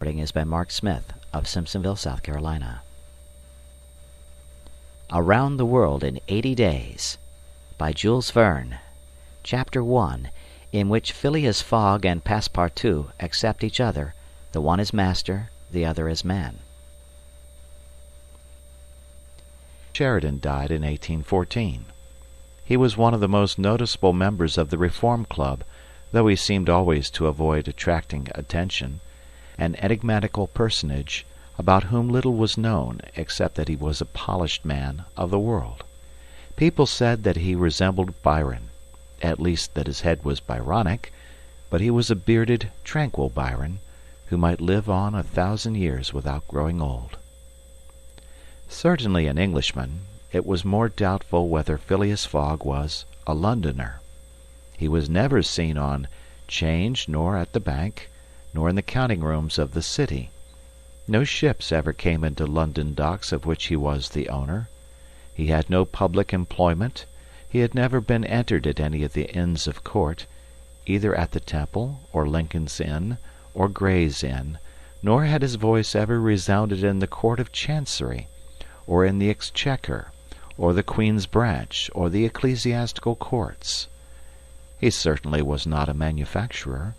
Recording is by Mark Smith of Simpsonville, South Carolina. Around the World in 80 Days by Jules Verne. Chapter 1, in which Phileas Fogg and Passepartout accept each other, the one as master, the other as man. Sheridan died in 1814. He was one of the most noticeable members of the Reform Club, though he seemed always to avoid attracting attention. An enigmatical personage about whom little was known except that he was a polished man of the world. People said that he resembled Byron, at least that his head was Byronic, but he was a bearded, tranquil Byron, who might live on 1,000 years without growing old. Certainly an Englishman, it was more doubtful whether Phileas Fogg was a Londoner. He was never seen on 'Change nor at the bank, nor in the counting rooms of the city. No ships ever came into London docks of which he was the owner. He had no public employment. He had never been entered at any of the Inns of Court, either at the Temple, or Lincoln's Inn, or Gray's Inn, nor had his voice ever resounded in the Court of Chancery, or in the Exchequer, or the Queen's Branch, or the ecclesiastical courts. He certainly was not a manufacturer,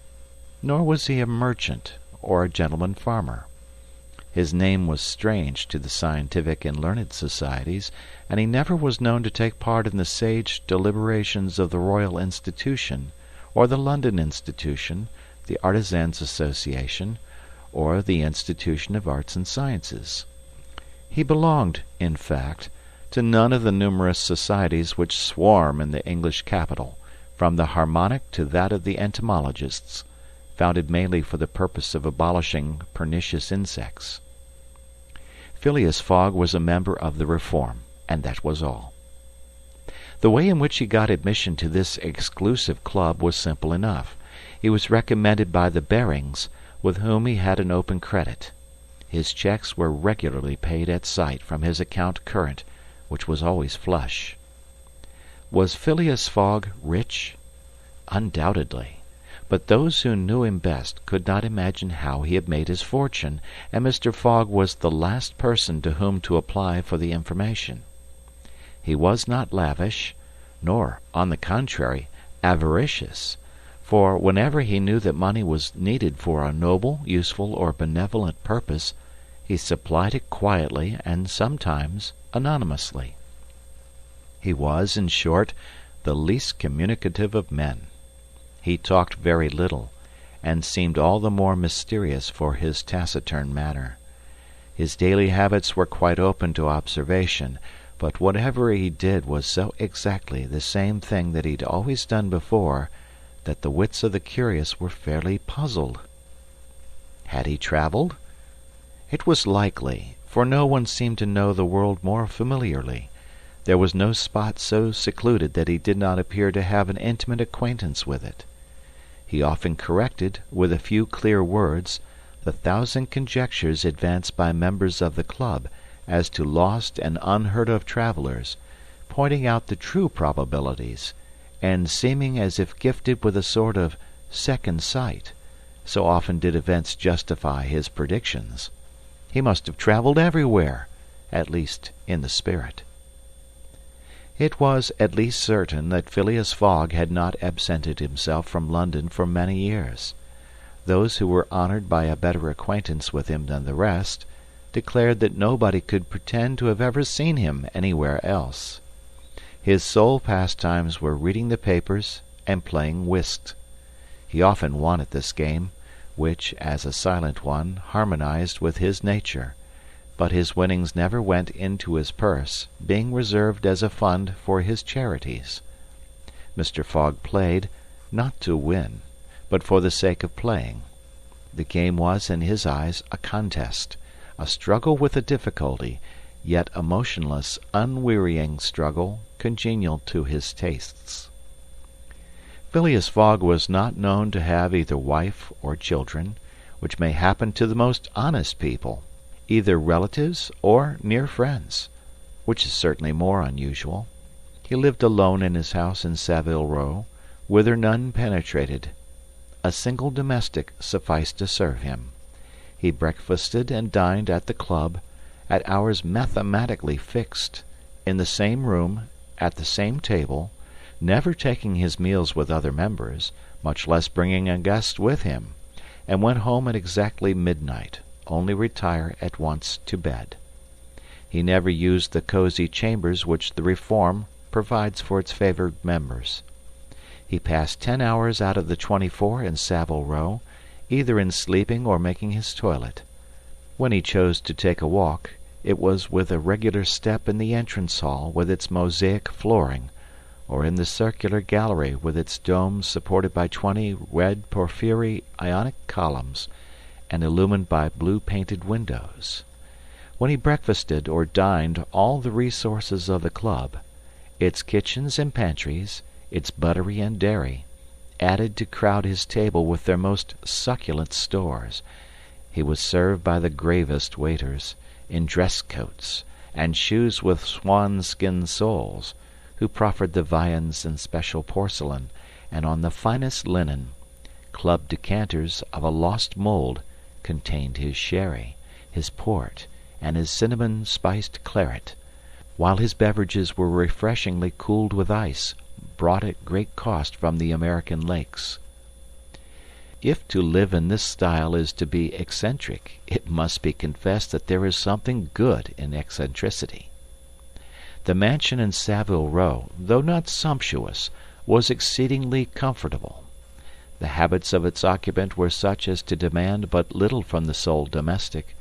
nor was he a merchant or a gentleman farmer. His name was strange to the scientific and learned societies, and he never was known to take part in the sage deliberations of the Royal Institution, or the London Institution, the Artisans' Association, or the Institution of Arts and Sciences. He belonged, in fact, to none of the numerous societies which swarm in the English capital, from the Harmonic to that of the Entomologists, founded mainly for the purpose of abolishing pernicious insects. Phileas Fogg was a member of the Reform, and that was all. The way in which he got admission to this exclusive club was simple enough. He was recommended by the Barings, with whom he had an open credit. His checks were regularly paid at sight from his account current, which was always flush. Was Phileas Fogg rich? Undoubtedly. But those who knew him best could not imagine how he had made his fortune, and Mr. Fogg was the last person to whom to apply for the information. He was not lavish, nor, on the contrary, avaricious, for whenever he knew that money was needed for a noble, useful, or benevolent purpose, he supplied it quietly and sometimes anonymously. He was, in short, the least communicative of men. He talked very little, and seemed all the more mysterious for his taciturn manner. His daily habits were quite open to observation, but whatever he did was so exactly the same thing that he'd always done before, that the wits of the curious were fairly puzzled. Had he travelled? It was likely, for no one seemed to know the world more familiarly. There was no spot so secluded that he did not appear to have an intimate acquaintance with it. He often corrected, with a few clear words, the 1,000 conjectures advanced by members of the club as to lost and unheard-of travellers, pointing out the true probabilities, and seeming as if gifted with a sort of second sight, so often did events justify his predictions. He must have travelled everywhere, at least in the spirit. It was at least certain that Phileas Fogg had not absented himself from London for many years. Those who were honoured by a better acquaintance with him than the rest declared that nobody could pretend to have ever seen him anywhere else. His sole pastimes were reading the papers and playing whist. He often won at this game, which, as a silent one, harmonized with his nature, but his winnings never went into his purse, being reserved as a fund for his charities. Mr. Fogg played, not to win, but for the sake of playing. The game was, in his eyes, a contest, a struggle with a difficulty, yet a motionless, unwearying struggle, congenial to his tastes. Phileas Fogg was not known to have either wife or children, which may happen to the most honest people, either relatives or near friends, which is certainly more unusual. He lived alone in his house in Savile Row, whither none penetrated. A single domestic sufficed to serve him. He breakfasted and dined at the club, at hours mathematically fixed, in the same room, at the same table, never taking his meals with other members, much less bringing a guest with him, and went home at exactly midnight, only retire at once to bed. He never used the cosy chambers which the Reform provides for its favored members. He passed 10 hours out of the 24 in Savile Row, either in sleeping or making his toilet. When he chose to take a walk, it was with a regular step in the entrance hall with its mosaic flooring, or in the circular gallery with its domes supported by 20 red porphyry Ionic columns, and illumined by blue-painted windows. When he breakfasted or dined, all the resources of the club, its kitchens and pantries, its buttery and dairy, added to crowd his table with their most succulent stores. He was served by the gravest waiters, in dress coats, and shoes with swan-skin soles, who proffered the viands in special porcelain, and on the finest linen. Club decanters of a lost mould contained his sherry, his port, and his cinnamon-spiced claret, while his beverages were refreshingly cooled with ice, brought at great cost from the American lakes. If to live in this style is to be eccentric, it must be confessed that there is something good in eccentricity. The mansion in Savile Row, though not sumptuous, was exceedingly comfortable. The habits of its occupant were such as to demand but little from the sole domestic,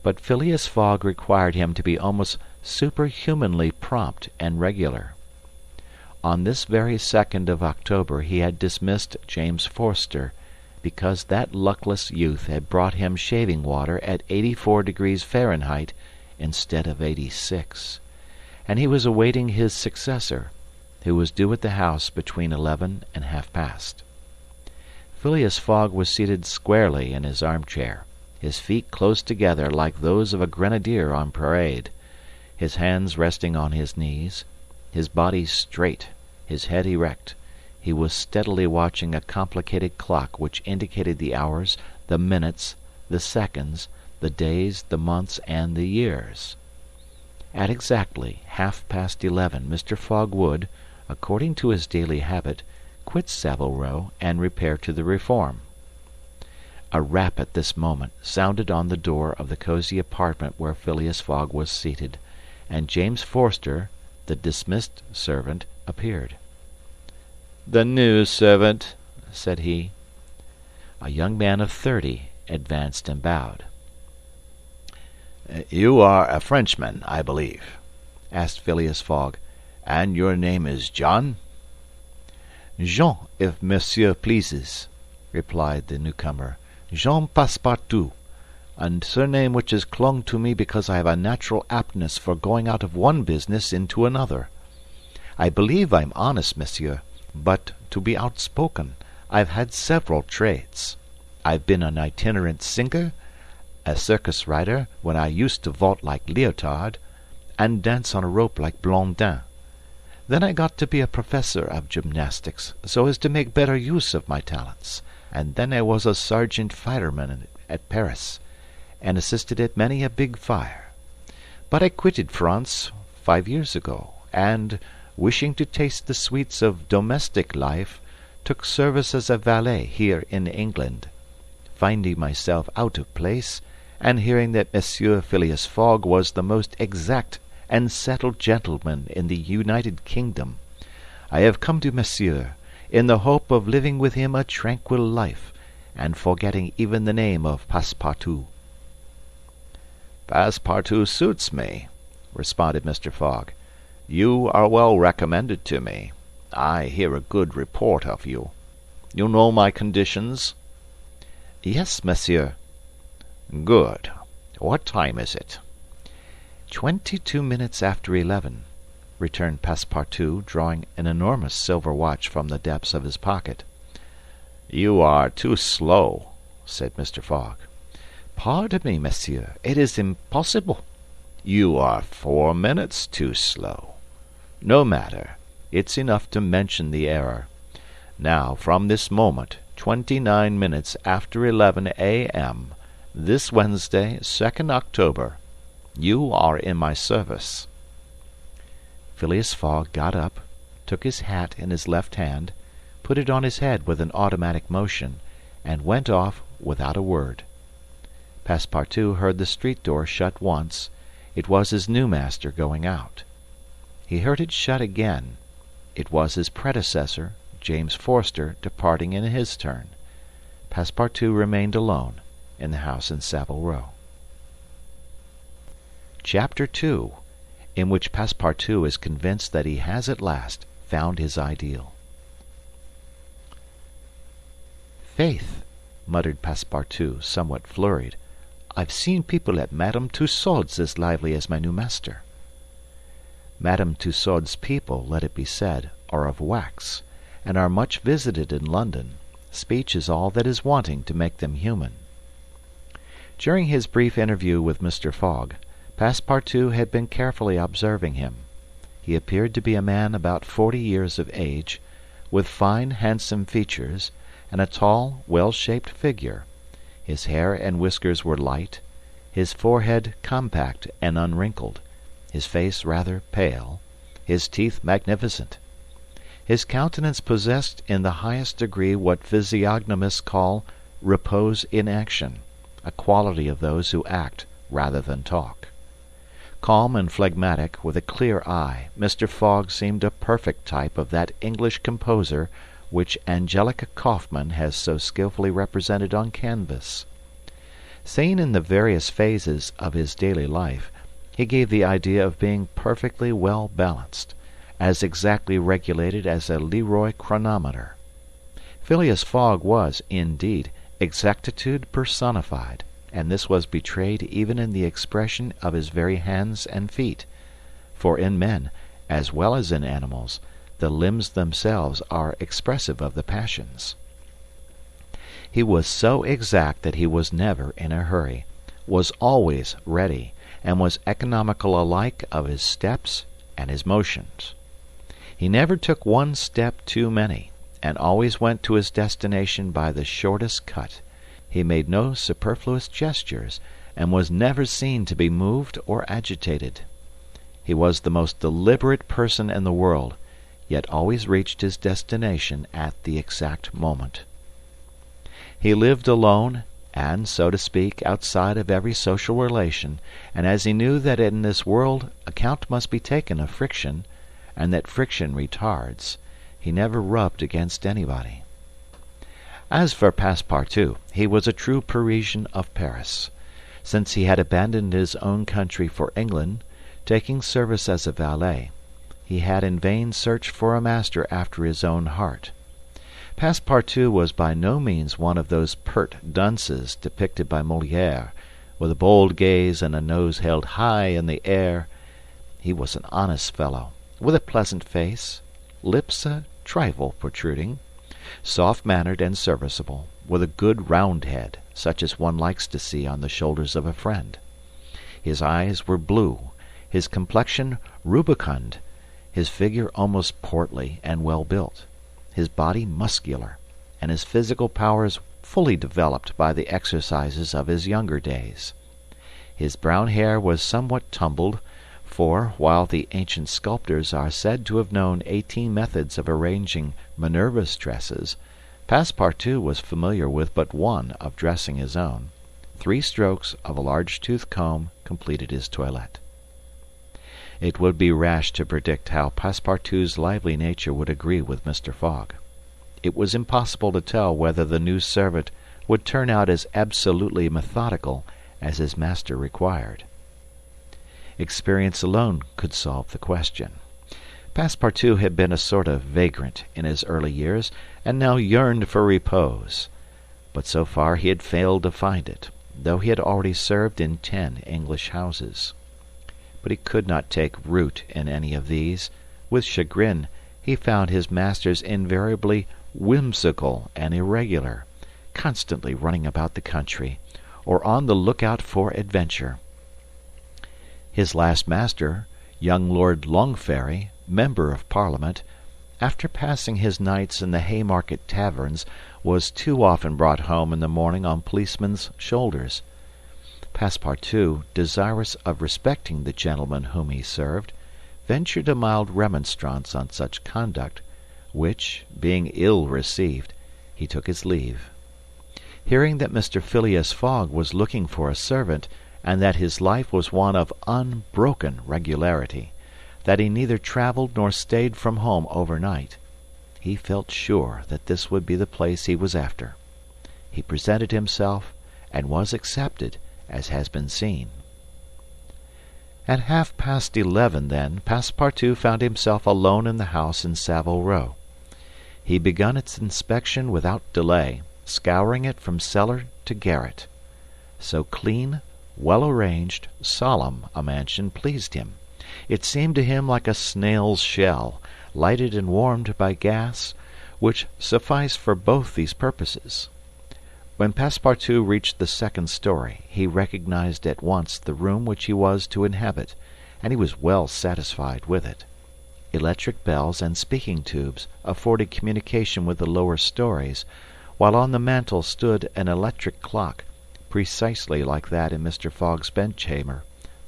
but Phileas Fogg required him to be almost superhumanly prompt and regular. On this very 2nd of October he had dismissed James Forster, because that luckless youth had brought him shaving water at 84 degrees Fahrenheit instead of 86, and he was awaiting his successor, who was due at the house between 11 and half past. Phileas Fogg was seated squarely in his armchair, his feet close together like those of a grenadier on parade, his hands resting on his knees, his body straight, his head erect. He was steadily watching a complicated clock which indicated the hours, the minutes, the seconds, the days, the months, and the years. At exactly 11:30, Mr. Fogg would, according to his daily habit, quit Savile Row and repair to the Reform. A rap at this moment sounded on the door of the cosy apartment where Phileas Fogg was seated, and James Forster, the dismissed servant, appeared. "The news, servant," said he. A young man of 30 advanced and bowed. "You are a Frenchman, I believe?" asked Phileas Fogg. "And your name is John?" "Jean, if monsieur pleases," replied the newcomer. "Jean Passepartout, a surname which has clung to me because I have a natural aptness for going out of one business into another. I believe I'm honest, monsieur, but to be outspoken, I've had several trades. I've been an itinerant singer, a circus rider when I used to vault like Leotard, and dance on a rope like Blondin. Then I got to be a professor of gymnastics, so as to make better use of my talents, and then I was a sergeant fireman at Paris, and assisted at many a big fire. But I quitted France 5 years ago, and, wishing to taste the sweets of domestic life, took service as a valet here in England. Finding myself out of place, and hearing that Monsieur Phileas Fogg was the most exact and settled gentleman in the United Kingdom, I have come to Monsieur, in the hope of living with him a tranquil life, and forgetting even the name of Passepartout." "Passepartout suits me," responded Mr. Fogg. "You are well recommended to me. I hear a good report of you. You know my conditions?" "Yes, monsieur." "Good. What time is it?" 22 minutes after 11, returned Passepartout, drawing an enormous silver watch from the depths of his pocket. "You are too slow," said Mr. Fogg. "Pardon me, monsieur, it is impossible." "You are 4 minutes too slow." "No matter. It's enough to mention the error. Now, from this moment, 29 minutes after 11 a.m., This Wednesday, 2nd October. You are in my service." Phileas Fogg got up, took his hat in his left hand, put it on his head with an automatic motion, and went off without a word. Passepartout heard the street door shut once. It was his new master going out. He heard it shut again. It was his predecessor, James Forster, departing in his turn. Passepartout remained alone in the house in Savile Row. Chapter 2, in which Passepartout is convinced that he has at last found his ideal. "Faith," muttered Passepartout, somewhat flurried, "I've seen people at Madame Tussaud's as lively as my new master." Madame Tussaud's people, let it be said, are of wax, and are much visited in London. Speech is all that is wanting to make them human. During his brief interview with Mr. Fogg, Passepartout had been carefully observing him. He appeared to be a man about 40 years of age, with fine, handsome features, and a tall, well-shaped figure. His hair and whiskers were light, his forehead compact and unwrinkled, his face rather pale, his teeth magnificent. His countenance possessed in the highest degree what physiognomists call repose in action, a quality of those who act rather than talk. Calm and phlegmatic, with a clear eye, Mr. Fogg seemed a perfect type of that English composer which Angelica Kauffmann has so skilfully represented on canvas. Seen in the various phases of his daily life, he gave the idea of being perfectly well balanced, as exactly regulated as a Leroy chronometer. Phileas Fogg was, indeed, exactitude personified, and this was betrayed even in the expression of his very hands and feet, for in men, as well as in animals, the limbs themselves are expressive of the passions. He was so exact that he was never in a hurry, was always ready, and was economical alike of his steps and his motions. He never took one step too many, and always went to his destination by the shortest cut. He made no superfluous gestures, and was never seen to be moved or agitated. He was the most deliberate person in the world, yet always reached his destination at the exact moment. He lived alone, and, so to speak, outside of every social relation, and as he knew that in this world account must be taken of friction, and that friction retards, he never rubbed against anybody. As for Passepartout, he was a true Parisian of Paris. Since he had abandoned his own country for England, taking service as a valet, he had in vain searched for a master after his own heart. Passepartout was by no means one of those pert dunces depicted by Molière, with a bold gaze and a nose held high in the air. He was an honest fellow, with a pleasant face, lips a trifle protruding, soft-mannered and serviceable, with a good round head, such as one likes to see on the shoulders of a friend. His eyes were blue, his complexion rubicund, his figure almost portly and well built, his body muscular, and his physical powers fully developed by the exercises of his younger days. His brown hair was somewhat tumbled, for, while the ancient sculptors are said to have known 18 methods of arranging Minerva's tresses, Passepartout was familiar with but one of dressing his own. 3 strokes of a large-toothed comb completed his toilette. It would be rash to predict how Passepartout's lively nature would agree with Mr. Fogg. It was impossible to tell whether the new servant would turn out as absolutely methodical as his master required. Experience alone could solve the question. Passepartout had been a sort of vagrant in his early years, and now yearned for repose. But so far he had failed to find it, though he had already served in 10 English houses. But he could not take root in any of these. With chagrin, he found his masters invariably whimsical and irregular, constantly running about the country, or on the lookout for adventure. His last master, young Lord Longferry, Member of Parliament, after passing his nights in the Haymarket taverns, was too often brought home in the morning on policemen's shoulders. Passepartout, desirous of respecting the gentleman whom he served, ventured a mild remonstrance on such conduct, which, being ill received, he took his leave. Hearing that Mr. Phileas Fogg was looking for a servant, and that his life was one of unbroken regularity, that he neither travelled nor stayed from home overnight, he felt sure that this would be the place he was after. He presented himself, and was accepted, as has been seen. At 11:30, then, Passepartout found himself alone in the house in Savile Row. He begun its inspection without delay, scouring it from cellar to garret. So clean, well-arranged, solemn a mansion pleased him. It seemed to him like a snail's shell, lighted and warmed by gas, which sufficed for both these purposes. When Passepartout reached the second story, he recognized at once the room which he was to inhabit, and he was well satisfied with it. Electric bells and speaking tubes afforded communication with the lower stories, while on the mantel stood an electric clock, precisely like that in Mr. Fogg's bedchamber,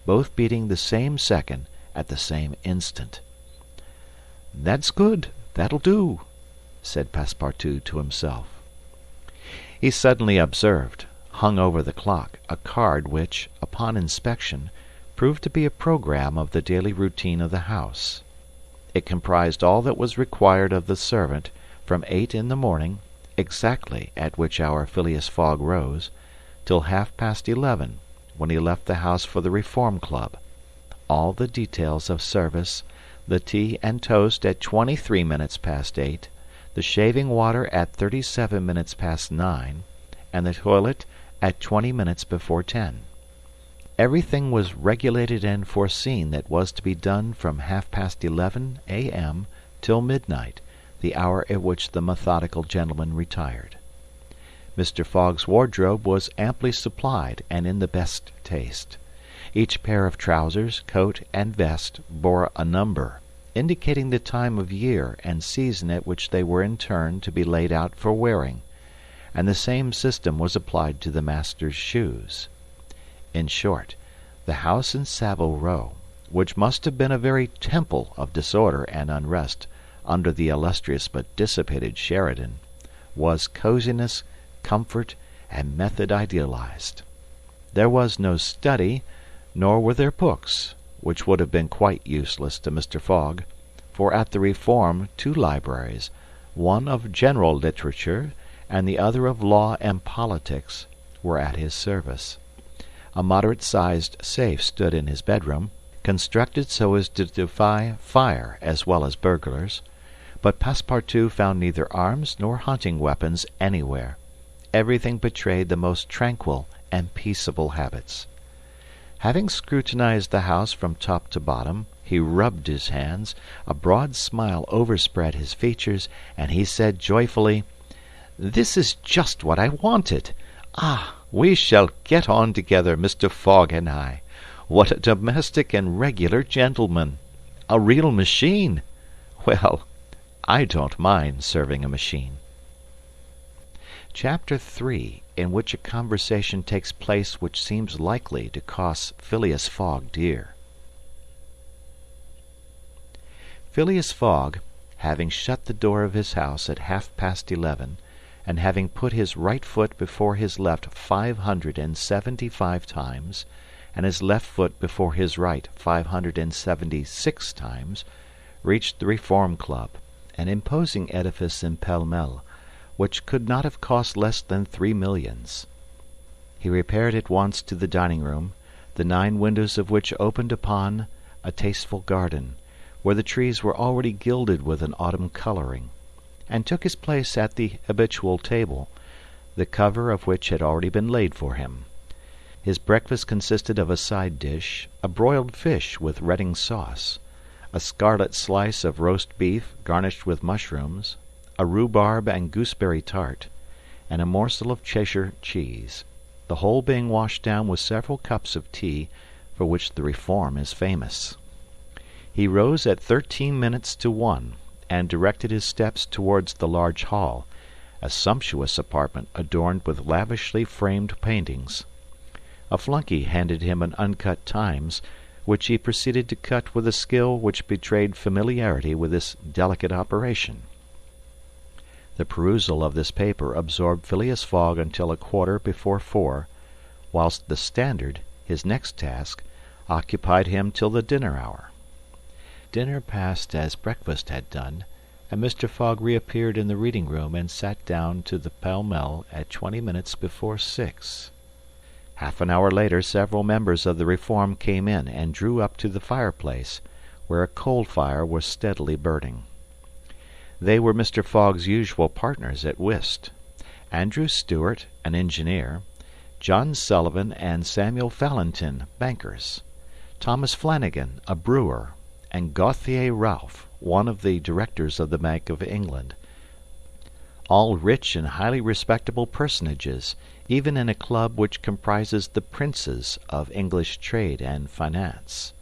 both beating the same second at the same instant. "That's good, that'll do," said Passepartout to himself. He suddenly observed, hung over the clock, a card which, upon inspection, proved to be a programme of the daily routine of the house. It comprised all that was required of the servant from 8 in the morning, exactly at which hour Phileas Fogg rose, till 11:30, when he left the house for the Reform Club, all the details of service, the tea and toast at 23 minutes past 8, the shaving water at 37 minutes past 9, and the toilet at 20 minutes before 10. Everything was regulated and foreseen that was to be done from 11:30 a.m. till midnight, the hour at which the methodical gentleman retired. Mr. Fogg's wardrobe was amply supplied and in the best taste. Each pair of trousers, coat, and vest bore a number, indicating the time of year and season at which they were in turn to be laid out for wearing, and the same system was applied to the master's shoes. In short, the house in Savile Row, which must have been a very temple of disorder and unrest under the illustrious but dissipated Sheridan, was coziness, comfort, and method idealized. There was no study, nor were there books, which would have been quite useless to Mr. Fogg, for at the Reform 2 libraries, one of general literature and the other of law and politics, were at his service. A moderate-sized safe stood in his bedroom, constructed so as to defy fire as well as burglars, but Passepartout found neither arms nor hunting weapons anywhere. Everything betrayed the most tranquil and peaceable habits. Having scrutinized the house from top to bottom, he rubbed his hands, a broad smile overspread his features, and he said joyfully, "This is just what I wanted. Ah, we shall get on together, Mr. Fogg and I. What a domestic and regular gentleman! A real machine! Well, I don't mind serving a machine." Chapter 3, in which a conversation takes place which seems likely to cost Phileas Fogg dear. Phileas Fogg, having shut the door of his house at 11:30, and having put his right foot before his left 575 times, and his left foot before his right 576 times, reached the Reform Club, an imposing edifice in Pall Mall, which could not have cost less than 3 millions. He repaired at once to the dining-room, the 9 windows of which opened upon a tasteful garden, where the trees were already gilded with an autumn coloring, and took his place at the habitual table, the cover of which had already been laid for him. His breakfast consisted of a side dish, a broiled fish with Reading sauce, a scarlet slice of roast beef garnished with mushrooms, a rhubarb and gooseberry tart, and a morsel of Cheshire cheese, the whole being washed down with several cups of tea, for which the Reform is famous. He rose at 13 minutes to 1, and directed his steps towards the large hall, a sumptuous apartment adorned with lavishly framed paintings. A flunky handed him an uncut Times, which he proceeded to cut with a skill which betrayed familiarity with this delicate operation. The perusal of this paper absorbed Phileas Fogg until 4:15, whilst the Standard, his next task, occupied him till the dinner hour. Dinner passed as breakfast had done, and Mr. Fogg reappeared in the reading-room and sat down to the Pall-Mall at 20 minutes before 6. Half an hour later several members of the Reform came in and drew up to the fireplace, where a coal fire was steadily burning. They were Mr. Fogg's usual partners at whist, Andrew Stewart, an engineer, John Sullivan and Samuel Fallentin, bankers, Thomas Flanagan, a brewer, and Gauthier Ralph, one of the directors of the Bank of England, all rich and highly respectable personages, even in a club which comprises the princes of English trade and finance.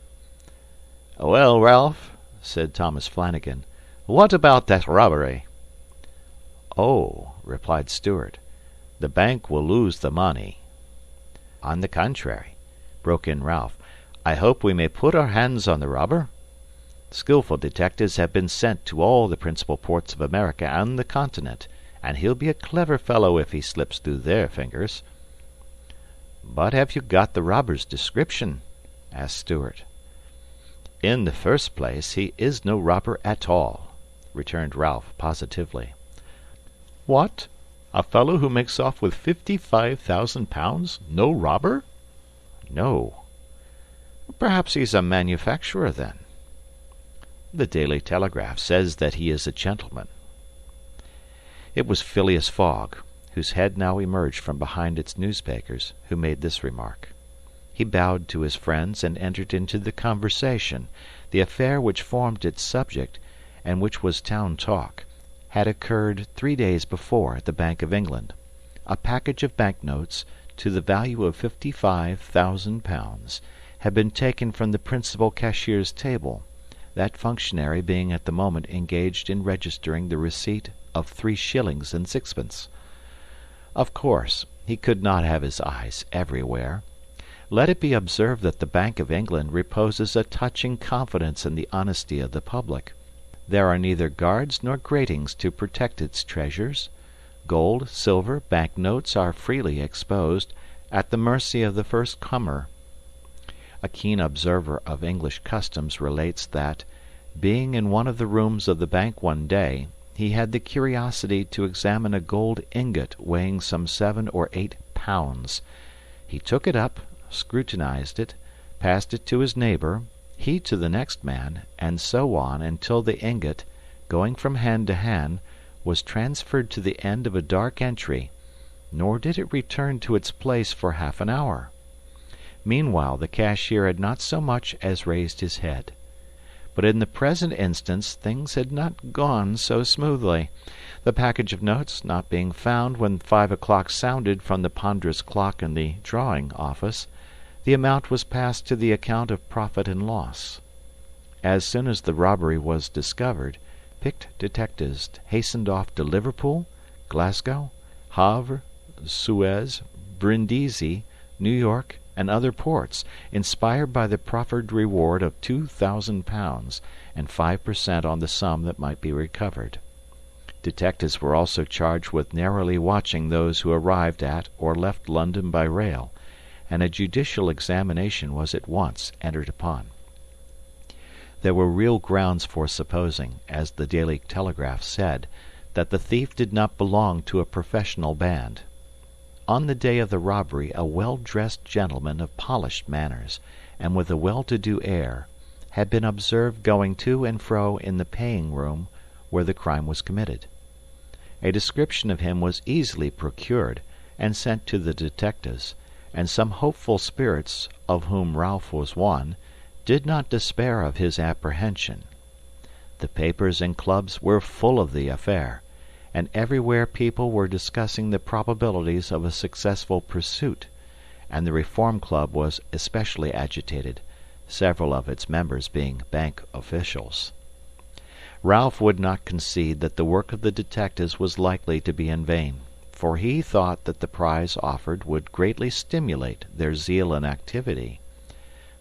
"Well, Ralph," said Thomas Flanagan, "what about that robbery?" "Oh," replied Stewart, "the bank will lose the money." "On the contrary," broke in Ralph, "I hope we may put our hands on the robber. Skilful detectives have been sent to all the principal ports of America and the Continent, and he'll be a clever fellow if he slips through their fingers." "But have you got the robber's description?" asked Stewart. "In the first place, he is no robber at all," returned Ralph positively. "What? A fellow who makes off with £55,000 no robber?" "No." "Perhaps he's a manufacturer, then." "The Daily Telegraph says that he is a gentleman." It was Phileas Fogg, whose head now emerged from behind its newspapers, who made this remark. He bowed to his friends and entered into the conversation. The affair which formed its subject, and which was town talk, had occurred 3 days before at the Bank of England. A package of banknotes, to the value of £55,000, had been taken from the principal cashier's table, that functionary being at the moment engaged in registering the receipt of 3 shillings and sixpence. Of course, he could not have his eyes everywhere. Let it be observed that the Bank of England reposes a touching confidence in the honesty of the public. There are neither guards nor gratings to protect its treasures. Gold, silver, bank notes are freely exposed, at the mercy of the first comer. A keen observer of English customs relates that, being in one of the rooms of the bank one day, he had the curiosity to examine a gold ingot weighing some 7 or 8 pounds. He took it up, scrutinized it, passed it to his neighbor, he to the next man, and so on until the ingot, going from hand to hand, was transferred to the end of a dark entry, nor did it return to its place for half an hour. Meanwhile the cashier had not so much as raised his head. But in the present instance things had not gone so smoothly. The package of notes not being found when 5 o'clock sounded from the ponderous clock in the drawing office, the amount was passed to the account of profit and loss. As soon as the robbery was discovered, picked detectives hastened off to Liverpool, Glasgow, Havre, Suez, Brindisi, New York, and other ports, inspired by the proffered reward of £2,000 and 5% on the sum that might be recovered. Detectives were also charged with narrowly watching those who arrived at or left London by rail, and a judicial examination was at once entered upon. There were real grounds for supposing, as the Daily Telegraph said, that the thief did not belong to a professional band. On the day of the robbery a well-dressed gentleman of polished manners, and with a well-to-do air, had been observed going to and fro in the paying-room where the crime was committed. A description of him was easily procured and sent to the detectives, and some hopeful spirits, of whom Ralph was one, did not despair of his apprehension. The papers and clubs were full of the affair, and everywhere people were discussing the probabilities of a successful pursuit, and the Reform Club was especially agitated, several of its members being bank officials. Ralph would not concede that the work of the detectives was likely to be in vain, for he thought that the prize offered would greatly stimulate their zeal and activity.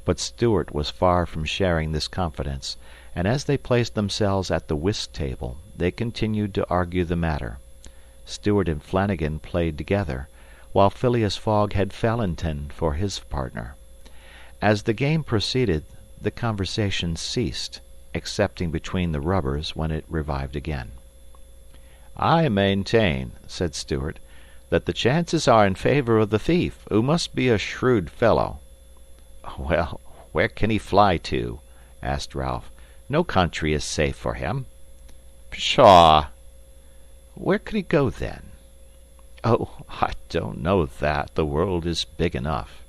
But Stewart was far from sharing this confidence, and as they placed themselves at the whist table, they continued to argue the matter. Stewart and Flanagan played together, while Phileas Fogg had Fallentin for his partner. As the game proceeded, the conversation ceased, excepting between the rubbers when it revived again. "I maintain," said Stewart, "that the chances are in favor of the thief, who must be a shrewd fellow." "Well, where can he fly to?" asked Ralph. "No country is safe for him." "Pshaw!" "Where could he go, then?" "Oh, I don't know that. The world is big enough."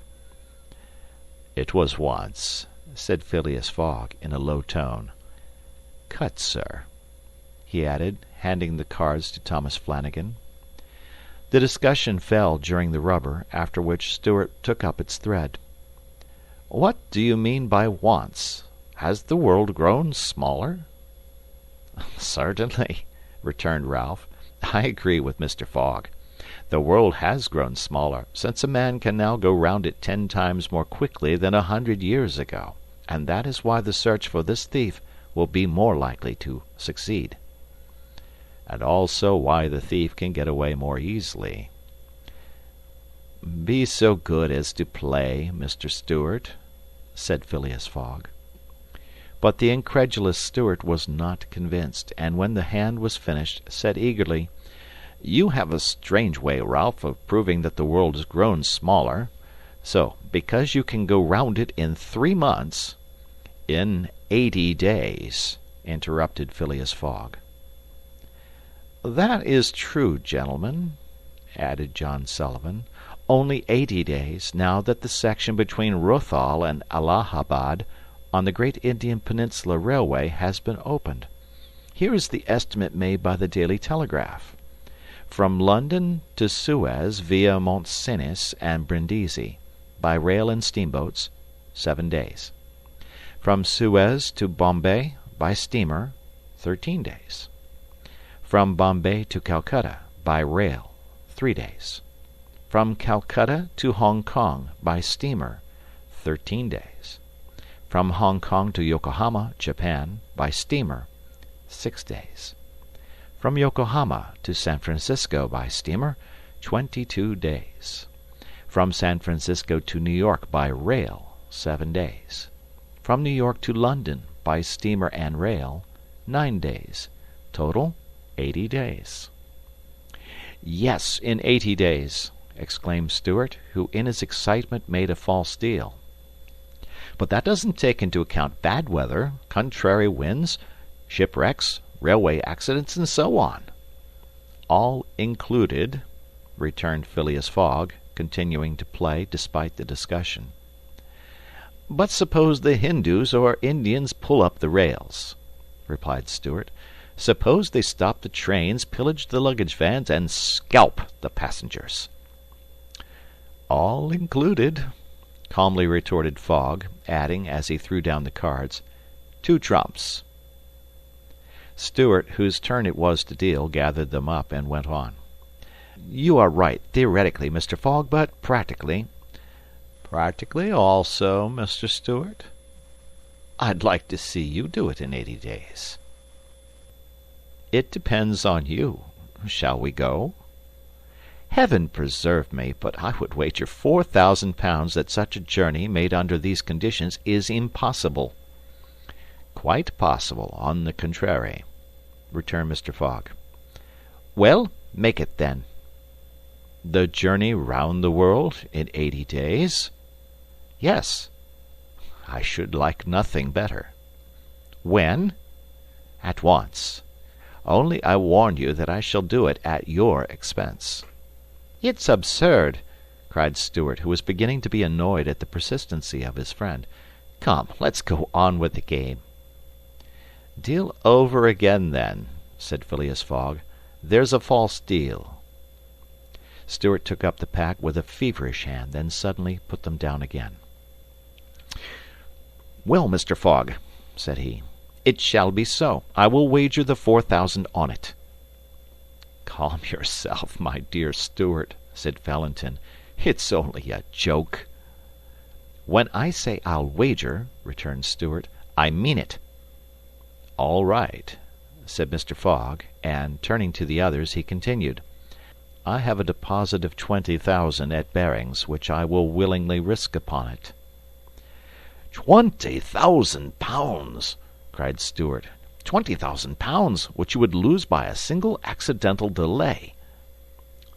"It was once," said Phileas Fogg, in a low tone. "Cut, sir," he added, handing the cards to Thomas Flanagan. The discussion fell during the rubber, after which Stewart took up its thread. "What do you mean by once? Has the world grown smaller?" "Certainly," returned Ralph. "I agree with Mr. Fogg. The world has grown smaller, since a man can now go round it 10 times more quickly than 100 years ago, and that is why the search for this thief will be more likely to succeed." "And also why the thief can get away more easily." "Be so good as to play, Mr. Stewart," said Phileas Fogg. But the incredulous Stewart was not convinced, and when the hand was finished, said eagerly, "You have a strange way, Ralph, of proving that the world has grown smaller. So, because you can go round it in 3 months—" "In 80 days," interrupted Phileas Fogg. "That is true, gentlemen," added John Sullivan. "Only 80 days, now that the section between Rothal and Allahabad on the great Indian Peninsula Railway has been opened. Here is the estimate made by the Daily Telegraph. From London to Suez via Mont Cenis and Brindisi, by rail and steamboats, 7 days. From Suez to Bombay, by steamer, 13 days. From Bombay to Calcutta, by rail, 3 days. From Calcutta to Hong Kong, by steamer, 13 days. From Hong Kong to Yokohama, Japan, by steamer, 6 days. From Yokohama to San Francisco by steamer, 22 days. From San Francisco to New York by rail, 7 days. From New York to London by steamer and rail, 9 days. Total, 80 days. "Yes, in 80 days," exclaimed Stewart, who in his excitement made a false deal. "But that doesn't take into account bad weather, contrary winds, shipwrecks, railway accidents, and so on." "All included," returned Phileas Fogg, continuing to play despite the discussion. "But suppose the Hindus or Indians pull up the rails," replied Stewart. "Suppose they stop the trains, pillage the luggage vans, and scalp the passengers." "All included," calmly retorted Fogg, adding, as he threw down the cards, "2 trumps." Stewart, whose turn it was to deal, gathered them up and went on. "You are right, theoretically, Mr. Fogg, but practically—" "Practically also, Mr. Stewart?" "I'd like to see you do it in 80 days." "It depends on you. Shall we go?" "Heaven preserve me, but I would wager £4,000 that such a journey made under these conditions is impossible." "Quite possible, on the contrary," returned Mr. Fogg. "Well, make it, then." "The journey round the world in 80 days?" "Yes." "I should like nothing better." "When?" "At once. Only I warn you that I shall do it at your expense." "It's absurd!" cried Stewart, who was beginning to be annoyed at the persistency of his friend. "Come, let's go on with the game." "Deal over again, then," said Phileas Fogg. "There's a false deal." Stewart took up the pack with a feverish hand, then suddenly put them down again. "Well, Mr. Fogg," said he, "it shall be so. I will wager the 4,000 on it." "Calm yourself, my dear Stuart," said Valentin. "It's only a joke." "When I say I'll wager," returned Stuart, "I mean it." "All right," said Mr. Fogg, and, turning to the others, he continued, "I have a deposit of 20,000 at Barings, which I will willingly risk upon it." "£20,000!" cried Stuart. £20,000, which you would lose by a single accidental delay."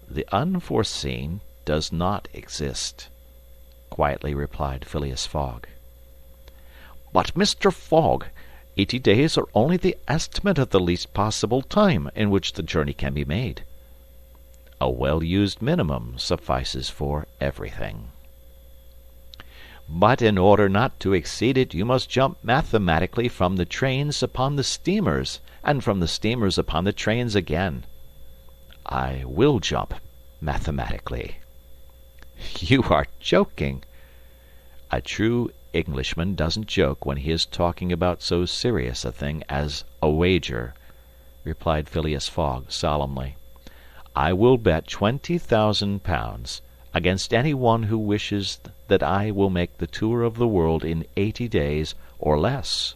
"The unforeseen does not exist," quietly replied Phileas Fogg. "But, Mr. Fogg, 80 days are only the estimate of the least possible time in which the journey can be made." "A well-used minimum suffices for everything." "But in order not to exceed it, you must jump mathematically from the trains upon the steamers, and from the steamers upon the trains again." "I will jump mathematically." "You are joking." "A true Englishman doesn't joke when he is talking about so serious a thing as a wager," replied Phileas Fogg solemnly. "I will bet £20,000 against any one who wishes that I will make the tour of the world in 80 days or less,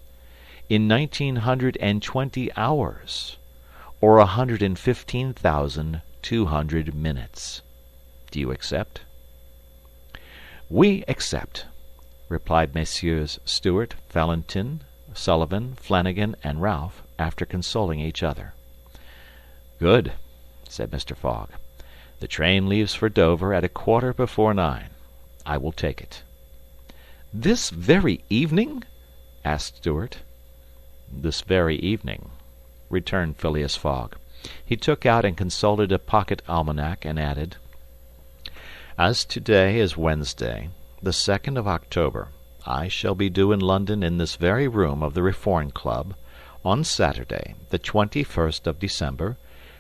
in 1920 hours, or 115,200 minutes. Do you accept?" "We accept," replied Messieurs Stuart, Valentin, Sullivan, Flanagan, and Ralph, after consulting each other. "Good," said Mr. Fogg. "The train leaves for Dover at 9:15. I will take it." "This very evening?" asked Stuart. "This very evening," returned Phileas Fogg. He took out and consulted a pocket almanac, and added, "As today is Wednesday, the 2nd of October, I shall be due in London in this very room of the Reform Club on Saturday, the 21st of December,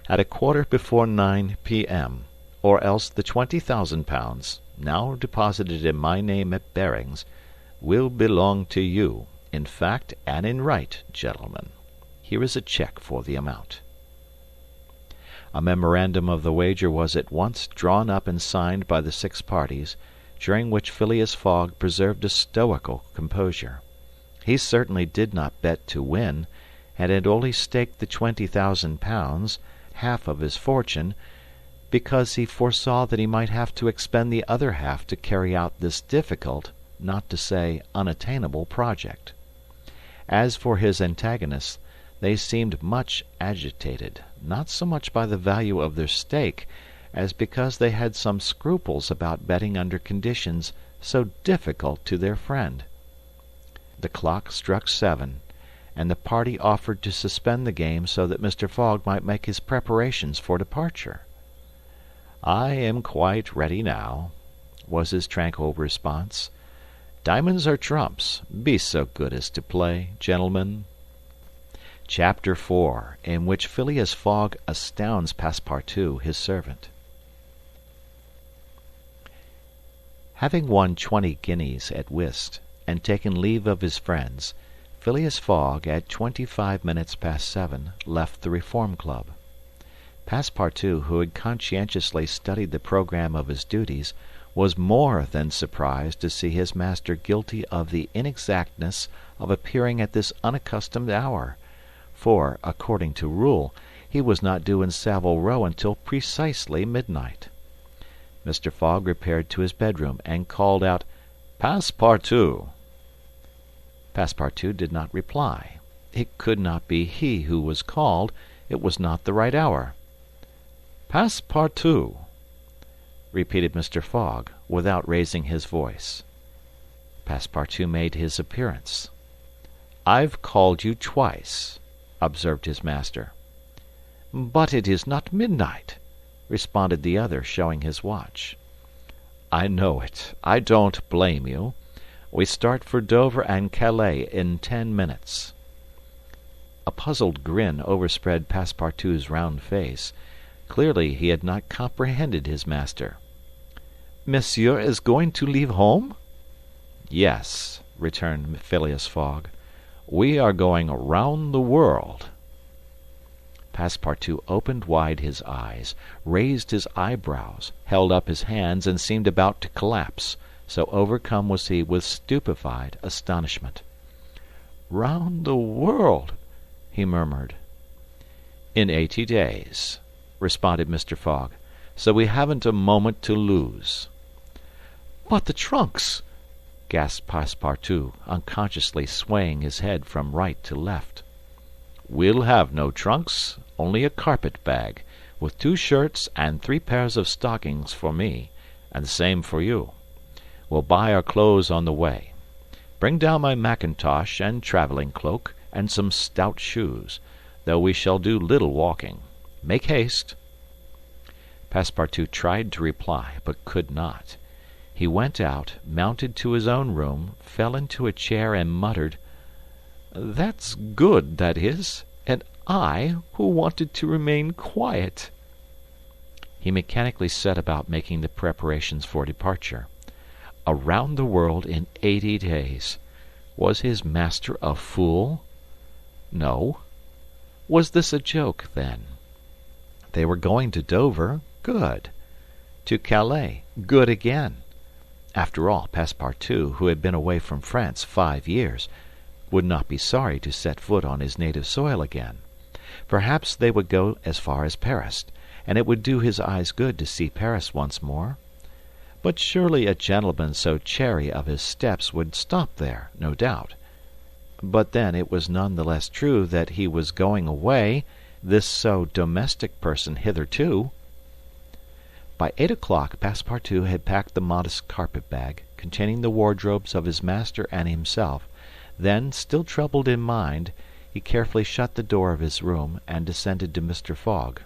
at 9:15 p.m., or else the £20,000, now deposited in my name at Barings, will belong to you, in fact and in right, gentlemen. Here is a cheque for the amount." A memorandum of the wager was at once drawn up and signed by the 6 parties, during which Phileas Fogg preserved a stoical composure. He certainly did not bet to win, and had only staked the £20,000, half of his fortune, because he foresaw that he might have to expend the other half to carry out this difficult, not to say unattainable, project. As for his antagonists, they seemed much agitated, not so much by the value of their stake, as because they had some scruples about betting under conditions so difficult to their friend. The clock struck 7, and the party offered to suspend the game so that Mr. Fogg might make his preparations for departure. "I am quite ready now," was his tranquil response. "Diamonds or trumps? Be so good as to play, gentlemen." Chapter 4, in which Phileas Fogg astounds Passepartout, his servant. Having won 20 guineas at whist, and taken leave of his friends, Phileas Fogg, at 7:25, left the Reform Club. Passepartout, who had conscientiously studied the programme of his duties, was more than surprised to see his master guilty of the inexactness of appearing at this unaccustomed hour, for, according to rule, he was not due in Savile Row until precisely midnight. Mr. Fogg repaired to his bedroom, and called out, "Passepartout!" Passepartout did not reply. It could not be he who was called. It was not the right hour. "Passepartout!" repeated Mr. Fogg, without raising his voice. Passepartout made his appearance. "I've called you twice," observed his master. "But it is not midnight," responded the other, showing his watch. "I know it. I don't blame you. We start for Dover and Calais in 10 minutes." A puzzled grin overspread Passepartout's round face. Clearly he had not comprehended his master. "Monsieur is going to leave home?" "Yes," returned Phileas Fogg. "We are going round the world." Passepartout opened wide his eyes, raised his eyebrows, held up his hands, and seemed about to collapse, so overcome was he with stupefied astonishment. "Round the world!" he murmured. "In 80 days," responded Mr. Fogg, "so we haven't a moment to lose." "But the trunks!" gasped Passepartout, unconsciously swaying his head from right to left. "We'll have no trunks, only a carpet-bag, with 2 shirts and 3 pairs of stockings for me, and the same for you. We'll buy our clothes on the way. Bring down my mackintosh and travelling cloak, and some stout shoes, though we shall do little walking. Make haste." Passepartout tried to reply, but could not. He went out, mounted to his own room, fell into a chair, and muttered, "That's good, that is, and I, who wanted to remain quiet." He mechanically set about making the preparations for departure. Around the world in 80 days! Was his master a fool? No. Was this a joke, then? They were going to Dover. Good. To Calais. Good again. After all, Passepartout, who had been away from France 5 years, would not be sorry to set foot on his native soil again. Perhaps they would go as far as Paris, and it would do his eyes good to see Paris once more. But surely a gentleman so chary of his steps would stop there, no doubt. But then it was none the less true that he was going away, this so domestic person hitherto. By 8 o'clock Passepartout had packed the modest carpet-bag, containing the wardrobes of his master and himself. Then, still troubled in mind, he carefully shut the door of his room and descended to Mr. Fogg.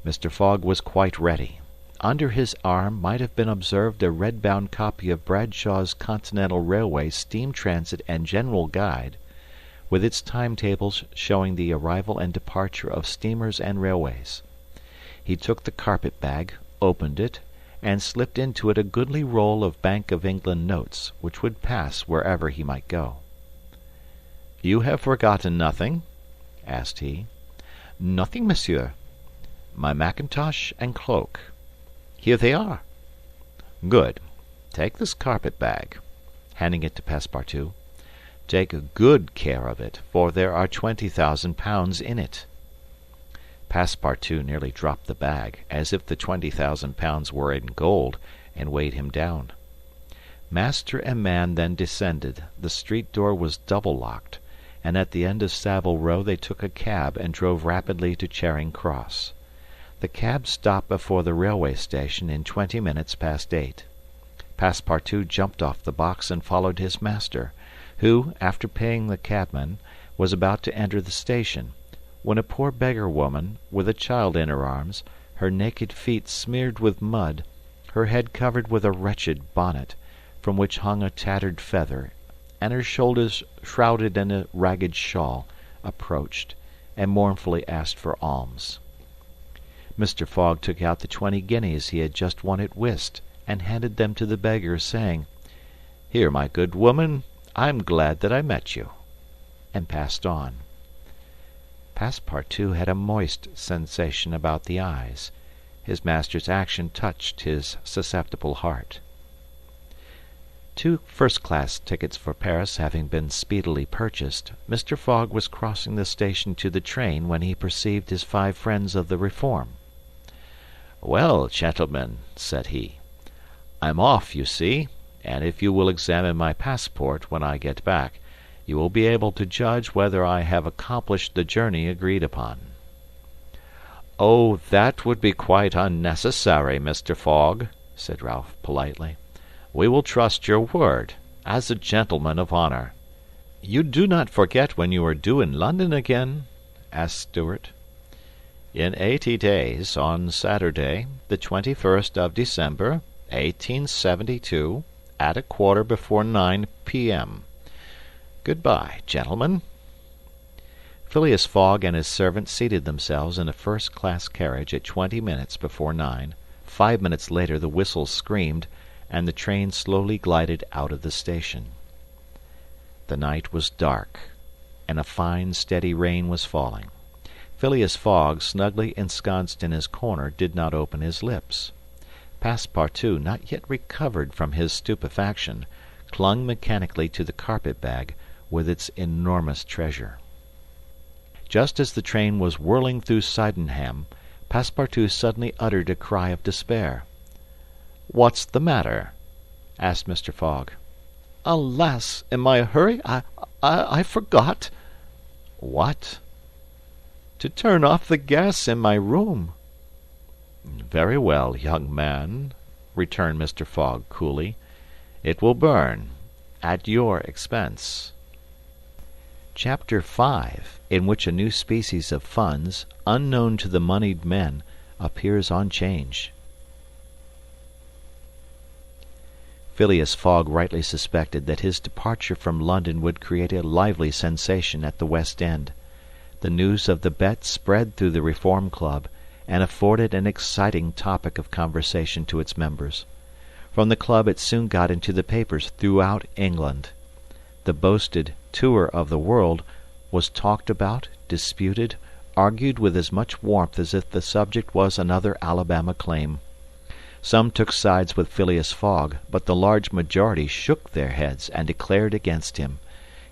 Mr. Fogg was quite ready. Under his arm might have been observed a red-bound copy of Bradshaw's Continental Railway Steam Transit and General Guide, with its timetables showing the arrival and departure of steamers and railways. He took the carpet-bag, opened it, and slipped into it a goodly roll of Bank of England notes, which would pass wherever he might go. "You have forgotten nothing?" asked he. "Nothing, monsieur." "My mackintosh and cloak." "Here they are." "Good. Take this carpet-bag," handing it to Passepartout. "Take good care of it, for there are 20,000 pounds in it." Passepartout nearly dropped the bag, as if the 20,000 pounds were in gold, and weighed him down. Master and man then descended. The street door was double-locked, and at the end of Savile Row they took a cab and drove rapidly to Charing Cross. The cab stopped before the railway station in 20 minutes past 8. Passepartout jumped off the box and followed his master, who, after paying the cabman, was about to enter the station, when a poor beggar woman, with a child in her arms, her naked feet smeared with mud, her head covered with a wretched bonnet, from which hung a tattered feather, and her shoulders shrouded in a ragged shawl, approached, and mournfully asked for alms. Mr. Fogg took out the 20 guineas he had just won at whist, and handed them to the beggar, saying, "Here, my good woman, I'm glad that I met you," and passed on. Passepartout had a moist sensation about the eyes. His master's action touched his susceptible heart. 2 first-class tickets for Paris having been speedily purchased, Mr. Fogg was crossing the station to the train when he perceived his 5 friends of the Reform. "Well, gentlemen," said he, "I'm off, you see, and if you will examine my passport when I get back, you will be able to judge whether I have accomplished the journey agreed upon." "Oh, that would be quite unnecessary, Mr. Fogg," said Ralph, politely. "We will trust your word, as a gentleman of honor." "You do not forget when you are due in London again?" asked Stuart. "In 80 days, on Saturday, the 21st of December, 1872, at 9:15 p.m. Good-bye, gentlemen." Phileas Fogg and his servant seated themselves in a first-class carriage at 20 minutes before 9. 5 minutes later the whistle screamed, and the train slowly glided out of the station. The night was dark, and a fine, steady rain was falling. Phileas Fogg, snugly ensconced in his corner, did not open his lips. Passepartout, not yet recovered from his stupefaction, clung mechanically to the carpet-bag with its enormous treasure. Just as the train was whirling through Sydenham, Passepartout suddenly uttered a cry of despair. "What's the matter?" asked Mr. Fogg. "Alas! In my hurry I forgot." "What?" "To turn off the gas in my room." "Very well, young man," returned Mr. Fogg coolly. "It will burn, at your expense." Chapter 5, in which a new species of funds, unknown to the moneyed men, appears on 'Change. Phileas Fogg rightly suspected that his departure from London would create a lively sensation at the West End. The news of the bet spread through the Reform Club, and afforded an exciting topic of conversation to its members. From the club it soon got into the papers throughout England. The boasted tour of the world was talked about, disputed, argued with as much warmth as if the subject was another Alabama claim. Some took sides with Phileas Fogg, but the large majority shook their heads and declared against him.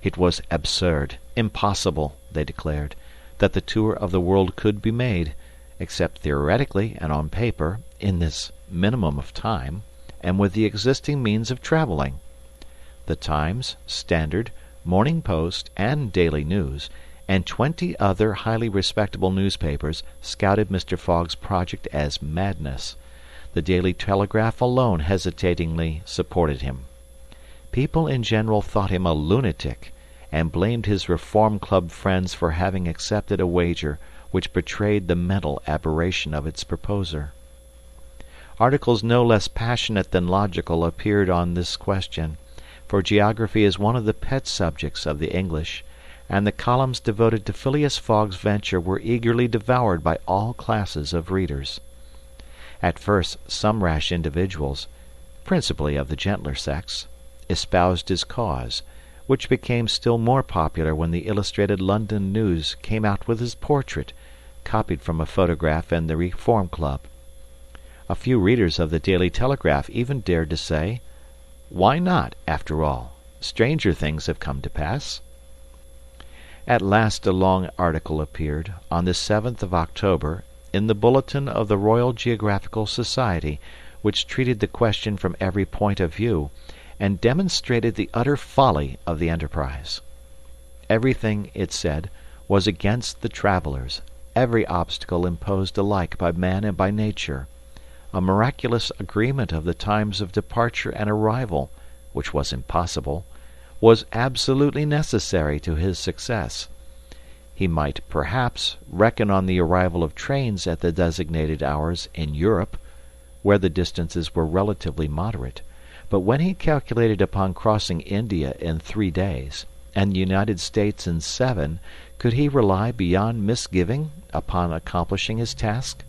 It was absurd, impossible, they declared, that the tour of the world could be made, except theoretically and on paper, in this minimum of time, and with the existing means of travelling. The Times, Standard, Morning Post, and Daily News, and 20 other highly respectable newspapers scouted Mr. Fogg's project as madness. The Daily Telegraph alone hesitatingly supported him. People in general thought him a lunatic, and blamed his Reform Club friends for having accepted a wager which betrayed the mental aberration of its proposer. Articles no less passionate than logical appeared on this question, for geography is one of the pet subjects of the English, and the columns devoted to Phileas Fogg's venture were eagerly devoured by all classes of readers. At first some rash individuals, principally of the gentler sex, espoused his cause, which became still more popular when the Illustrated London News came out with his portrait, copied from a photograph in the Reform Club. A few readers of the Daily Telegraph even dared to say, "Why not, after all? Stranger things have come to pass." At last a long article appeared, on the 7th of October, in the Bulletin of the Royal Geographical Society, which treated the question from every point of view, and demonstrated the utter folly of the enterprise. Everything, it said, was against the travellers, every obstacle imposed alike by man and by nature. A miraculous agreement of the times of departure and arrival, which was impossible, was absolutely necessary to his success. He might, perhaps, reckon on the arrival of trains at the designated hours in Europe, where the distances were relatively moderate, but when he calculated upon crossing India in 3 days, and the United States in 7, could he rely beyond misgiving upon accomplishing his task?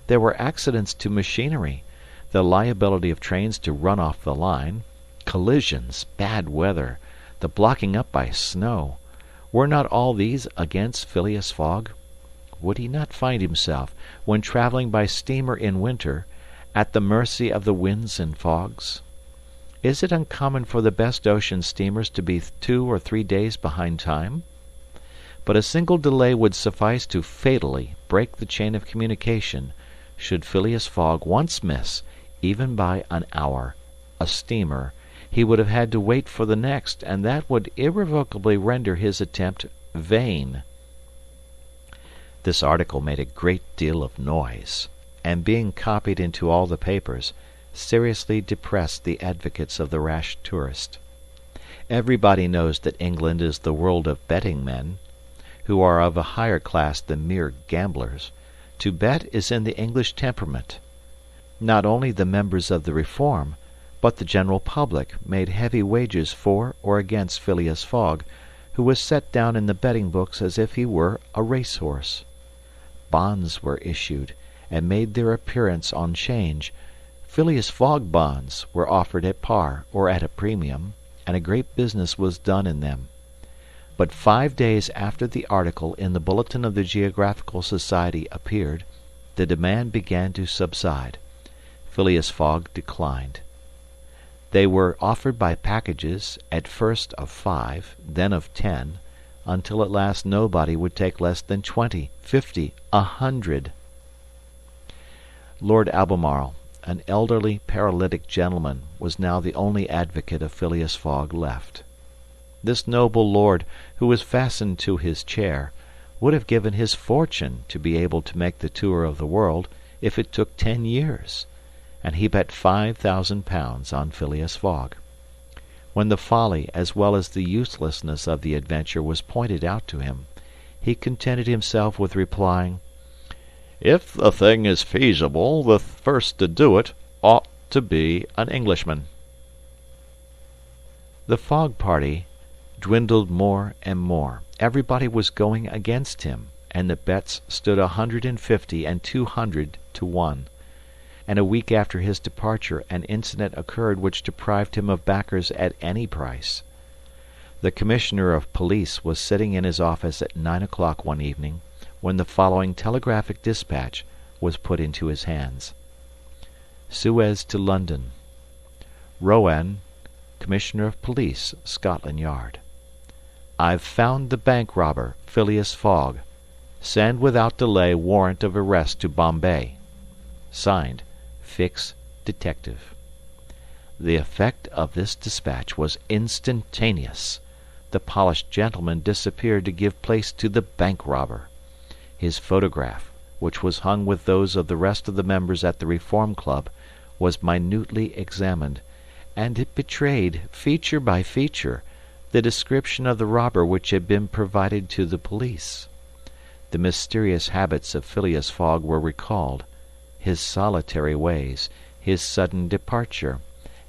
There were accidents to machinery, the liability of trains to run off the line, collisions, bad weather, the blocking up by snow. Were not all these against Phileas Fogg? Would he not find himself, when travelling by steamer in winter, at the mercy of the winds and fogs? Is it uncommon for the best ocean steamers to be 2 or 3 days behind time? But a single delay would suffice to fatally break the chain of communication, should Phileas Fogg once miss, even by an hour, a steamer. He would have had to wait for the next, and that would irrevocably render his attempt vain. This article made a great deal of noise, and being copied into all the papers, seriously depressed the advocates of the rash tourist. Everybody knows that England is the world of betting men, who are of a higher class than mere gamblers. To bet is in the English temperament. Not only the members of the Reform, but the general public, made heavy wagers for or against Phileas Fogg, who was set down in the betting books as if he were a racehorse. Bonds were issued, and made their appearance on 'Change. Phileas Fogg bonds were offered at par or at a premium, and a great business was done in them. But but 5 days after the article in the Bulletin of the Geographical Society appeared, the demand began to subside. Phileas Fogg declined. They were offered by packages, at first of 5, then of 10, until at last nobody would take less than 20, 50, 100. Lord Albemarle, an elderly paralytic gentleman, was now the only advocate of Phileas Fogg left. This noble lord, who was fastened to his chair, would have given his fortune to be able to make the tour of the world if it took 10 years, and he bet £5,000 on Phileas Fogg. When the folly as well as the uselessness of the adventure was pointed out to him, he contented himself with replying, "If the thing is feasible, the first to do it ought to be an Englishman." The Fogg party dwindled more and more. Everybody was going against him, and the bets stood 150 and 200 to 1. And a week after his departure an incident occurred which deprived him of backers at any price. The Commissioner of Police was sitting in his office at 9 o'clock one evening when the following telegraphic dispatch was put into his hands: Suez to London. Rowan, Commissioner of Police, Scotland Yard. I've found the bank robber, Phileas Fogg. Send without delay warrant of arrest to Bombay. Signed, Fix, Detective. The effect of this dispatch was instantaneous. The polished gentleman disappeared to give place to the bank robber. His photograph, which was hung with those of the rest of the members at the Reform Club, was minutely examined, and it betrayed, feature by feature, the description of the robber which had been provided to the police. The mysterious habits of Phileas Fogg were recalled, his solitary ways, his sudden departure,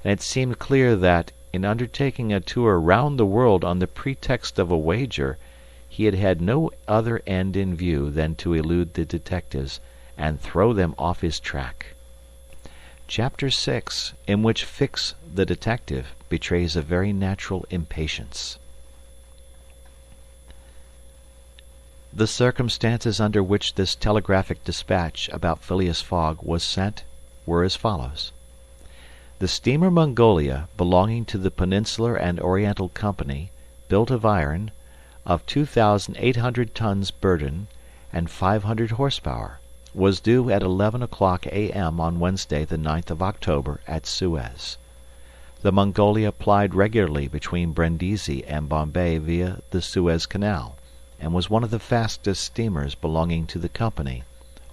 and it seemed clear that, in undertaking a tour round the world on the pretext of a wager, he had had no other end in view than to elude the detectives and throw them off his track. Chapter 6, in which Fix the Detective betrays a very natural impatience. The circumstances under which this telegraphic dispatch about Phileas Fogg was sent were as follows. The steamer Mongolia, belonging to the Peninsular and Oriental Company, built of iron, of 2,800 tons burden and 500 horsepower, was due at 11 o'clock a.m. on Wednesday, the 9th of October, at Suez. The Mongolia plied regularly between Brindisi and Bombay via the Suez Canal, and was one of the fastest steamers belonging to the company,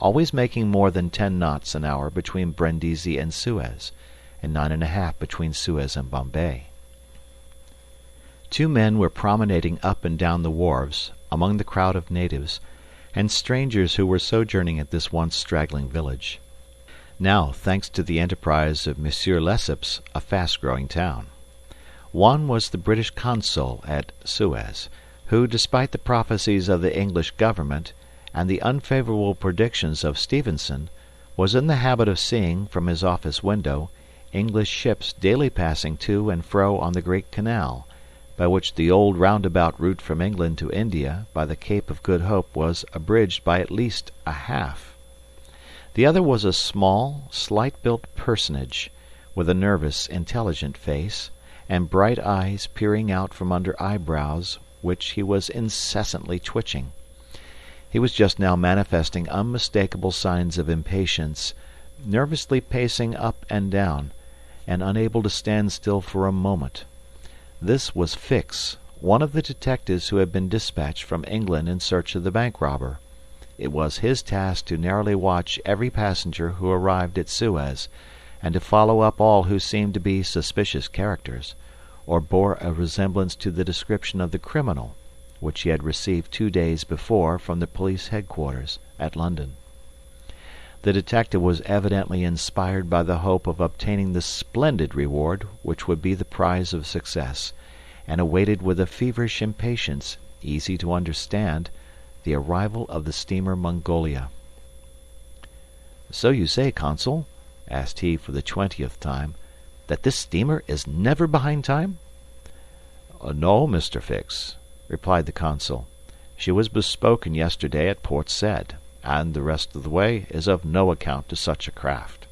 always making more than 10 knots an hour between Brindisi and Suez, and 9½ between Suez and Bombay. 2 men were promenading up and down the wharves, among the crowd of natives, and strangers who were sojourning at this once straggling village, now, thanks to the enterprise of Monsieur Lesseps, a fast-growing town. One was the British consul at Suez, who, despite the prophecies of the English government and the unfavorable predictions of Stevenson, was in the habit of seeing, from his office window, English ships daily passing to and fro on the great canal, by which the old roundabout route from England to India by the Cape of Good Hope was abridged by at least a half. The other was a small, slight-built personage, with a nervous, intelligent face, and bright eyes peering out from under eyebrows which he was incessantly twitching. He was just now manifesting unmistakable signs of impatience, nervously pacing up and down, and unable to stand still for a moment. This was Fix, one of the detectives who had been dispatched from England in search of the bank robber. It was his task to narrowly watch every passenger who arrived at Suez, and to follow up all who seemed to be suspicious characters, or bore a resemblance to the description of the criminal, which he had received 2 days before from the police headquarters at London. The detective was evidently inspired by the hope of obtaining the splendid reward which would be the prize of success, and awaited with a feverish impatience, easy to understand, the arrival of the steamer Mongolia. "So you say, Consul," asked he for the 20th time, "that this steamer is never behind time?" "No, Mr. Fix," replied the consul. "She was bespoken yesterday at Port Said, and the rest of the way is of no account to such a craft.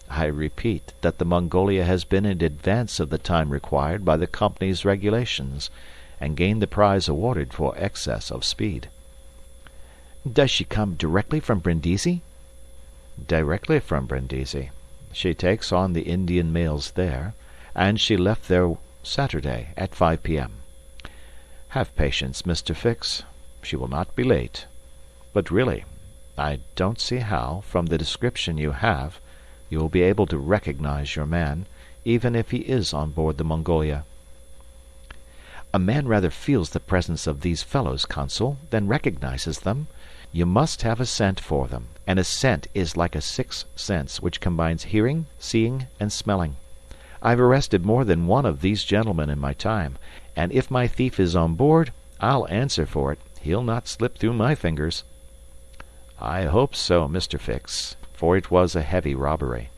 I repeat that the Mongolia has been in advance of the time required by the company's regulations, and gained the prize awarded for excess of speed." "Does she come directly from Brindisi?" "Directly from Brindisi. She takes on the Indian mails there, and she left there Saturday at 5 p.m. Have patience, Mr. Fix. She will not be late. But really, I don't see how, from the description you have, you will be able to recognize your man, even if he is on board the Mongolia." "A man rather feels the presence of these fellows, consul, than recognizes them. You must have a scent for them, and a scent is like a sixth sense which combines hearing, seeing, and smelling. I've arrested more than one of these gentlemen in my time, and if my thief is on board, I'll answer for it, he'll not slip through my fingers." "I hope so, Mr. Fix, for it was a heavy robbery."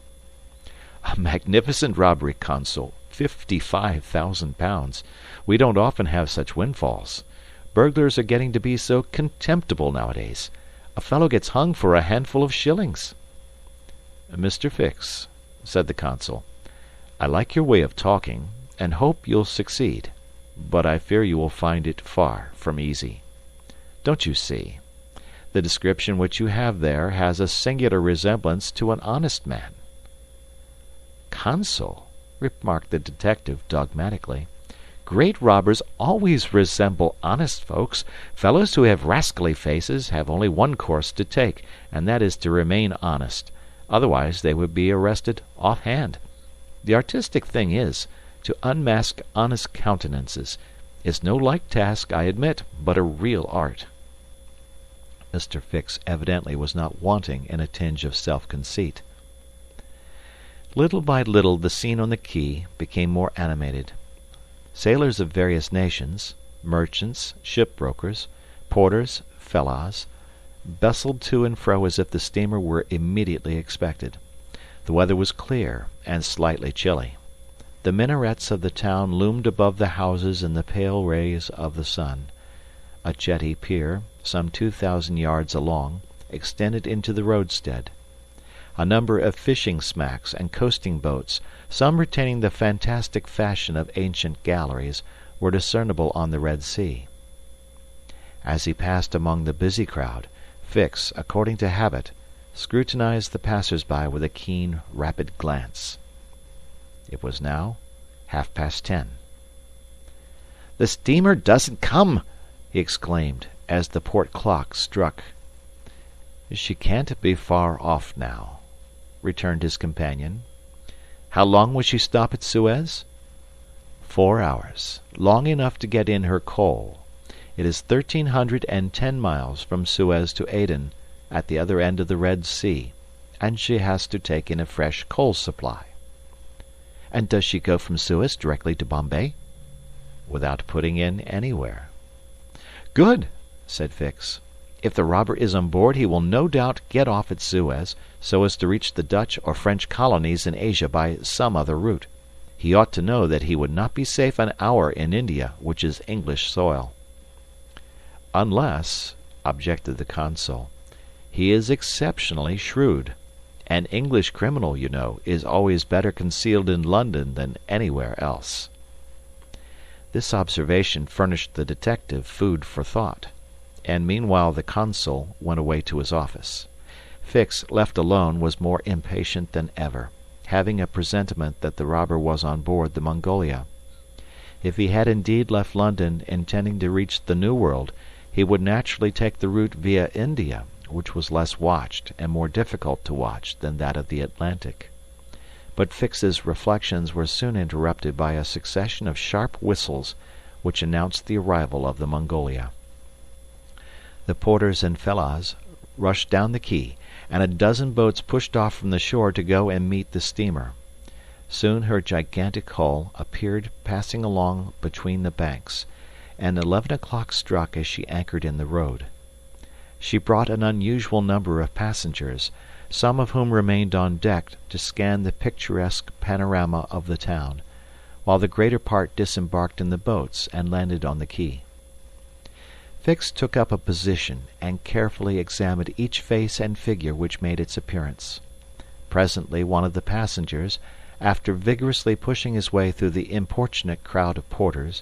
"A magnificent robbery, consul. £55,000. We don't often have such windfalls. Burglars are getting to be so contemptible nowadays. A fellow gets hung for a handful of shillings." "Mr. Fix," said the consul, "I like your way of talking, and hope you'll succeed, but I fear you will find it far from easy. Don't you see? The description which you have there has a singular resemblance to an honest man." "Consul," remarked the detective dogmatically, "great robbers always resemble honest folks. Fellows who have rascally faces have only one course to take, and that is to remain honest. Otherwise they would be arrested off-hand. The artistic thing is, to unmask honest countenances. It's no light task, I admit, but a real art." Mr. Fix evidently was not wanting in a tinge of self-conceit. Little by little the scene on the quay became more animated. Sailors of various nations, merchants, shipbrokers, porters, fellahs, bustled to and fro as if the steamer were immediately expected. The weather was clear and slightly chilly. The minarets of the town loomed above the houses in the pale rays of the sun. A jetty pier, some 2,000 yards along, extended into the roadstead. A number of fishing smacks and coasting boats, some retaining the fantastic fashion of ancient galleries, were discernible on the Red Sea. As he passed among the busy crowd, Fix, according to habit, scrutinized the passers-by with a keen, rapid glance. It was now 10:30. "The steamer doesn't come!" he exclaimed, as the port clock struck. "She can't be far off now," returned his companion. "How long will she stop at Suez?" 4 hours, long enough to get in her coal. It is 1,310 miles from Suez to Aden, at the other end of the Red Sea, and she has to take in a fresh coal supply." "And does she go from Suez directly to Bombay?" "Without putting in anywhere." "Good," said Fix. "If the robber is on board he will no doubt get off at Suez, so as to reach the Dutch or French colonies in Asia by some other route. He ought to know that he would not be safe an hour in India, which is English soil." "Unless," objected the consul, "he is exceptionally shrewd. An English criminal, you know, is always better concealed in London than anywhere else." This observation furnished the detective food for thought, and meanwhile the consul went away to his office. Fix, left alone, was more impatient than ever, having a presentiment that the robber was on board the Mongolia. If he had indeed left London intending to reach the New World, he would naturally take the route via India, which was less watched and more difficult to watch than that of the Atlantic. But Fix's reflections were soon interrupted by a succession of sharp whistles which announced the arrival of the Mongolia. The porters and fellahs rushed down the quay, and a dozen boats pushed off from the shore to go and meet the steamer. Soon her gigantic hull appeared passing along between the banks, and 11 o'clock struck as she anchored in the road. She brought an unusual number of passengers, some of whom remained on deck to scan the picturesque panorama of the town, while the greater part disembarked in the boats and landed on the quay. Fix took up a position and carefully examined each face and figure which made its appearance. Presently one of the passengers, after vigorously pushing his way through the importunate crowd of porters,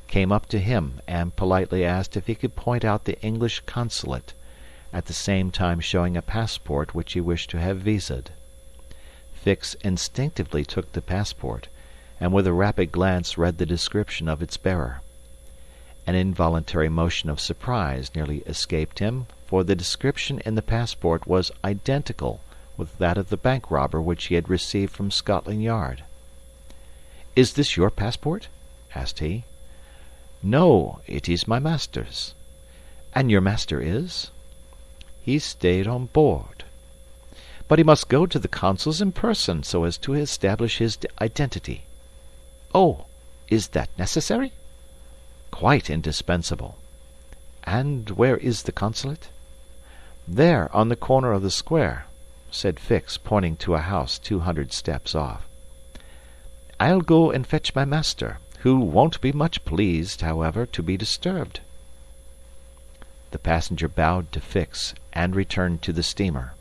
came up to him and politely asked if he could point out the English consulate, at the same time showing a passport which he wished to have visaed. Fix instinctively took the passport, and with a rapid glance read the description of its bearer. An involuntary motion of surprise nearly escaped him, for the description in the passport was identical with that of the bank robber which he had received from Scotland Yard. "Is this your passport?" asked he. "No, it is my master's." "And your master is?" "He stayed on board." "But he must go to the consul's in person, so as to establish his identity." "Oh, is that necessary?" "Quite indispensable." "And where is the consulate?" "There, on the corner of the square," said Fix, pointing to a house 200 steps off. "I'll go and fetch my master, who won't be much pleased, however, to be disturbed." The passenger bowed to Fix and returned to the steamer.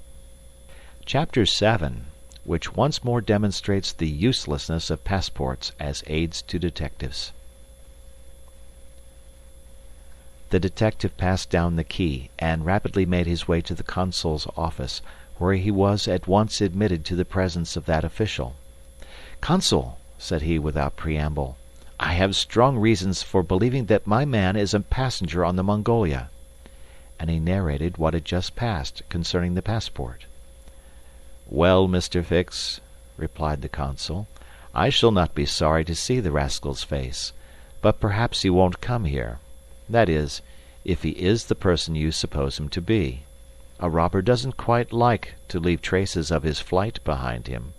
Chapter 7, which once more demonstrates the uselessness of passports as aids to detectives. The detective passed down the quay and rapidly made his way to the consul's office, where he was at once admitted to the presence of that official. "Consul," said he without preamble, "I have strong reasons for believing that my man is a passenger on the Mongolia." And he narrated what had just passed concerning the passport. "Well, Mr. Fix," replied the consul, "I shall not be sorry to see the rascal's face, but perhaps he won't come here. That is, if he is the person you suppose him to be. A robber doesn't quite like to leave traces of his flight behind him,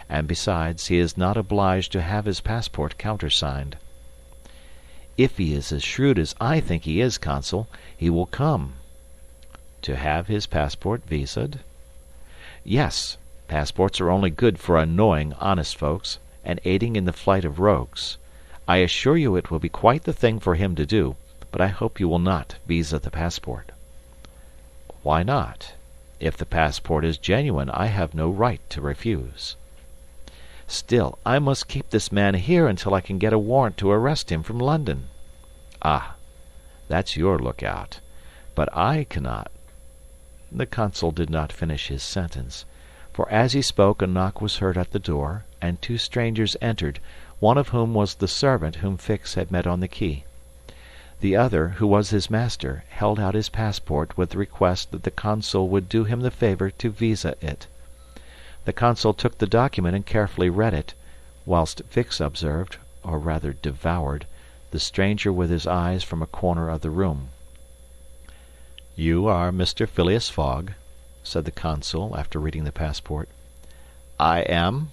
and besides, he is not obliged to have his passport countersigned." "If he is as shrewd as I think he is, consul, he will come." "To have his passport visaed?" "Yes. Passports are only good for annoying honest folks, and aiding in the flight of rogues. I assure you it will be quite the thing for him to do, but I hope you will not visa the passport." "Why not? If the passport is genuine, I have no right to refuse." "Still, I must keep this man here until I can get a warrant to arrest him from London." "Ah, that's your lookout. But I cannot—" The consul did not finish his sentence, for as he spoke a knock was heard at the door, and two strangers entered, one of whom was the servant whom Fix had met on the quay. The other, who was his master, held out his passport with the request that the consul would do him the favor to visa it. The consul took the document and carefully read it, whilst Fix observed, or rather devoured, the stranger with his eyes from a corner of the room. "You are Mr. Phileas Fogg," said the consul, after reading the passport. "I am."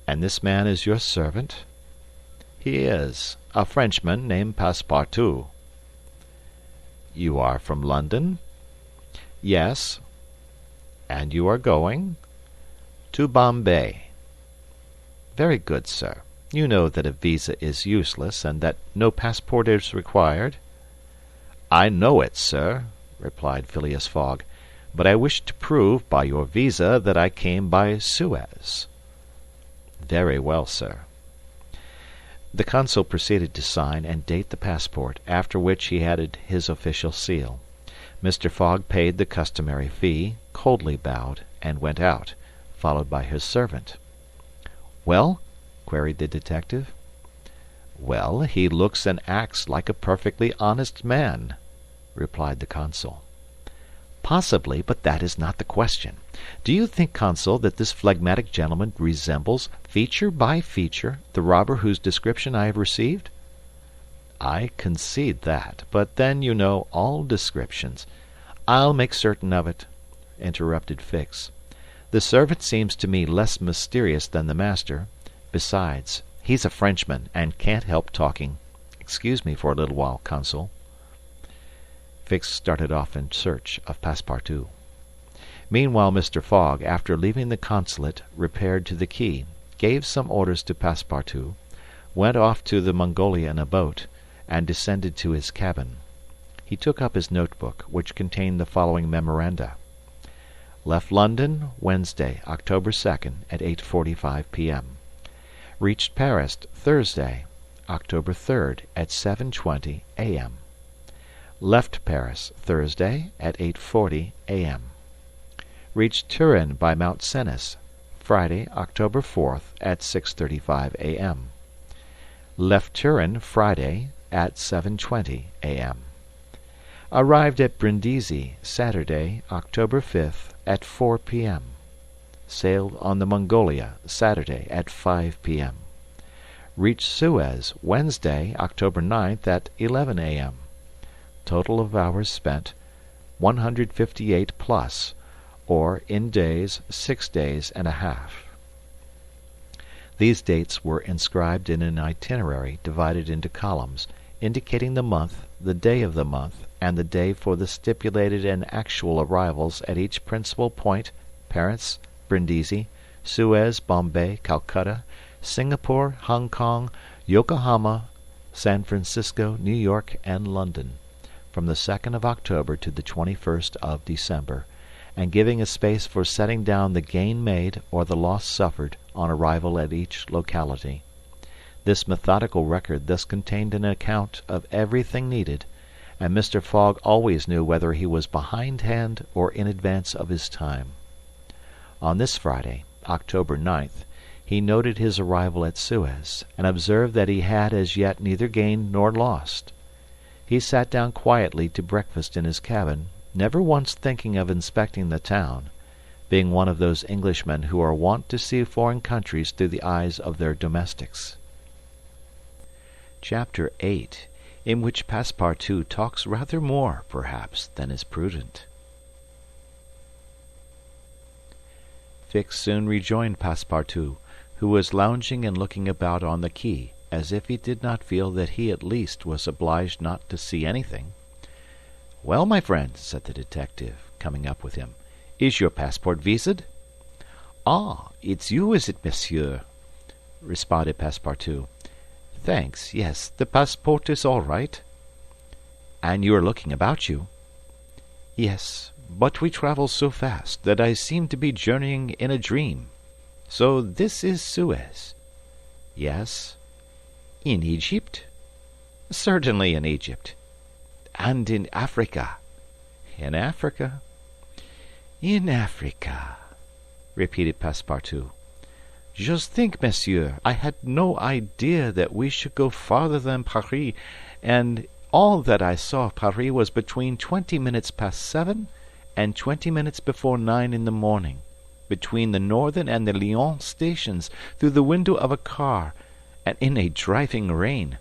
"And this man is your servant?" "He is. A Frenchman named Passepartout." "You are from London?" "Yes." "And you are going?" "To Bombay." "Very good, sir. You know that a visa is useless, and that no passport is required?" "I know it, sir," replied Phileas Fogg, "but I wish to prove by your visa that I came by Suez." "Very well, sir." The consul proceeded to sign and date the passport, after which he added his official seal. Mr. Fogg paid the customary fee, coldly bowed, and went out, followed by his servant. "Well?" queried the detective. "Well, he looks and acts like a perfectly honest man," replied the consul. "Possibly, but that is not the question. Do you think, consul, that this phlegmatic gentleman resembles, feature by feature, the robber whose description I have received?" "I concede that, but then, you know, all descriptions—" "I'll make certain of it," interrupted Fix. "The servant seems to me less mysterious than the master. Besides, he's a Frenchman, and can't help talking. Excuse me for a little while, consul." Fix started off in search of Passepartout. Meanwhile Mr. Fogg, after leaving the consulate, repaired to the quay, gave some orders to Passepartout, went off to the Mongolia in a boat, and descended to his cabin. He took up his notebook, which contained the following memoranda. Left London, Wednesday, October 2nd, at 8:45 p.m. Reached Paris, Thursday, October 3rd, at 7:20 a.m. Left Paris, Thursday, at 8:40 a.m. Reached Turin by Mount Cenis, Friday, October 4th, at 6:35 a.m. Left Turin, Friday, at 7:20 a.m. Arrived at Brindisi, Saturday, October 5th, at 4 p.m. Sailed on the Mongolia, Saturday, at 5 p.m. Reached Suez, Wednesday, October 9th, at 11 a.m. Total of hours spent, 158 plus, or in days, 6 days and a half. These dates were inscribed in an itinerary divided into columns, indicating the month, the day of the month, and the day for the stipulated and actual arrivals at each principal point: Paris, Brindisi, Suez, Bombay, Calcutta, Singapore, Hong Kong, Yokohama, San Francisco, New York, and London, from the 2nd of October to the 21st of December, and giving a space for setting down the gain made or the loss suffered on arrival at each locality. This methodical record thus contained an account of everything needed, and Mr. Fogg always knew whether he was behindhand or in advance of his time. On this Friday, October 9th, he noted his arrival at Suez, and observed that he had as yet neither gained nor lost. He sat down quietly to breakfast in his cabin, never once thinking of inspecting the town, being one of those Englishmen who are wont to see foreign countries through the eyes of their domestics. Chapter 8, in which Passepartout talks rather more, perhaps, than is prudent. Fix soon rejoined Passepartout, who was lounging and looking about on the quay, as if he did not feel that he at least was obliged not to see anything. "Well, my friend," said the detective, coming up with him, "is your passport viséd?" "Ah, it's you, is it, monsieur?" responded Passepartout. "Thanks, yes, the passport is all right." "And you are looking about you?" "Yes, but we travel so fast that I seem to be journeying in a dream. So this is Suez?" "Yes." "In Egypt?" "Certainly in Egypt." "And in Africa?" "In Africa." "In Africa," repeated Passepartout. "Just think, monsieur, I had no idea that we should go farther than Paris, and all that I saw of Paris was between 20 minutes past 7 and 20 minutes before 9 in the morning, between the Northern and the Lyons stations, through the window of a car, and in a driving rain.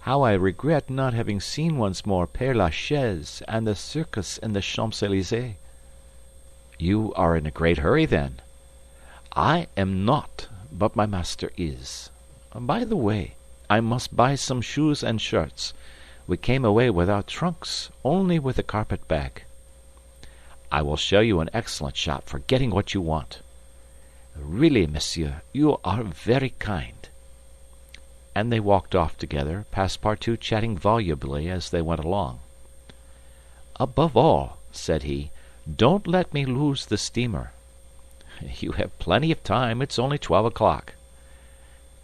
How I regret not having seen once more Père Lachaise and the circus in the Champs-Élysées." "You are in a great hurry, then?" "I am not, but my master is. By the way, I must buy some shoes and shirts. We came away without trunks, only with a carpet-bag." "I will show you an excellent shop for getting what you want." "Really, monsieur, you are very kind." And they walked off together, Passepartout chatting volubly as they went along. "Above all," said he, "don't let me lose the steamer." "You have plenty of time. It's only 12 o'clock."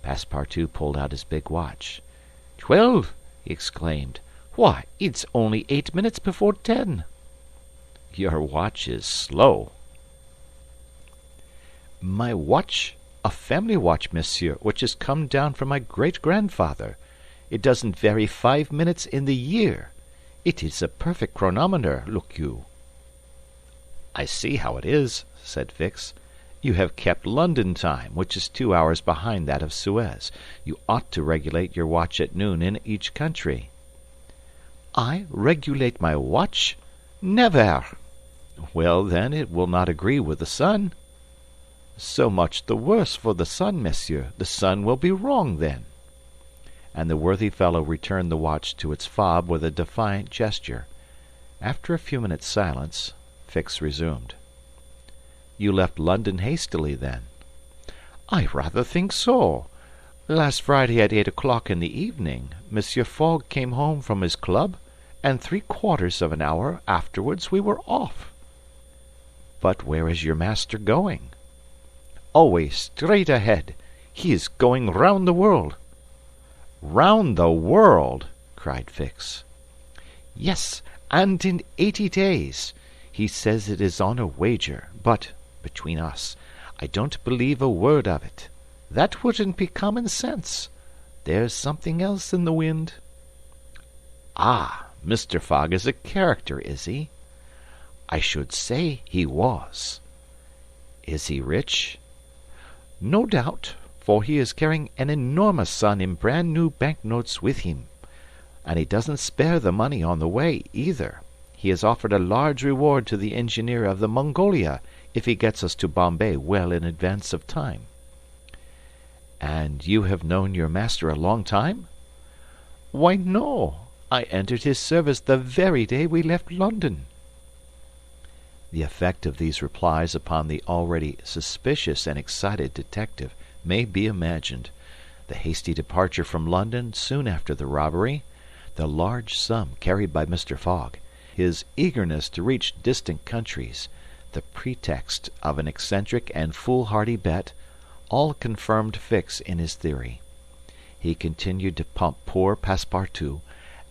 Passepartout pulled out his big watch. "12!" he exclaimed. "Why, it's only 8 minutes before 10." "Your watch is slow." "My watch? A family watch, monsieur, which has come down from my great-grandfather. It doesn't vary 5 minutes in the year. It is a perfect chronometer, look you." "I see how it is," said Fix. "You have kept London time, which is 2 hours behind that of Suez. You ought to regulate your watch at noon in each country." "I regulate my watch? Never!" "Well, then, it will not agree with the sun." "So much the worse for the sun, monsieur. The sun will be wrong, then." And the worthy fellow returned the watch to its fob with a defiant gesture. After a few minutes' silence, Fix resumed. "You left London hastily, then?" "I rather think so. Last Friday at 8 o'clock in the evening, Monsieur Fogg came home from his club, and 3/4 of an hour afterwards we were off." "But where is your master going?" "Always straight ahead. He is going round the world." "Round the world!" cried Fix. "Yes, and in 80 days. He says it is on a wager, but, between us, I don't believe a word of it. That wouldn't be common sense. There's something else in the wind." "Ah, Mr. Fogg is a character, is he?" "I should say he was." "Is he rich?" "No doubt, for he is carrying an enormous sum in brand-new banknotes with him. And he doesn't spare the money on the way, either. He has offered a large reward to the engineer of the Mongolia if he gets us to Bombay well in advance of time." "And you have known your master a long time?" "Why, no. I entered his service the very day we left London." The effect of these replies upon the already suspicious and excited detective may be imagined. The hasty departure from London soon after the robbery, the large sum carried by Mr. Fogg, his eagerness to reach distant countries, the pretext of an eccentric and foolhardy bet, all confirmed Fix in his theory. He continued to pump poor Passepartout,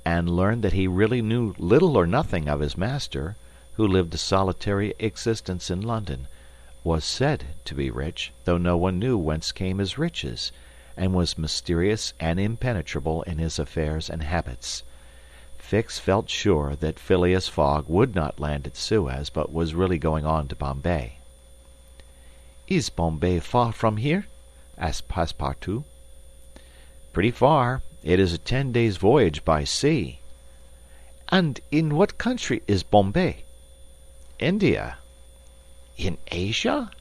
and learned that he really knew little or nothing of his master, who lived a solitary existence in London, was said to be rich, though no one knew whence came his riches, and was mysterious and impenetrable in his affairs and habits. Fix felt sure that Phileas Fogg would not land at Suez, but was really going on to Bombay. "Is Bombay far from here?" asked Passepartout. "Pretty far. It is a 10 days' voyage by sea." "And in what country is Bombay?" "India." "In Asia?"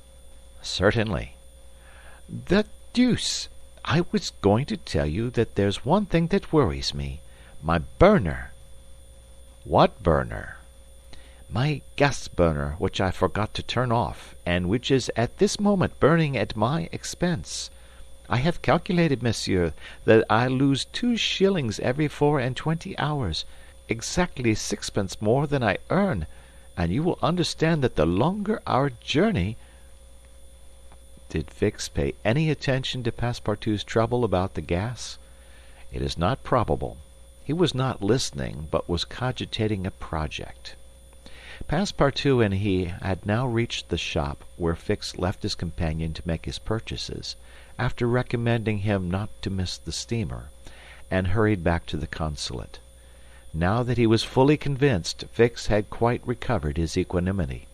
"Certainly." "The deuce! I was going to tell you that there's one thing that worries me. My burner." "What burner?" "My gas burner, which I forgot to turn off, and which is at this moment burning at my expense. I have calculated, monsieur, that I lose 2 shillings every 24 hours, exactly 6 pence more than I earn, and you will understand that the longer our journey—" Did Fix pay any attention to Passepartout's trouble about the gas? It is not probable. He was not listening, but was cogitating a project. Passepartout and he had now reached the shop where Fix left his companion to make his purchases, after recommending him not to miss the steamer, and hurried back to the consulate. Now that he was fully convinced, Fix had quite recovered his equanimity.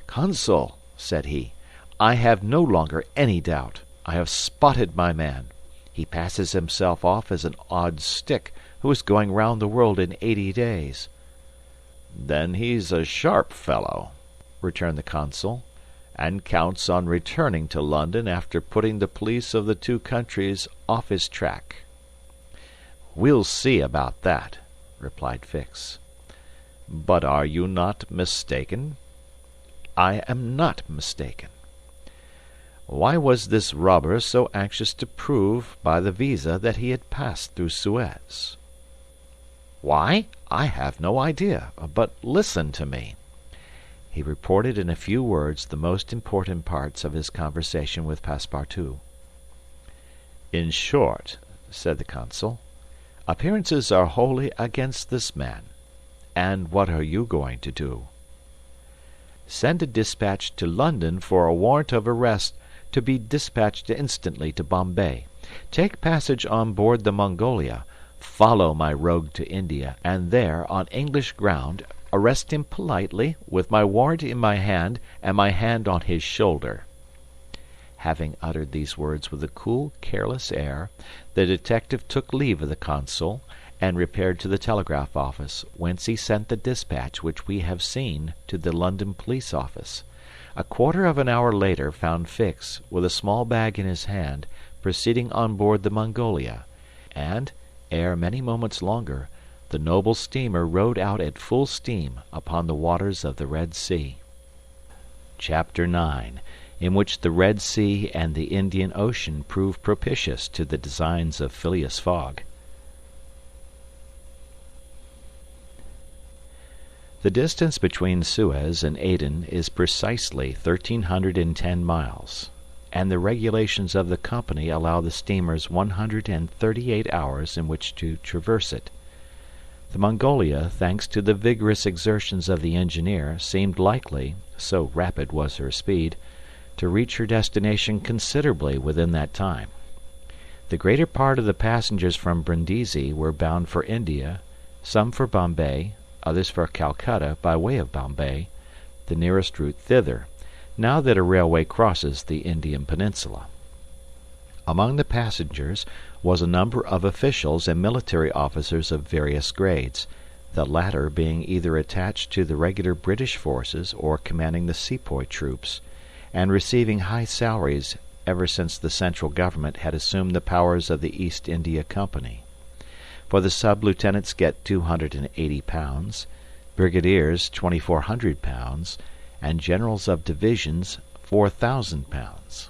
"Consul," said he, "I have no longer any doubt. I have spotted my man. He passes himself off as an odd stick who is going round the world in 80 days." "Then he's a sharp fellow," returned the consul, "and counts on returning to London after putting the police of the 2 countries off his track." "We'll see about that," replied Fix. "But are you not mistaken?" "I am not mistaken." Why was this robber so anxious to prove by the visa that he had passed through Suez? "Why? I have no idea. But listen to me." He reported in a few words the most important parts of his conversation with Passepartout. "In short," said the consul, "appearances are wholly against this man. And what are you going to do?" "Send a dispatch to London for a warrant of arrest to be dispatched instantly to Bombay. Take passage on board the Mongolia, follow my rogue to India, and there, on English ground, arrest him politely, with my warrant in my hand and my hand on his shoulder." Having uttered these words with a cool, careless air, the detective took leave of the consul, and repaired to the telegraph office, whence he sent the dispatch which we have seen to the London police office. A quarter of an hour later found Fix, with a small bag in his hand, proceeding on board the Mongolia, and, ere many moments longer, the noble steamer rode out at full steam upon the waters of the Red Sea. Chapter 9, in which the Red Sea and the Indian Ocean prove propitious to the designs of Phileas Fogg. The distance between Suez and Aden is precisely 1,310 miles, and the regulations of the company allow the steamers 138 hours in which to traverse it. The Mongolia, thanks to the vigorous exertions of the engineer, seemed likely, so rapid was her speed, to reach her destination considerably within that time. The greater part of the passengers from Brindisi were bound for India, some for Bombay, others for Calcutta by way of Bombay, the nearest route thither, now that a railway crosses the Indian peninsula. Among the passengers was a number of officials and military officers of various grades, the latter being either attached to the regular British forces or commanding the sepoy troops, and receiving high salaries ever since the central government had assumed the powers of the East India Company. For the sub-lieutenants get £280, brigadiers £2,400, and generals of divisions £4,000.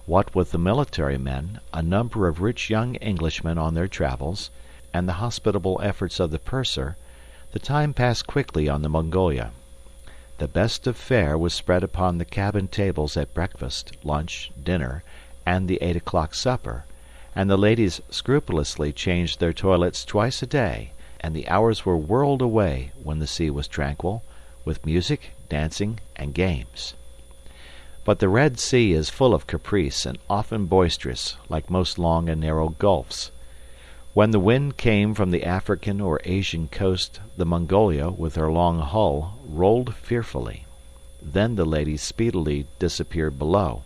What with the military men, a number of rich young Englishmen on their travels, and the hospitable efforts of the purser, the time passed quickly on the Mongolia. The best of fare was spread upon the cabin tables at breakfast, lunch, dinner, and the 8 o'clock supper, and the ladies scrupulously changed their toilets twice a day, and the hours were whirled away, when the sea was tranquil, with music, dancing, and games. But the Red Sea is full of caprice and often boisterous, like most long and narrow gulfs. When the wind came from the African or Asian coast, the Mongolia, with her long hull, rolled fearfully. Then the ladies speedily disappeared below.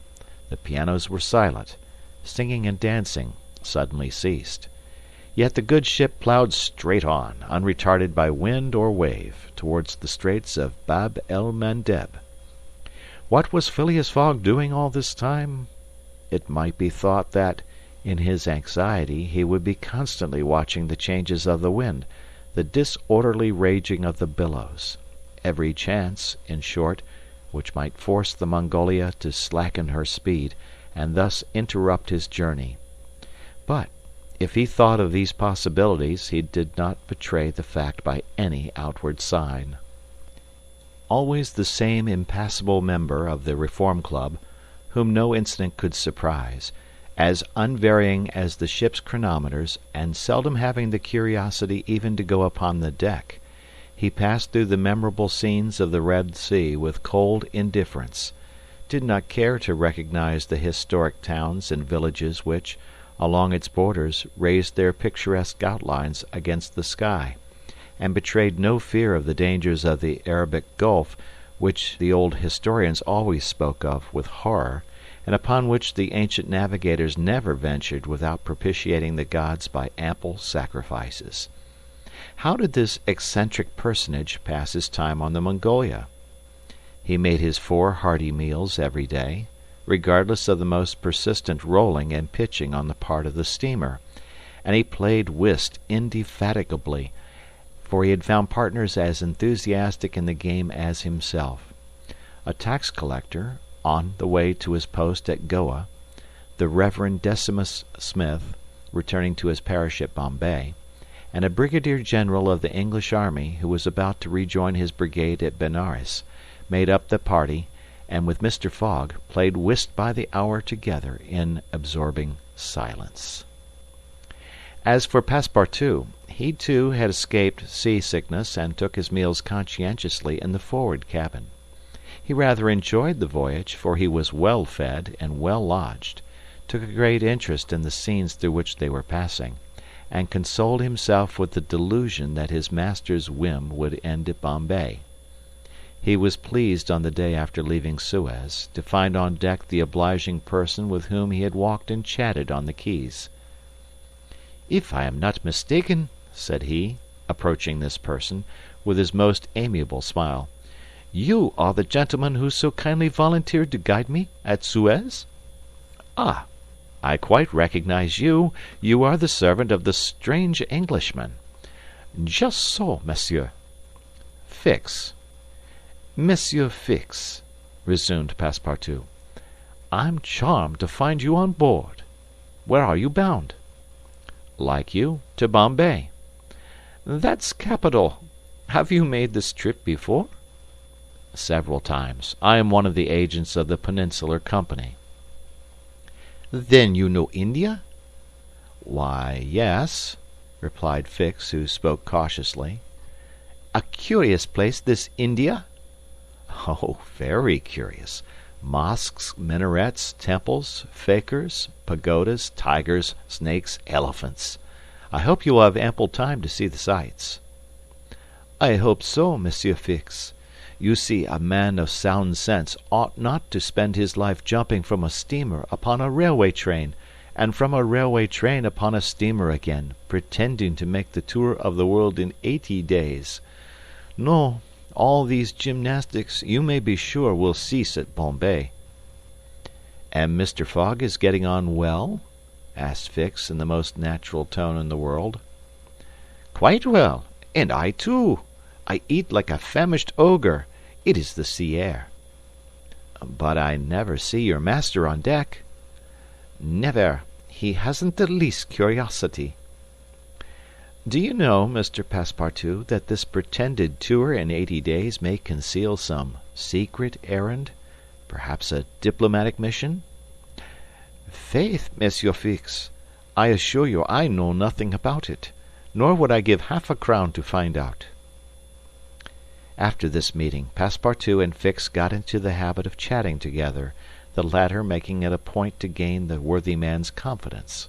The pianos were silent. Singing and dancing suddenly ceased. Yet the good ship ploughed straight on, unretarded by wind or wave, towards the straits of Bab el Mandeb. What was Phileas Fogg doing all this time? It might be thought that, in his anxiety, he would be constantly watching the changes of the wind, the disorderly raging of the billows, every chance, in short, which might force the Mongolia to slacken her speed, and thus interrupt his journey. But if he thought of these possibilities, he did not betray the fact by any outward sign. Always the same impassible member of the Reform Club, whom no incident could surprise, as unvarying as the ship's chronometers, and seldom having the curiosity even to go upon the deck, he passed through the memorable scenes of the Red Sea with cold indifference, did not care to recognize the historic towns and villages which, along its borders, raised their picturesque outlines against the sky, and betrayed no fear of the dangers of the Arabic Gulf, which the old historians always spoke of with horror, and upon which the ancient navigators never ventured without propitiating the gods by ample sacrifices. How did this eccentric personage pass his time on the Mongolia? He made his 4 hearty meals every day, regardless of the most persistent rolling and pitching on the part of the steamer, and he played whist indefatigably, for he had found partners as enthusiastic in the game as himself. A tax collector, on the way to his post at Goa, the Reverend Decimus Smith, returning to his parish at Bombay, and a brigadier general of the English army who was about to rejoin his brigade at Benares, made up the party, and with Mr. Fogg played whist by the hour together in absorbing silence. As for Passepartout, he too had escaped seasickness and took his meals conscientiously in the forward cabin. He rather enjoyed the voyage, for he was well fed and well lodged, took a great interest in the scenes through which they were passing, and consoled himself with the delusion that his master's whim would end at Bombay. He was pleased on the day after leaving Suez to find on deck the obliging person with whom he had walked and chatted on the quays. "If I am not mistaken," said he, approaching this person, with his most amiable smile, "you are the gentleman who so kindly volunteered to guide me at Suez? Ah, I quite recognize you. You are the servant of the strange Englishman." "Just so, monsieur." "Fix." "Monsieur Fix," resumed Passepartout, "I'm charmed to find you on board. Where are you bound?" "Like you, to Bombay." "That's capital. Have you made this trip before?" "Several times. I am one of the agents of the Peninsular Company." "Then you know India?" "Why, yes," replied Fix, who spoke cautiously. "A curious place, this India." "Oh, very curious. Mosques, minarets, temples, fakirs, pagodas, tigers, snakes, elephants. I hope you will have ample time to see the sights." "I hope so, Monsieur Fix. You see, a man of sound sense ought not to spend his life jumping from a steamer upon a railway train, and from a railway train upon a steamer again, pretending to make the tour of the world in 80 days. No, all these gymnastics, you may be sure, will cease at Bombay." "And Mr. Fogg is getting on well?" asked Fix in the most natural tone in the world. "Quite well, and I too. I eat like a famished ogre. It is the sea air." "But I never see your master on deck." "Never. He hasn't the least curiosity." "Do you know, Mr. Passepartout, that this pretended tour in 80 days may conceal some secret errand? Perhaps a diplomatic mission?" "Faith, Monsieur Fix, I assure you I know nothing about it, nor would I give half a crown to find out." After this meeting, Passepartout and Fix got into the habit of chatting together, the latter making it a point to gain the worthy man's confidence.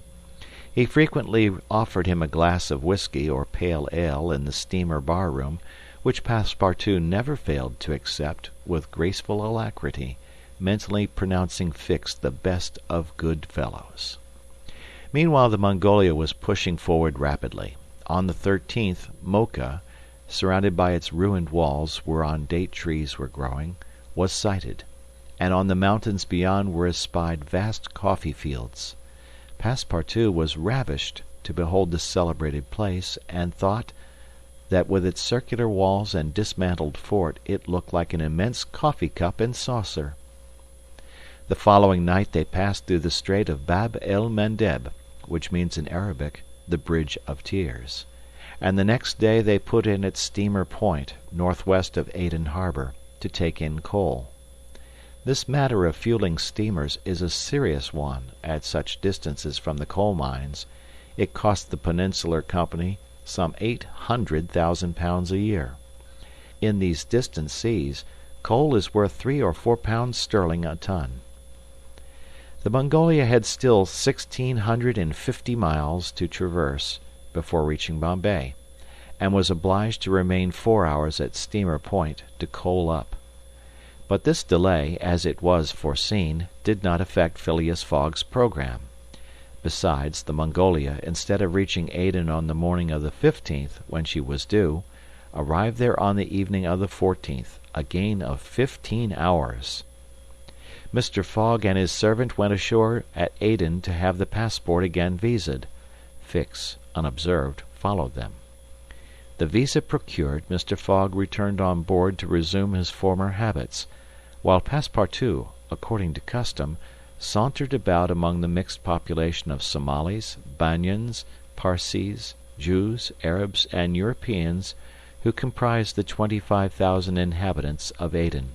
He frequently offered him a glass of whiskey or pale ale in the steamer bar-room, which Passepartout never failed to accept with graceful alacrity, mentally pronouncing Fix the best of good fellows. Meanwhile the Mongolia was pushing forward rapidly. On the 13th, Mocha, surrounded by its ruined walls whereon date trees were growing, was sighted, and on the mountains beyond were espied vast coffee fields. Passepartout was ravished to behold this celebrated place, and thought that with its circular walls and dismantled fort it looked like an immense coffee cup and saucer. The following night they passed through the Strait of Bab el Mandeb, which means in Arabic the Bridge of Tears, and the next day they put in at Steamer Point, northwest of Aden Harbor, to take in coal. This matter of fueling steamers is a serious one at such distances from the coal mines. It cost the Peninsular Company some 800,000 pounds a year. In these distant seas, coal is worth 3 or 4 pounds sterling a ton. The Mongolia had still 1,650 miles to traverse before reaching Bombay, and was obliged to remain 4 hours at Steamer Point to coal up. But this delay, as it was foreseen, did not affect Phileas Fogg's program. Besides, the Mongolia, instead of reaching Aden on the morning of the 15th, when she was due, arrived there on the evening of the 14th, a gain of 15 hours. Mr. Fogg and his servant went ashore at Aden to have the passport again visaed. Fix, unobserved, followed them. The visa procured, Mr. Fogg returned on board to resume his former habits, while Passepartout, according to custom, sauntered about among the mixed population of Somalis, Banyans, Parsees, Jews, Arabs, and Europeans who comprised the 25,000 inhabitants of Aden.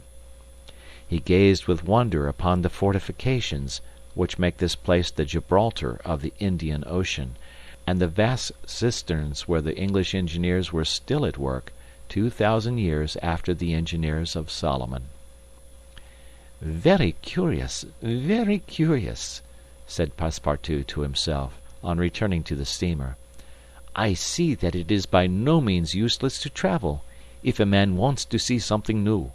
He gazed with wonder upon the fortifications which make this place the Gibraltar of the Indian Ocean, and the vast cisterns where the English engineers were still at work 2,000 years after the engineers of Solomon. Very curious, said Passepartout to himself, on returning to the steamer. I see that it is by no means useless to travel, if a man wants to see something new.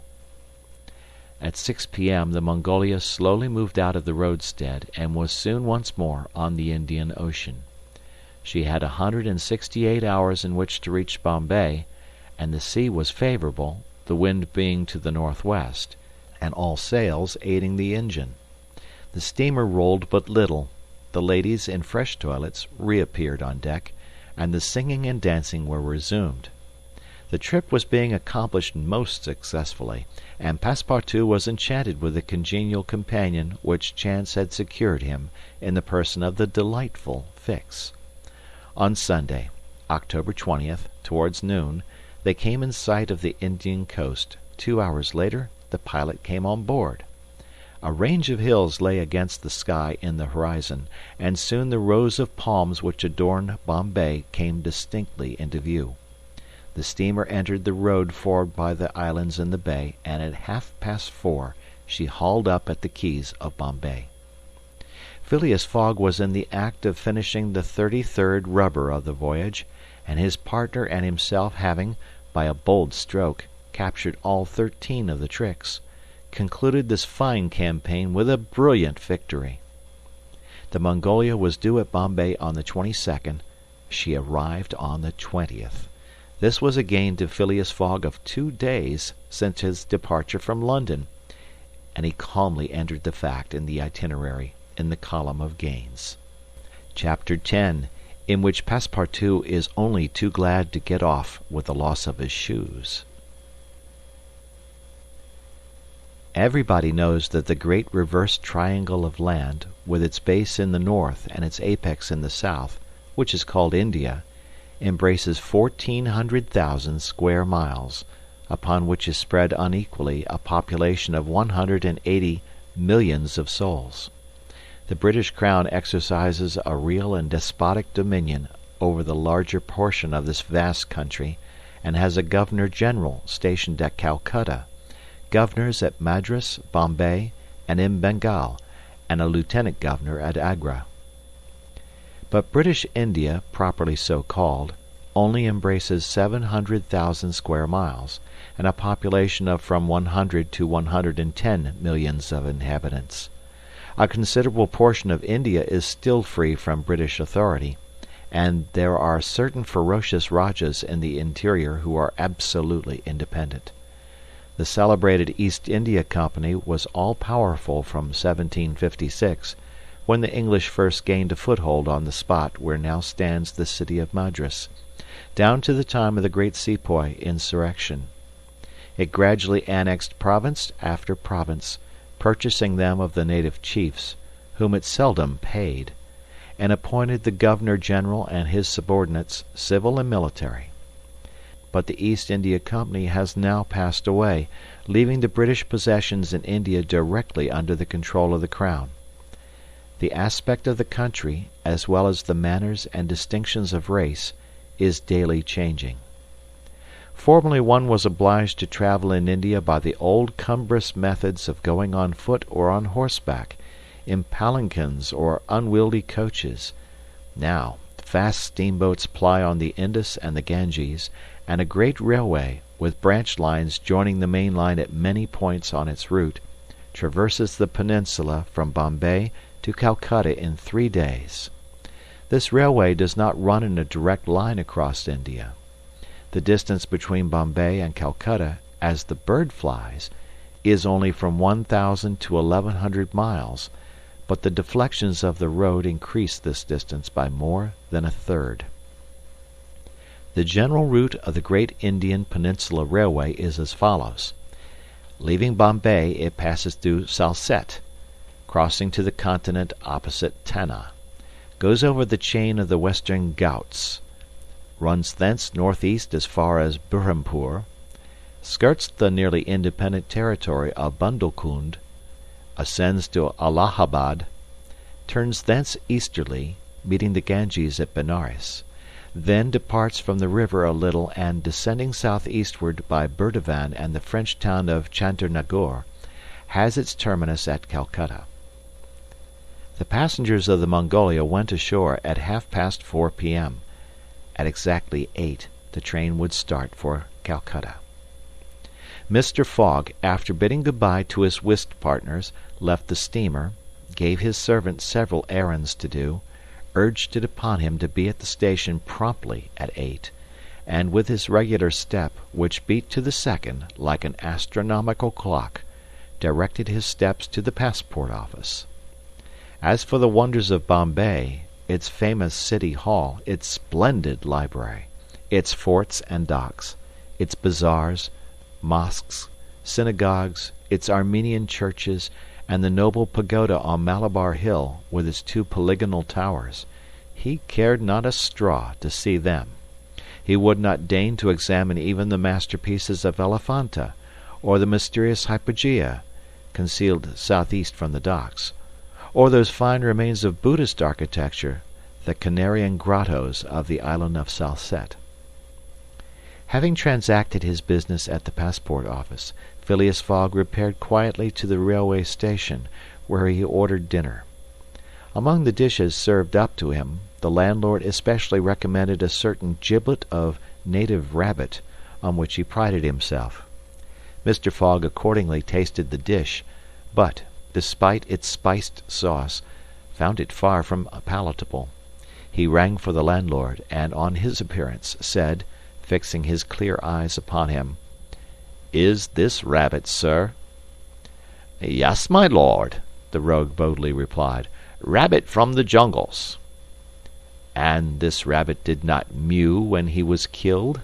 At 6 p.m. the Mongolia slowly moved out of the roadstead and was soon once more on the Indian Ocean. She had 168 hours in which to reach Bombay, and the sea was favorable, the wind being to the northwest, and all sails aiding the engine. The steamer rolled but little. The ladies, in fresh toilets, reappeared on deck, and the singing and dancing were resumed. The trip was being accomplished most successfully, and Passepartout was enchanted with the congenial companion which chance had secured him in the person of the delightful Fix. On Sunday, October 20th, towards noon, they came in sight of the Indian coast. 2 hours later, the pilot came on board. A range of hills lay against the sky in the horizon, and soon the rows of palms which adorn Bombay came distinctly into view. The steamer entered the road formed by the islands in the bay, and at 4:30 she hauled up at the quays of Bombay. Phileas Fogg was in the act of finishing the 33rd rubber of the voyage, and his partner and himself having, by a bold stroke, captured all 13 of the tricks, concluded this fine campaign with a brilliant victory. The Mongolia was due at Bombay on the 22nd. She arrived on the 20th. This was a gain to Phileas Fogg of 2 days since his departure from London, and he calmly entered the fact in the itinerary in the column of gains. Chapter 10, in which Passepartout is only too glad to get off with the loss of his shoes. Everybody knows that the great reversed triangle of land, with its base in the north and its apex in the south, which is called India, embraces 1,400,000 square miles, upon which is spread unequally a population of 180 millions of souls. The British Crown exercises a real and despotic dominion over the larger portion of this vast country, and has a Governor-General stationed at Calcutta, governors at Madras, Bombay, and in Bengal, and a lieutenant governor at Agra. But British India, properly so called, only embraces 700,000 square miles, and a population of from 100 to 110 millions of inhabitants. A considerable portion of India is still free from British authority, and there are certain ferocious Rajas in the interior who are absolutely independent. The celebrated East India Company was all-powerful from 1756, when the English first gained a foothold on the spot where now stands the city of Madras, down to the time of the great Sepoy insurrection. It gradually annexed province after province, purchasing them of the native chiefs, whom it seldom paid, and appointed the Governor-General and his subordinates, civil and military. But the East India Company has now passed away, leaving the British possessions in India directly under the control of the Crown. The aspect of the country, as well as the manners and distinctions of race, is daily changing. Formerly one was obliged to travel in India by the old cumbrous methods of going on foot or on horseback, in palanquins or unwieldy coaches. Now, fast steamboats ply on the Indus and the Ganges, and a great railway, with branch lines joining the main line at many points on its route, traverses the peninsula from Bombay to Calcutta in 3 days. This railway does not run in a direct line across India. The distance between Bombay and Calcutta, as the bird flies, is only from 1,000 to 1,100 miles, but the deflections of the road increase this distance by more than a third. The general route of the Great Indian Peninsula Railway is as follows. Leaving Bombay, it passes through Salsette, crossing to the continent opposite Tanna, goes over the chain of the Western Ghauts, runs thence northeast as far as Burhampur, skirts the nearly independent territory of Bundelkund, ascends to Allahabad, turns thence easterly, meeting the Ganges at Benares, then departs from the river a little and, descending southeastward by Burdivan and the French town of Chandernagore, has its terminus at Calcutta. The passengers of the Mongolia went ashore at 4:30 p.m. At exactly 8 the train would start for Calcutta. Mr. Fogg, after bidding good-bye to his whist partners, left the steamer, gave his servant several errands to do, urged it upon him to be at the station promptly at 8, and with his regular step, which beat to the second like an astronomical clock, directed his steps to the passport office. As for the wonders of Bombay, its famous city hall, its splendid library, its forts and docks, its bazaars, mosques, synagogues, its Armenian churches, and the noble pagoda on Malabar Hill with its 2 polygonal towers, he cared not a straw to see them. He would not deign to examine even the masterpieces of Elephanta, or the mysterious hypogea, concealed southeast from the docks, or those fine remains of Buddhist architecture, the Canarian grottos of the island of Salsette. Having transacted his business at the passport office, Phileas Fogg repaired quietly to the railway station, where he ordered dinner. Among the dishes served up to him, the landlord especially recommended a certain giblet of native rabbit, on which he prided himself. Mr. Fogg accordingly tasted the dish, but, despite its spiced sauce, found it far from palatable. He rang for the landlord, and on his appearance, said, fixing his clear eyes upon him, "Is this rabbit, sir?" "Yes, my lord," the rogue boldly replied. "Rabbit from the jungles." "And this rabbit did not mew when he was killed?"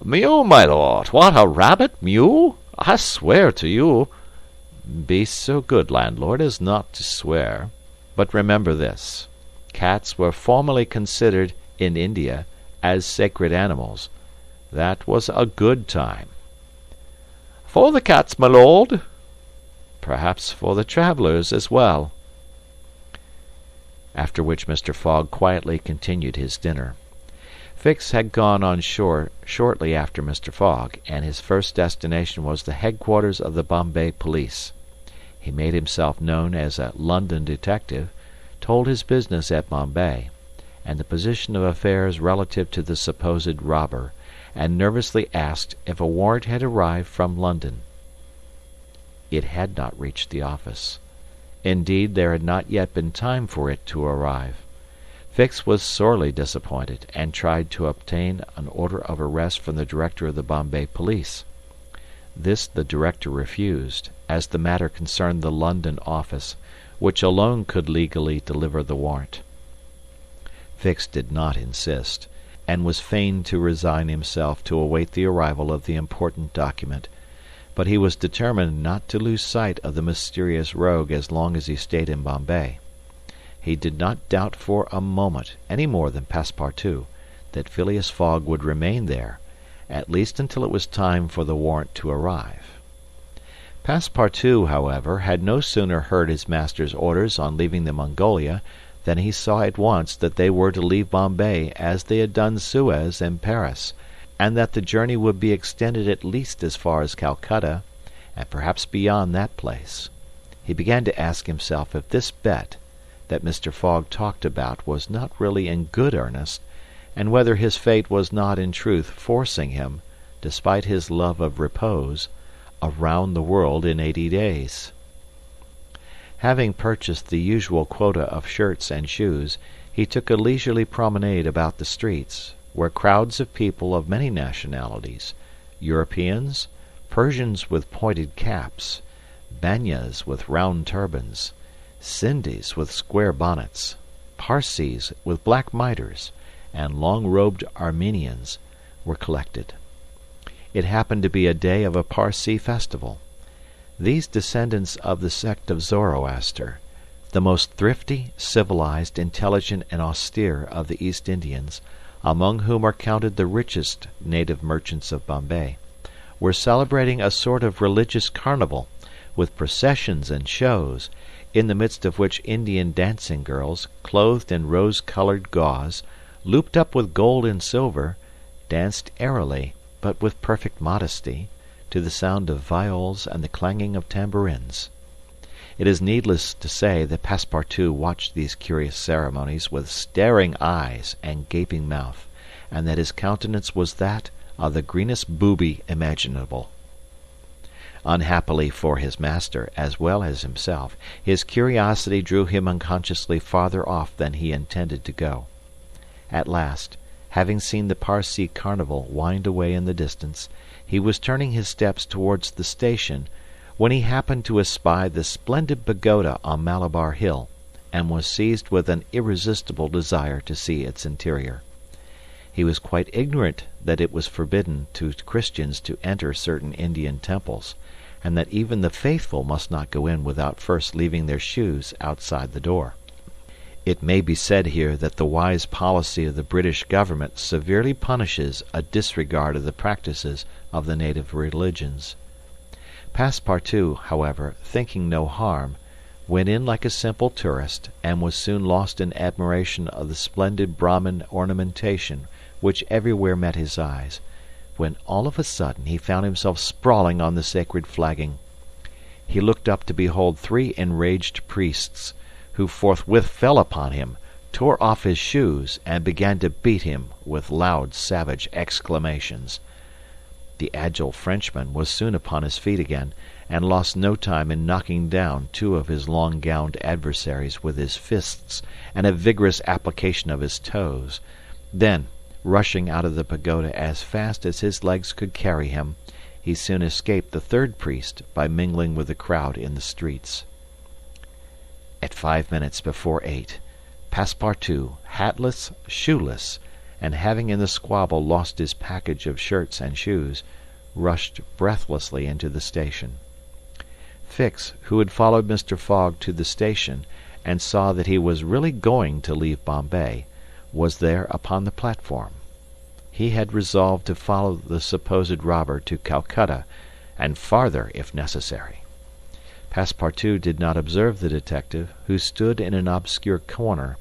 "Mew, my lord! What, a rabbit mew? I swear to you—" "Be so good, landlord, as not to swear. But remember this. Cats were formerly considered, in India, as sacred animals. That was a good time." "For the cats, my lord?" "Perhaps for the travellers as well." After which Mr. Fogg quietly continued his dinner. Fix had gone on shore shortly after Mr. Fogg, and his first destination was the headquarters of the Bombay police. He made himself known as a London detective, told his business at Bombay, and the position of affairs relative to the supposed robber, and nervously asked if a warrant had arrived from London. It had not reached the office. Indeed, there had not yet been time for it to arrive. Fix was sorely disappointed, and tried to obtain an order of arrest from the director of the Bombay police. This the director refused, as the matter concerned the London office, which alone could legally deliver the warrant. Fix did not insist, and was fain to resign himself to await the arrival of the important document, but he was determined not to lose sight of the mysterious rogue as long as he stayed in Bombay. He did not doubt for a moment, any more than Passepartout, that Phileas Fogg would remain there, at least until it was time for the warrant to arrive. Passepartout, however, had no sooner heard his master's orders on leaving the Mongolia than he saw at once that they were to leave Bombay as they had done Suez and Paris, and that the journey would be extended at least as far as Calcutta, and perhaps beyond that place. He began to ask himself if this bet that Mr. Fogg talked about was not really in good earnest, and whether his fate was not in truth forcing him, despite his love of repose, around the world in 80 days. Having purchased the usual quota of shirts and shoes, he took a leisurely promenade about the streets, where crowds of people of many nationalities, Europeans, Persians with pointed caps, Banyas with round turbans, Sindhis with square bonnets, Parsees with black mitres, and long-robed Armenians, were collected. It happened to be a day of a Parsee festival. These descendants of the sect of Zoroaster, the most thrifty, civilized, intelligent, and austere of the East Indians, among whom are counted the richest native merchants of Bombay, were celebrating a sort of religious carnival, with processions and shows, in the midst of which Indian dancing girls, clothed in rose-colored gauze, looped up with gold and silver, danced airily, but with perfect modesty, to the sound of viols and the clanging of tambourines. It is needless to say that Passepartout watched these curious ceremonies with staring eyes and gaping mouth, and that his countenance was that of the greenest booby imaginable. Unhappily for his master, as well as himself, his curiosity drew him unconsciously farther off than he intended to go. At last, having seen the Parsee carnival wind away in the distance, he was turning his steps towards the station, when he happened to espy the splendid pagoda on Malabar Hill, and was seized with an irresistible desire to see its interior. He was quite ignorant that it was forbidden to Christians to enter certain Indian temples, and that even the faithful must not go in without first leaving their shoes outside the door. It may be said here that the wise policy of the British government severely punishes a disregard of the practices of the native religions. Passepartout, however, thinking no harm, went in like a simple tourist, and was soon lost in admiration of the splendid Brahmin ornamentation which everywhere met his eyes, when all of a sudden he found himself sprawling on the sacred flagging. He looked up to behold 3 enraged priests, who forthwith fell upon him, tore off his shoes, and began to beat him with loud, savage exclamations. The agile Frenchman was soon upon his feet again, and lost no time in knocking down 2 of his long-gowned adversaries with his fists and a vigorous application of his toes. Then, rushing out of the pagoda as fast as his legs could carry him, he soon escaped the 3rd priest by mingling with the crowd in the streets. At 5 minutes before 8, Passepartout, hatless, shoeless, and having in the squabble lost his package of shirts and shoes, rushed breathlessly into the station. Fix, who had followed Mr. Fogg to the station, and saw that he was really going to leave Bombay, was there upon the platform. He had resolved to follow the supposed robber to Calcutta, and farther if necessary. Passepartout did not observe the detective, who stood in an obscure corner,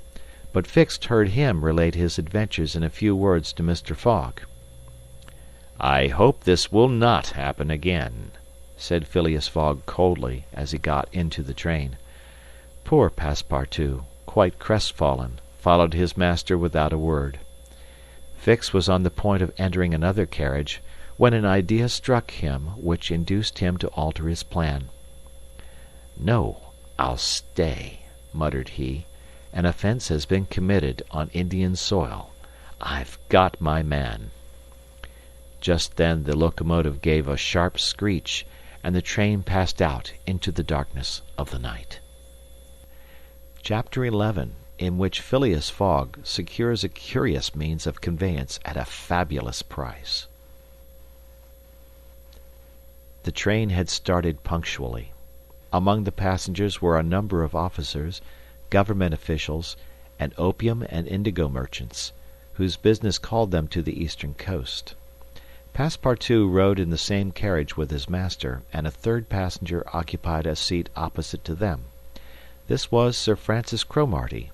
but Fix heard him relate his adventures in a few words to Mr. Fogg. "I hope this will not happen again," said Phileas Fogg coldly, as he got into the train. Poor Passepartout, quite crestfallen, followed his master without a word. Fix was on the point of entering another carriage, when an idea struck him which induced him to alter his plan. "No, I'll stay," muttered he. "An offense has been committed on Indian soil. I've got my man." Just then the locomotive gave a sharp screech, and the train passed out into the darkness of the night. Chapter 11, in which Phileas Fogg secures a curious means of conveyance at a fabulous price. The train had started punctually. Among the passengers were a number of officers, government officials, and opium and indigo merchants, whose business called them to the eastern coast. Passepartout rode in the same carriage with his master, and a 3rd passenger occupied a seat opposite to them. This was Sir Francis Cromarty,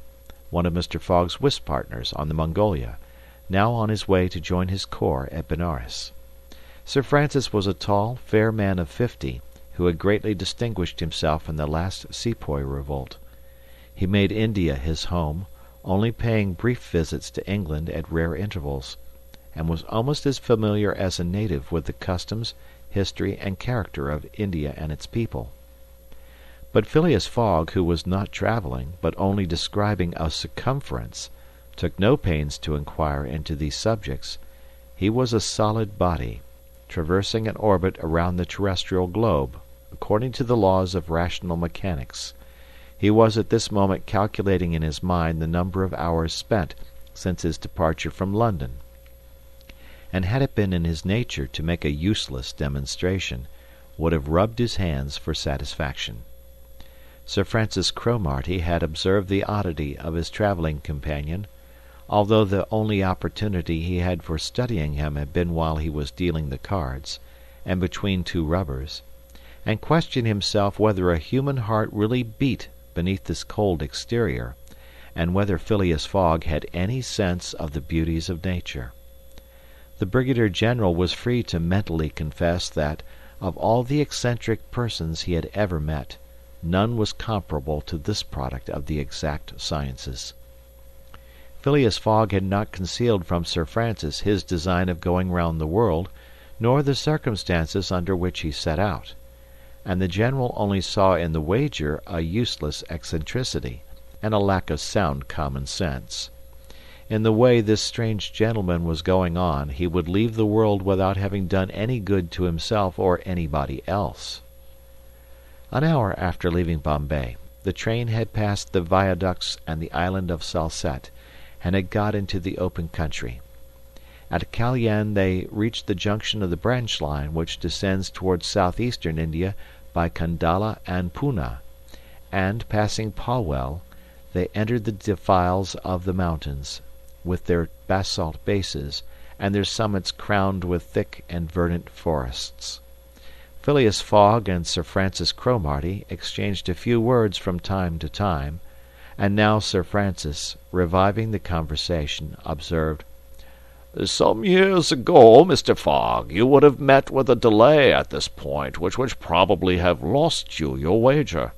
one of Mr. Fogg's whist partners on the Mongolia, now on his way to join his corps at Benares. Sir Francis was a tall, fair man of 50, who had greatly distinguished himself in the last Sepoy revolt. He made India his home, only paying brief visits to England at rare intervals, and was almost as familiar as a native with the customs, history, and character of India and its people. But Phileas Fogg, who was not traveling, but only describing a circumference, took no pains to inquire into these subjects. He was a solid body, traversing an orbit around the terrestrial globe, according to the laws of rational mechanics. He was at this moment calculating in his mind the number of hours spent since his departure from London, and had it been in his nature to make a useless demonstration, would have rubbed his hands for satisfaction. Sir Francis Cromarty had observed the oddity of his travelling companion, although the only opportunity he had for studying him had been while he was dealing the cards, and between 2 rubbers, and questioned himself whether a human heart really beat beneath this cold exterior, and whether Phileas Fogg had any sense of the beauties of nature. The Brigadier General was free to mentally confess that, of all the eccentric persons he had ever met, none was comparable to this product of the exact sciences. Phileas Fogg had not concealed from Sir Francis his design of going round the world, nor the circumstances under which he set out, and the General only saw in the wager a useless eccentricity, and a lack of sound common sense. In the way this strange gentleman was going on, he would leave the world without having done any good to himself or anybody else. An hour after leaving Bombay, the train had passed the viaducts and the island of Salsette, and had got into the open country. At Kalyan they reached the junction of the branch line which descends towards southeastern India by Kandala and Poona, and, passing Palwell, they entered the defiles of the mountains, with their basalt bases, and their summits crowned with thick and verdant forests. Phileas Fogg and Sir Francis Cromarty exchanged a few words from time to time, and now Sir Francis, reviving the conversation, observed, "Some years ago, Mr. Fogg, you would have met with a delay at this point which would probably have lost you your wager."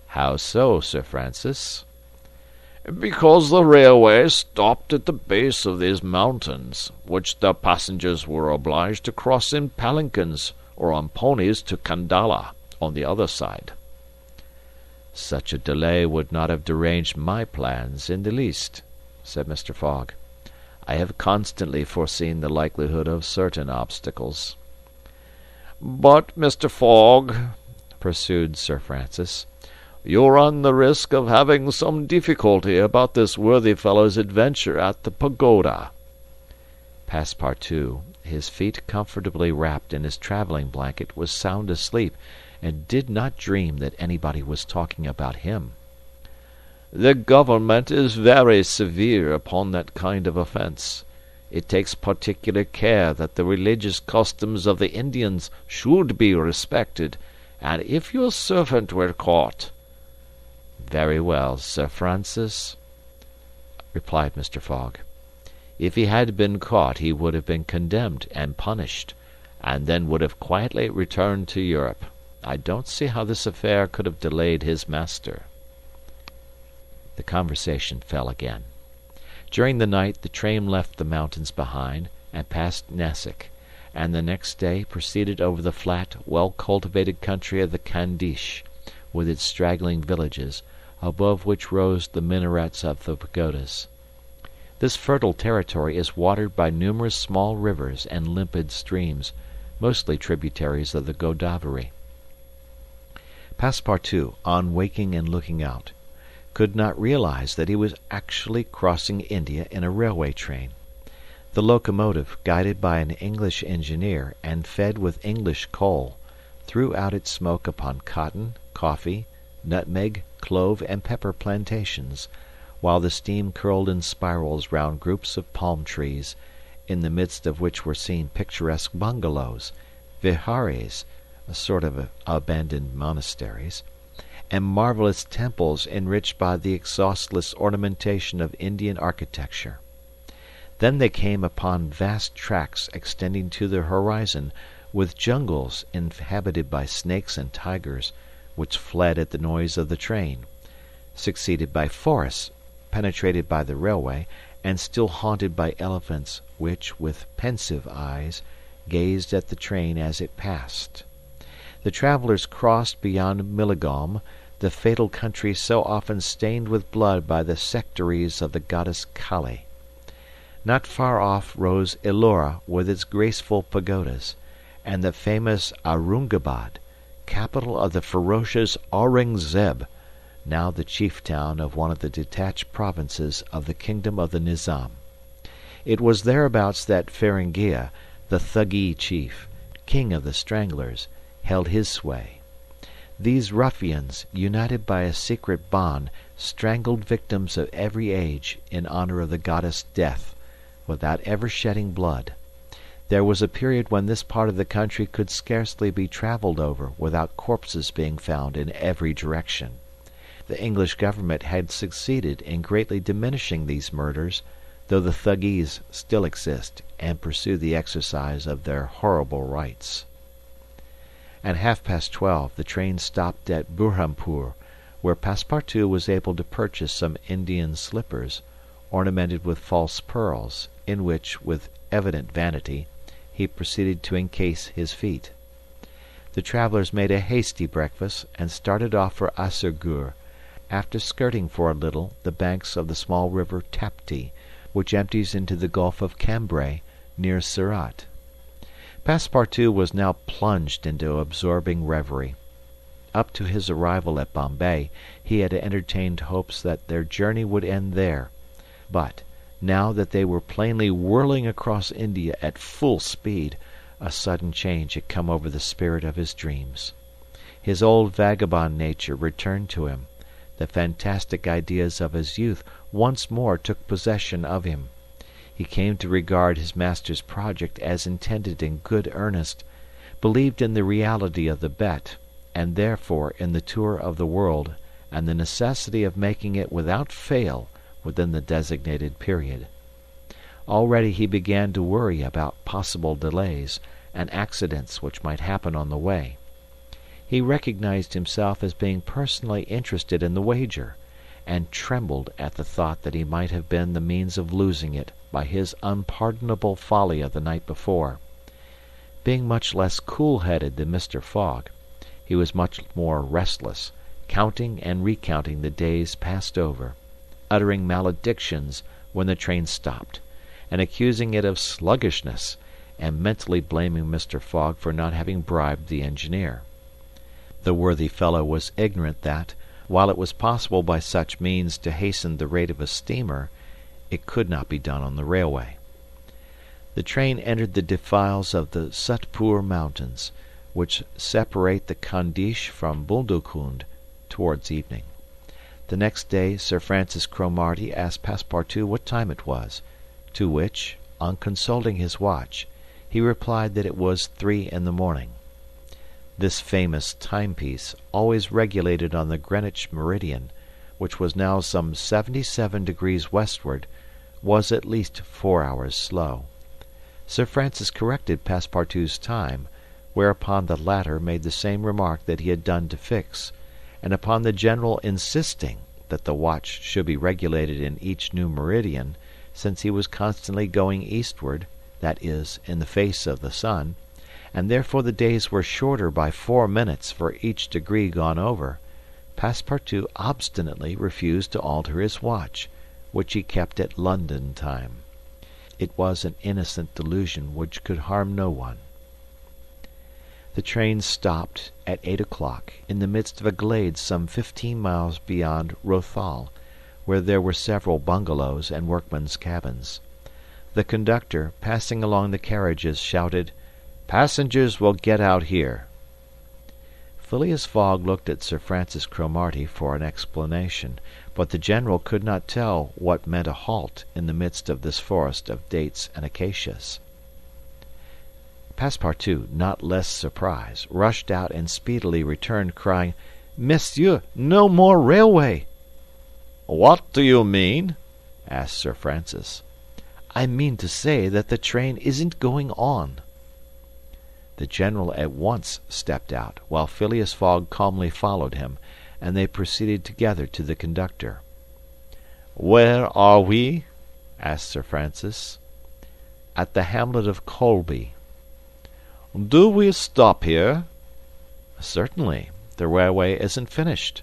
"How so, Sir Francis?" "Because the railway stopped at the base of these mountains, which the passengers were obliged to cross in palanquins or on ponies to Kandala, on the other side." "Such a delay would not have deranged my plans in the least," said Mr. Fogg. "I have constantly foreseen the likelihood of certain obstacles." "But, Mr. Fogg," pursued Sir Francis, "you run the risk of having some difficulty about this worthy fellow's adventure at the pagoda." Passepartout, his feet comfortably wrapped in his travelling blanket, was sound asleep, and did not dream that anybody was talking about him. "The government is very severe upon that kind of offence. It takes particular care that the religious customs of the Indians should be respected, and if your servant were caught—" "Very well, Sir Francis," replied Mr. Fogg. "If he had been caught he would have been condemned and punished, and then would have quietly returned to Europe. I don't see how this affair could have delayed his master." The conversation fell again. During the night the train left the mountains behind, and passed Nessic, and the next day proceeded over the flat, well-cultivated country of the Khandish, with its straggling villages, above which rose the minarets of the pagodas. This fertile territory is watered by numerous small rivers and limpid streams, mostly tributaries of the Godavery. Passepartout, on waking and looking out, could not realize that he was actually crossing India in a railway train. The locomotive, guided by an English engineer and fed with English coal, threw out its smoke upon cotton, coffee, nutmeg, clove, and pepper plantations, while the steam curled in spirals round groups of palm trees, in the midst of which were seen picturesque bungalows, vihares, a sort of abandoned monasteries, and marvelous temples enriched by the exhaustless ornamentation of Indian architecture. Then they came upon vast tracts extending to the horizon, with jungles inhabited by snakes and tigers, which fled at the noise of the train, succeeded by forests penetrated by the railway, and still haunted by elephants, which, with pensive eyes, gazed at the train as it passed. The travellers crossed beyond Milligom, the fatal country so often stained with blood by the sectaries of the goddess Kali. Not far off rose Elora with its graceful pagodas, and the famous Aurungabad, capital of the ferocious Aurangzeb, now the chief town of one of the detached provinces of the kingdom of the Nizam. It was thereabouts that Feringhea, the Thuggee chief, king of the Stranglers, held his sway. These ruffians, united by a secret bond, strangled victims of every age in honor of the goddess Death, without ever shedding blood. There was a period when this part of the country could scarcely be travelled over without corpses being found in every direction. The English government had succeeded in greatly diminishing these murders, though the Thuggees still exist and pursue the exercise of their horrible rights. At 12:30 the train stopped at Burhampur, where Passepartout was able to purchase some Indian slippers, ornamented with false pearls, in which, with evident vanity, he proceeded to encase his feet. The travellers made a hasty breakfast and started off for Assurgur, after skirting for a little the banks of the small river Tapti, which empties into the Gulf of Cambrai near Surat. Passepartout was now plunged into absorbing reverie. Up to his arrival at Bombay he had entertained hopes that their journey would end there, but, now that they were plainly whirling across India at full speed, a sudden change had come over the spirit of his dreams. His old vagabond nature returned to him. The fantastic ideas of his youth once more took possession of him. He came to regard his master's project as intended in good earnest, believed in the reality of the bet, and therefore in the tour of the world and the necessity of making it without fail within the designated period. Already he began to worry about possible delays and accidents which might happen on the way. He recognized himself as being personally interested in the wager, and trembled at the thought that he might have been the means of losing it by his unpardonable folly of the night before. Being much less cool-headed than Mr. Fogg, he was much more restless, counting and recounting the days passed over, uttering maledictions when the train stopped, and accusing it of sluggishness, and mentally blaming Mr. Fogg for not having bribed the engineer. The worthy fellow was ignorant that, while it was possible by such means to hasten the rate of a steamer, it could not be done on the railway. The train entered the defiles of the Sutpur Mountains, which separate the Khandish from Bundelkund, towards evening. The next day Sir Francis Cromarty asked Passepartout what time it was, to which, on consulting his watch, he replied that it was 3 in the morning. This famous timepiece, always regulated on the Greenwich meridian, which was now some 77 degrees westward, was at least 4 hours slow. Sir Francis corrected Passepartout's time, whereupon the latter made the same remark that he had done to Fix, and upon the general insisting that the watch should be regulated in each new meridian, since he was constantly going eastward, that is, in the face of the sun, and therefore the days were shorter by 4 minutes for each degree gone over, Passepartout obstinately refused to alter his watch, which he kept at London time. It was an innocent delusion which could harm no one. The train stopped at 8 o'clock in the midst of a glade some 15 miles beyond Rothal, where there were several bungalows and workmen's cabins. The conductor, passing along the carriages, shouted, "Passengers will get out here." Phileas Fogg looked at Sir Francis Cromarty for an explanation, but the general could not tell what meant a halt in the midst of this forest of dates and acacias. Passepartout, not less surprised, rushed out and speedily returned, crying, "Monsieur, no more railway!" "What do you mean?" asked Sir Francis. "I mean to say that the train isn't going on." The general at once stepped out, while Phileas Fogg calmly followed him, and they proceeded together to the conductor. "Where are we?" asked Sir Francis. "At the hamlet of Colby." "Do we stop here?" "Certainly. The railway isn't finished."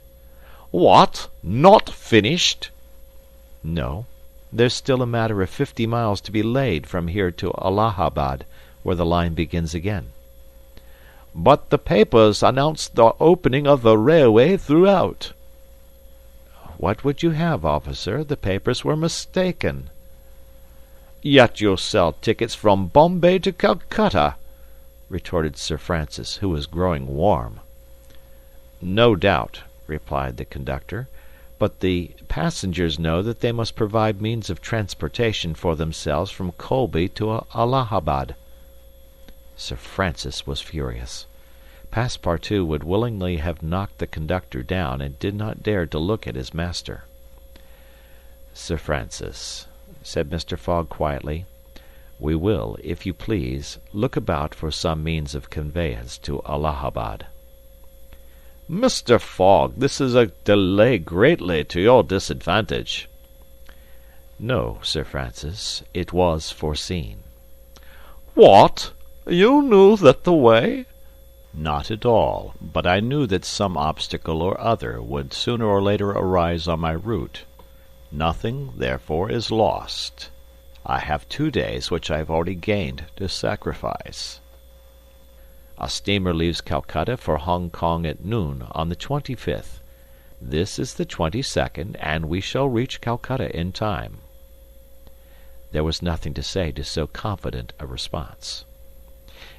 "What? Not finished?" "No. There's still a matter of 50 miles to be laid from here to Allahabad, where the line begins again." "But the papers announced the opening of the railway throughout." "What would you have, officer? The papers were mistaken." "Yet you sell tickets from Bombay to Calcutta," retorted Sir Francis, who was growing warm. "No doubt," replied the conductor, "but the passengers know that they must provide means of transportation for themselves from Colby to Allahabad." Sir Francis was furious. Passepartout would willingly have knocked the conductor down, and did not dare to look at his master. "Sir Francis," said Mr. Fogg quietly, "we will, if you please, look about for some means of conveyance to Allahabad." "Mr. Fogg, this is a delay greatly to your disadvantage." "No, Sir Francis, it was foreseen." "What? You knew that the way—" "Not at all, but I knew that some obstacle or other would sooner or later arise on my route. Nothing, therefore, is lost. I have 2 days which I have already gained to sacrifice. A steamer leaves Calcutta for Hong Kong at noon on the 25th. This is the 22nd, and we shall reach Calcutta in time." There was nothing to say to so confident a response.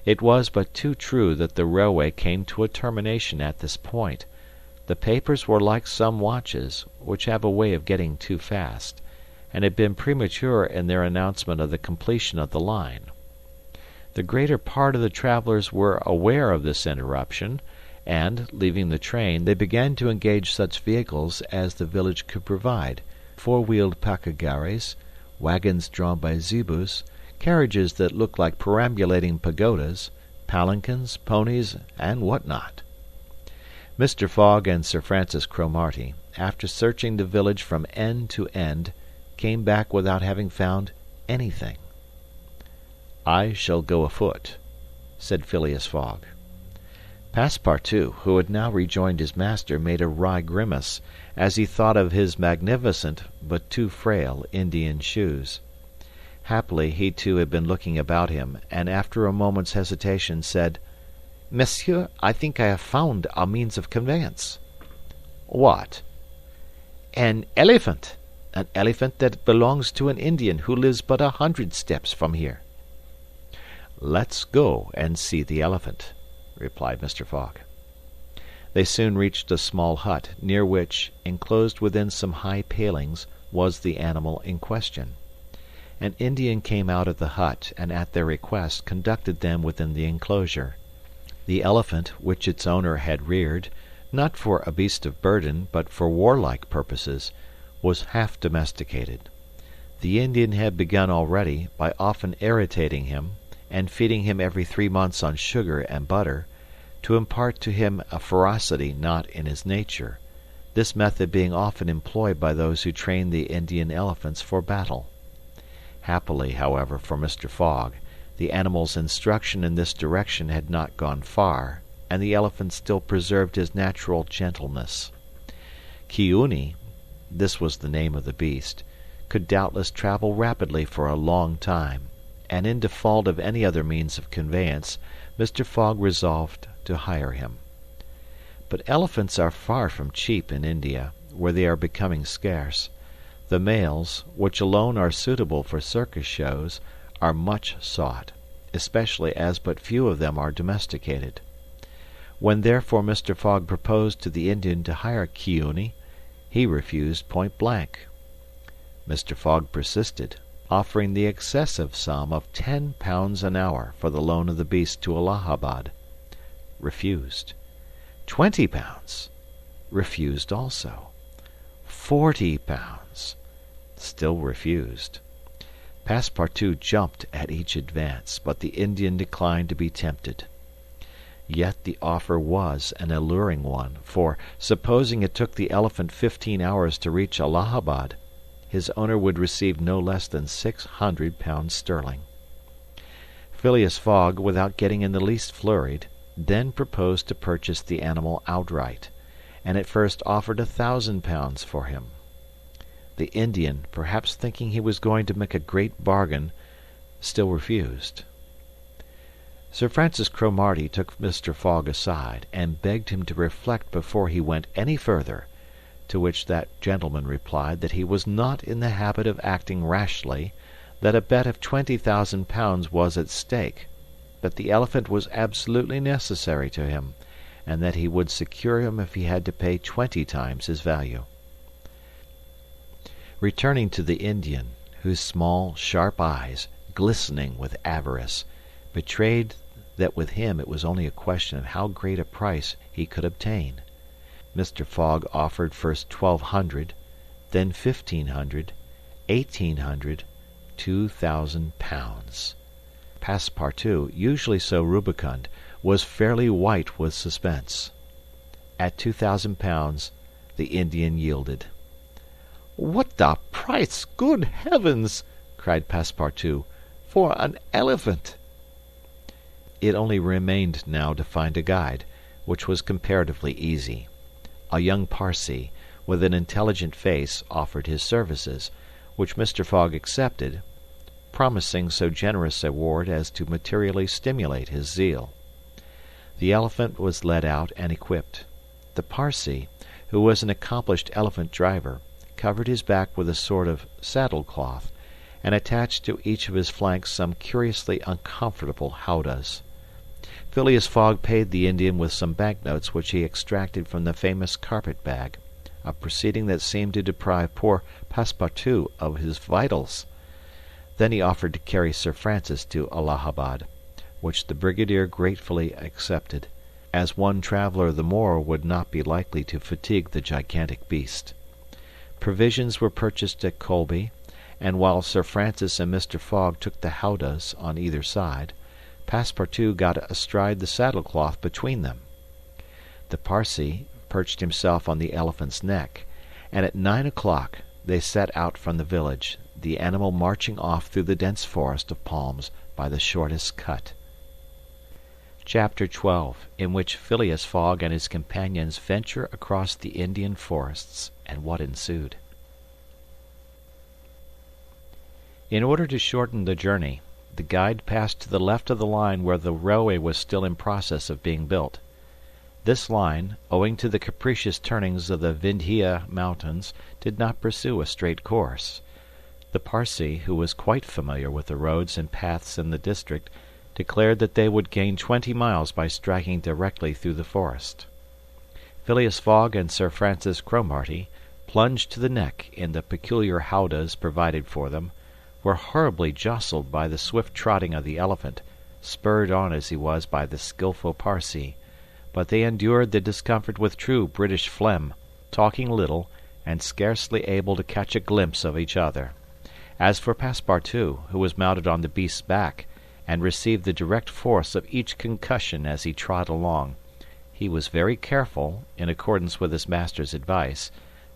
It was but too true that the railway came to a termination at this point. The papers were like some watches, which have a way of getting too fast, and had been premature in their announcement of the completion of the line. The greater part of the travelers were aware of this interruption, and, leaving the train, they began to engage such vehicles as the village could provide, four-wheeled pacagares, wagons drawn by zebus, carriages that looked like perambulating pagodas, palanquins, ponies, and what not. Mr. Fogg and Sir Francis Cromarty, after searching the village from end to end, came back without having found anything. "I shall go afoot," said Phileas Fogg. Passepartout, who had now rejoined his master, made a wry grimace as he thought of his magnificent but too frail Indian shoes. Happily he too had been looking about him, and after a moment's hesitation said, "Monsieur, I think I have found a means of conveyance." "What?" "An elephant. An elephant that belongs to an Indian who lives but 100 steps from here." "Let's go and see the elephant," replied Mr. Fogg. They soon reached a small hut, near which, enclosed within some high palings, was the animal in question. An Indian came out of the hut, and at their request conducted them within the enclosure. The elephant, which its owner had reared, not for a beast of burden, but for warlike purposes, was half domesticated. The Indian had begun already, by often irritating him, and feeding him every 3 months on sugar and butter, to impart to him a ferocity not in his nature, this method being often employed by those who train the Indian elephants for battle. Happily, however, for Mr. Fogg, the animal's instruction in this direction had not gone far, and the elephant still preserved his natural gentleness. Kiuni, this was the name of the beast, could doubtless travel rapidly for a long time, and in default of any other means of conveyance, Mr. Fogg resolved to hire him. But elephants are far from cheap in India, where they are becoming scarce. The males, which alone are suitable for circus shows, are much sought, especially as but few of them are domesticated. When therefore Mr. Fogg proposed to the Indian to hire Kiuni, he refused point blank. Mr. Fogg persisted, offering the excessive sum of £10 an hour for the loan of the beast to Allahabad. Refused. £20. Refused also. £40. Still refused. Passepartout jumped at each advance, but the Indian declined to be tempted. Yet the offer was an alluring one, for, supposing it took the elephant 15 hours to reach Allahabad, his owner would receive no less than £600 sterling. Phileas Fogg, without getting in the least flurried, then proposed to purchase the animal outright, and at first offered £1,000 for him. The Indian, perhaps thinking he was going to make a great bargain, still refused. Sir Francis Cromarty took Mr. Fogg aside, and begged him to reflect before he went any further, to which that gentleman replied that he was not in the habit of acting rashly, that a bet of £20,000 was at stake, that the elephant was absolutely necessary to him, and that he would secure him if he had to pay 20 times his value. Returning to the Indian, whose small, sharp eyes, glistening with avarice, betrayed that with him it was only a question of how great a price he could obtain, Mr. Fogg offered first £1,200, then £1,500, £1,800, £2,000. Passepartout, usually so rubicund, was fairly white with suspense. At £2,000 the Indian yielded. "What a price, good heavens!" cried Passepartout, "for an elephant!" It only remained now to find a guide, which was comparatively easy. A young Parsee, with an intelligent face, offered his services, which Mr. Fogg accepted, promising so generous a reward as to materially stimulate his zeal. The elephant was led out and equipped. The Parsee, who was an accomplished elephant driver, covered his back with a sort of saddle-cloth, and attached to each of his flanks some curiously uncomfortable howdahs. Phileas Fogg paid the Indian with some banknotes which he extracted from the famous carpet-bag, a proceeding that seemed to deprive poor Passepartout of his vitals. Then he offered to carry Sir Francis to Allahabad, which the brigadier gratefully accepted, as one traveller the more would not be likely to fatigue the gigantic beast. Provisions were purchased at Colby, and while Sir Francis and Mr. Fogg took the howdahs on either side, Passepartout got astride the saddle-cloth between them. The Parsee perched himself on the elephant's neck, and at 9 o'clock they set out from the village, the animal marching off through the dense forest of palms by the shortest cut. Chapter 12, in which Phileas Fogg and his companions venture across the Indian forests, and what ensued. In order to shorten the journey, the guide passed to the left of the line where the railway was still in process of being built. This line, owing to the capricious turnings of the Vindhya mountains, did not pursue a straight course. The Parsee, who was quite familiar with the roads and paths in the district, declared that they would gain 20 miles by striking directly through the forest. Phileas Fogg and Sir Francis Cromarty, plunged to the neck in the peculiar howdahs provided for them, were horribly jostled by the swift trotting of the elephant, spurred on as he was by the skilful Parsee, but they endured the discomfort with true British phlegm, talking little, and scarcely able to catch a glimpse of each other. As for Passepartout, who was mounted on the beast's back, and received the direct force of each concussion as he trod along, he was very careful, in accordance with his master's advice,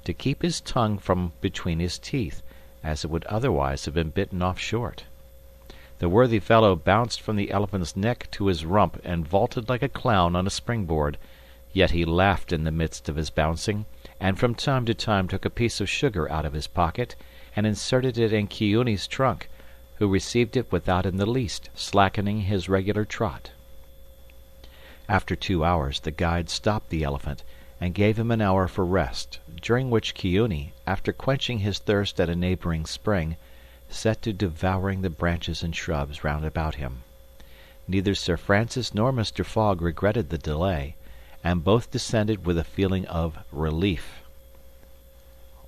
to keep his tongue from between his teeth, as it would otherwise have been bitten off short. The worthy fellow bounced from the elephant's neck to his rump and vaulted like a clown on a springboard, yet he laughed in the midst of his bouncing, and from time to time took a piece of sugar out of his pocket and inserted it in Chiuni's trunk, who received it without in the least slackening his regular trot. After 2 hours the guide stopped the elephant and gave him an hour for rest, during which Chiuni, after quenching his thirst at a neighboring spring, set to devouring the branches and shrubs round about him. Neither Sir Francis nor Mr. Fogg regretted the delay, and both descended with a feeling of relief.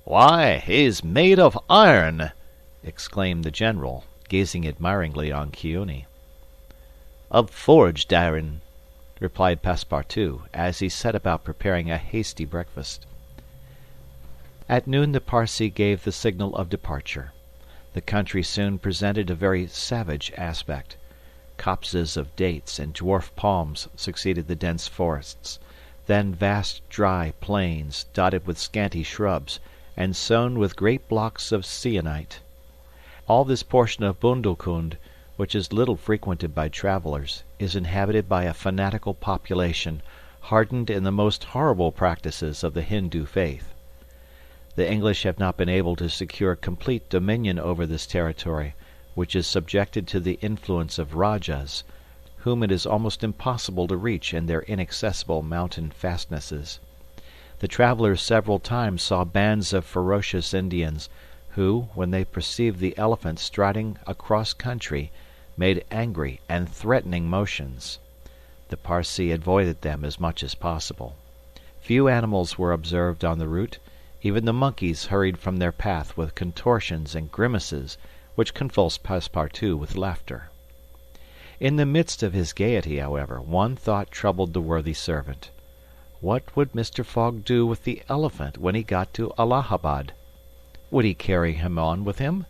"Why, he's made of iron!" exclaimed the general, gazing admiringly on Chiuni. "Of forged iron," replied Passepartout, as he set about preparing a hasty breakfast. At noon the Parsee gave the signal of departure. The country soon presented a very savage aspect. Copses of dates and dwarf palms succeeded the dense forests, then vast dry plains, dotted with scanty shrubs, and sown with great blocks of sienite. All this portion of Bundelkund, which is little frequented by travelers, is inhabited by a fanatical population, hardened in the most horrible practices of the Hindu faith. The English have not been able to secure complete dominion over this territory, which is subjected to the influence of Rajas, whom it is almost impossible to reach in their inaccessible mountain fastnesses. The travelers several times saw bands of ferocious Indians, who, when they perceived the elephant striding across country, made angry and threatening motions. The Parsee avoided them as much as possible. Few animals were observed on the route. Even the monkeys hurried from their path with contortions and grimaces which convulsed Passepartout with laughter. In the midst of his gaiety, however, one thought troubled the worthy servant. What would Mr. Fogg do with the elephant when he got to Allahabad? Would he carry him on with him?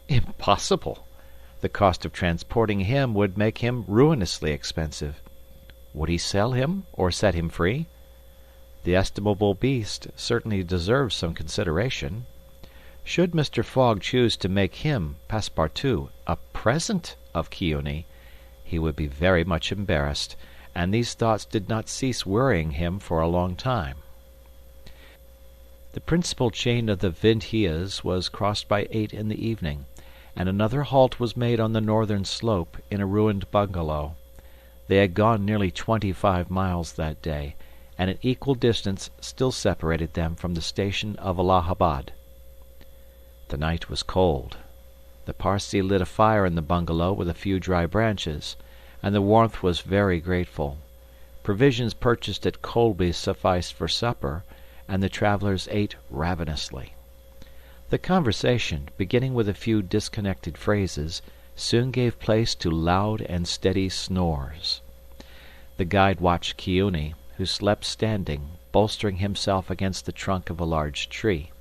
Impossible! The cost of transporting him would make him ruinously expensive. Would he sell him or set him free? The estimable beast certainly deserves some consideration. Should Mr. Fogg choose to make him, Passepartout, a present of Chiuni, he would be very much embarrassed, and these thoughts did not cease worrying him for a long time. The principal chain of the Vindhyas was crossed by 8 in the evening, and another halt was made on the northern slope in a ruined bungalow. They had gone nearly 25 miles that day, and an equal distance still separated them from the station of Allahabad. The night was cold. The Parsee lit a fire in the bungalow with a few dry branches, and the warmth was very grateful. Provisions purchased at Colby sufficed for supper, and the travelers ate ravenously. The conversation, beginning with a few disconnected phrases, soon gave place to loud and steady snores. The guide watched Keowney, who slept standing, bolstering himself against the trunk of a large tree.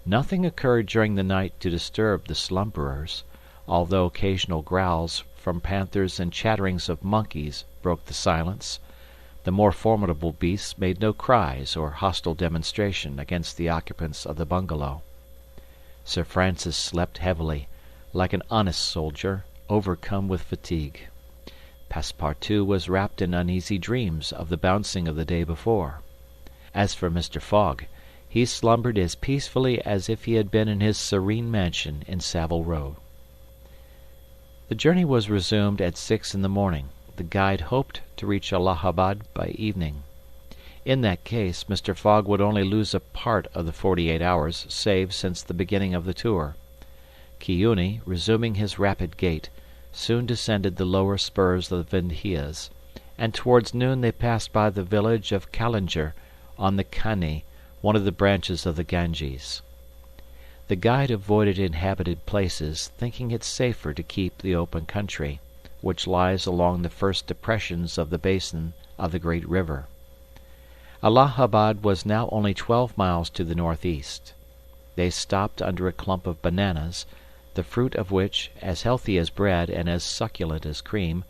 Nothing occurred during the night to disturb the slumberers, although occasional growls from panthers and chatterings of monkeys broke the silence. The more formidable beasts made no cries or hostile demonstration against the occupants of the bungalow. Sir Francis slept heavily, like an honest soldier, overcome with fatigue. Passepartout was wrapped in uneasy dreams of the bouncing of the day before. As for Mr. Fogg, he slumbered as peacefully as if he had been in his serene mansion in Savile Row. The journey was resumed at 6 in the morning. The guide hoped to reach Allahabad by evening. In that case, Mr. Fogg would only lose a part of the 48 hours saved since the beginning of the tour. Keowney, resuming his rapid gait, soon descended the lower spurs of the Vindhyas, and towards noon they passed by the village of Callinger on the Cani, one of the branches of the Ganges. The guide avoided inhabited places, thinking it safer to keep the open country, which lies along the first depressions of the basin of the great river. Allahabad was now only 12 miles to the northeast. They stopped under a clump of bananas, the fruit of which, as healthy as bread and as succulent as cream,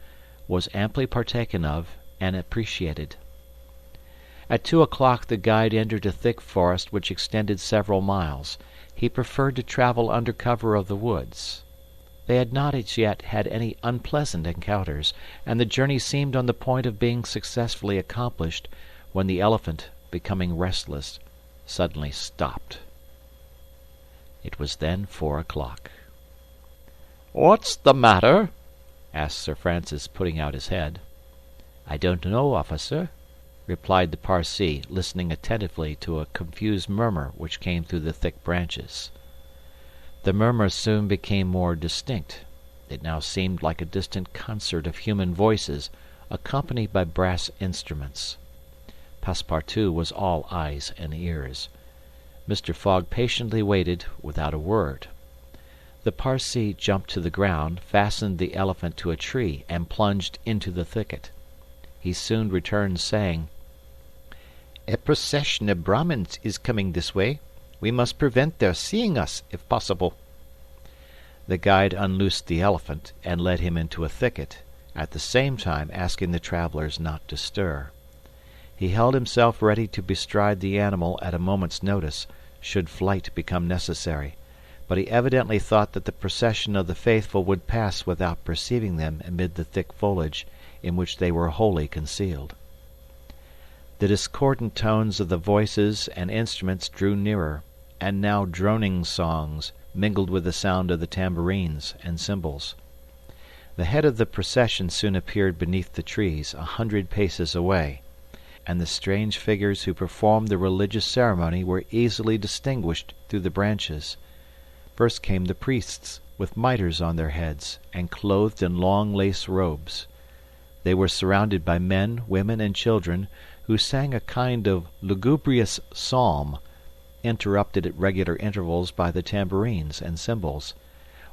was amply partaken of and appreciated. At 2 o'clock the guide entered a thick forest which extended several miles. He preferred to travel under cover of the woods. They had not as yet had any unpleasant encounters, and the journey seemed on the point of being successfully accomplished, when the elephant, becoming restless, suddenly stopped. It was then 4 o'clock. "What's the matter?" asked Sir Francis, putting out his head. "I don't know, officer," replied the Parsee, listening attentively to a confused murmur which came through the thick branches. The murmur soon became more distinct. It now seemed like a distant concert of human voices, accompanied by brass instruments. Passepartout was all eyes and ears. Mr. Fogg patiently waited without a word. The Parsee jumped to the ground, fastened the elephant to a tree, and plunged into the thicket. He soon returned, saying, "A procession of Brahmins is coming this way. We must prevent their seeing us, if possible." The guide unloosed the elephant and led him into a thicket, at the same time asking the travelers not to stir. He held himself ready to bestride the animal at a moment's notice, should flight become necessary, but he evidently thought that the procession of the faithful would pass without perceiving them amid the thick foliage, in which they were wholly concealed. The discordant tones of the voices and instruments drew nearer, and now droning songs mingled with the sound of the tambourines and cymbals. The head of the procession soon appeared beneath the trees, 100 paces away, and the strange figures who performed the religious ceremony were easily distinguished through the branches. First came the priests, with mitres on their heads, and clothed in long lace robes. They were surrounded by men, women, and children, who sang a kind of lugubrious psalm, interrupted at regular intervals by the tambourines and cymbals,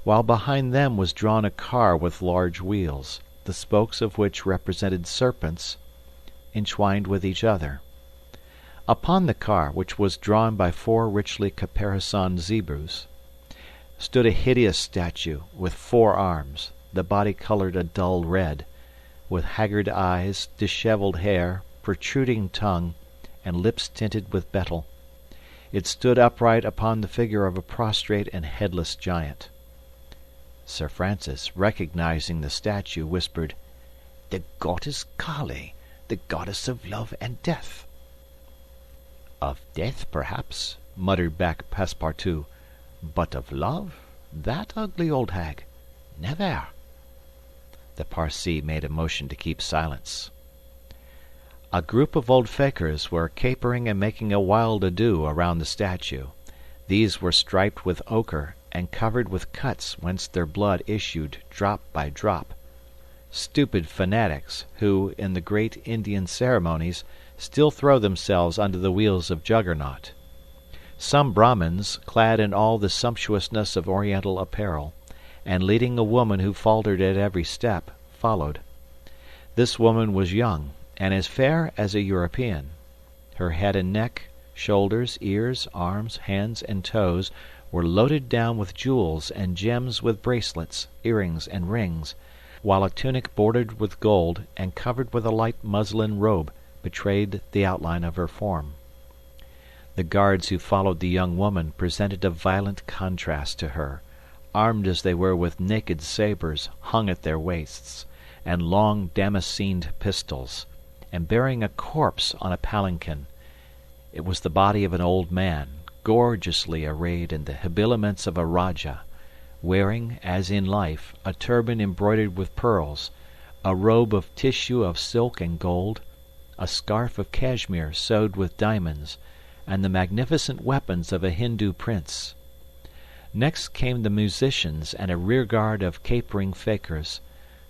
while behind them was drawn a car with large wheels, the spokes of which represented serpents entwined with each other. Upon the car, which was drawn by 4 richly caparisoned zebras, stood a hideous statue with 4 arms, the body colored a dull red, with haggard eyes, dishevelled hair, protruding tongue, and lips tinted with betel. It stood upright upon the figure of a prostrate and headless giant. Sir Francis, recognizing the statue, whispered, "The goddess Kali, the goddess of love and death." "Of death, perhaps," muttered back Passepartout, "but of love? That ugly old hag? Never." The Parsee made a motion to keep silence. A group of old fakirs were capering and making a wild ado around the statue. These were striped with ochre and covered with cuts whence their blood issued drop by drop. stupid fanatics who, in the great Indian ceremonies, still throw themselves under the wheels of Juggernaut. Some Brahmins, clad in all the sumptuousness of Oriental apparel, and leading a woman who faltered at every step, followed. This woman was young, and as fair as a European. Her head and neck, shoulders, ears, arms, hands, and toes were loaded down with jewels and gems, with bracelets, earrings, and rings, while a tunic bordered with gold and covered with a light muslin robe betrayed the outline of her form. The guards who followed the young woman presented a violent contrast to her, armed as they were with naked sabres hung at their waists, and long damascened pistols, and bearing a corpse on a palanquin. It was the body of an old man, gorgeously arrayed in the habiliments of a Rajah, wearing, as in life, a turban embroidered with pearls, a robe of tissue of silk and gold, a scarf of cashmere sewed with diamonds, and the magnificent weapons of a Hindu prince. Next came the musicians and a rearguard of capering fakirs,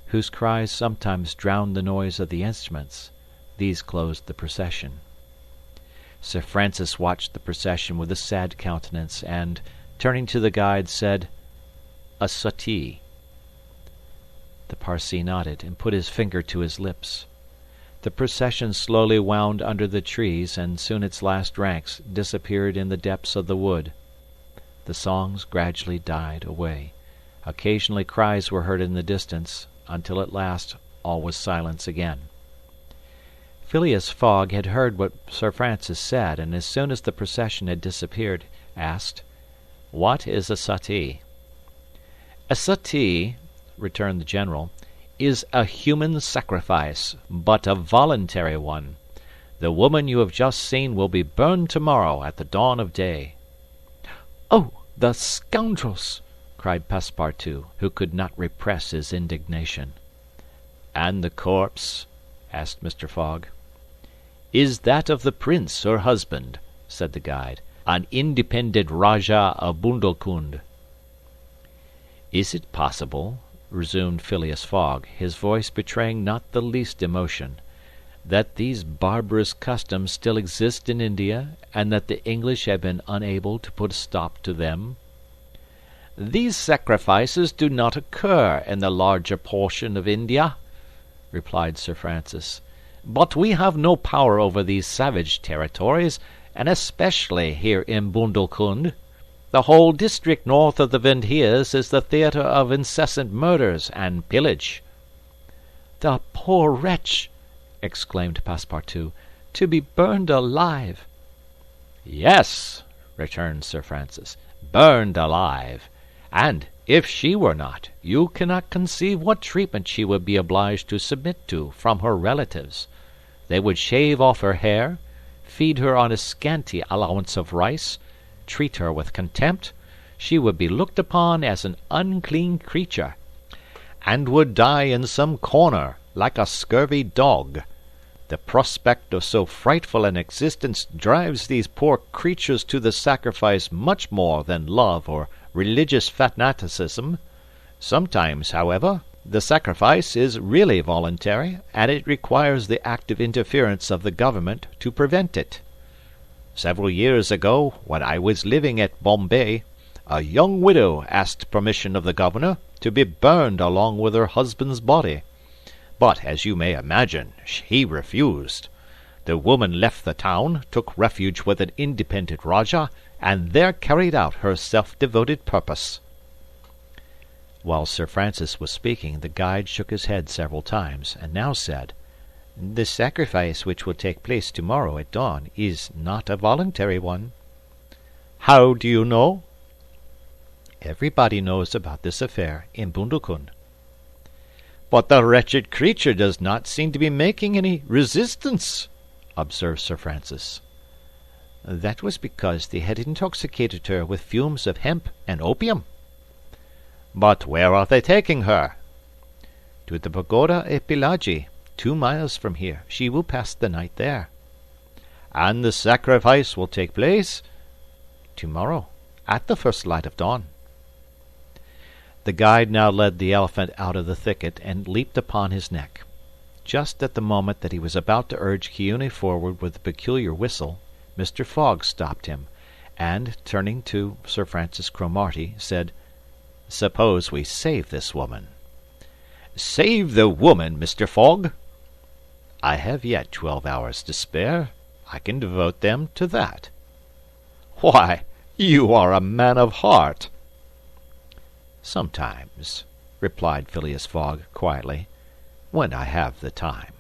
whose cries sometimes drowned the noise of the instruments. These closed the procession. Sir Francis watched the procession with a sad countenance, and, turning to the guide, said, "A suttee." The Parsee nodded, and put his finger to his lips. The procession slowly wound under the trees, and soon its last ranks disappeared in the depths of the wood. The songs gradually died away. Occasionally cries were heard in the distance, until at last all was silence again. Phileas Fogg had heard what Sir Francis said, and as soon as the procession had disappeared, asked, "What is a suttee?" "A suttee," returned the general, "is a human sacrifice, but a voluntary one. The woman you have just seen will be burned tomorrow at the dawn of day." "Oh, the scoundrels!" cried Passepartout, who could not repress his indignation. "And the corpse?" asked Mr. Fogg. "Is that of the prince, her husband," said the guide, "an independent Rajah of Bundelkund." "Is it possible," resumed Phileas Fogg, his voice betraying not the least emotion, "that these barbarous customs still exist in India, and that the English have been unable to put a stop to them?" "These sacrifices do not occur in the larger portion of India," replied Sir Francis. "But we have no power over these savage territories, and especially here in Bundelkund. The whole district north of the Vendhirs is the theatre of incessant murders and pillage." "The poor wretch!" exclaimed Passepartout. "To be burned alive!" "Yes," returned Sir Francis, "burned alive. And, if she were not, you cannot conceive what treatment she would be obliged to submit to from her relatives. They would shave off her hair, feed her on a scanty allowance of rice, treat her with contempt. She would be looked upon as an unclean creature, and would die in some corner like a scurvy dog. The prospect of so frightful an existence drives these poor creatures to the sacrifice much more than love or religious fanaticism. Sometimes, however, the sacrifice is really voluntary, and it requires the active interference of the government to prevent it. Several years ago, when I was living at Bombay, a young widow asked permission of the governor to be burned along with her husband's body. But, as you may imagine, he refused. The woman left the town, took refuge with an independent Rajah, and there carried out her self-devoted purpose." While Sir Francis was speaking, the guide shook his head several times, and now said, "The sacrifice which will take place tomorrow at dawn is not a voluntary one." "How do you know?" "Everybody knows about this affair in Bundelkund." "But the wretched creature does not seem to be making any resistance," observed Sir Francis. "That was because they had intoxicated her with fumes of hemp and opium." "But where are they taking her?" "To the pagoda at Pillaji, 2 miles from here. She will pass the night there." "And the sacrifice will take place?" "Tomorrow, at the first light of dawn." The guide now led the elephant out of the thicket and leaped upon his neck. Just at the moment that he was about to urge Chiune forward with a peculiar whistle, Mr. Fogg stopped him, and, turning to Sir Francis Cromarty, said, "Suppose we save this woman." "Save the woman, Mr. Fogg?" "I have yet 12 hours to spare. I can devote them to that." "Why, you are a man of heart." "Sometimes," replied Phileas Fogg quietly, "when I have the time."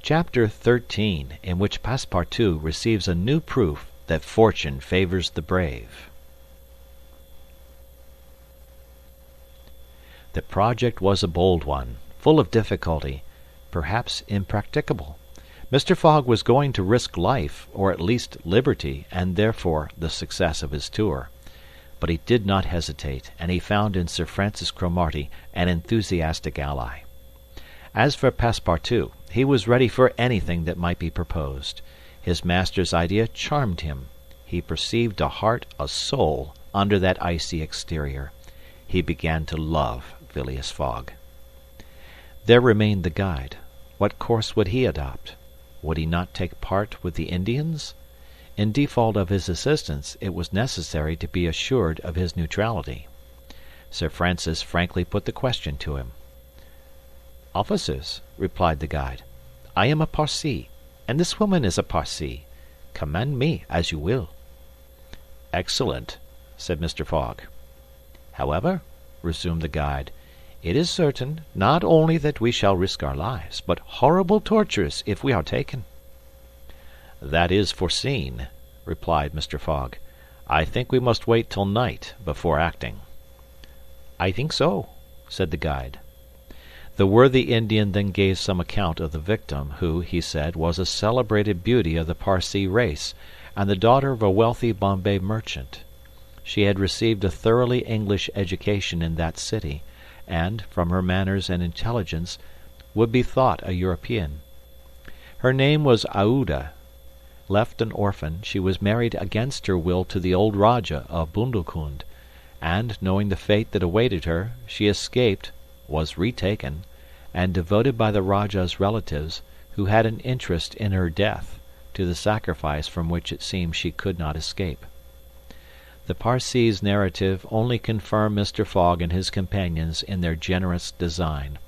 Chapter 13, in which Passepartout receives a new proof that fortune favors the brave. The project was a bold one, full of difficulty, perhaps impracticable. Mr. Fogg was going to risk life, or at least liberty, and therefore the success of his tour. But he did not hesitate, and he found in Sir Francis Cromarty an enthusiastic ally. As for Passepartout, he was ready for anything that might be proposed. His master's idea charmed him. He perceived a heart, a soul, under that icy exterior. He began to love Phileas Fogg. There remained the guide. What course would he adopt? Would he not take part with the Indians? In default of his assistance, it was necessary to be assured of his neutrality. Sir Francis frankly put the question to him. "Officers," replied the guide, "I am a Parsee, and this woman is a Parsee. Command me as you will." "Excellent," said Mr. Fogg. "However," resumed the guide, "it is certain, not only that we shall risk our lives, but horrible tortures if we are taken." "That is foreseen," replied Mr. Fogg. "I think we must wait till night before acting." "I think so," said the guide. The worthy Indian then gave some account of the victim, who, he said, was a celebrated beauty of the Parsee race, and the daughter of a wealthy Bombay merchant. She had received a thoroughly English education in that city, and, from her manners and intelligence, would be thought a European. Her name was Aouda. Left an orphan, she was married against her will to the old Rajah of Bundelkund, and, knowing the fate that awaited her, she escaped, was retaken, and devoted by the Rajah's relatives, who had an interest in her death, to the sacrifice from which it seemed she could not escape. The Parsee's narrative only confirmed Mr. Fogg and his companions in their generous design.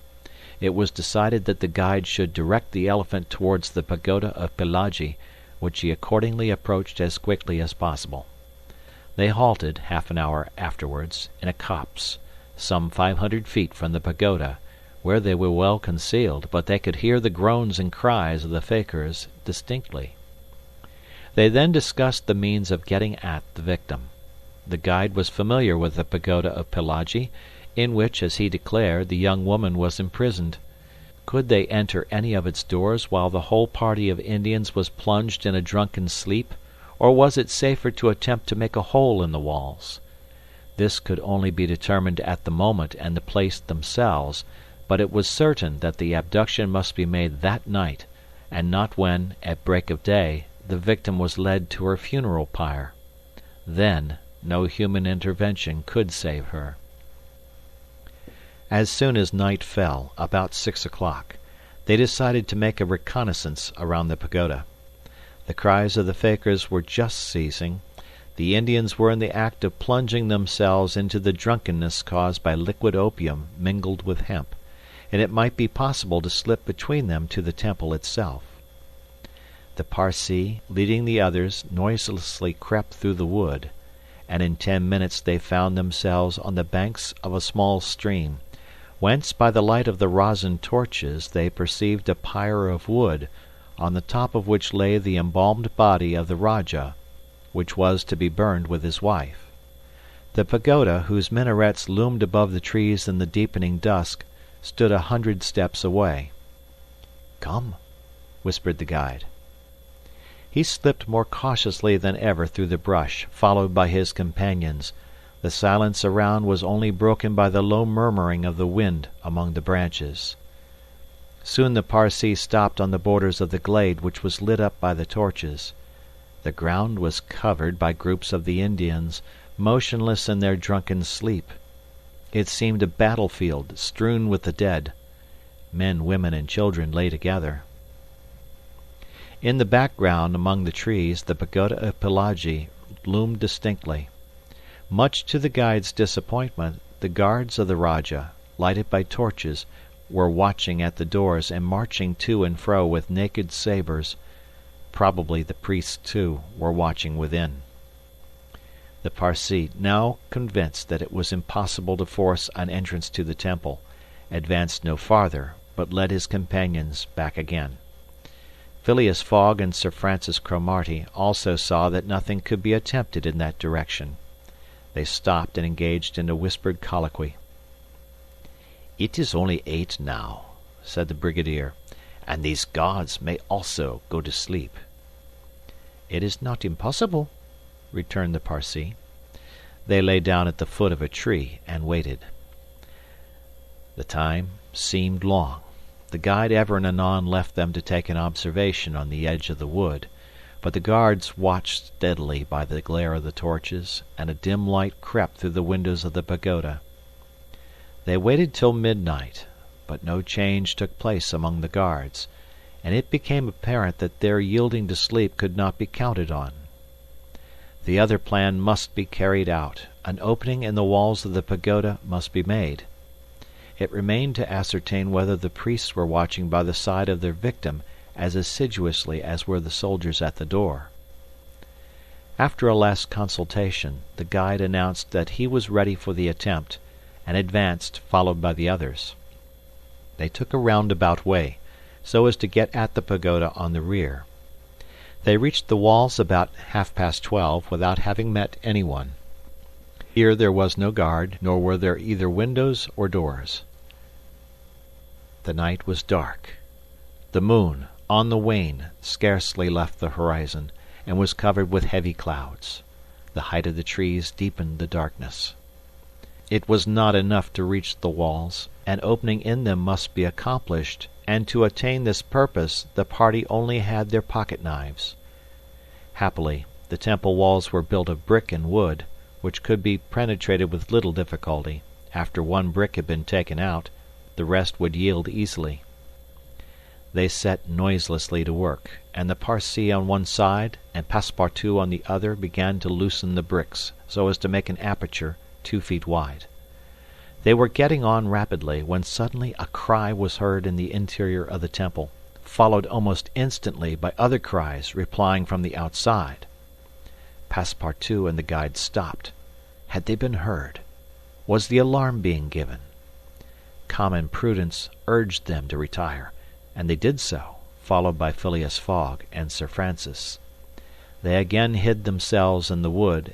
It was decided that the guide should direct the elephant towards the pagoda of Pillaji, which he accordingly approached as quickly as possible. They halted, half an hour afterwards, in a copse, some 500 feet from the pagoda, where they were well concealed, but they could hear the groans and cries of the fakirs distinctly. They then discussed the means of getting at the victim. The guide was familiar with the pagoda of Pillaji, in which, as he declared, the young woman was imprisoned. Could they enter any of its doors while the whole party of Indians was plunged in a drunken sleep, or was it safer to attempt to make a hole in the walls? This could only be determined at the moment and the place themselves, but it was certain that the abduction must be made that night, and not when, at break of day, the victim was led to her funeral pyre. Then no human intervention could save her. As soon as night fell, about 6 o'clock, they decided to make a reconnaissance around the pagoda. The cries of the fakirs were just ceasing. The Indians were in the act of plunging themselves into the drunkenness caused by liquid opium mingled with hemp, and it might be possible to slip between them to the temple itself. The Parsee, leading the others, noiselessly crept through the wood, and in 10 minutes they found themselves on the banks of a small stream, whence by the light of the rosin torches they perceived a pyre of wood, on the top of which lay the embalmed body of the Rajah, which was to be burned with his wife. The pagoda, whose minarets loomed above the trees in the deepening dusk, stood 100 steps away. "Come," whispered the guide. He slipped more cautiously than ever through the brush, followed by his companions. The silence around was only broken by the low murmuring of the wind among the branches. Soon the Parsee stopped on the borders of the glade, which was lit up by the torches. The ground was covered by groups of the Indians, motionless in their drunken sleep. It seemed a battlefield strewn with the dead. Men, women, and children lay together. In the background, among the trees, the pagoda of Pelagi loomed distinctly. Much to the guide's disappointment, the guards of the Rajah, lighted by torches, were watching at the doors and marching to and fro with naked sabers. Probably the priests, too, were watching within. The Parsee, now convinced that it was impossible to force an entrance to the temple, advanced no farther, but led his companions back again. Phileas Fogg and Sir Francis Cromarty also saw that nothing could be attempted in that direction. They stopped and engaged in a whispered colloquy. "It is only 8 now," said the brigadier, "and these guards may also go to sleep." "It is not impossible," returned the Parsee. They lay down at the foot of a tree and waited. The time seemed long. The guide ever and anon left them to take an observation on the edge of the wood, but the guards watched steadily by the glare of the torches, and a dim light crept through the windows of the pagoda. They waited till midnight, but no change took place among the guards, and it became apparent that their yielding to sleep could not be counted on. The other plan must be carried out. An opening in the walls of the pagoda must be made. It remained to ascertain whether the priests were watching by the side of their victim as assiduously as were the soldiers at the door. After a last consultation, the guide announced that he was ready for the attempt, and advanced, followed by the others. They took a roundabout way, so as to get at the pagoda on the rear. They reached the walls about 12:30 without having met anyone. Here there was no guard, nor were there either windows or doors. The night was dark. The moon, on the wane, scarcely left the horizon, and was covered with heavy clouds. The height of the trees deepened the darkness. It was not enough to reach the walls. An opening in them must be accomplished, and to attain this purpose the party only had their pocket-knives. Happily, the temple walls were built of brick and wood, which could be penetrated with little difficulty. After one brick had been taken out, the rest would yield easily. They set noiselessly to work, and the Parsee on one side and Passepartout on the other began to loosen the bricks, so as to make an aperture 2 feet wide. They were getting on rapidly, when suddenly a cry was heard in the interior of the temple, followed almost instantly by other cries replying from the outside. Passepartout and the guide stopped. Had they been heard? Was the alarm being given? Common prudence urged them to retire, and they did so, followed by Phileas Fogg and Sir Francis. They again hid themselves in the wood,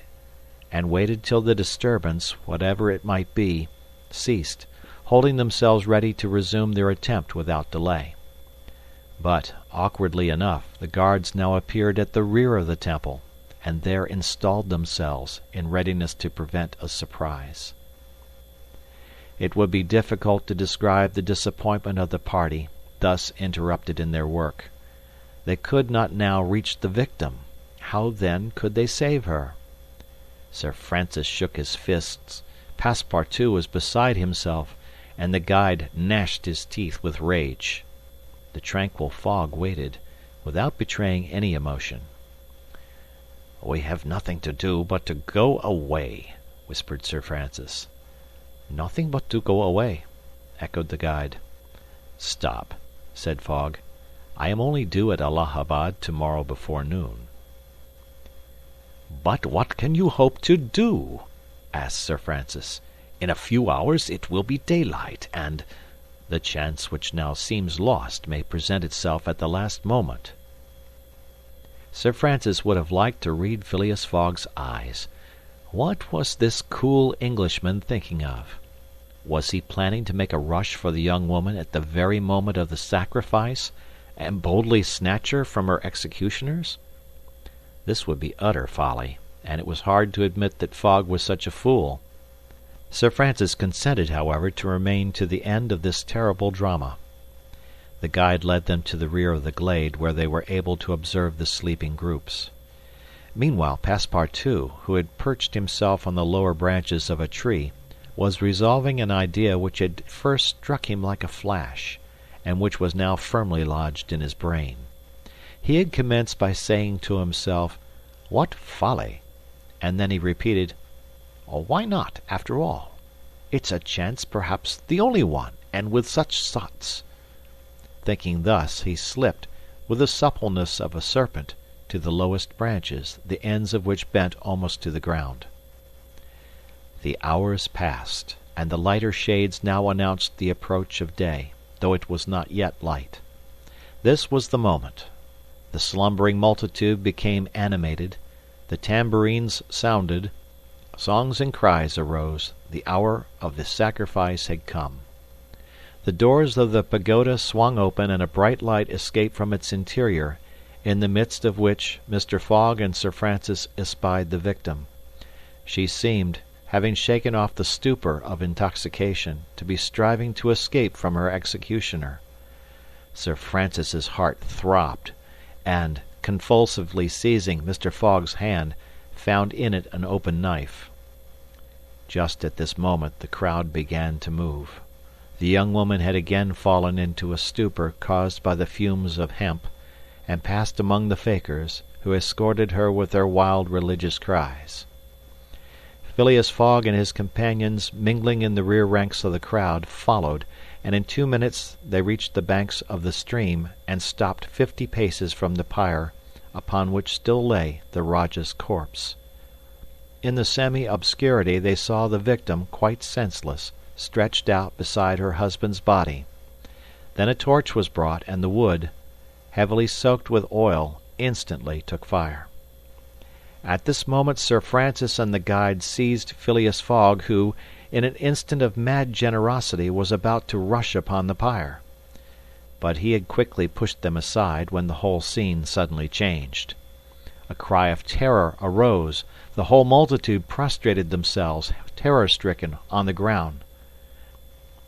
and waited till the disturbance, whatever it might be, ceased, holding themselves ready to resume their attempt without delay. But, awkwardly enough, the guards now appeared at the rear of the temple, and there installed themselves in readiness to prevent a surprise. It would be difficult to describe the disappointment of the party, thus interrupted in their work. They could not now reach the victim. How, then, could they save her? Sir Francis shook his fists, Passepartout was beside himself, and the guide gnashed his teeth with rage. The tranquil Fogg waited, without betraying any emotion. "We have nothing to do but to go away," whispered Sir Francis. "Nothing but to go away," echoed the guide. "Stop," said Fogg. "I am only due at Allahabad tomorrow before noon." "But what can you hope to do?" asked Sir Francis. "In a few hours it will be daylight, and the chance which now seems lost may present itself at the last moment." Sir Francis would have liked to read Phileas Fogg's eyes. What was this cool Englishman thinking of? Was he planning to make a rush for the young woman at the very moment of the sacrifice, and boldly snatch her from her executioners? This would be utter folly, and it was hard to admit that Fogg was such a fool. Sir Francis consented, however, to remain to the end of this terrible drama. The guide led them to the rear of the glade, where they were able to observe the sleeping groups. Meanwhile, Passepartout, who had perched himself on the lower branches of a tree, was resolving an idea which had first struck him like a flash, and which was now firmly lodged in his brain. He had commenced by saying to himself, "What folly!" and then he repeated, "Oh, why not, after all? It's a chance, perhaps the only one, and with such sots." Thinking thus, he slipped, with the suppleness of a serpent, to the lowest branches, the ends of which bent almost to the ground. The hours passed, and the lighter shades now announced the approach of day, though it was not yet light. This was the moment. The slumbering multitude became animated, the tambourines sounded, songs and cries arose, the hour of the sacrifice had come. The doors of the pagoda swung open and a bright light escaped from its interior, in the midst of which Mr. Fogg and Sir Francis espied the victim. She seemed, having shaken off the stupor of intoxication, to be striving to escape from her executioner. Sir Francis's heart throbbed, and, convulsively seizing Mr. Fogg's hand, found in it an open knife. Just at this moment the crowd began to move. The young woman had again fallen into a stupor caused by the fumes of hemp, and passed among the fakirs, who escorted her with their wild religious cries. Phileas Fogg and his companions, mingling in the rear ranks of the crowd, followed, and in 2 minutes they reached the banks of the stream and stopped 50 paces from the pyre, upon which still lay the Rajah's corpse. In the semi-obscurity they saw the victim, quite senseless, stretched out beside her husband's body. Then a torch was brought, and the wood, heavily soaked with oil, instantly took fire. At this moment Sir Francis and the guide seized Phileas Fogg, who, in an instant of mad generosity, was about to rush upon the pyre. But he had quickly pushed them aside when the whole scene suddenly changed. A cry of terror arose. The whole multitude prostrated themselves, terror-stricken, on the ground.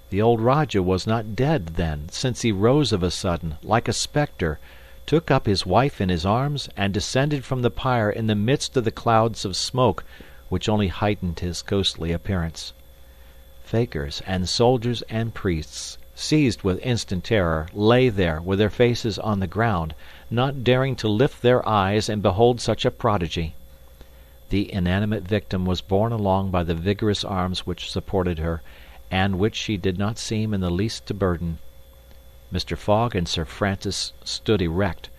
The old Rajah was not dead, then, since he rose of a sudden, like a spectre, took up his wife in his arms, and descended from the pyre in the midst of the clouds of smoke, which only heightened his ghostly appearance. Fakirs and soldiers and priests, seized with instant terror, lay there with their faces on the ground, not daring to lift their eyes and behold such a prodigy. The inanimate victim was borne along by the vigorous arms which supported her, and which she did not seem in the least to burden. Mr. Fogg and Sir Francis stood erect,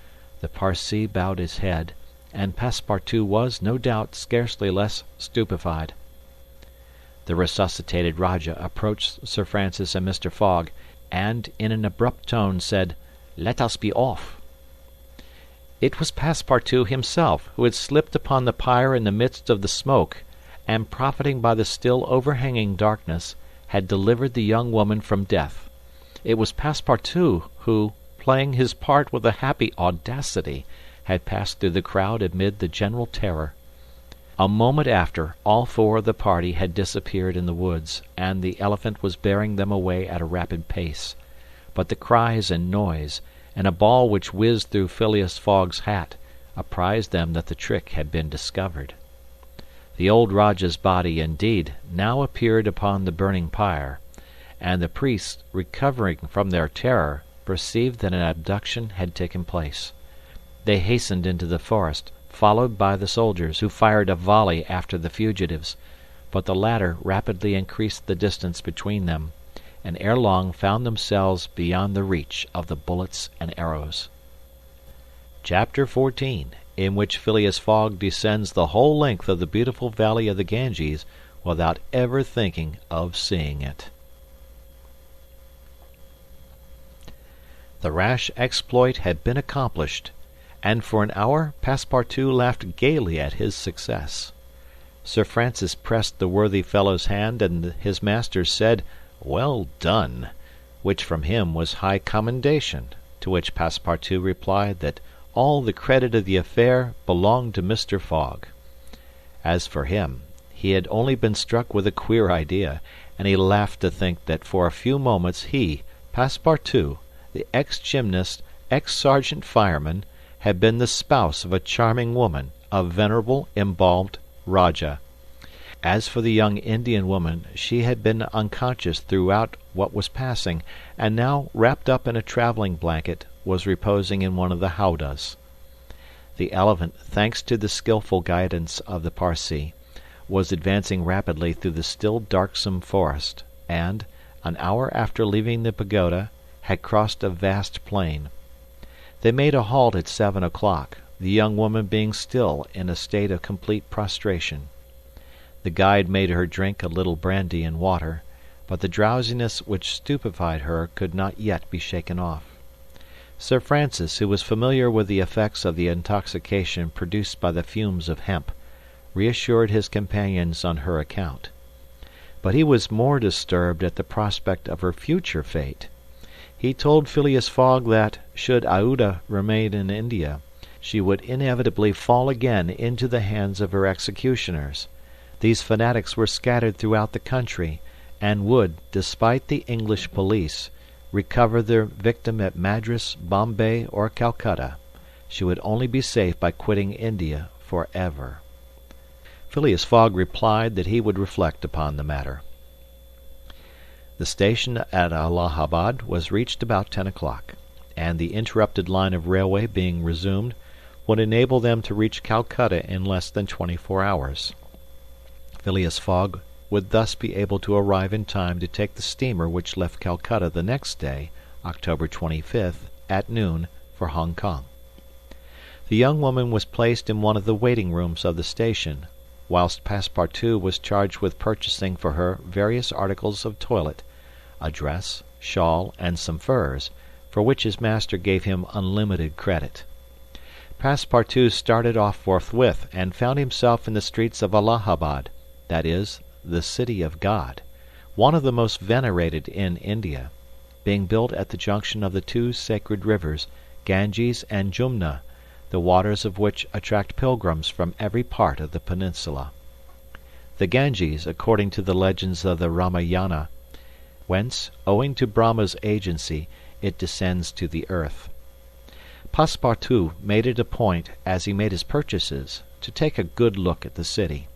the Parsee bowed his head, and Passepartout was, no doubt, scarcely less stupefied. The resuscitated Rajah approached Sir Francis and Mr. Fogg, and, in an abrupt tone, said, "Let us be off." It was Passepartout himself, who had slipped upon the pyre in the midst of the smoke, and, profiting by the still overhanging darkness, had delivered the young woman from death. It was Passepartout who, playing his part with a happy audacity, had passed through the crowd amid the general terror. A moment after, all 4 of the party had disappeared in the woods, and the elephant was bearing them away at a rapid pace. But the cries and noise, and a ball which whizzed through Phileas Fogg's hat, apprised them that the trick had been discovered. The old Rajah's body, indeed, now appeared upon the burning pyre, and the priests, recovering from their terror, perceived that an abduction had taken place. They hastened into the forest, followed by the soldiers, who fired a volley after the fugitives, but the latter rapidly increased the distance between them, and ere long found themselves beyond the reach of the bullets and arrows. Chapter 14, in which Phileas Fogg descends the whole length of the beautiful valley of the Ganges without ever thinking of seeing it. The rash exploit had been accomplished, and for an hour Passepartout laughed gaily at his success. Sir Francis pressed the worthy fellow's hand, and his master said, "Well done," which from him was high commendation, to which Passepartout replied that all the credit of the affair belonged to Mr. Fogg. As for him, he had only been struck with a queer idea, and he laughed to think that for a few moments he, Passepartout, the ex-gymnast, ex-sergeant fireman, had been the spouse of a charming woman, a venerable, embalmed Rajah. As for the young Indian woman, she had been unconscious throughout what was passing, and now, wrapped up in a traveling blanket, was reposing in one of the howdahs. The elephant, thanks to the skilful guidance of the Parsee, was advancing rapidly through the still darksome forest, and, an hour after leaving the pagoda, had crossed a vast plain. They made a halt at 7 o'clock, the young woman being still in a state of complete prostration. The guide made her drink a little brandy and water, but the drowsiness which stupefied her could not yet be shaken off. Sir Francis, who was familiar with the effects of the intoxication produced by the fumes of hemp, reassured his companions on her account. But he was more disturbed at the prospect of her future fate. He told Phileas Fogg that, should Aouda remain in India, she would inevitably fall again into the hands of her executioners. These fanatics were scattered throughout the country, and would, despite the English police, recover their victim at Madras, Bombay, or Calcutta. She would only be safe by quitting India for ever. Phileas Fogg replied that he would reflect upon the matter. The station at Allahabad was reached about 10 o'clock, and the interrupted line of railway being resumed, would enable them to reach Calcutta in less than 24 hours. Phileas Fogg would thus be able to arrive in time to take the steamer which left Calcutta the next day, October 25th, at noon, for Hong Kong. The young woman was placed in one of the waiting rooms of the station, whilst Passepartout was charged with purchasing for her various articles of toilet, a dress, shawl, and some furs, for which his master gave him unlimited credit. Passepartout started off forthwith, and found himself in the streets of Allahabad, that is, the City of God, one of the most venerated in India, being built at the junction of the two sacred rivers, Ganges and Jumna, the waters of which attract pilgrims from every part of the peninsula. The Ganges, according to the legends of the Ramayana, whence, owing to Brahma's agency, it descends to the earth. Passepartout made it a point, as he made his purchases, to take a good look at the city.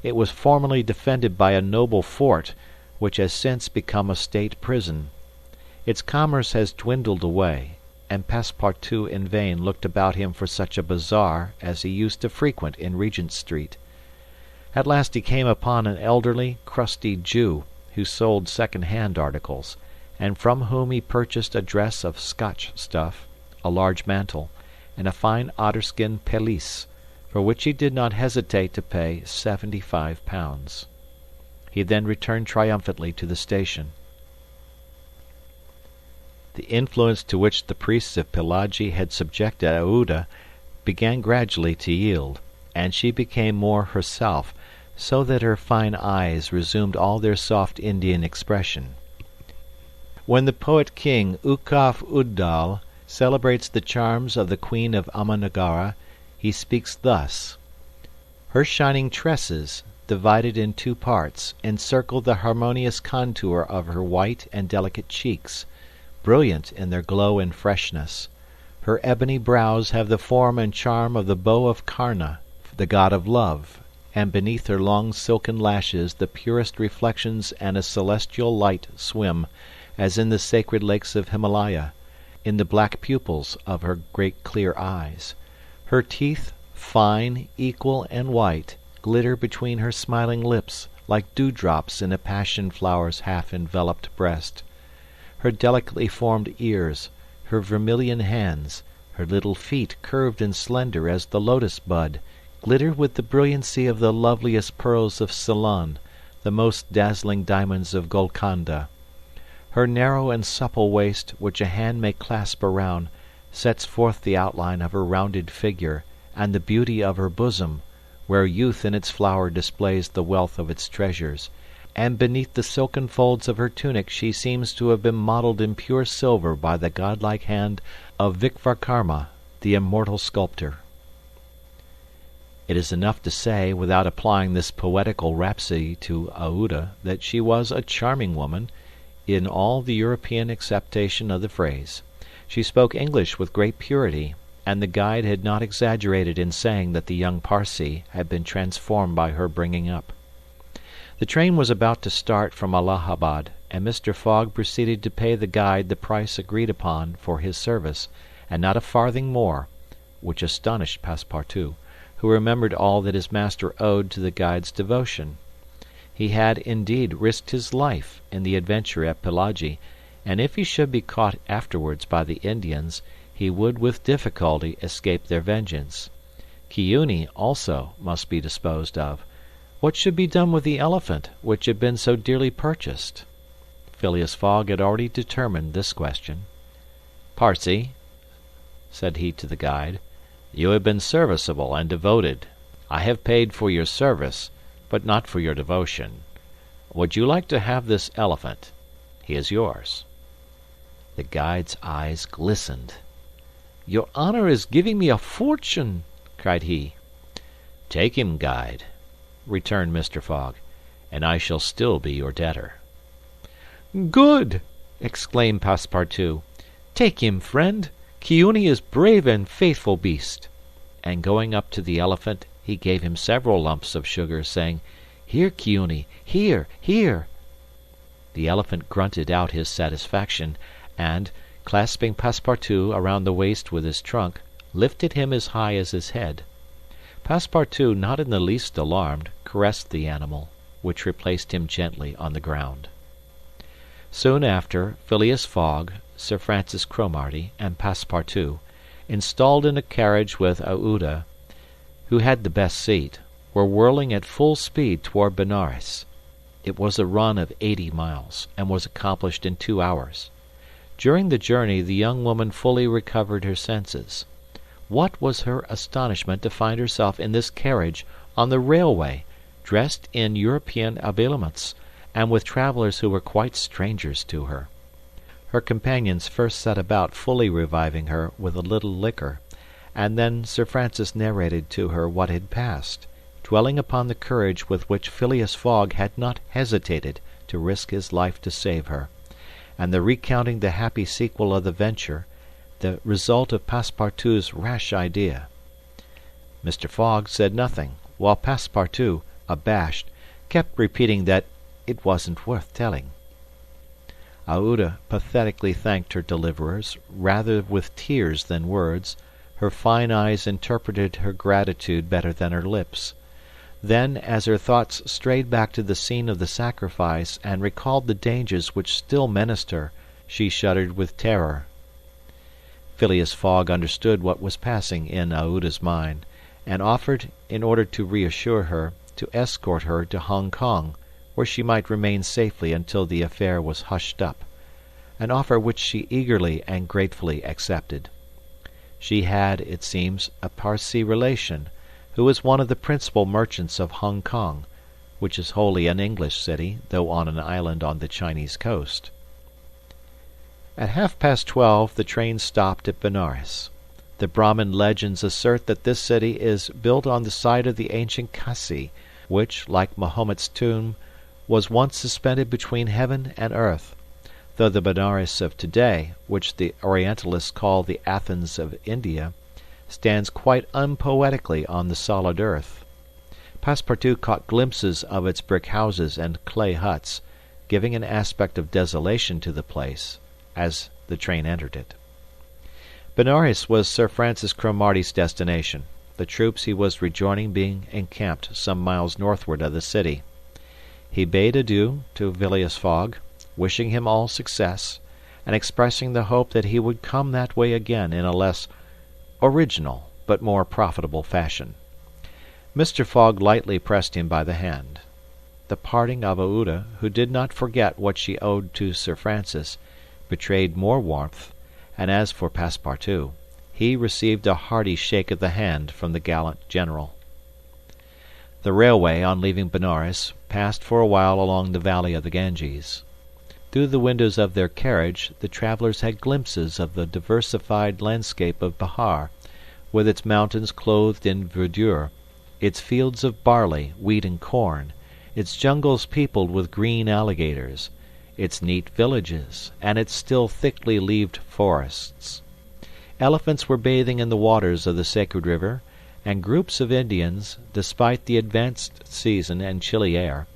It was formerly defended by a noble fort, which has since become a state prison. Its commerce has dwindled away, and Passepartout in vain looked about him for such a bazaar as he used to frequent in Regent Street. At last he came upon an elderly, crusty Jew, who sold second-hand articles, and from whom he purchased a dress of Scotch stuff, a large mantle, and a fine otterskin pelisse, for which he did not hesitate to pay £75. He then returned triumphantly to the station. The influence to which the priests of Pillaji had subjected Aouda began gradually to yield, and she became more herself, so that her fine eyes resumed all their soft Indian expression. When the poet-king Ukaf Uddal celebrates the charms of the Queen of Amanagara, he speaks thus: "Her shining tresses, divided in two parts, encircle the harmonious contour of her white and delicate cheeks, brilliant in their glow and freshness. Her ebony brows have the form and charm of the bow of Karna, the god of love, and beneath her long silken lashes the purest reflections and a celestial light swim, as in the sacred lakes of Himalaya, in the black pupils of her great clear eyes. Her teeth, fine, equal, and white, glitter between her smiling lips like dewdrops in a passion flower's half-enveloped breast. Her delicately formed ears, her vermilion hands, her little feet curved and slender as the lotus bud, glitter with the brilliancy of the loveliest pearls of Ceylon, the most dazzling diamonds of Golconda. Her narrow and supple waist, which a hand may clasp around, sets forth the outline of her rounded figure and the beauty of her bosom, where youth in its flower displays the wealth of its treasures, and beneath the silken folds of her tunic she seems to have been modelled in pure silver by the godlike hand of Vikvarkarma, the immortal sculptor." It is enough to say, without applying this poetical rhapsody to Aouda, that she was a charming woman, in all the European acceptation of the phrase. She spoke English with great purity, and the guide had not exaggerated in saying that the young Parsee had been transformed by her bringing up. The train was about to start from Allahabad, and Mr. Fogg proceeded to pay the guide the price agreed upon for his service, and not a farthing more, which astonished Passepartout, who remembered all that his master owed to the guide's devotion. He had, indeed, risked his life in the adventure at Pelagi, and if he should be caught afterwards by the Indians, he would with difficulty escape their vengeance. Chiune also must be disposed of. What should be done with the elephant, which had been so dearly purchased? Phileas Fogg had already determined this question. "Parsi," said he to the guide, "you have been serviceable and devoted. I have paid for your service, but not for your devotion. Would you like to have this elephant? He is yours." The guide's eyes glistened. "Your honor is giving me a fortune," cried he. "Take him, guide," returned Mr. Fogg, "and I shall still be your debtor." "Good!" exclaimed Passepartout. "Take him, friend. Chiune is brave and faithful beast." And going up to the elephant, he gave him several lumps of sugar, saying, "Here, Chiune, here, here." The elephant grunted out his satisfaction, and, clasping Passepartout around the waist with his trunk, lifted him as high as his head. Passepartout, not in the least alarmed, caressed the animal, which replaced him gently on the ground. Soon after, Phileas Fogg, Sir Francis Cromarty, and Passepartout, installed in a carriage with Aouda, who had the best seat, were whirling at full speed toward Benares. It was a run of 80 miles, and was accomplished in 2 hours. During the journey the young woman fully recovered her senses. What was her astonishment to find herself in this carriage on the railway, dressed in European habiliments, and with travelers who were quite strangers to her. Her companions first set about fully reviving her with a little liquor, and then Sir Francis narrated to her what had passed, dwelling upon the courage with which Phileas Fogg had not hesitated to risk his life to save her, and the recounting the happy sequel of the venture, the result of Passepartout's rash idea. Mr. Fogg said nothing, while Passepartout, abashed, kept repeating that it wasn't worth telling. Aouda pathetically thanked her deliverers, rather with tears than words. Her fine eyes interpreted her gratitude better than her lips. Then, as her thoughts strayed back to the scene of the sacrifice and recalled the dangers which still menaced her, she shuddered with terror. Phileas Fogg understood what was passing in Aouda's mind, and offered, in order to reassure her, to escort her to Hong Kong, where she might remain safely until the affair was hushed up, an offer which she eagerly and gratefully accepted. She had, it seems, a Parsi relation, who was one of the principal merchants of Hong Kong, which is wholly an English city, though on an island on the Chinese coast. At 12:30 the train stopped at Benares. The Brahmin legends assert that this city is built on the site of the ancient Kasi, which, like Mahomet's tomb, was once suspended between heaven and earth, though the Benares of today, which the Orientalists call the Athens of India, stands quite unpoetically on the solid earth. Passepartout caught glimpses of its brick houses and clay huts, giving an aspect of desolation to the place, as the train entered it. Benares was Sir Francis Cromarty's destination, the troops he was rejoining being encamped some miles northward of the city. He bade adieu to Phileas Fogg, wishing him all success, and expressing the hope that he would come that way again in a less original but more profitable fashion. Mr. Fogg lightly pressed him by the hand. The parting of Aouda, who did not forget what she owed to Sir Francis, betrayed more warmth, and as for Passepartout, he received a hearty shake of the hand from the gallant general. The railway, on leaving Benares, passed for a while along the valley of the Ganges. Through the windows of their carriage the travelers had glimpses of the diversified landscape of Bihar, with its mountains clothed in verdure, its fields of barley, wheat, and corn, its jungles peopled with green alligators, its neat villages, and its still thickly leaved forests. Elephants were bathing in the waters of the sacred river, and groups of Indians, despite the advanced season and chilly air,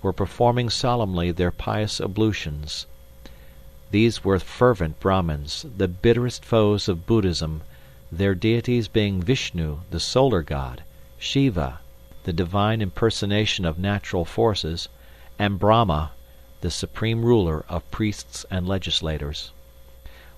were performing solemnly their pious ablutions. These were fervent Brahmins, the bitterest foes of Buddhism, their deities being Vishnu, the solar god, Shiva, the divine impersonation of natural forces, and Brahma, the supreme ruler of priests and legislators.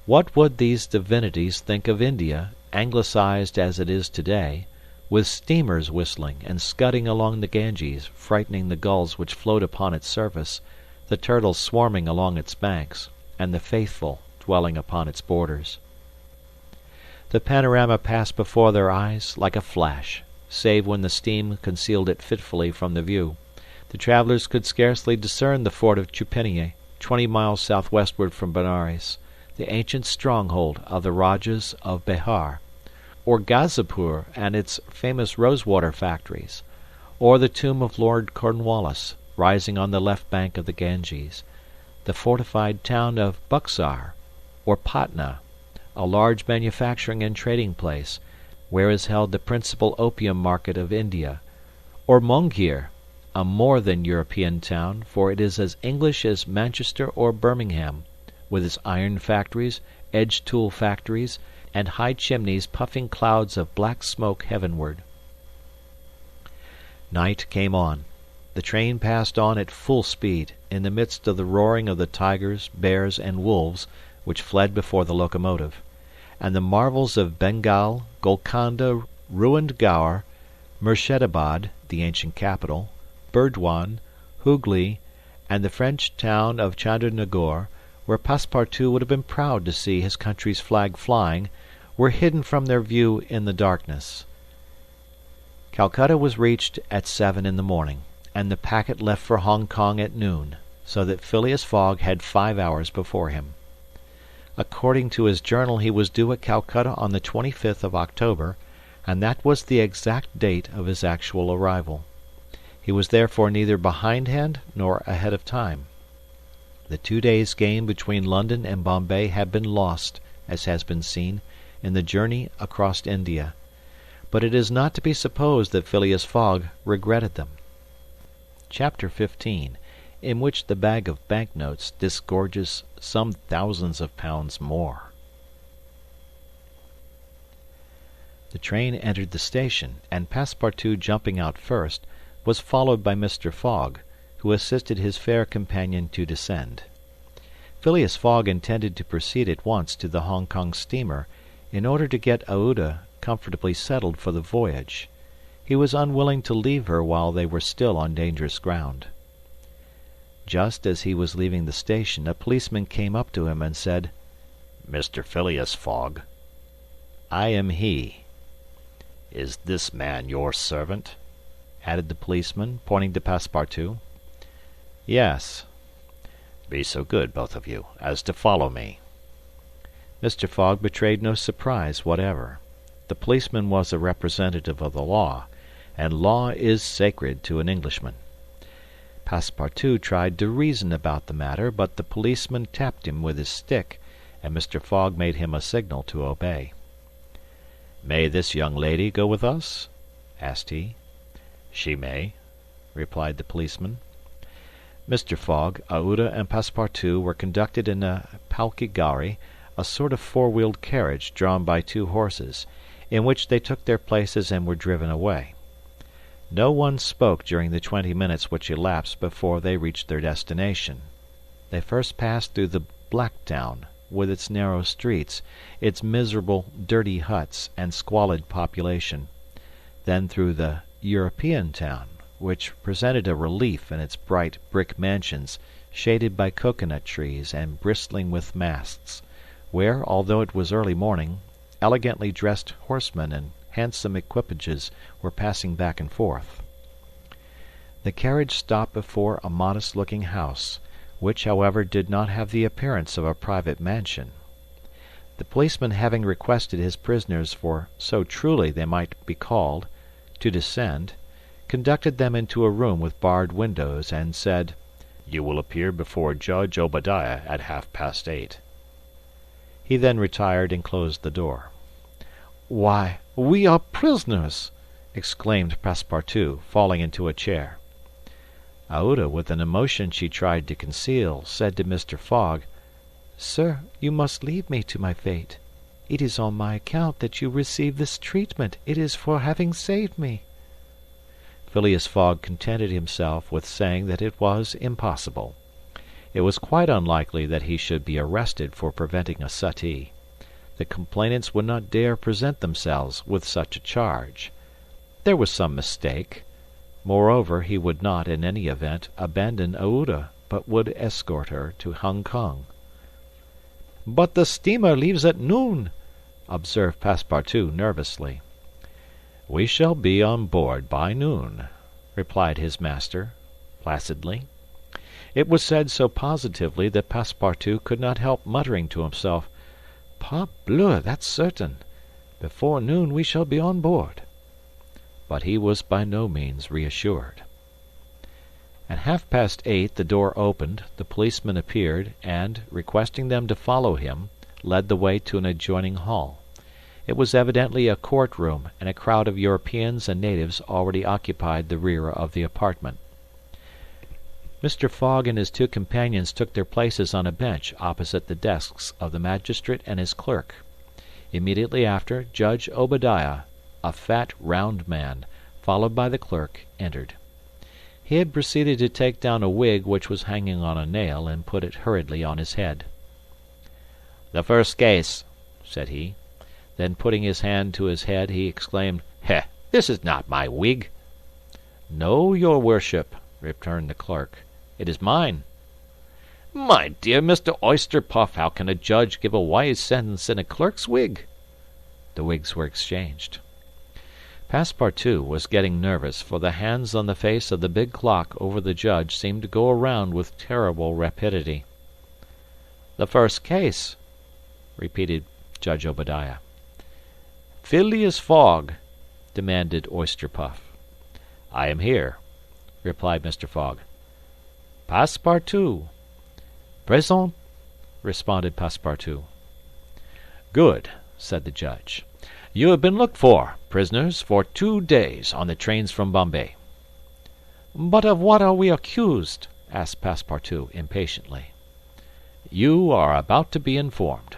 What would these divinities think of India, anglicized as it is today, with steamers whistling and scudding along the Ganges, frightening the gulls which float upon its surface, the turtles swarming along its banks, and the faithful dwelling upon its borders? The panorama passed before their eyes like a flash, save when the steam concealed it fitfully from the view. The travelers could scarcely discern the fort of Chupinier, 20 miles southwestward from Benares, the ancient stronghold of the Rajas of Behar, or Gazipur and its famous rosewater factories, or the tomb of Lord Cornwallis, rising on the left bank of the Ganges, the fortified town of Buxar, or Patna, a large manufacturing and trading place, where is held the principal opium market of India, or Monghyr, a more than European town, for it is as English as Manchester or Birmingham, with its iron factories, edge-tool factories, and high chimneys puffing clouds of black smoke heavenward. Night came on. The train passed on at full speed, in the midst of the roaring of the tigers, bears, and wolves, which fled before the locomotive, and the marvels of Bengal, Golconda, ruined Gaur, Murshidabad, the ancient capital, Burdwan, Hooghly, and the French town of Chandernagore, where Passepartout would have been proud to see his country's flag flying, were hidden from their view in the darkness. Calcutta was reached at 7 in the morning, and the packet left for Hong Kong at noon, so that Phileas Fogg had 5 hours before him. According to his journal, he was due at Calcutta on the 25th of October, and that was the exact date of his actual arrival. He was therefore neither behindhand nor ahead of time. The 2 days' gain between London and Bombay had been lost, as has been seen, in the journey across India, but it is not to be supposed that Phileas Fogg regretted them. Chapter 15, in which the bag of banknotes disgorges some thousands of pounds more. The train entered the station, and Passepartout, jumping out first, was followed by Mr. Fogg, who assisted his fair companion to descend. Phileas Fogg intended to proceed at once to the Hong Kong steamer, in order to get Aouda comfortably settled for the voyage. He was unwilling to leave her while they were still on dangerous ground. Just as he was leaving the station, a policeman came up to him and said, "Mr. Phileas Fogg." "I am he." "Is this man your servant?" added the policeman, pointing to Passepartout. "Yes." "Be so good, both of you, as to follow me." Mr. Fogg betrayed no surprise whatever. The policeman was a representative of the law, and law is sacred to an Englishman. Passepartout tried to reason about the matter, but the policeman tapped him with his stick, and Mr. Fogg made him a signal to obey. "May this young lady go with us?" asked he. "She may," replied the policeman. Mr. Fogg, Aouda, and Passepartout were conducted in a palki gari, a sort of four-wheeled carriage drawn by 2 horses, in which they took their places and were driven away. No one spoke during the 20 minutes which elapsed before they reached their destination. They first passed through the Black Town, with its narrow streets, its miserable, dirty huts, and squalid population, then through the European town, which presented a relief in its bright brick mansions, shaded by coconut trees and bristling with masts, where, although it was early morning, elegantly dressed horsemen and handsome equipages were passing back and forth. The carriage stopped before a modest-looking house, which, however, did not have the appearance of a private mansion. The policeman, having requested his prisoners, for so truly they might be called, to descend, conducted them into a room with barred windows, and said, "You will appear before Judge Obadiah at 8:30." He then retired and closed the door. "Why, we are prisoners!" exclaimed Passepartout, falling into a chair. Aouda, with an emotion she tried to conceal, said to Mr. Fogg, "Sir, you must leave me to my fate. It is on my account that you receive this treatment. It is for having saved me." Phileas Fogg contented himself with saying that it was impossible. It was quite unlikely that he should be arrested for preventing a suttee. The complainants would not dare present themselves with such a charge. There was some mistake. Moreover, he would not, in any event, abandon Aouda, but would escort her to Hong Kong. "But the steamer leaves at noon," observed Passepartout nervously. "We shall be on board by noon," replied his master, placidly. It was said so positively that Passepartout could not help muttering to himself, "Parbleu, that's certain. Before noon we shall be on board." But he was by no means reassured. At 8:30 the door opened, the policeman appeared, and, requesting them to follow him, led the way to an adjoining hall. It was evidently a court room, and a crowd of Europeans and natives already occupied the rear of the apartment. Mr. Fogg and his two companions took their places on a bench opposite the desks of the magistrate and his clerk. Immediately after, Judge Obadiah, a fat, round man, followed by the clerk, entered. He had proceeded to take down a wig which was hanging on a nail and put it hurriedly on his head. "The first case," said he. Then, putting his hand to his head, he exclaimed, "Heh! This is not my wig." "No, your worship," returned the clerk. "It is mine." "My dear Mr. Oysterpuff, how can a judge give a wise sentence in a clerk's wig?" The wigs were exchanged. Passepartout was getting nervous, for the hands on the face of the big clock over the judge seemed to go around with terrible rapidity. "The first case," repeated Judge Obadiah. "Phileas Fogg," demanded Oysterpuff. "I am here," replied Mr. Fogg. "Passepartout." "Présent," responded Passepartout. "Good," said the judge. "You have been looked for, prisoners, for 2 days on the trains from Bombay." "But of what are we accused?" asked Passepartout impatiently. "You are about to be informed."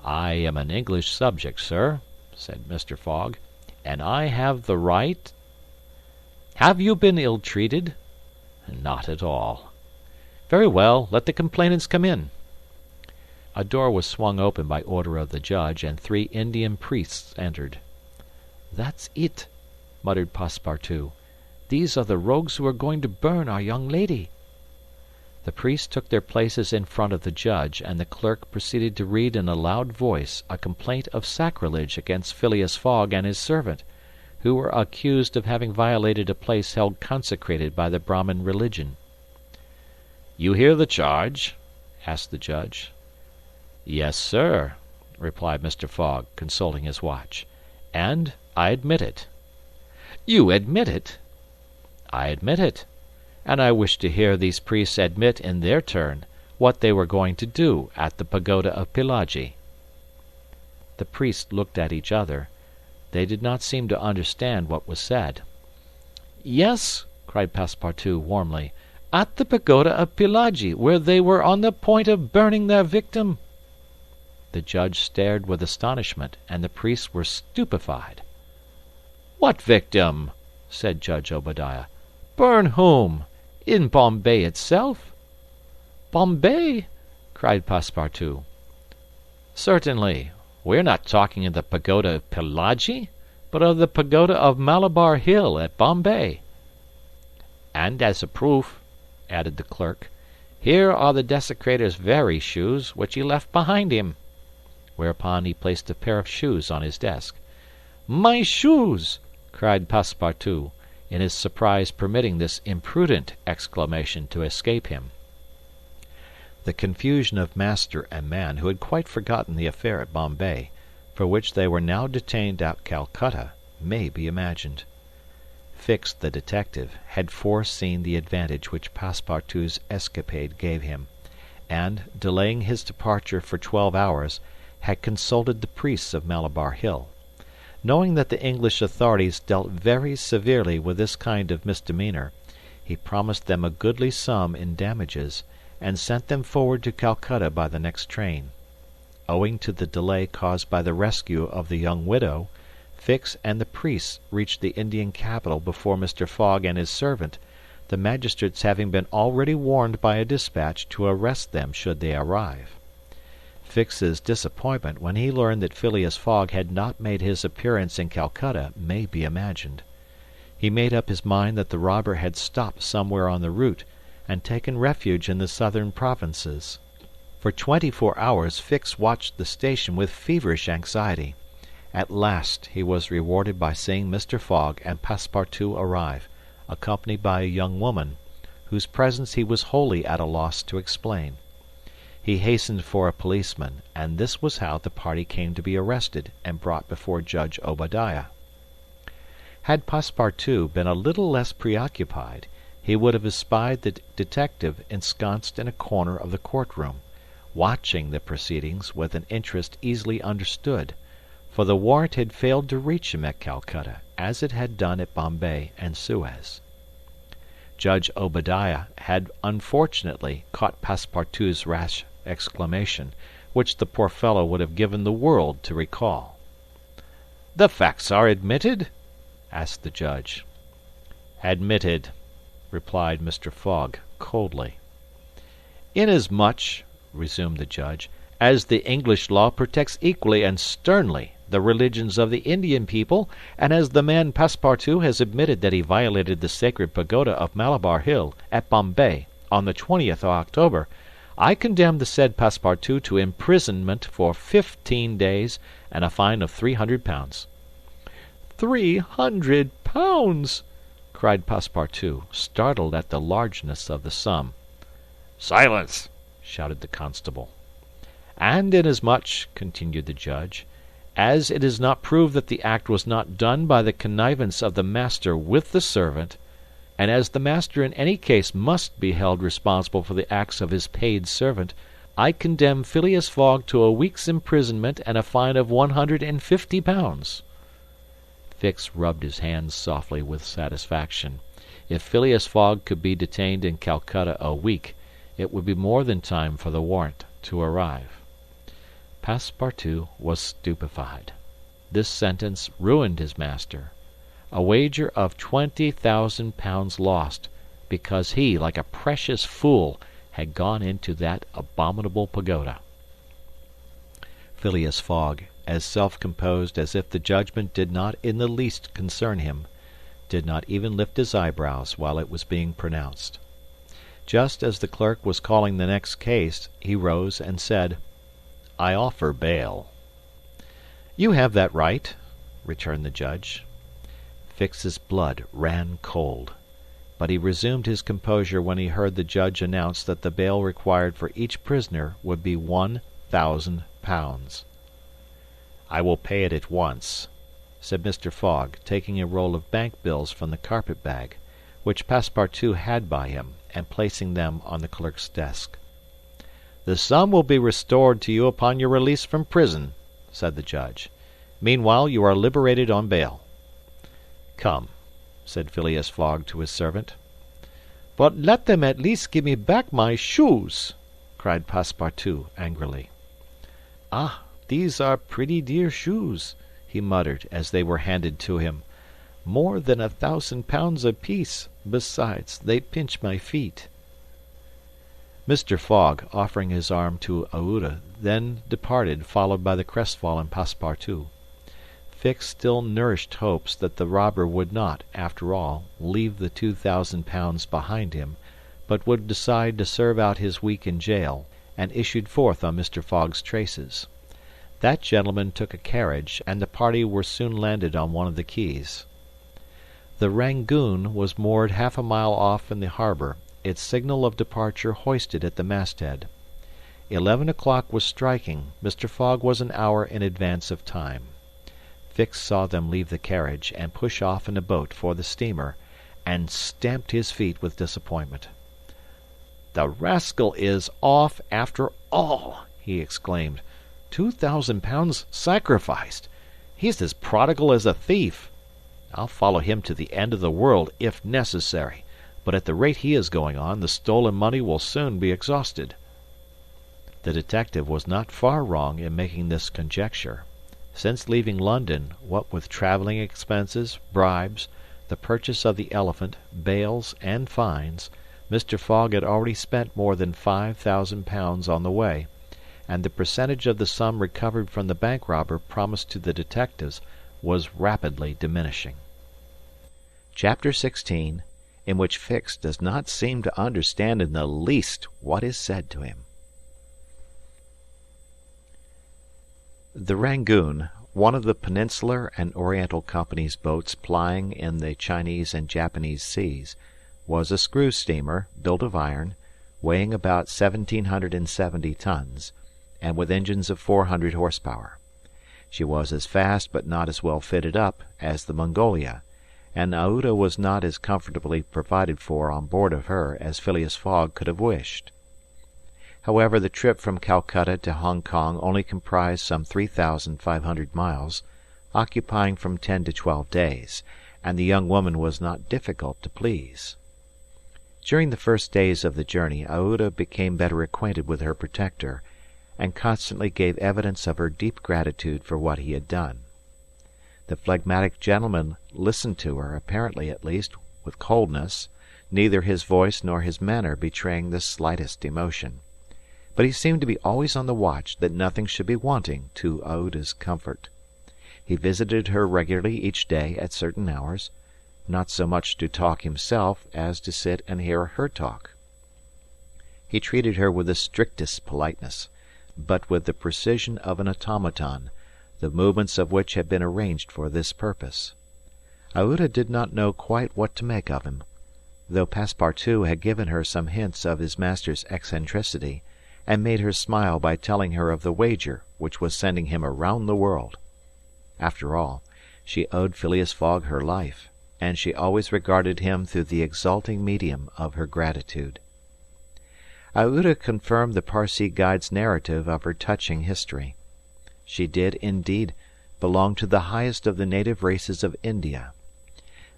"I am an English subject, sir," said Mr. Fogg, "and I have the right—" "Have you been ill-treated?" "Not at all." "Very well. Let the complainants come in." A door was swung open by order of the judge, and 3 Indian priests entered. "That's it," muttered Passepartout. "These are the rogues who are going to burn our young lady." The priests took their places in front of the judge, and the clerk proceeded to read in a loud voice a complaint of sacrilege against Phileas Fogg and his servant, who were accused of having violated a place held consecrated by the Brahmin religion. "You hear the charge?" asked the judge. "Yes, sir," replied Mr. Fogg, consulting his watch, "and I admit it." "You admit it?" "I admit it, and I wish to hear these priests admit in their turn what they were going to do at the pagoda of Pillaji." The priests looked at each other. They did not seem to understand what was said. "Yes," cried Passepartout warmly, "at the pagoda of Pillaji, where they were on the point of burning their victim." The judge stared with astonishment, and the priests were stupefied. "What victim?" said Judge Obadiah. "Burn whom? In Bombay itself?" "Bombay!" cried Passepartout. "Certainly. We are not talking of the pagoda of Pillaji, but of the pagoda of Malabar Hill at Bombay. And as a proof," added the clerk, "here are the desecrator's very shoes which he left behind him." Whereupon he placed a pair of shoes on his desk. "My shoes!" cried Passepartout, in his surprise permitting this imprudent exclamation to escape him. The confusion of master and man, who had quite forgotten the affair at Bombay, for which they were now detained at Calcutta, may be imagined. Fix, the detective, had foreseen the advantage which Passepartout's escapade gave him, and, delaying his departure for 12 hours, had consulted the priests of Malabar Hill. Knowing that the English authorities dealt very severely with this kind of misdemeanor, he promised them a goodly sum in damages, and sent them forward to Calcutta by the next train. Owing to the delay caused by the rescue of the young widow, Fix and the priests reached the Indian capital before Mr. Fogg and his servant, the magistrates having been already warned by a dispatch to arrest them should they arrive. Fix's disappointment when he learned that Phileas Fogg had not made his appearance in Calcutta may be imagined. He made up his mind that the robber had stopped somewhere on the route and taken refuge in the southern provinces. For 24 hours Fix watched the station with feverish anxiety. At last he was rewarded by seeing Mr. Fogg and Passepartout arrive, accompanied by a young woman, whose presence he was wholly at a loss to explain. He hastened for a policeman, and this was how the party came to be arrested and brought before Judge Obadiah. Had Passepartout been a little less preoccupied, he would have espied the detective ensconced in a corner of the courtroom, watching the proceedings with an interest easily understood, for the warrant had failed to reach him at Calcutta, as it had done at Bombay and Suez. Judge Obadiah had unfortunately caught Passepartout's rash exclamation, which the poor fellow would have given the world to recall. "The facts are admitted?" asked the judge. "Admitted," replied Mr. Fogg coldly. "Inasmuch," resumed the judge, "as the English law protects equally and sternly the religions of the Indian people, and as the man Passepartout has admitted that he violated the sacred pagoda of Malabar Hill at Bombay on the 20th of October, I condemn the said Passepartout to imprisonment for 15 days and a fine of £300. £300! cried Passepartout, startled at the largeness of the sum. "Silence!" shouted the constable. "And inasmuch," continued the judge, "as it is not proved that the act was not done by the connivance of the master with the servant, and as the master in any case must be held responsible for the acts of his paid servant, I condemn Phileas Fogg to a week's imprisonment and a fine of £150. Fix rubbed his hands softly with satisfaction. If Phileas Fogg could be detained in Calcutta a week, it would be more than time for the warrant to arrive. Passepartout was stupefied. This sentence ruined his master. A wager of £20,000 lost, because he, like a precious fool, had gone into that abominable pagoda. Phileas Fogg, as self-composed as if the judgment did not in the least concern him, did not even lift his eyebrows while it was being pronounced. Just as the clerk was calling the next case, he rose and said, "I offer bail." "You have that right," returned the judge. Fix's blood ran cold, but he resumed his composure when he heard the judge announce that the bail required for each prisoner would be £1,000. "I will pay it at once," said Mr. Fogg, taking a roll of bank bills from the carpet-bag, which Passepartout had by him, and placing them on the clerk's desk. "The sum will be restored to you upon your release from prison," said the judge. "Meanwhile you are liberated on bail." "Come," said Phileas Fogg to his servant. "But let them at least give me back my shoes," cried Passepartout angrily. "Ah, these are pretty dear shoes," he muttered as they were handed to him. "More than £1,000 apiece. Besides, they pinch my feet." Mr. Fogg, offering his arm to Aouda, then departed, followed by the crestfallen Passepartout. Fix still nourished hopes that the robber would not, after all, leave the £2,000 behind him, but would decide to serve out his week in jail, and issued forth on Mr. Fogg's traces. That gentleman took a carriage, and the party were soon landed on one of the quays. The Rangoon was moored half a mile off in the harbor, its signal of departure hoisted at the masthead. 11 o'clock was striking. Mr. Fogg was an hour in advance of time. Fix saw them leave the carriage and push off in a boat for the steamer, and stamped his feet with disappointment. "The rascal is off after all," he exclaimed. £2,000 sacrificed. He's as prodigal as a thief. I'll follow him to the end of the world if necessary, but at the rate he is going on, the stolen money will soon be exhausted." The detective was not far wrong in making this conjecture. Since leaving London, what with travelling expenses, bribes, the purchase of the elephant, bails, and fines, Mr. Fogg had already spent more than £5,000 on the way, and the percentage of the sum recovered from the bank robber promised to the detectives was rapidly diminishing. Chapter 16, in which Fix does not seem to understand in the least what is said to him. The Rangoon, one of the Peninsular and Oriental Company's boats plying in the Chinese and Japanese seas, was a screw steamer built of iron, weighing about 1,770 tons, and with engines of 400 horsepower. She was as fast but not as well fitted up as the Mongolia, and Aouda was not as comfortably provided for on board of her as Phileas Fogg could have wished. However, the trip from Calcutta to Hong Kong only comprised some 3,500 miles, occupying from 10 to 12 days, and the young woman was not difficult to please. During the first days of the journey Aouda became better acquainted with her protector, and constantly gave evidence of her deep gratitude for what he had done. The phlegmatic gentleman listened to her, apparently at least, with coldness, neither his voice nor his manner betraying the slightest emotion. But he seemed to be always on the watch that nothing should be wanting to Aouda's comfort. He visited her regularly each day at certain hours, not so much to talk himself as to sit and hear her talk. He treated her with the strictest politeness, but with the precision of an automaton, the movements of which had been arranged for this purpose. Aouda did not know quite what to make of him, though Passepartout had given her some hints of his master's eccentricity, and made her smile by telling her of the wager which was sending him around the world. After all, she owed Phileas Fogg her life, and she always regarded him through the exalting medium of her gratitude. Aouda confirmed the Parsee guide's narrative of her touching history. She did, indeed, belong to the highest of the native races of India.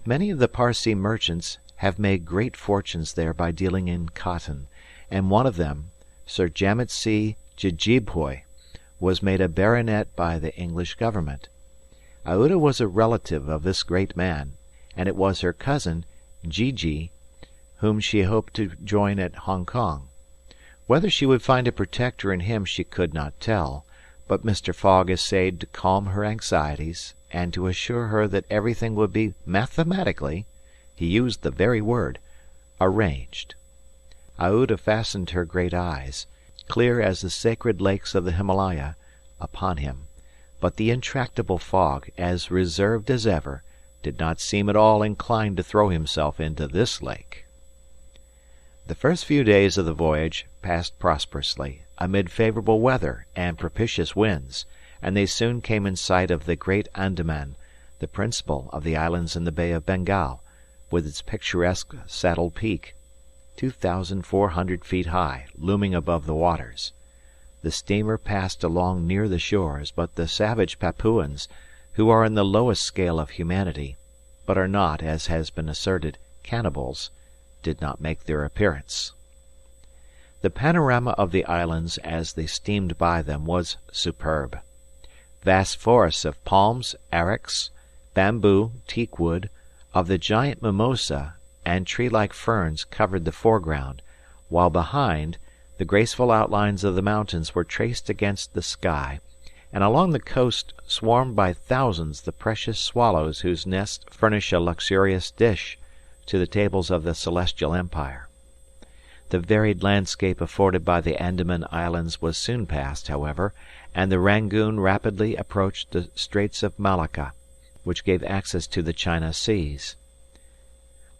Many of the Parsee merchants have made great fortunes there by dealing in cotton, and one of them, Sir Jammet C. Jejeebhoy, was made a baronet by the English government. Aouda was a relative of this great man, and it was her cousin, Jiji, whom she hoped to join at Hong Kong. Whether she would find a protector in him she could not tell, but Mr. Fogg essayed to calm her anxieties, and to assure her that everything would be mathematically, he used the very word, arranged. Aouda fastened her great eyes, clear as the sacred lakes of the Himalaya, upon him, but the intractable Fogg, as reserved as ever, did not seem at all inclined to throw himself into this lake. The first few days of the voyage passed prosperously, amid favourable weather and propitious winds, and they soon came in sight of the great Andaman, the principal of the islands in the Bay of Bengal, with its picturesque Saddle Peak, 2,400 feet high, looming above the waters. The steamer passed along near the shores, but the savage Papuans, who are in the lowest scale of humanity, but are not, as has been asserted, cannibals, did not make their appearance. The panorama of the islands as they steamed by them was superb. Vast forests of palms, arrax, bamboo, teakwood, of the giant mimosa, and tree-like ferns covered the foreground, while behind, the graceful outlines of the mountains were traced against the sky, and along the coast swarmed by thousands the precious swallows whose nests furnish a luxurious dish to the tables of the Celestial Empire. The varied landscape afforded by the Andaman Islands was soon passed, however, and the Rangoon rapidly approached the Straits of Malacca, which gave access to the China seas.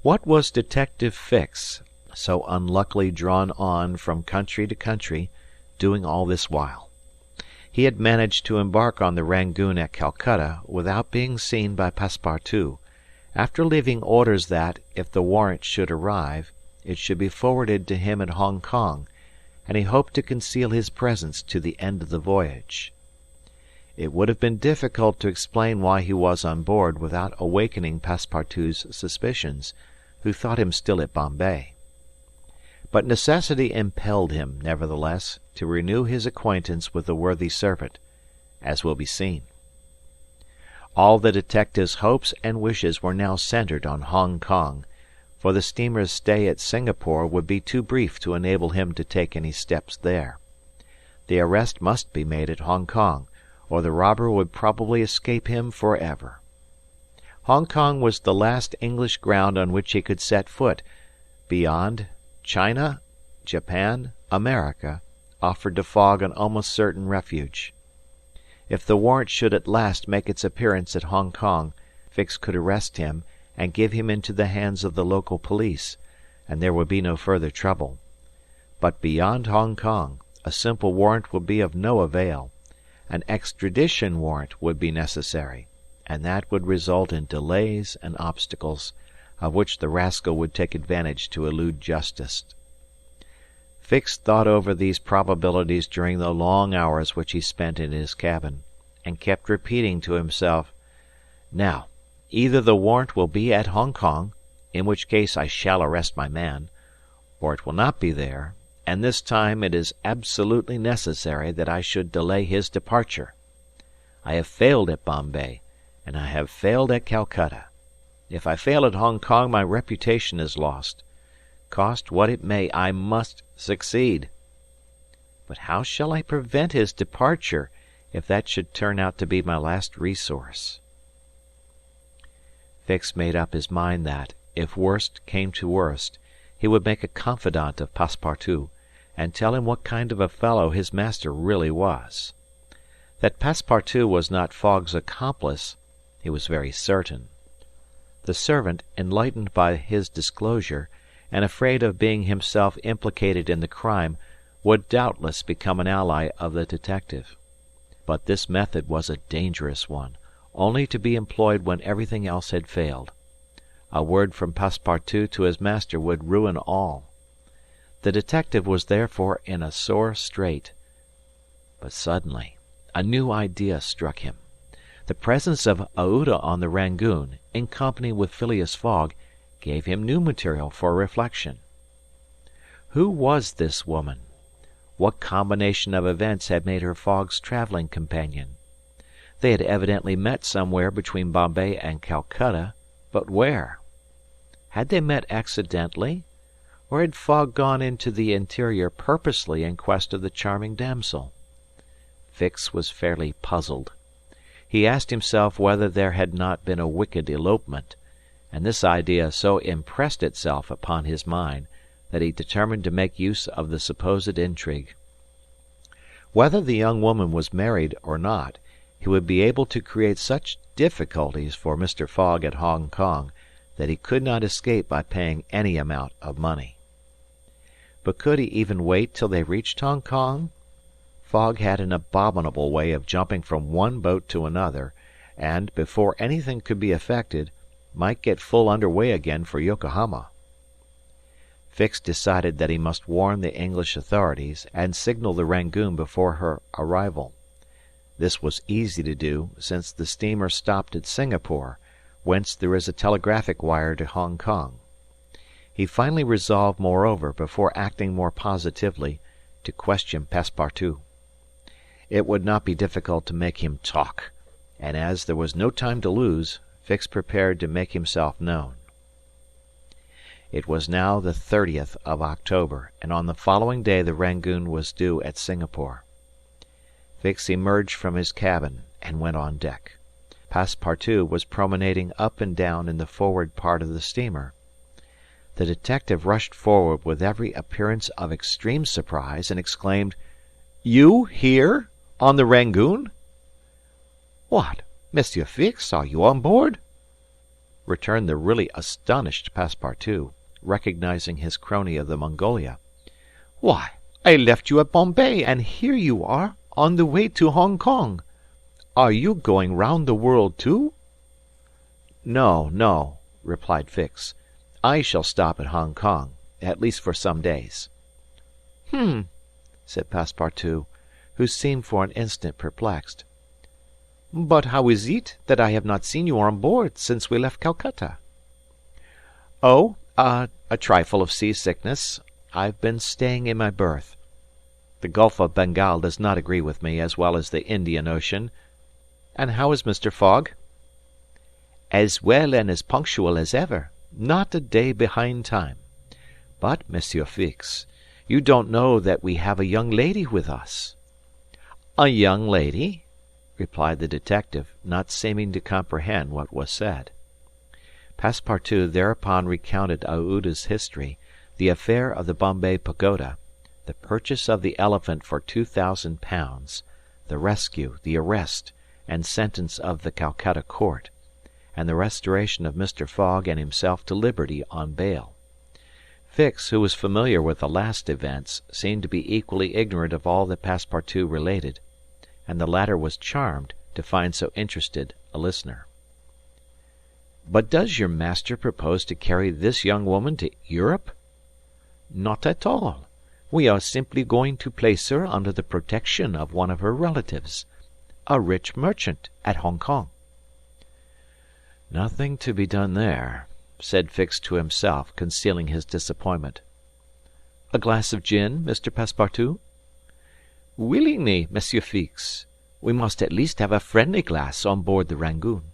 What was Detective Fix, so unluckily drawn on from country to country, doing all this while? He had managed to embark on the Rangoon at Calcutta without being seen by Passepartout, after leaving orders that, if the warrant should arrive, it should be forwarded to him at Hong Kong, and he hoped to conceal his presence to the end of the voyage. It would have been difficult to explain why he was on board without awakening Passepartout's suspicions, who thought him still at Bombay. But necessity impelled him, nevertheless, to renew his acquaintance with the worthy servant, as will be seen. All the detective's hopes and wishes were now centred on Hong Kong, for the steamer's stay at Singapore would be too brief to enable him to take any steps there. The arrest must be made at Hong Kong, or the robber would probably escape him for ever. Hong Kong was the last English ground on which he could set foot. Beyond, China, Japan, America offered to Fogg an almost certain refuge. If the warrant should at last make its appearance at Hong Kong, Fix could arrest him and give him into the hands of the local police, and there would be no further trouble. But beyond Hong Kong, a simple warrant would be of no avail. An extradition warrant would be necessary, and that would result in delays and obstacles, of which the rascal would take advantage to elude justice. Fix thought over these probabilities during the long hours which he spent in his cabin, and kept repeating to himself, "Now, either the warrant will be at Hong Kong, in which case I shall arrest my man, or it will not be there, and this time it is absolutely necessary that I should delay his departure. I have failed at Bombay, and I have failed at Calcutta. If I fail at Hong Kong, my reputation is lost. Cost what it may, I must succeed. But how shall I prevent his departure, if that should turn out to be my last resource?" Fix made up his mind that, if worst came to worst, he would make a confidant of Passepartout, and tell him what kind of a fellow his master really was. That Passepartout was not Fogg's accomplice, he was very certain. The servant, enlightened by his disclosure, and afraid of being himself implicated in the crime, would doubtless become an ally of the detective. But this method was a dangerous one, only to be employed when everything else had failed. A word from Passepartout to his master would ruin all. The detective was therefore in a sore strait. But suddenly a new idea struck him. The presence of Aouda on the Rangoon, in company with Phileas Fogg, gave him new material for reflection. Who was this woman? What combination of events had made her Fogg's travelling companion? They had evidently met somewhere between Bombay and Calcutta, but where? Had they met accidentally, or had Fogg gone into the interior purposely in quest of the charming damsel? Fix was fairly puzzled. He asked himself whether there had not been a wicked elopement, and this idea so impressed itself upon his mind that he determined to make use of the supposed intrigue. Whether the young woman was married or not, he would be able to create such difficulties for Mr. Fogg at Hong Kong that he could not escape by paying any amount of money. But could he even wait till they reached Hong Kong? Fogg had an abominable way of jumping from one boat to another, and, before anything could be effected, might get full under way again for Yokohama. Fix decided that he must warn the English authorities and signal the Rangoon before her arrival. This was easy to do, since the steamer stopped at Singapore, whence there is a telegraphic wire to Hong Kong. He finally resolved, moreover, before acting more positively, to question Passepartout. It would not be difficult to make him talk, and as there was no time to lose, Fix prepared to make himself known. It was now the 30th of October, and on the following day the Rangoon was due at Singapore. Fix emerged from his cabin and went on deck. Passepartout was promenading up and down in the forward part of the steamer. The detective rushed forward with every appearance of extreme surprise, and exclaimed, "You here? On the Rangoon?" "What, Monsieur Fix, are you on board?" returned the really astonished Passepartout, recognizing his crony of the Mongolia. "Why, I left you at Bombay, and here you are, on the way to Hong Kong. Are you going round the world too?" "No, no," replied Fix. "I shall stop at Hong Kong, at least for some days." "Hm," said Passepartout, who seemed for an instant perplexed. "But how is it that I have not seen you on board since we left Calcutta?" "Oh, A trifle of seasickness. I've been staying in my berth. The Gulf of Bengal does not agree with me as well as the Indian Ocean. And how is Mr. Fogg?" "As well and as punctual as ever. Not a day behind time. But, Monsieur Fix, you don't know that we have a young lady with us." "A young lady?" replied the detective, not seeming to comprehend what was said. Passepartout thereupon recounted Aouda's history, the affair of the Bombay Pagoda, the purchase of the elephant for £2,000, the rescue, the arrest, and sentence of the Calcutta court, and the restoration of Mr. Fogg and himself to liberty on bail. Fix, who was familiar with the last events, seemed to be equally ignorant of all that Passepartout related, and the latter was charmed to find so interested a listener. "But does your master propose to carry this young woman to Europe?" "Not at all. We are simply going to place her under the protection of one of her relatives, a rich merchant at Hong Kong." "Nothing to be done there," said Fix to himself, concealing his disappointment. "A glass of gin, Mr. Passepartout?" "Willingly, Monsieur Fix. We must at least have a friendly glass on board the Rangoon."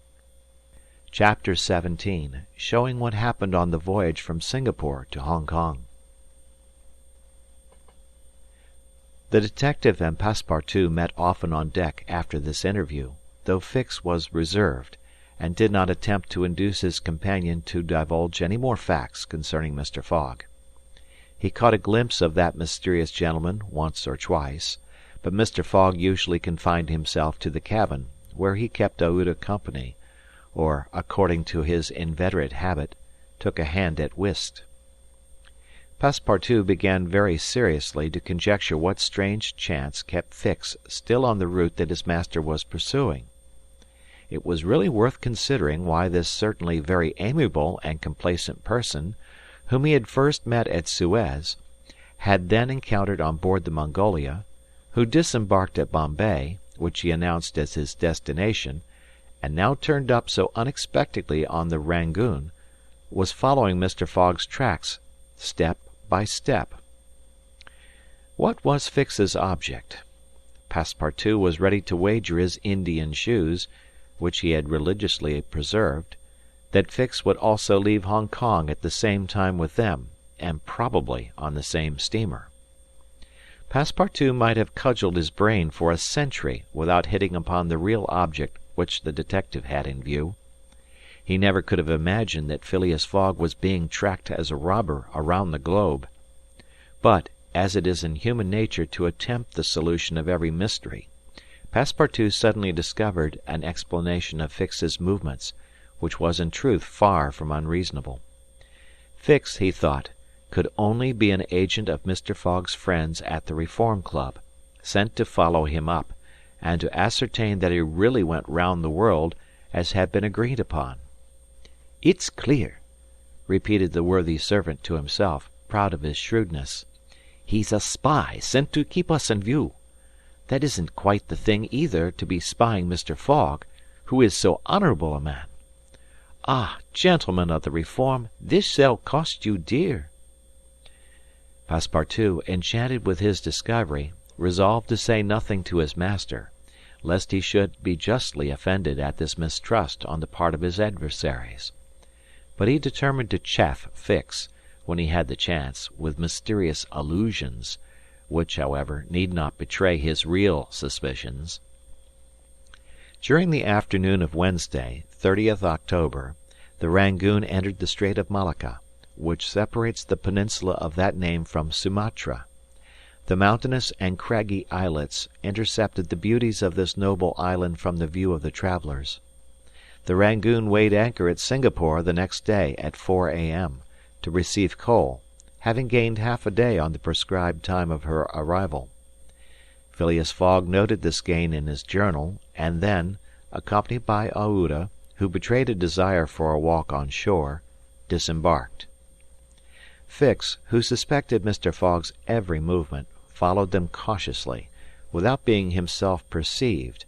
Chapter 17, showing what happened on the voyage from Singapore to Hong Kong. The detective and Passepartout met often on deck after this interview, though Fix was reserved, and did not attempt to induce his companion to divulge any more facts concerning Mr. Fogg. He caught a glimpse of that mysterious gentleman once or twice, but Mr. Fogg usually confined himself to the cabin, where he kept Aouda company, or, according to his inveterate habit, took a hand at whist. Passepartout began very seriously to conjecture what strange chance kept Fix still on the route that his master was pursuing. It was really worth considering why this certainly very amiable and complacent person, whom he had first met at Suez, had then encountered on board the Mongolia, who disembarked at Bombay, which he announced as his destination, and now turned up so unexpectedly on the Rangoon, was following Mr. Fogg's tracks step by step. What was Fix's object? Passepartout was ready to wager his Indian shoes, which he had religiously preserved, that Fix would also leave Hong Kong at the same time with them, and probably on the same steamer. Passepartout might have cudgelled his brain for a century without hitting upon the real object which the detective had in view. He never could have imagined that Phileas Fogg was being tracked as a robber around the globe. But, as it is in human nature to attempt the solution of every mystery, Passepartout suddenly discovered an explanation of Fix's movements, which was in truth far from unreasonable. Fix, he thought, could only be an agent of Mr. Fogg's friends at the Reform Club, sent to follow him up, and to ascertain that he really went round the world as had been agreed upon. "It's clear," repeated the worthy servant to himself, proud of his shrewdness. "He's a spy sent to keep us in view. That isn't quite the thing either to be spying Mr. Fogg, who is so honourable a man. Ah, gentlemen of the Reform, this shall cost you dear." Passepartout, enchanted with his discovery, resolved to say nothing to his master, lest he should be justly offended at this mistrust on the part of his adversaries. But he determined to chaff Fix, when he had the chance, with mysterious allusions, which, however, need not betray his real suspicions. During the afternoon of Wednesday, 30th October, the Rangoon entered the Strait of Malacca, which separates the peninsula of that name from Sumatra. The mountainous and craggy islets intercepted the beauties of this noble island from the view of the travellers. The Rangoon weighed anchor at Singapore the next day at 4 a.m., to receive coal, having gained half a day on the prescribed time of her arrival. Phileas Fogg noted this gain in his journal, and then, accompanied by Aouda, who betrayed a desire for a walk on shore, disembarked. Fix, who suspected Mr. Fogg's every movement, followed them cautiously, without being himself perceived,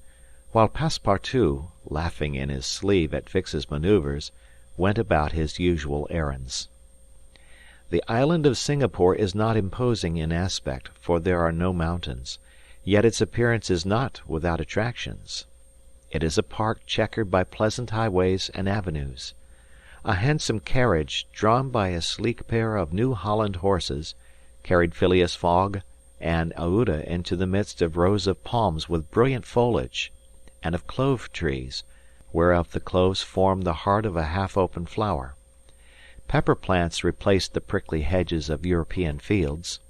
while Passepartout, laughing in his sleeve at Fix's manoeuvres, went about his usual errands. The island of Singapore is not imposing in aspect, for there are no mountains, yet its appearance is not without attractions. It is a park chequered by pleasant highways and avenues. A handsome carriage, drawn by a sleek pair of New Holland horses, carried Phileas Fogg and Aouda into the midst of rows of palms with brilliant foliage, and of clove trees, whereof the cloves formed the heart of a half-open flower. Pepper plants replaced the prickly hedges of European fields.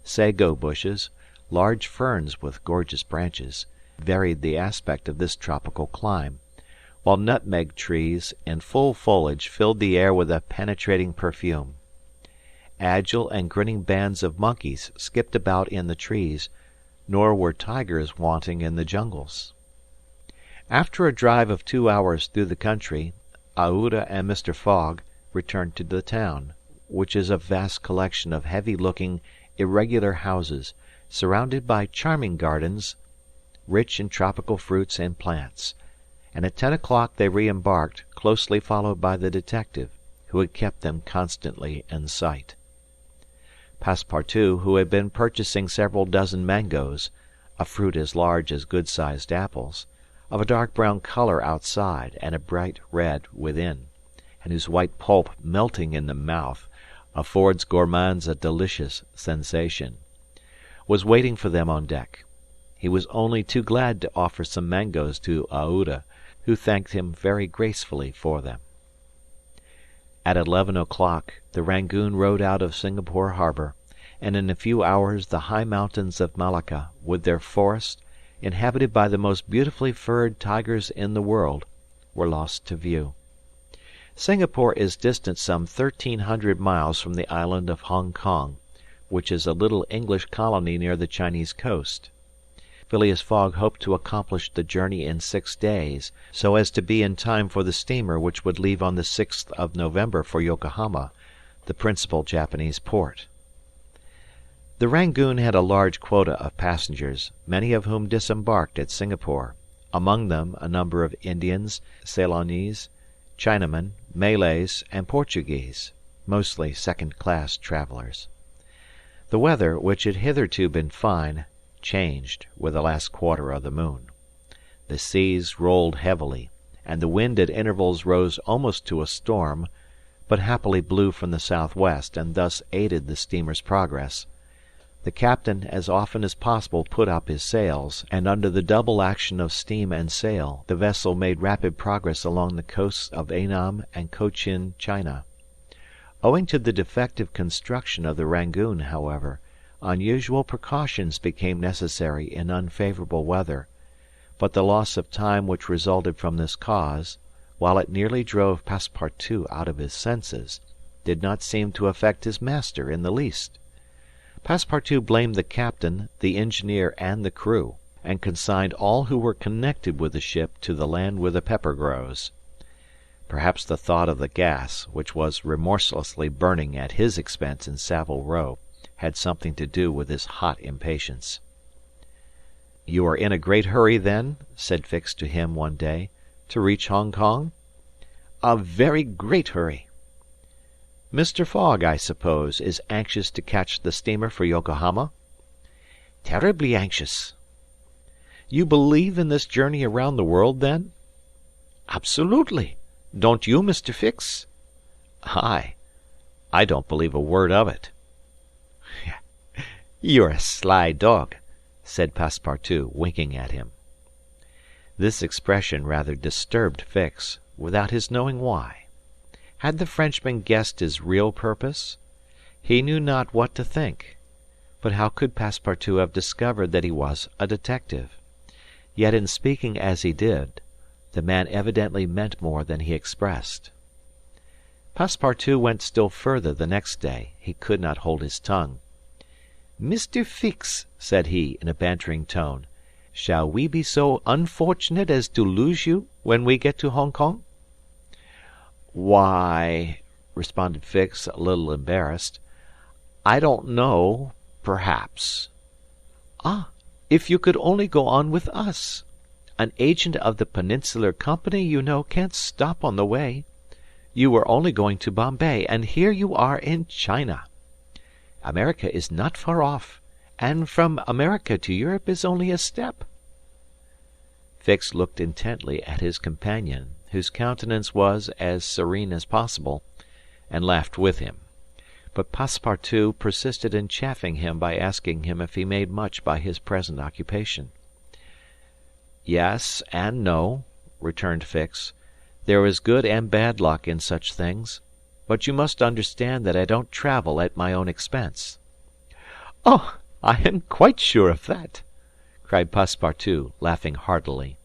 Sago bushes, large ferns with gorgeous branches, varied the aspect of this tropical clime, while nutmeg trees in full foliage filled the air with a penetrating perfume. Agile and grinning bands of monkeys skipped about in the trees, nor were tigers wanting in the jungles. After a drive of 2 hours through the country, Aouda and Mr. Fogg returned to the town, which is a vast collection of heavy-looking, irregular houses, surrounded by charming gardens, rich in tropical fruits and plants, and at 10 o'clock they re-embarked, closely followed by the detective, who had kept them constantly in sight. Passepartout, who had been purchasing several dozen mangoes, a fruit as large as good-sized apples, of a dark brown colour outside and a bright red within, and whose white pulp melting in the mouth affords gourmands a delicious sensation, was waiting for them on deck. He was only too glad to offer some mangoes to Aouda, who thanked him very gracefully for them. At 11 o'clock the Rangoon rode out of Singapore harbour, and in a few hours the high mountains of Malacca, with their forests, inhabited by the most beautifully furred tigers in the world, were lost to view. Singapore is distant some 1,300 miles from the island of Hong Kong, which is a little English colony near the Chinese coast. Phileas Fogg hoped to accomplish the journey in 6 days, so as to be in time for the steamer which would leave on the 6th of November for Yokohama, the principal Japanese port. The Rangoon had a large quota of passengers, many of whom disembarked at Singapore, among them a number of Indians, Ceylonese, Chinamen, Malays, and Portuguese, mostly second-class travellers. The weather, which had hitherto been fine, changed with the last quarter of the moon. The seas rolled heavily, and the wind at intervals rose almost to a storm, but happily blew from the southwest and thus aided the steamer's progress. The captain as often as possible put up his sails, and under the double action of steam and sail the vessel made rapid progress along the coasts of Annam and Cochin China. Owing to the defective construction of the Rangoon, however, unusual precautions became necessary in unfavourable weather, but the loss of time which resulted from this cause, while it nearly drove Passepartout out of his senses, did not seem to affect his master in the least. Passepartout blamed the captain, the engineer, and the crew, and consigned all who were connected with the ship to the land where the pepper grows. Perhaps the thought of the gas, which was remorselessly burning at his expense in Savile Row, had something to do with his hot impatience. "You are in a great hurry, then," said Fix to him one day, "to reach Hong Kong?" "A very great hurry." "Mr. Fogg, I suppose, is anxious to catch the steamer for Yokohama?" "Terribly anxious." "You believe in this journey around the world, then?" "Absolutely. Don't you, Mr. Fix?" "I don't believe a word of it." "You're a sly dog," said Passepartout, winking at him. This expression rather disturbed Fix, without his knowing why. Had the Frenchman guessed his real purpose? He knew not what to think. But how could Passepartout have discovered that he was a detective? Yet in speaking as he did, the man evidently meant more than he expressed. Passepartout went still further the next day. He could not hold his tongue. "Mr. Fix," said he, in a bantering tone, "shall we be so unfortunate as to lose you when we get to Hong Kong?" "Why," responded Fix, a little embarrassed, "I don't know. Perhaps." "Ah, if you could only go on with us! An agent of the Peninsular Company, you know, can't stop on the way. You were only going to Bombay, and here you are in China. America is not far off, and from America to Europe is only a step." Fix looked intently at his companion, whose countenance was as serene as possible, and laughed with him. But Passepartout persisted in chaffing him by asking him if he made much by his present occupation. "Yes and no," returned Fix. "There is good and bad luck in such things. But you must understand that I don't travel at my own expense." "Oh, I am quite sure of that," cried Passepartout, laughing heartily.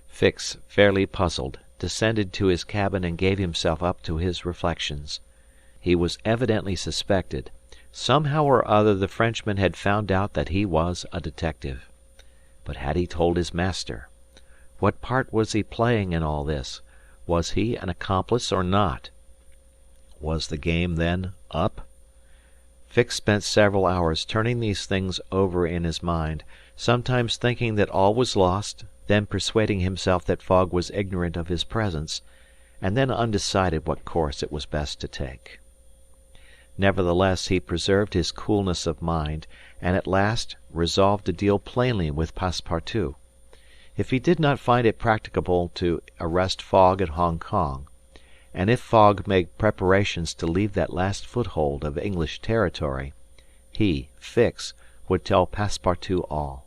Fix, fairly puzzled, descended to his cabin and gave himself up to his reflections. He was evidently suspected. Somehow or other the Frenchman had found out that he was a detective. But had he told his master? What part was he playing in all this? Was he an accomplice or not? Was the game, then, up? Fix spent several hours turning these things over in his mind, sometimes thinking that all was lost, then persuading himself that Fogg was ignorant of his presence, and then undecided what course it was best to take. Nevertheless, he preserved his coolness of mind, and at last resolved to deal plainly with Passepartout. If he did not find it practicable to arrest Fogg at Hong Kong, and if Fogg made preparations to leave that last foothold of English territory, he, Fix, would tell Passepartout all.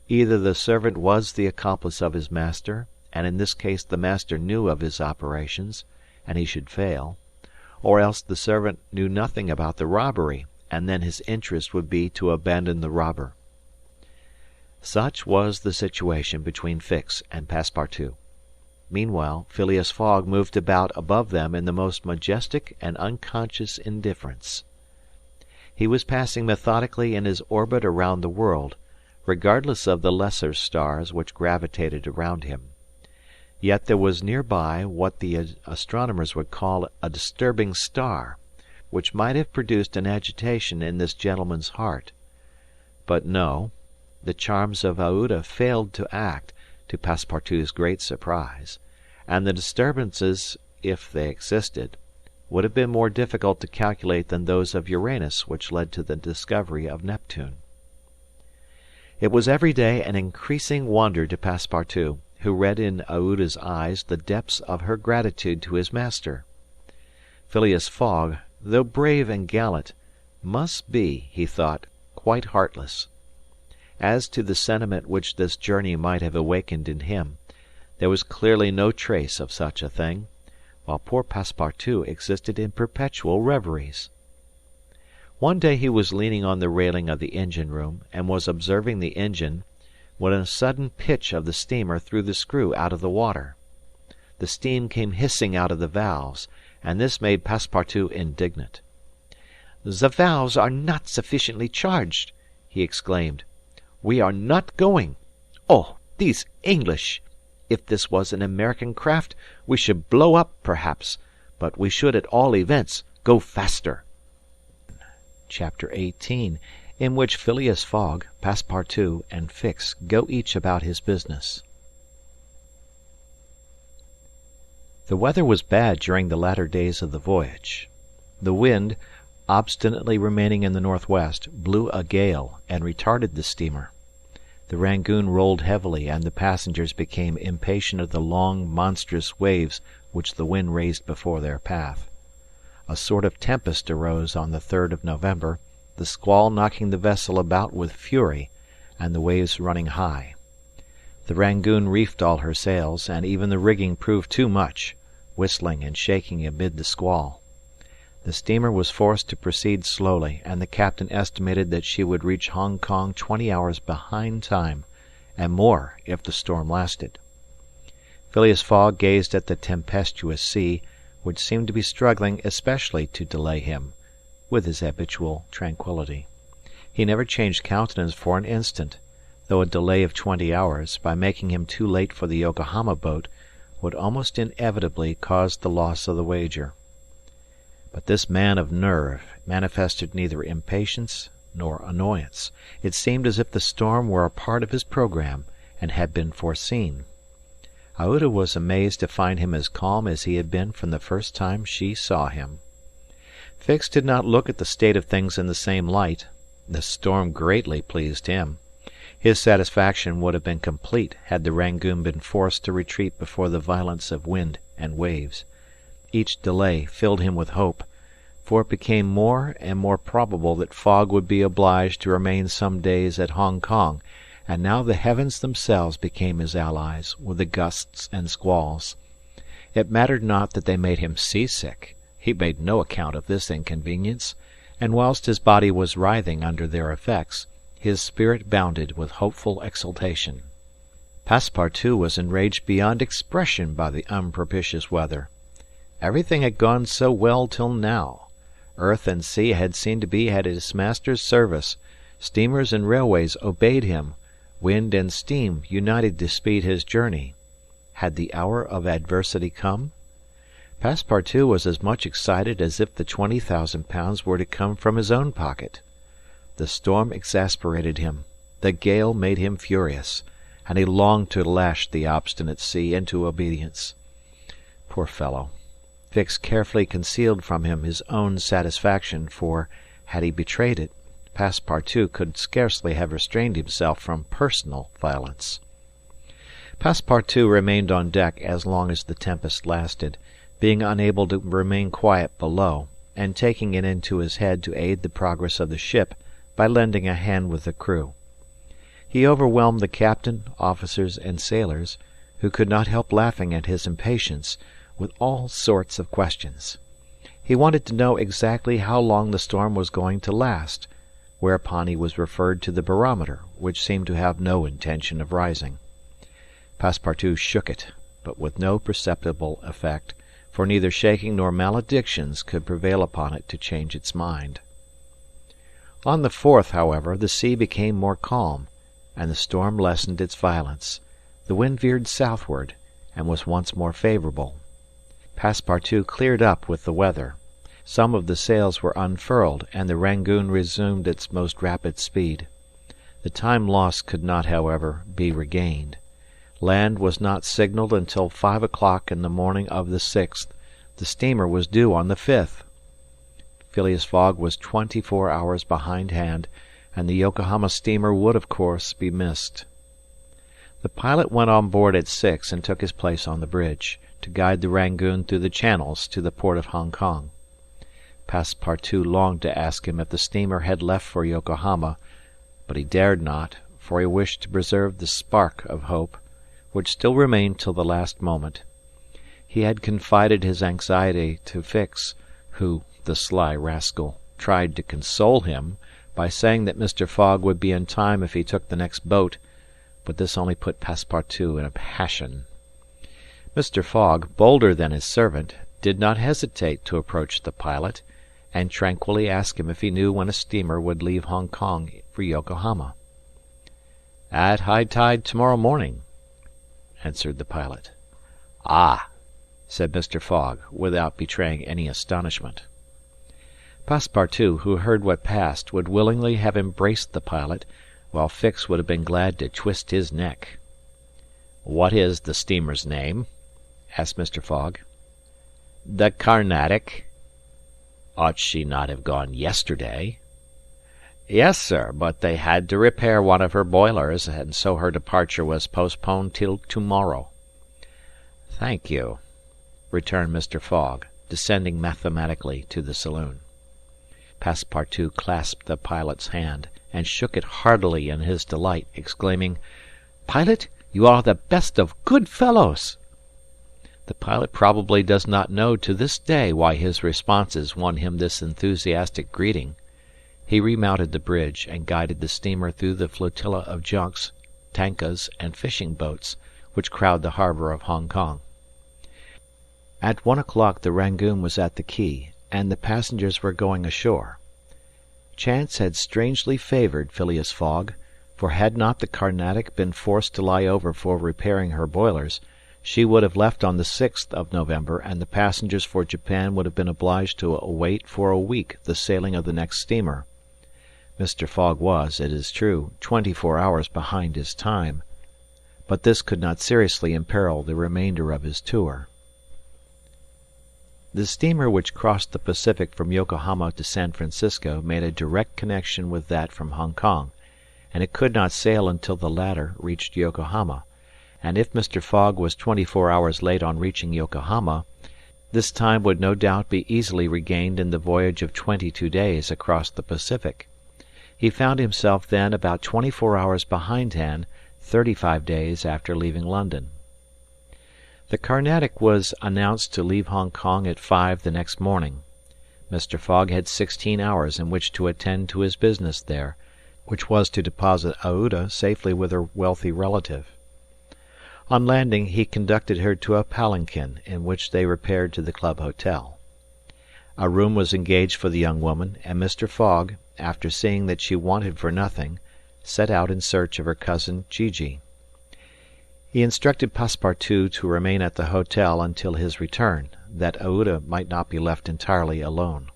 Either the servant was the accomplice of his master, and in this case the master knew of his operations, and he should fail, or else the servant knew nothing about the robbery, and then his interest would be to abandon the robber. Such was the situation between Fix and Passepartout. Meanwhile, Phileas Fogg moved about above them in the most majestic and unconscious indifference. He was passing methodically in his orbit around the world, regardless of the lesser stars which gravitated around him. Yet there was near by what the astronomers would call a disturbing star, which might have produced an agitation in this gentleman's heart. But no, the charms of Aouda failed to act, to Passepartout's great surprise, and the disturbances, if they existed, would have been more difficult to calculate than those of Uranus which led to the discovery of Neptune. It was every day an increasing wonder to Passepartout, who read in Aouda's eyes the depths of her gratitude to his master. Phileas Fogg, though brave and gallant, must be, he thought, quite heartless. As to the sentiment which this journey might have awakened in him, there was clearly no trace of such a thing, while poor Passepartout existed in perpetual reveries. One day he was leaning on the railing of the engine-room, and was observing the engine, when a sudden pitch of the steamer threw the screw out of the water. The steam came hissing out of the valves, and this made Passepartout indignant. "The valves are not sufficiently charged," he exclaimed. "We are not going. Oh, these English! If this was an American craft, we should blow up, perhaps, but we should at all events go faster." Chapter 18, in which Phileas Fogg, Passepartout, and Fix go each about his business. The weather was bad during the latter days of the voyage. The wind, obstinately remaining in the northwest, blew a gale and retarded the steamer. The Rangoon rolled heavily, and the passengers became impatient of the long, monstrous waves which the wind raised before their path. A sort of tempest arose on the 3rd of November, the squall knocking the vessel about with fury, and the waves running high. The Rangoon reefed all her sails, and even the rigging proved too much, whistling and shaking amid the squall. The steamer was forced to proceed slowly, and the captain estimated that she would reach Hong Kong 20 hours behind time, and more if the storm lasted. Phileas Fogg gazed at the tempestuous sea, which seemed to be struggling especially to delay him, with his habitual tranquillity. He never changed countenance for an instant, though a delay of 20 hours, by making him too late for the Yokohama boat, would almost inevitably cause the loss of the wager. But this man of nerve manifested neither impatience nor annoyance. It seemed as if the storm were a part of his programme and had been foreseen. Aouda was amazed to find him as calm as he had been from the first time she saw him. Fix did not look at the state of things in the same light. The storm greatly pleased him. His satisfaction would have been complete had the Rangoon been forced to retreat before the violence of wind and waves. Each delay filled him with hope, for it became more and more probable that Fogg would be obliged to remain some days at Hong Kong, and now the heavens themselves became his allies with the gusts and squalls. It mattered not that they made him seasick. He made no account of this inconvenience, and whilst his body was writhing under their effects, his spirit bounded with hopeful exultation. Passepartout was enraged beyond expression by the unpropitious weather. Everything had gone so well till now. Earth and sea had seemed to be at his master's service. Steamers and railways obeyed him. Wind and steam united to speed his journey. Had the hour of adversity come? Passepartout was as much excited as if the 20,000 pounds were to come from his own pocket. The storm exasperated him, the gale made him furious, and he longed to lash the obstinate sea into obedience. Poor fellow! Fix carefully concealed from him his own satisfaction, for, had he betrayed it, Passepartout could scarcely have restrained himself from personal violence. Passepartout remained on deck as long as the tempest lasted, being unable to remain quiet below, and taking it into his head to aid the progress of the ship by lending a hand with the crew. He overwhelmed the captain, officers, and sailors, who could not help laughing at his impatience, with all sorts of questions. He wanted to know exactly how long the storm was going to last, whereupon he was referred to the barometer, which seemed to have no intention of rising. Passepartout shook it, but with no perceptible effect, for neither shaking nor maledictions could prevail upon it to change its mind. On the 4th, however, the sea became more calm, and the storm lessened its violence. The wind veered southward, and was once more favourable. Passepartout cleared up with the weather. Some of the sails were unfurled, and the Rangoon resumed its most rapid speed. The time lost could not, however, be regained. Land was not signalled until 5 o'clock in the morning of the 6th. The steamer was due on the 5th. Phileas Fogg was 24 hours behindhand, and the Yokohama steamer would, of course, be missed. The pilot went on board at 6 and took his place on the bridge, to guide the Rangoon through the channels to the port of Hong Kong. Passepartout longed to ask him if the steamer had left for Yokohama, but he dared not, for he wished to preserve the spark of hope, which still remained till the last moment. He had confided his anxiety to Fix, who, the sly rascal, tried to console him by saying that Mr. Fogg would be in time if he took the next boat, but this only put Passepartout in a passion. Mr. Fogg, bolder than his servant, did not hesitate to approach the pilot, and tranquilly ask him if he knew when a steamer would leave Hong Kong for Yokohama. "At high tide tomorrow morning," answered the pilot. "Ah!" said Mr. Fogg, without betraying any astonishment. Passepartout, who heard what passed, would willingly have embraced the pilot, while Fix would have been glad to twist his neck. "What is the steamer's name?" asked Mr. Fogg. "The Carnatic." "Ought she not have gone yesterday?" "Yes, sir, but they had to repair one of her boilers, and so her departure was postponed till tomorrow." "Thank you," returned Mr. Fogg, descending mathematically to the saloon. Passepartout clasped the pilot's hand, and shook it heartily in his delight, exclaiming, "Pilot, you are the best of good fellows!" The pilot probably does not know to this day why his responses won him this enthusiastic greeting. He remounted the bridge, and guided the steamer through the flotilla of junks, tankas, and fishing boats, which crowd the harbour of Hong Kong. At 1 o'clock the Rangoon was at the quay, and the passengers were going ashore. Chance had strangely favoured Phileas Fogg, for had not the Carnatic been forced to lie over for repairing her boilers, she would have left on the 6th of November, and the passengers for Japan would have been obliged to await for a week the sailing of the next steamer. Mr. Fogg was, it is true, 24 hours behind his time, but this could not seriously imperil the remainder of his tour. The steamer which crossed the Pacific from Yokohama to San Francisco made a direct connection with that from Hong Kong, and it could not sail until the latter reached Yokohama, and if Mr. Fogg was 24 hours late on reaching Yokohama, this time would no doubt be easily regained in the voyage of 22 days across the Pacific. He found himself then about 24 hours behindhand, 35 days after leaving London. The Carnatic was announced to leave Hong Kong at 5 the next morning. Mr. Fogg had 16 hours in which to attend to his business there, which was to deposit Aouda safely with her wealthy relative. On landing, he conducted her to a palanquin, in which they repaired to the club hotel. A room was engaged for the young woman, and Mr. Fogg, after seeing that she wanted for nothing, set out in search of her cousin Gigi. He instructed Passepartout to remain at the hotel until his return, that Aouda might not be left entirely alone.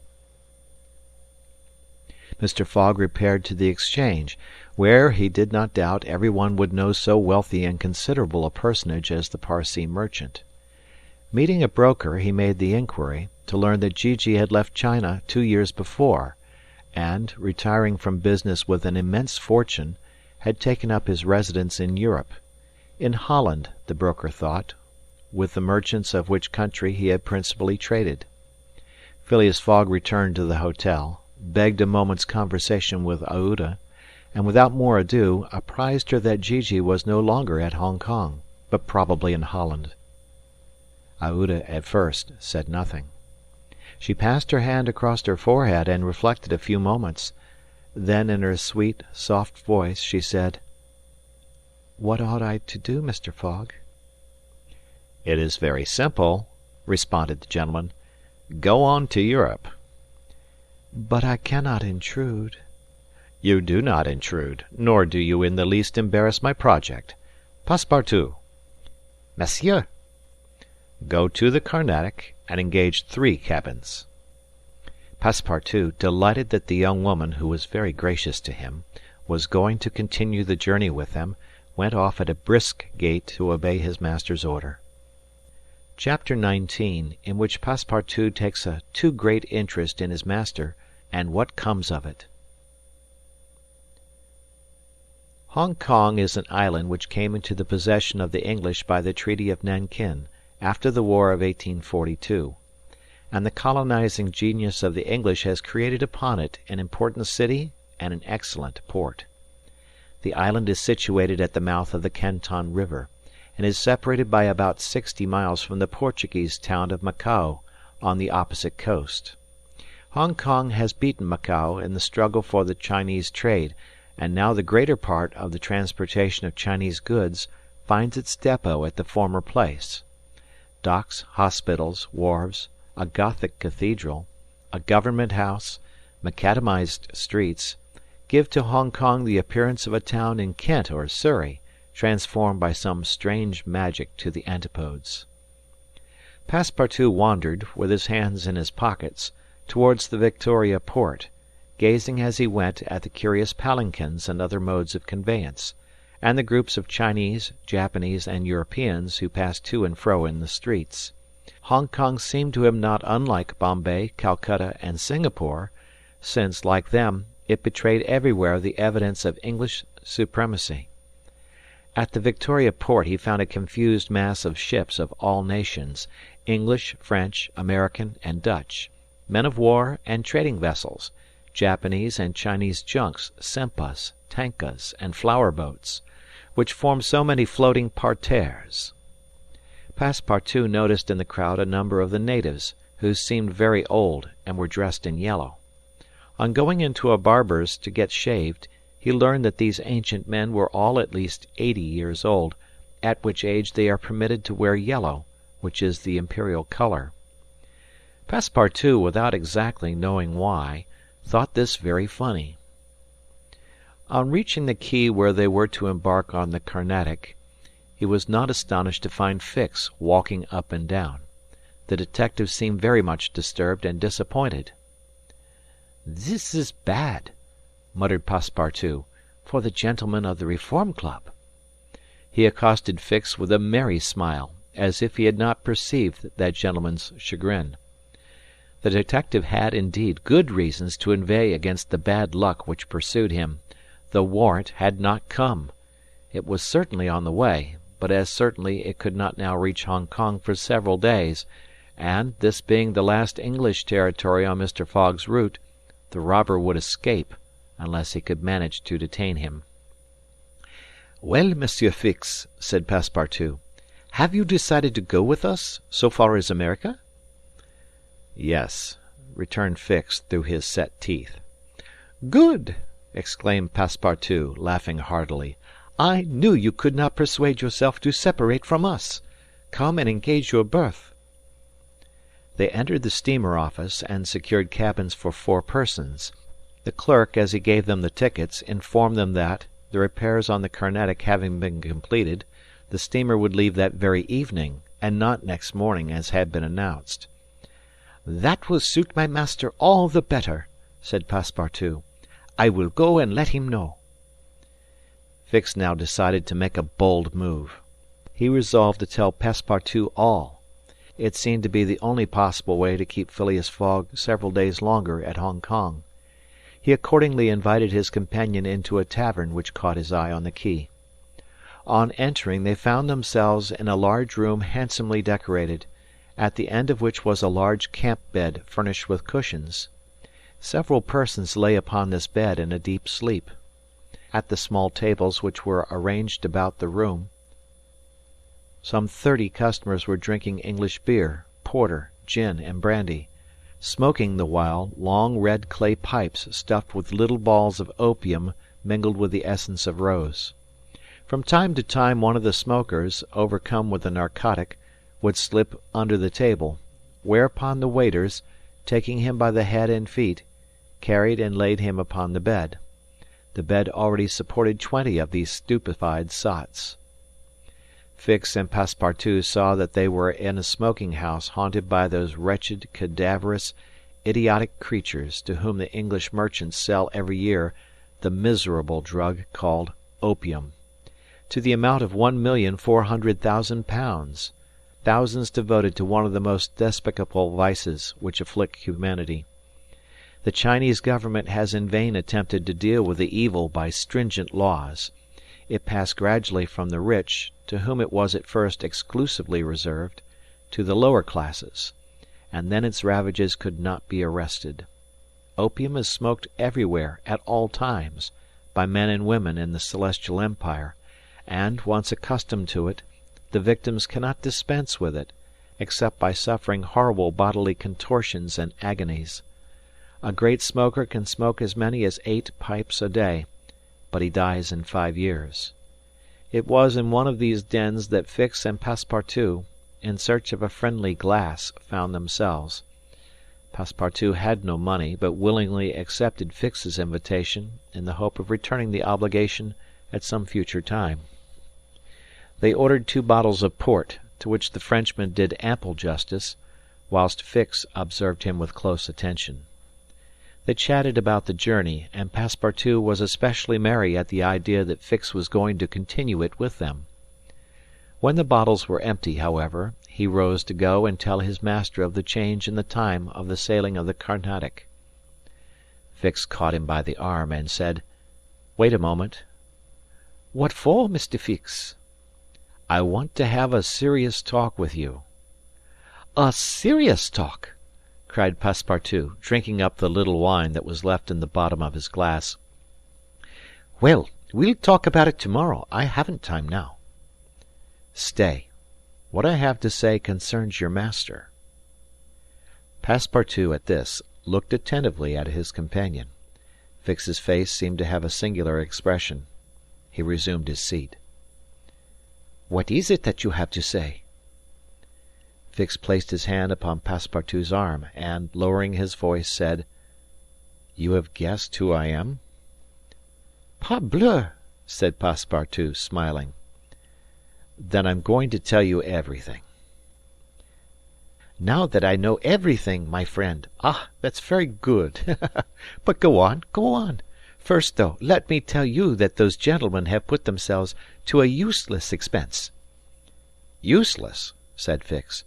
Mr. Fogg repaired to the Exchange, where, he did not doubt, every one would know so wealthy and considerable a personage as the Parsee merchant. Meeting a broker, he made the inquiry, to learn that Gigi had left China 2 years before, and, retiring from business with an immense fortune, had taken up his residence in Europe. In Holland, the broker thought, with the merchants of which country he had principally traded. Phileas Fogg returned to the hotel, begged a moment's conversation with Aouda, and without more ado apprised her that Gigi was no longer at Hong Kong, but probably in Holland. Aouda at first said nothing. She passed her hand across her forehead and reflected a few moments. Then in her sweet, soft voice she said, "What ought I to do, Mr. Fogg?" "It is very simple," responded the gentleman. "Go on to Europe." "But I cannot intrude." "You do not intrude, nor do you in the least embarrass my project. Passepartout." "Monsieur." "Go to the Carnatic and engage 3 cabins." Passepartout, delighted that the young woman, who was very gracious to him, was going to continue the journey with them, went off at a brisk gait to obey his master's order. Chapter 19, in which Passepartout takes a too great interest in his master, and what comes of it. Hong Kong is an island which came into the possession of the English by the Treaty of Nankin, after the War of 1842, and the colonizing genius of the English has created upon it an important city and an excellent port. The island is situated at the mouth of the Canton River, and is separated by about 60 miles from the Portuguese town of Macao on the opposite coast. Hong Kong has beaten Macao in the struggle for the Chinese trade, and now the greater part of the transportation of Chinese goods finds its depot at the former place. Docks, hospitals, wharves, a Gothic cathedral, a government house, macadamized streets, give to Hong Kong the appearance of a town in Kent or Surrey, transformed by some strange magic to the antipodes. Passepartout wandered, with his hands in his pockets, towards the Victoria port, gazing as he went at the curious palanquins and other modes of conveyance, and the groups of Chinese, Japanese, and Europeans who passed to and fro in the streets. Hong Kong seemed to him not unlike Bombay, Calcutta, and Singapore, since, like them, it betrayed everywhere the evidence of English supremacy. At the Victoria port he found a confused mass of ships of all nations, English, French, American, and Dutch, men of war and trading vessels, Japanese and Chinese junks, sempas, tankas, and flower boats, which formed so many floating parterres. Passepartout noticed in the crowd a number of the natives, who seemed very old and were dressed in yellow. On going into a barber's to get shaved, he learned that these ancient men were all at least 80 years old, at which age they are permitted to wear yellow, which is the imperial color. Passepartout, without exactly knowing why, thought this very funny. On reaching the quay where they were to embark on the Carnatic, he was not astonished to find Fix walking up and down. The detective seemed very much disturbed and disappointed. "This is bad," muttered Passepartout, "for the gentlemen of the Reform Club." he accosted Fix with a merry smile, as if he had not perceived that gentleman's chagrin. The detective had, indeed, good reasons to inveigh against the bad luck which pursued him. The warrant had not come. It was certainly on the way, but as certainly it could not now reach Hong Kong for several days, and, this being the last English territory on Mr. Fogg's route, the robber would escape, unless he could manage to detain him. "Well, Monsieur Fix," said Passepartout, "have you decided to go with us, so far as America?" "Yes," returned Fix through his set teeth. "Good!" exclaimed Passepartout, laughing heartily. "I knew you could not persuade yourself to separate from us. Come and engage your berth." They entered the steamer office, and secured cabins for 4 persons. The clerk, as he gave them the tickets, informed them that, the repairs on the Carnatic having been completed, the steamer would leave that very evening, and not next morning as had been announced. "That will suit my master all the better," said Passepartout. "I will go and let him know." Fix now decided to make a bold move. He resolved to tell Passepartout all. It seemed to be the only possible way to keep Phileas Fogg several days longer at Hong Kong. He accordingly invited his companion into a tavern which caught his eye on the quay. On entering, they found themselves in a large room handsomely decorated, at the end of which was a large camp bed furnished with cushions. Several persons lay upon this bed in a deep sleep. At the small tables which were arranged about the room, some 30 customers were drinking English beer, porter, gin, and brandy, smoking the while long red clay pipes stuffed with little balls of opium mingled with the essence of rose. From time to time one of the smokers, overcome with the narcotic, would slip under the table, whereupon the waiters, taking him by the head and feet, carried and laid him upon the bed. The bed already supported 20 of these stupefied sots. Fix and Passepartout saw that they were in a smoking-house haunted by those wretched, cadaverous, idiotic creatures to whom the English merchants sell every year the miserable drug called opium, to the amount of £1,400,000, thousands devoted to one of the most despicable vices which afflict humanity. The Chinese government has in vain attempted to deal with the evil by stringent laws. It passed gradually from the rich, to whom it was at first exclusively reserved, to the lower classes, and then its ravages could not be arrested. Opium is smoked everywhere, at all times, by men and women in the Celestial Empire, and, once accustomed to it, the victims cannot dispense with it, except by suffering horrible bodily contortions and agonies. A great smoker can smoke as many as 8 pipes a day, but he dies in 5 years. It was in one of these dens that Fix and Passepartout, in search of a friendly glass, found themselves. Passepartout had no money, but willingly accepted Fix's invitation in the hope of returning the obligation at some future time. They ordered 2 bottles of port, to which the Frenchman did ample justice, whilst Fix observed him with close attention. They chatted about the journey, and Passepartout was especially merry at the idea that Fix was going to continue it with them. When the bottles were empty, however, he rose to go and tell his master of the change in the time of the sailing of the Carnatic. Fix caught him by the arm and said, "Wait a moment." "What for, Mr. Fix?" "I want to have a serious talk with you." "A serious talk!" cried Passepartout, drinking up the little wine that was left in the bottom of his glass. "Well, we'll talk about it tomorrow. I haven't time now." "Stay. What I have to say concerns your master." Passepartout, at this, looked attentively at his companion. Fix's face seemed to have a singular expression. He resumed his seat. "What is it that you have to say?" Fix placed his hand upon Passepartout's arm, and, lowering his voice, said, "You have guessed who I am?" "Parbleu!" said Passepartout, smiling. "Then I'm going to tell you everything." "Now that I know everything, my friend. Ah, that's very good. But go on, go on. First, though, let me tell you that those gentlemen have put themselves to a useless expense." "Useless?" said Fix.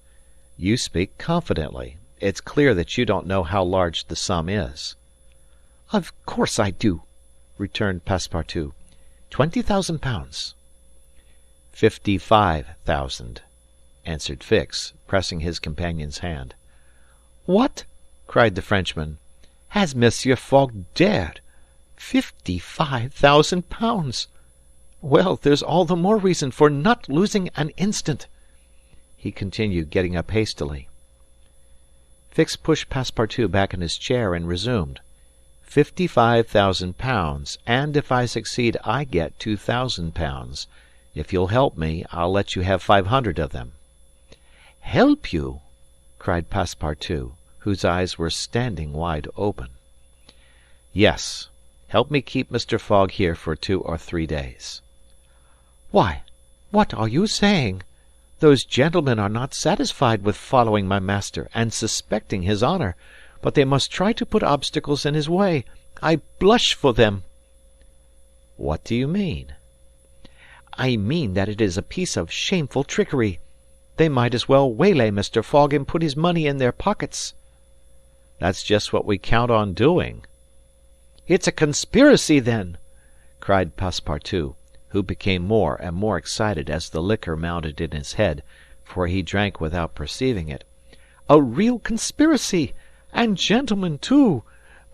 "You speak confidently. It's clear that you don't know how large the sum is." "Of course I do," returned Passepartout. £20,000. "55,000," answered Fix, pressing his companion's hand. "What?" cried the Frenchman. "Has Monsieur Fogg dared? £55,000! Well, there's all the more reason for not losing an instant," he continued, getting up hastily. Fix pushed Passepartout back in his chair and resumed. £55,000, and if I succeed I get £2,000. If you'll help me, I'll let you have 500 of them." "Help you?" cried Passepartout, whose eyes were standing wide open. "Yes. Help me keep Mr. Fogg here for 2 or 3 days." "Why, what are you saying? Those gentlemen are not satisfied with following my master and suspecting his honour, but they must try to put obstacles in his way. I blush for them." "What do you mean?" "I mean that it is a piece of shameful trickery. They might as well waylay Mr. Fogg and put his money in their pockets." "That's just what we count on doing." "It's a conspiracy, then!" cried Passepartout, who became more and more excited as the liquor mounted in his head, for he drank without perceiving it. "A real conspiracy! And gentlemen, too!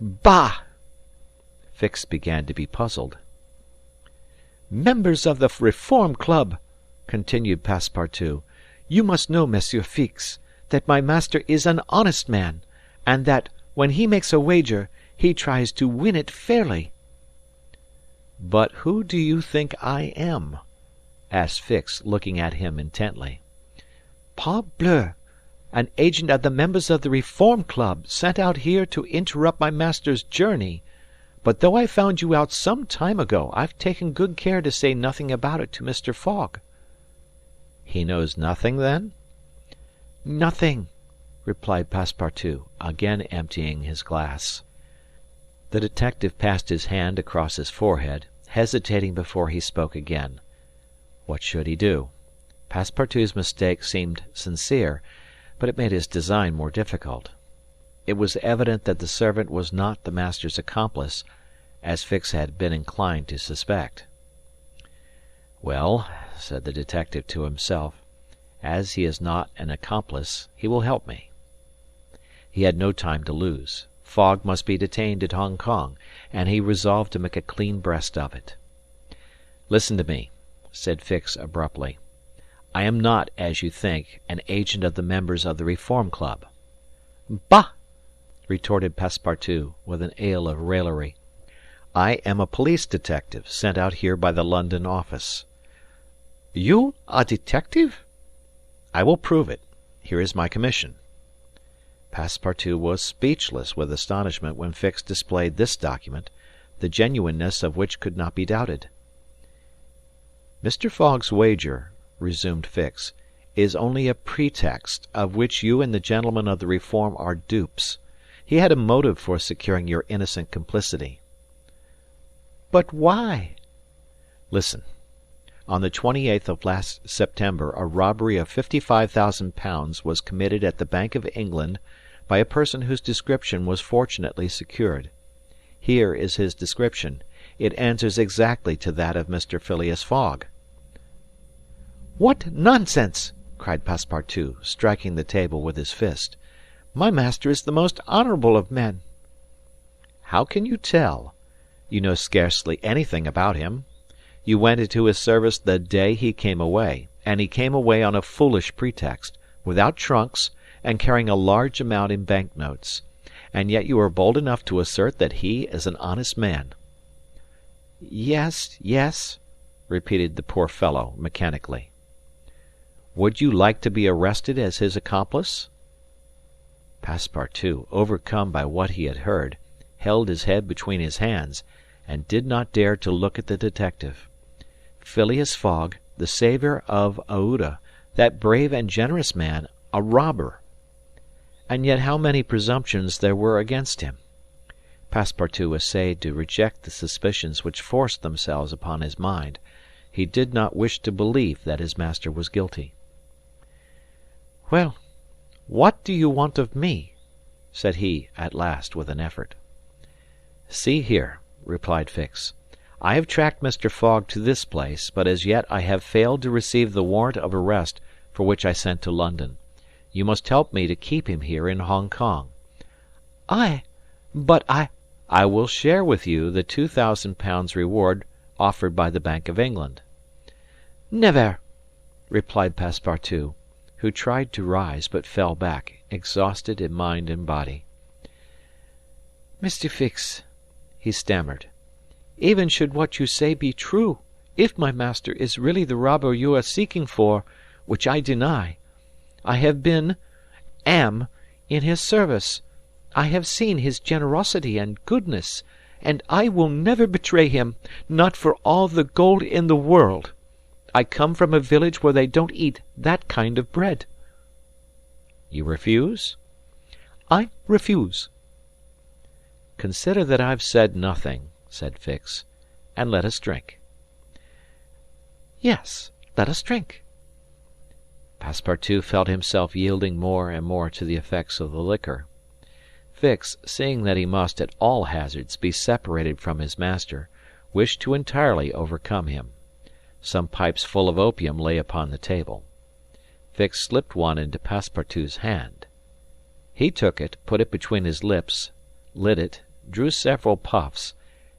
Bah!" Fix began to be puzzled. "Members of the Reform Club," continued Passepartout, "you must know, Monsieur Fix, that my master is an honest man, and that, when he makes a wager, he tries to win it fairly." "But who do you think I am?" asked Fix, looking at him intently. "Parbleu! An agent of the members of the Reform Club, sent out here to interrupt my master's journey. But though I found you out some time ago, I've taken good care to say nothing about it to Mr. Fogg." "He knows nothing, then?" "Nothing," replied Passepartout, again emptying his glass. The detective passed his hand across his forehead, hesitating before he spoke again. What should he do? Passepartout's mistake seemed sincere, but it made his design more difficult. It was evident that the servant was not the master's accomplice, as Fix had been inclined to suspect. "Well," said the detective to himself, "as he is not an accomplice, he will help me." He had no time to lose. Fogg must be detained at Hong Kong, and he resolved to make a clean breast of it. "Listen to me," said Fix abruptly. "I am not, as you think, an agent of the members of the Reform Club." "Bah!" retorted Passepartout, with an air of raillery. "I am a police detective sent out here by the London office." "You a detective?" "I will prove it. Here is my commission." Passepartout was speechless with astonishment when Fix displayed this document, the genuineness of which could not be doubted. "Mr. Fogg's wager," resumed Fix, "is only a pretext, of which you and the gentlemen of the Reform are dupes. He had a motive for securing your innocent complicity." "But why?" "Listen. On the 28th of last September a robbery of £55,000 was committed at the Bank of England by a person whose description was fortunately secured. Here is his description. It answers exactly to that of Mr. Phileas Fogg." "What nonsense!" cried Passepartout, striking the table with his fist. "My master is the most honourable of men." "How can you tell? You know scarcely anything about him. You went into his service the day he came away, and he came away on a foolish pretext, without trunks, and carrying a large amount in bank notes. And yet you are bold enough to assert that he is an honest man." "Yes, yes," repeated the poor fellow mechanically. "Would you like to be arrested as his accomplice?" Passepartout, overcome by what he had heard, held his head between his hands, and did not dare to look at the detective. Phileas Fogg, the saviour of Aouda, that brave and generous man, a robber! And yet how many presumptions there were against him! Passepartout essayed to reject the suspicions which forced themselves upon his mind. He did not wish to believe that his master was guilty. "Well, what do you want of me?" said he, at last, with an effort. "See here," replied Fix. "I have tracked Mr. Fogg to this place, but as yet I have failed to receive the warrant of arrest for which I sent to London. You must help me to keep him here in Hong Kong." "But I—" "I will share with you the £2,000 reward offered by the Bank of England." "Never," replied Passepartout, who tried to rise but fell back, exhausted in mind and body. "Mr. Fix," he stammered, "even should what you say be true, if my master is really the robber you are seeking for, which I deny, I have been, am, in his service. I have seen his generosity and goodness, and I will never betray him, not for all the gold in the world. I come from a village where they don't eat that kind of bread." "You refuse?" "I refuse." "Consider that I've said nothing," said Fix, "and let us drink." "Yes, let us drink." Passepartout felt himself yielding more and more to the effects of the liquor. Fix, seeing that he must at all hazards be separated from his master, wished to entirely overcome him. Some pipes full of opium lay upon the table. Fix slipped one into Passepartout's hand. He took it, put it between his lips, lit it, drew several puffs,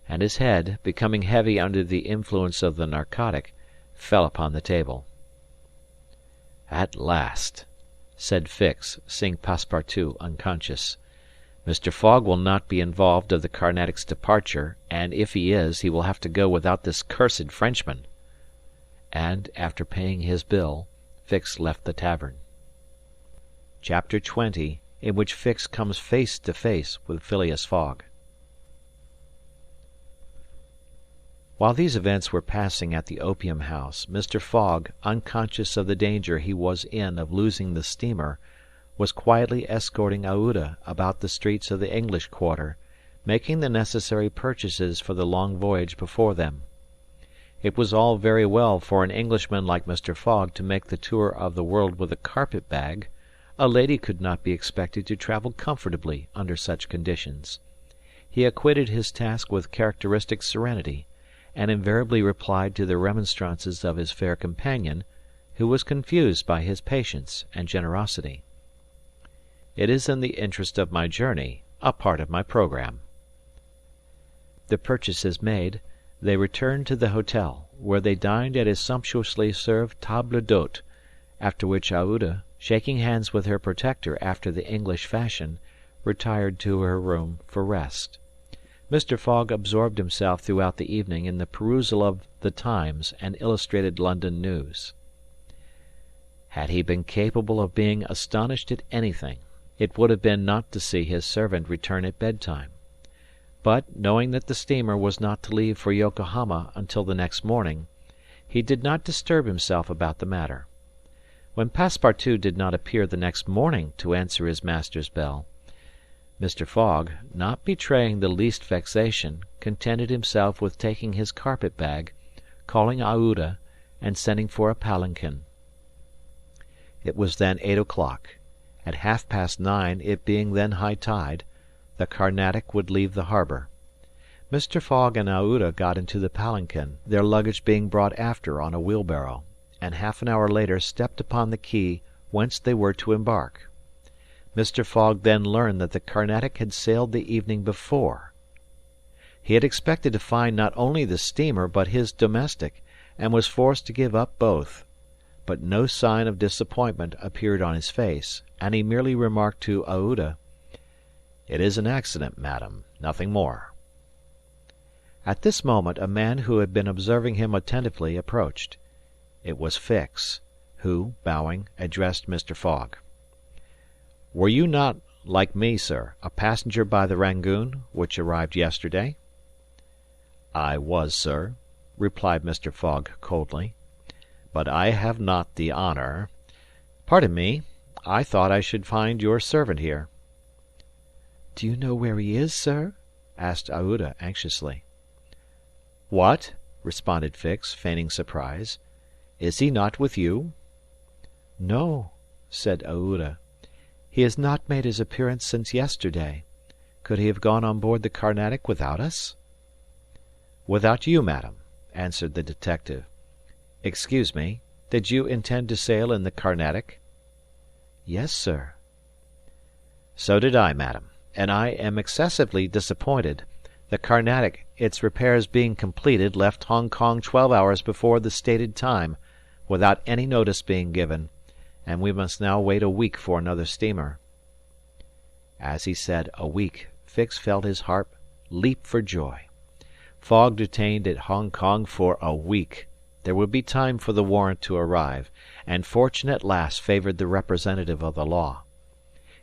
and his head, becoming heavy under the influence of the narcotic, fell upon the table. "At last," said Fix, seeing Passepartout unconscious. "Mr. Fogg will not be involved of the Carnatic's departure, and if he is, he will have to go without this cursed Frenchman." And, after paying his bill, Fix left the tavern. Chapter 20, in which Fix comes face to face with Phileas Fogg. While these events were passing at the opium house, Mr. Fogg, unconscious of the danger he was in of losing the steamer, was quietly escorting Aouda about the streets of the English quarter, making the necessary purchases for the long voyage before them. It was all very well for an Englishman like Mr. Fogg to make the tour of the world with a carpet-bag. A lady could not be expected to travel comfortably under such conditions. He acquitted his task with characteristic serenity, and invariably replied to the remonstrances of his fair companion, who was confused by his patience and generosity. It is in the interest of my journey, a part of my programme. The purchases made, they returned to the hotel, where they dined at a sumptuously served table d'hôte, after which Aouda, shaking hands with her protector after the English fashion, retired to her room for rest. Mr. Fogg absorbed himself throughout the evening in the perusal of the Times and Illustrated London News. Had he been capable of being astonished at anything, it would have been not to see his servant return at bedtime. But, knowing that the steamer was not to leave for Yokohama until the next morning, he did not disturb himself about the matter. When Passepartout did not appear the next morning to answer his master's bell, Mr. Fogg, not betraying the least vexation, contented himself with taking his carpet-bag, calling Aouda, and sending for a palanquin. It was then 8 o'clock. At 9:30, it being then high tide, the Carnatic would leave the harbour. Mr. Fogg and Aouda got into the palanquin, their luggage being brought after on a wheelbarrow, and half an hour later stepped upon the quay whence they were to embark. Mr. Fogg then learned that the Carnatic had sailed the evening before. He had expected to find not only the steamer but his domestic, and was forced to give up both. But no sign of disappointment appeared on his face, and he merely remarked to Aouda, "It is an accident, madam, nothing more." At this moment a man who had been observing him attentively approached. It was Fix, who, bowing, addressed Mr. Fogg. "Were you not, like me, sir, a passenger by the Rangoon, which arrived yesterday?" "I was, sir," replied Mr. Fogg coldly. "But I have not the honour—" "Pardon me. I thought I should find your servant here." "Do you know where he is, sir?" asked Aouda anxiously. "What?" responded Fix, feigning surprise. "Is he not with you?" "No," said Aouda. "He has not made his appearance since yesterday. Could he have gone on board the Carnatic without us?" "Without you, madam," answered the detective. "Excuse me, did you intend to sail in the Carnatic?" "Yes, sir." "So did I, madam, and I am excessively disappointed. The Carnatic, its repairs being completed, left Hong Kong 12 hours before the stated time, without any notice being given, and we must now wait a week for another steamer." As he said "a week," Fix felt his heart leap for joy. Fogg detained at Hong Kong for a week! There would be time for the warrant to arrive, and fortune at last favoured the representative of the law.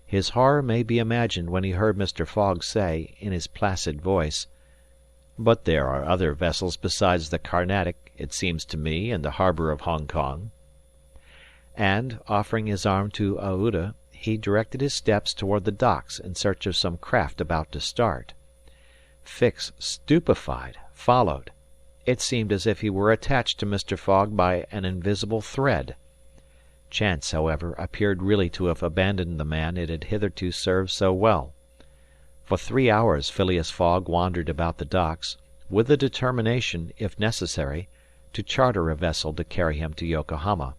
His horror may be imagined when he heard Mr. Fogg say, in his placid voice, "But there are other vessels besides the Carnatic, it seems to me, in the harbour of Hong Kong." And, offering his arm to Aouda, he directed his steps toward the docks in search of some craft about to start. Fix, stupefied, followed. It seemed as if he were attached to Mr. Fogg by an invisible thread. Chance, however, appeared really to have abandoned the man it had hitherto served so well. For 3 hours Phileas Fogg wandered about the docks, with the determination, if necessary, to charter a vessel to carry him to Yokohama.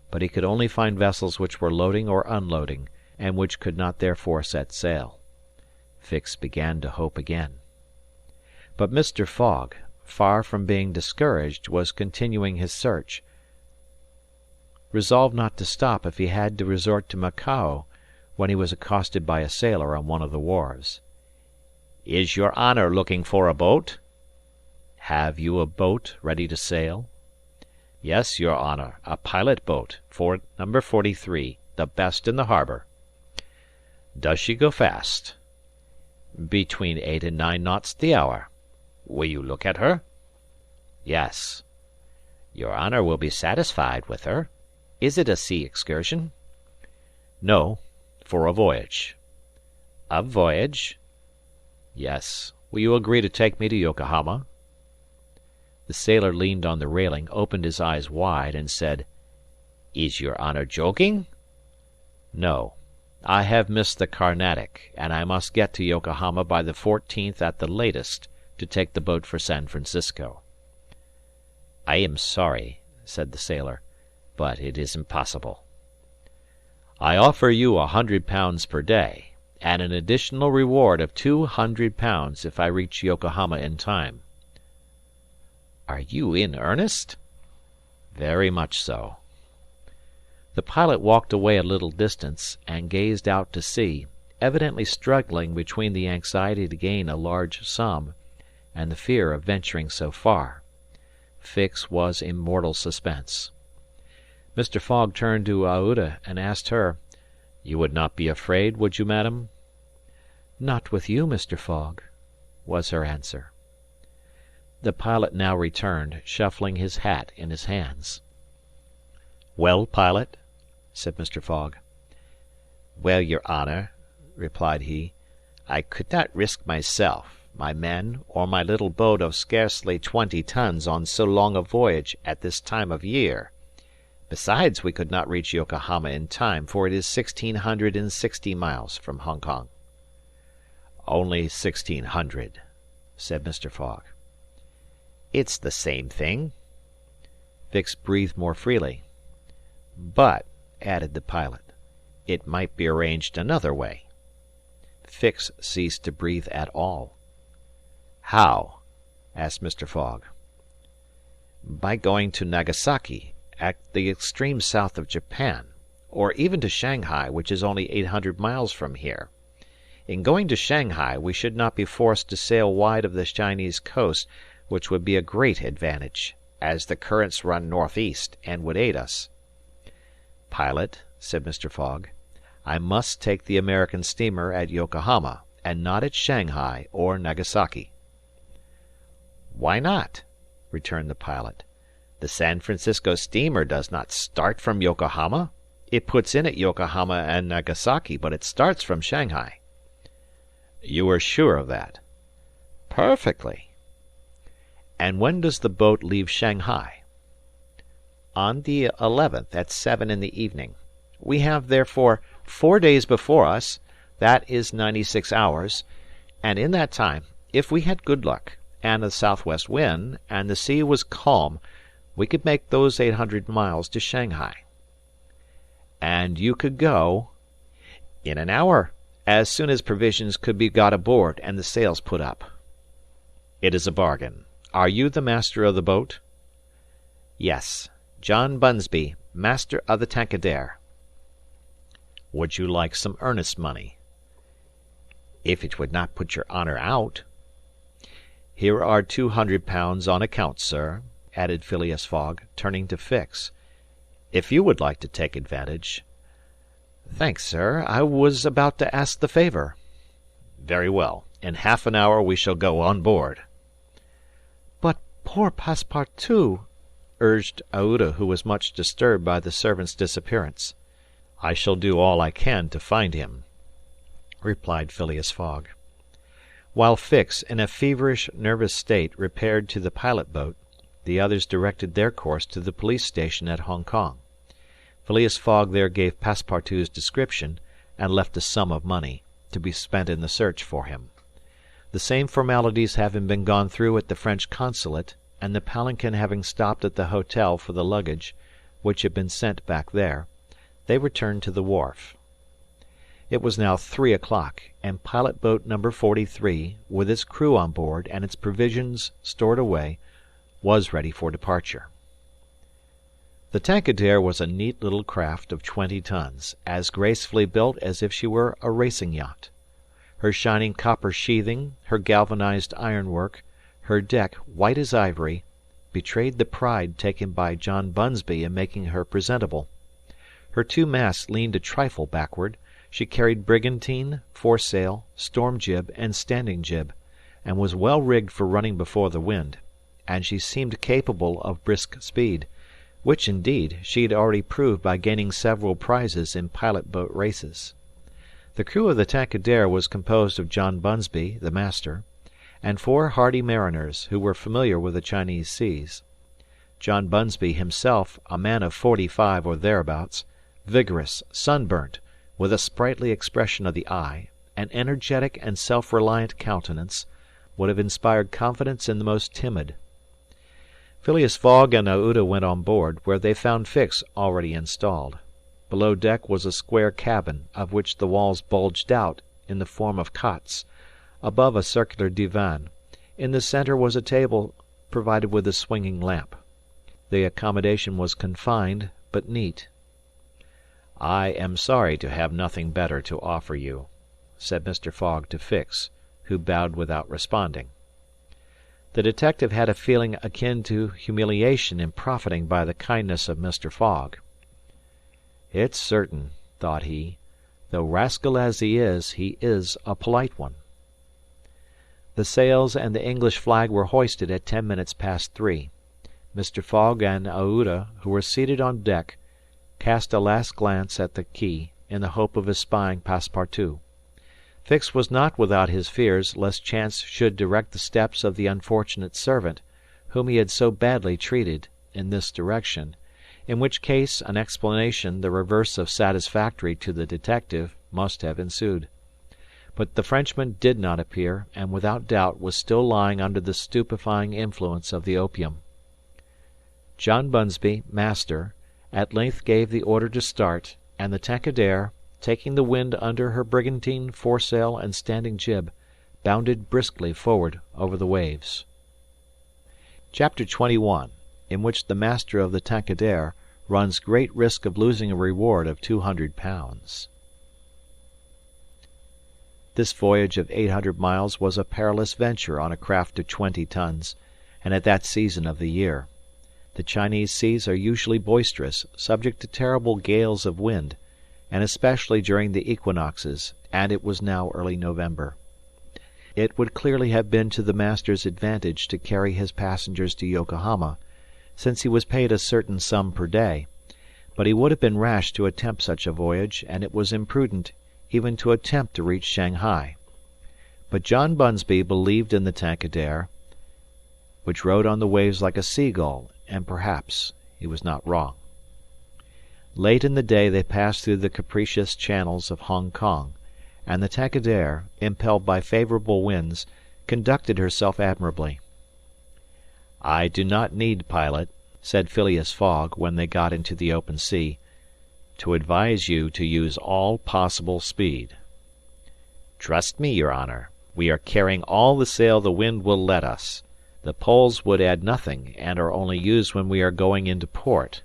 But he could only find vessels which were loading or unloading, and which could not therefore set sail. Fix began to hope again. But Mr. Fogg, far from being discouraged, was continuing his search, resolved not to stop if he had to resort to Macao, when he was accosted by a sailor on one of the wharves. "Is your honour looking for a boat?" "Have you a boat ready to sail?" "Yes, your honour, a pilot boat, for number 43, the best in the harbour." "Does she go fast?" "Between 8 and 9 knots the hour." "Will you look at her?" "Yes." "Your honour will be satisfied with her. Is it a sea excursion?" "No, for a voyage." "A voyage?" "Yes. Will you agree to take me to Yokohama?" The sailor leaned on the railing, opened his eyes wide, and said, "Is your honour joking?" "No. I have missed the Carnatic, and I must get to Yokohama by the 14th at the latest, to take the boat for San Francisco." "I am sorry," said the sailor, "but it is impossible." "I offer you £100 per day, and an additional reward of £200 if I reach Yokohama in time." "Are you in earnest?" "Very much so." The pilot walked away a little distance, and gazed out to sea, evidently struggling between the anxiety to gain a large sum, and the fear of venturing so far. Fix was in mortal suspense. Mr. Fogg turned to Aouda and asked her, "You would not be afraid, would you, madam?" "Not with you, Mr. Fogg," was her answer. The pilot now returned, shuffling his hat in his hands. "Well, pilot?" said Mr. Fogg. "Well, your honour," replied he, "I could not risk myself, my men, or my little boat of scarcely 20 tons on so long a voyage at this time of year. Besides, we could not reach Yokohama in time, for it is 1,660 miles from Hong Kong." "Only 1,600," said Mr. Fogg. "It's the same thing." Fix breathed more freely. "But," added the pilot, "it might be arranged another way." Fix ceased to breathe at all. "How?" asked Mr. Fogg. "By going to Nagasaki, at the extreme south of Japan, or even to Shanghai, which is only 800 miles from here. In going to Shanghai, we should not be forced to sail wide of the Chinese coast, which would be a great advantage, as the currents run northeast, and would aid us." "Pilot," said Mr. Fogg, "I must take the American steamer at Yokohama, and not at Shanghai or Nagasaki." "Why not?" returned the pilot. "The San Francisco steamer does not start from Yokohama. It puts in at Yokohama and Nagasaki, but it starts from Shanghai." "You are sure of that?" "Perfectly." "And when does the boat leave Shanghai?" "On the 11th, at 7 in the evening. We have, therefore, 4 days before us, that is 96 hours, and in that time, if we had good luck, and a southwest wind, and the sea was calm, we could make those 800 miles to Shanghai." "And you could go?" "In an hour, as soon as provisions could be got aboard and the sails put up." "It is a bargain. Are you the master of the boat?" "Yes. John Bunsby, master of the Tankadere." "Would you like some earnest money?" "If it would not put your honour out." "Here are £200 on account, sir," added Phileas Fogg, turning to Fix. "If you would like to take advantage." "Thanks, sir. I was about to ask the favour." "Very well. In half an hour we shall go on board." "But poor Passepartout," urged Aouda, who was much disturbed by the servant's disappearance. "I shall do all I can to find him," replied Phileas Fogg. While Fix, in a feverish, nervous state, repaired to the pilot boat, the others directed their course to the police station at Hong Kong. Phileas Fogg there gave Passepartout's description, and left a sum of money, to be spent in the search for him. The same formalities having been gone through at the French consulate, and the palanquin having stopped at the hotel for the luggage, which had been sent back there, they returned to the wharf. It was now 3 o'clock, and pilot boat number 43, with its crew on board and its provisions stored away, was ready for departure. The Tankadere was a neat little craft of 20 tons, as gracefully built as if she were a racing yacht. Her shining copper sheathing, her galvanized ironwork, her deck, white as ivory, betrayed the pride taken by John Bunsby in making her presentable. Her 2 masts leaned a trifle backward. She carried brigantine, foresail, storm jib, and standing jib, and was well rigged for running before the wind, and she seemed capable of brisk speed, which, indeed, she had already proved by gaining several prizes in pilot boat races. The crew of the Tankadere was composed of John Bunsby, the master, and 4 hardy mariners who were familiar with the Chinese seas. John Bunsby himself, a man of 45 or thereabouts, vigorous, sunburnt, with a sprightly expression of the eye, an energetic and self-reliant countenance, would have inspired confidence in the most timid. Phileas Fogg and Aouda went on board, where they found Fix already installed. Below deck was a square cabin, of which the walls bulged out in the form of cots, above a circular divan. In the centre was a table provided with a swinging lamp. The accommodation was confined, but neat. "I am sorry to have nothing better to offer you," said Mr. Fogg to Fix, who bowed without responding. The detective had a feeling akin to humiliation in profiting by the kindness of Mr. Fogg. "It's certain," thought he, "though rascal as he is a polite one." The sails and the English flag were hoisted at 10 minutes past 3. Mr. Fogg and Aouda, who were seated on deck, cast a last glance at the quay, in the hope of espying Passepartout. Fix was not without his fears lest chance should direct the steps of the unfortunate servant, whom he had so badly treated, in this direction, in which case an explanation the reverse of satisfactory to the detective must have ensued. But the Frenchman did not appear, and without doubt was still lying under the stupefying influence of the opium. John Bunsby, master, at length gave the order to start, and the Tankadere, taking the wind under her brigantine, foresail, and standing jib, bounded briskly forward over the waves. Chapter 21, in which the master of the Tankadere runs great risk of losing a reward of £200. This voyage of 800 miles was a perilous venture on a craft of 20 tons, and at that season of the year. The Chinese seas are usually boisterous, subject to terrible gales of wind, and especially during the equinoxes, and it was now early November. It would clearly have been to the master's advantage to carry his passengers to Yokohama, since he was paid a certain sum per day, but he would have been rash to attempt such a voyage, and it was imprudent even to attempt to reach Shanghai. But John Bunsby believed in the Tankadere, which rode on the waves like a seagull, and perhaps he was not wrong. Late in the day they passed through the capricious channels of Hong Kong, and the Tankadere, impelled by favourable winds, conducted herself admirably. "I do not need, pilot," said Phileas Fogg, when they got into the open sea, "to advise you to use all possible speed." "Trust me, your honour. We are carrying all the sail the wind will let us. The poles would add nothing, and are only used when we are going into port."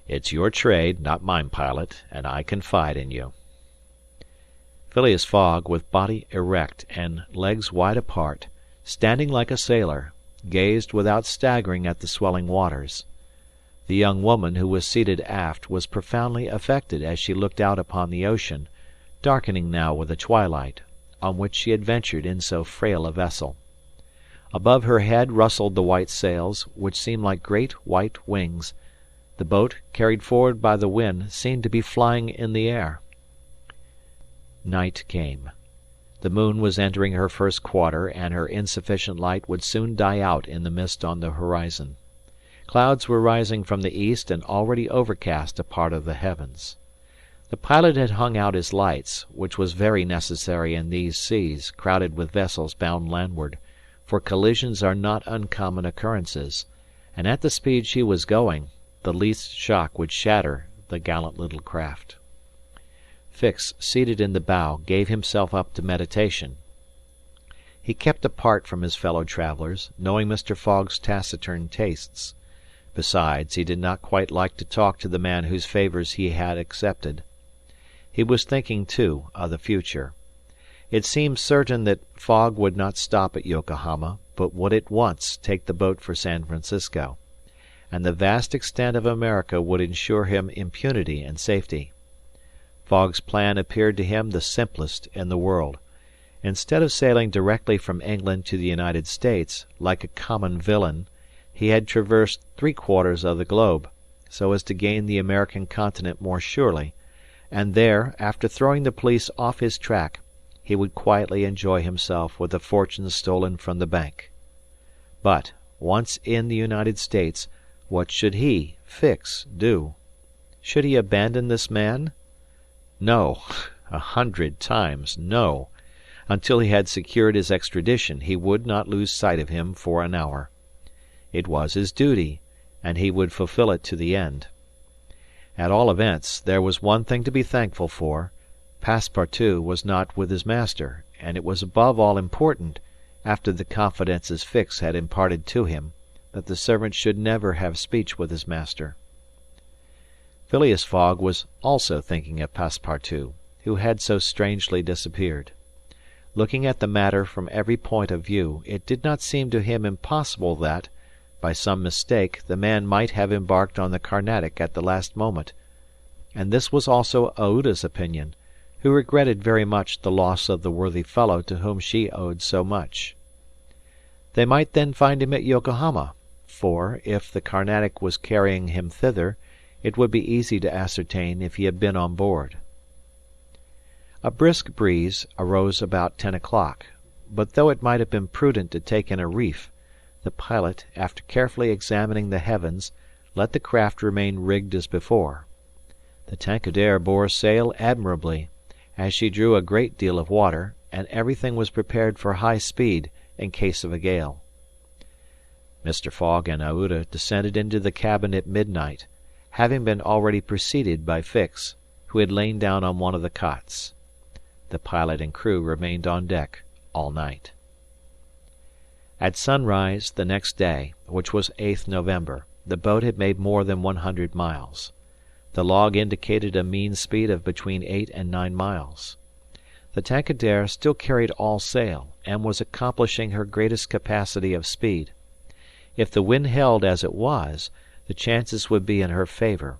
"It's your trade, not mine, pilot, and I confide in you." Phileas Fogg, with body erect and legs wide apart, standing like a sailor, gazed without staggering at the swelling waters. The young woman, who was seated aft, was profoundly affected as she looked out upon the ocean, darkening now with the twilight, on which she had ventured in so frail a vessel. Above her head rustled the white sails, which seemed like great white wings. The boat, carried forward by the wind, seemed to be flying in the air. Night came. The moon was entering her first quarter, and her insufficient light would soon die out in the mist on the horizon. Clouds were rising from the east and already overcast a part of the heavens. The pilot had hung out his lights, which was very necessary in these seas crowded with vessels bound landward, for collisions are not uncommon occurrences, and at the speed she was going, the least shock would shatter the gallant little craft. Fix, seated in the bow, gave himself up to meditation. He kept apart from his fellow travellers, knowing Mr. Fogg's taciturn tastes. Besides, he did not quite like to talk to the man whose favours he had accepted. He was thinking, too, of the future. It seemed certain that Fogg would not stop at Yokohama, but would at once take the boat for San Francisco, and the vast extent of America would ensure him impunity and safety. Fogg's plan appeared to him the simplest in the world. Instead of sailing directly from England to the United States, like a common villain, he had traversed three-quarters of the globe, so as to gain the American continent more surely, and there, after throwing the police off his track, he would quietly enjoy himself with the fortune stolen from the bank. But, once in the United States, what should he, Fix, do? Should he abandon this man? No, 100 times no. Until he had secured his extradition, he would not lose sight of him for an hour. It was his duty, and he would fulfill it to the end. At all events, there was one thing to be thankful for. Passepartout was not with his master, and it was above all important, after the confidences Fix had imparted to him, that the servant should never have speech with his master. Phileas Fogg was also thinking of Passepartout, who had so strangely disappeared. Looking at the matter from every point of view, it did not seem to him impossible that, by some mistake, the man might have embarked on the Carnatic at the last moment, and this was also Aouda's opinion, who regretted very much the loss of the worthy fellow to whom she owed so much. They might then find him at Yokohama, for, if the Carnatic was carrying him thither, it would be easy to ascertain if he had been on board. A brisk breeze arose about 10 o'clock, but though it might have been prudent to take in a reef, the pilot, after carefully examining the heavens, let the craft remain rigged as before. The Tankadere bore sail admirably, as she drew a great deal of water, and everything was prepared for high speed in case of a gale. Mr. Fogg and Aouda descended into the cabin at midnight, having been already preceded by Fix, who had lain down on one of the cots. The pilot and crew remained on deck all night. At sunrise the next day, which was 8th November, the boat had made more than 100 miles. The log indicated a mean speed of between 8 and 9 miles. The Tankadere still carried all sail, and was accomplishing her greatest capacity of speed. If the wind held as it was, the chances would be in her favour.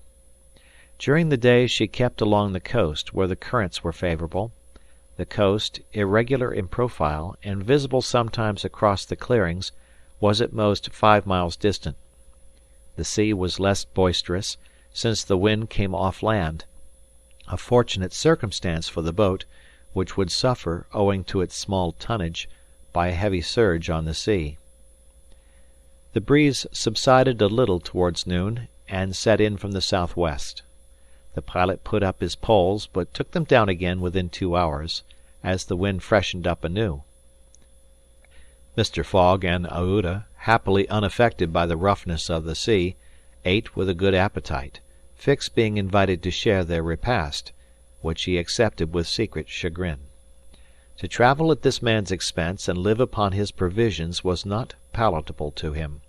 During the day she kept along the coast, where the currents were favourable. The coast, irregular in profile, and visible sometimes across the clearings, was at most 5 miles distant. The sea was less boisterous, since the wind came off land, a fortunate circumstance for the boat, which would suffer, owing to its small tonnage, by a heavy surge on the sea. The breeze subsided a little towards noon, and set in from the southwest. The pilot put up his poles, but took them down again within 2 hours, as the wind freshened up anew. Mr. Fogg and Aouda, happily unaffected by the roughness of the sea, ate with a good appetite, Fix being invited to share their repast, which he accepted with secret chagrin. To travel at this man's expense and live upon his provisions was not palatable to him.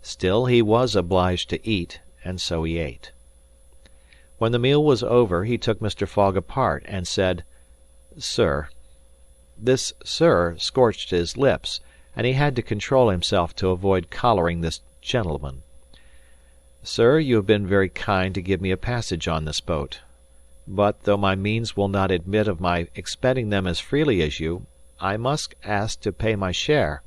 Still he was obliged to eat, and so he ate. When the meal was over, he took Mr. Fogg apart, and said, "Sir." This "sir" scorched his lips, and he had to control himself to avoid collaring this gentleman. "Sir, you have been very kind to give me a passage on this boat. But, though my means will not admit of my expending them as freely as you, I must ask to pay my share."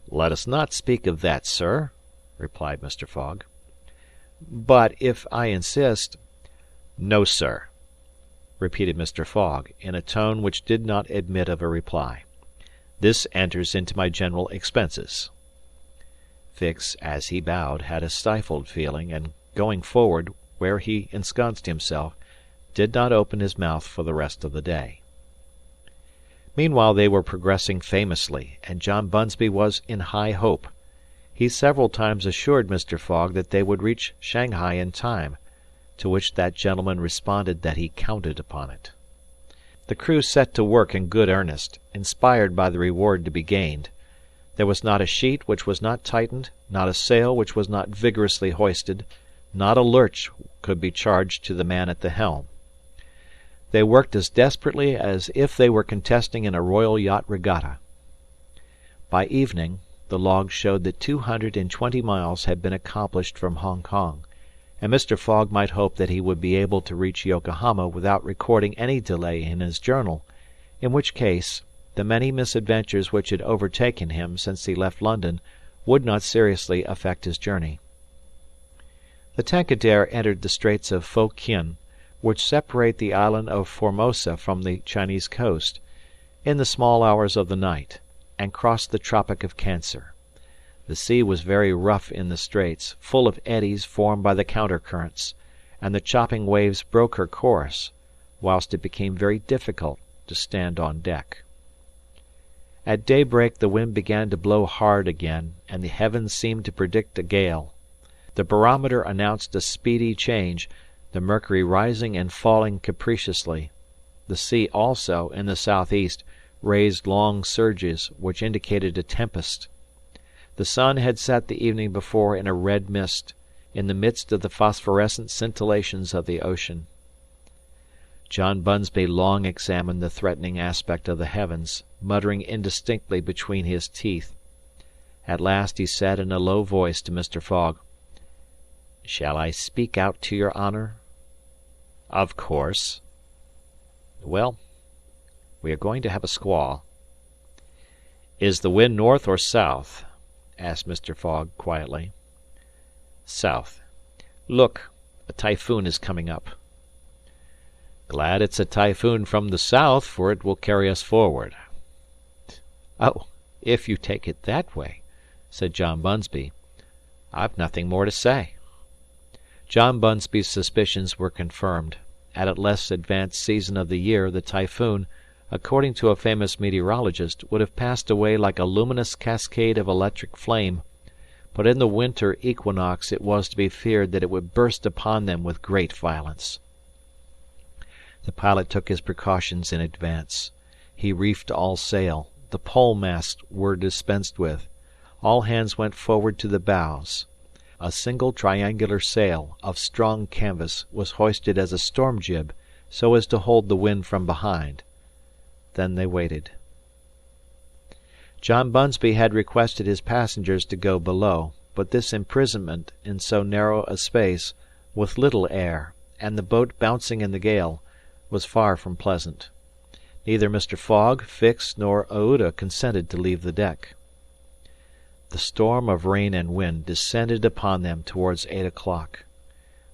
"Let us not speak of that, sir," replied Mr. Fogg. "But if I insist—" "No, sir," repeated Mr. Fogg, in a tone which did not admit of a reply. "This enters into my general expenses." Fix, as he bowed, had a stifled feeling, and going forward, where he ensconced himself, did not open his mouth for the rest of the day. Meanwhile they were progressing famously, and John Bunsby was in high hope. He several times assured Mr. Fogg that they would reach Shanghai in time, to which that gentleman responded that he counted upon it. The crew set to work in good earnest, inspired by the reward to be gained. There was not a sheet which was not tightened, not a sail which was not vigorously hoisted, not a lurch could be charged to the man at the helm. They worked as desperately as if they were contesting in a royal yacht regatta. By evening, the logs showed that 220 miles had been accomplished from Hong Kong, and Mr. Fogg might hope that he would be able to reach Yokohama without recording any delay in his journal, in which case the many misadventures which had overtaken him since he left London would not seriously affect his journey. The Tankadere entered the Straits of Fo Kien, which separate the island of Formosa from the Chinese coast, in the small hours of the night, and crossed the Tropic of Cancer. The sea was very rough in the straits, full of eddies formed by the counter-currents, and the chopping waves broke her course, whilst it became very difficult to stand on deck. At daybreak the wind began to blow hard again, and the heavens seemed to predict a gale. The barometer announced a speedy change, the mercury rising and falling capriciously. The sea also, in the southeast, raised long surges, which indicated a tempest. The sun had set the evening before in a red mist, in the midst of the phosphorescent scintillations of the ocean. John Bunsby long examined the threatening aspect of the heavens, muttering indistinctly between his teeth. At last he said in a low voice to Mr. Fogg, "Shall I speak out to your honour?" "Of course." "Well, we are going to have a squall." "Is the wind north or south?" asked Mr. Fogg quietly. "South. Look, a typhoon is coming up." "Glad it's a typhoon from the south, for it will carry us forward." "Oh, if you take it that way," said John Bunsby, "I've nothing more to say." John Bunsby's suspicions were confirmed. At a less advanced season of the year the typhoon, according to a famous meteorologist, would have passed away like a luminous cascade of electric flame, but in the winter equinox it was to be feared that it would burst upon them with great violence. The pilot took his precautions in advance. He reefed all sail, the pole masts were dispensed with, all hands went forward to the bows. A single triangular sail, of strong canvas, was hoisted as a storm jib, so as to hold the wind from behind. Then they waited. John Bunsby had requested his passengers to go below, but this imprisonment in so narrow a space, with little air, and the boat bouncing in the gale, was far from pleasant. Neither Mr. Fogg, Fix, nor Aouda consented to leave the deck. The storm of rain and wind descended upon them towards 8 o'clock.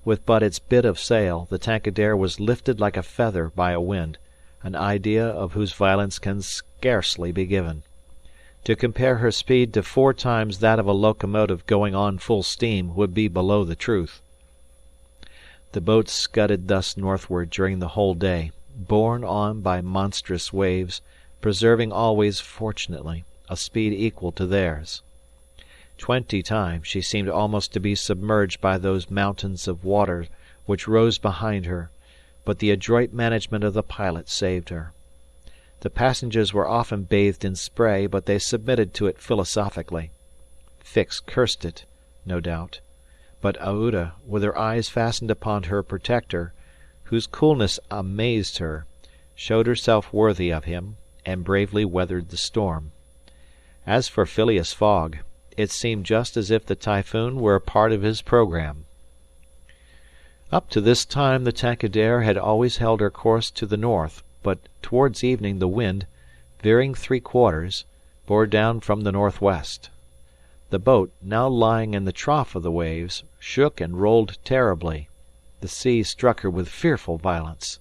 With but its bit of sail, the Tankadere was lifted like a feather by a wind, an idea of whose violence can scarcely be given. To compare her speed to 4 times that of a locomotive going on full steam would be below the truth. The boat scudded thus northward during the whole day, borne on by monstrous waves, preserving always, fortunately, a speed equal to theirs. 20 times she seemed almost to be submerged by those mountains of water which rose behind her, but the adroit management of the pilot saved her. The passengers were often bathed in spray, but they submitted to it philosophically. Fix cursed it, no doubt, but Aouda, with her eyes fastened upon her protector, whose coolness amazed her, showed herself worthy of him, and bravely weathered the storm. As for Phileas Fogg, it seemed just as if the typhoon were a part of his programme. Up to this time the Tankadere had always held her course to the north, but towards evening the wind, veering 3/4, bore down from the northwest. The boat, now lying in the trough of the waves, shook and rolled terribly. The sea struck her with fearful violence.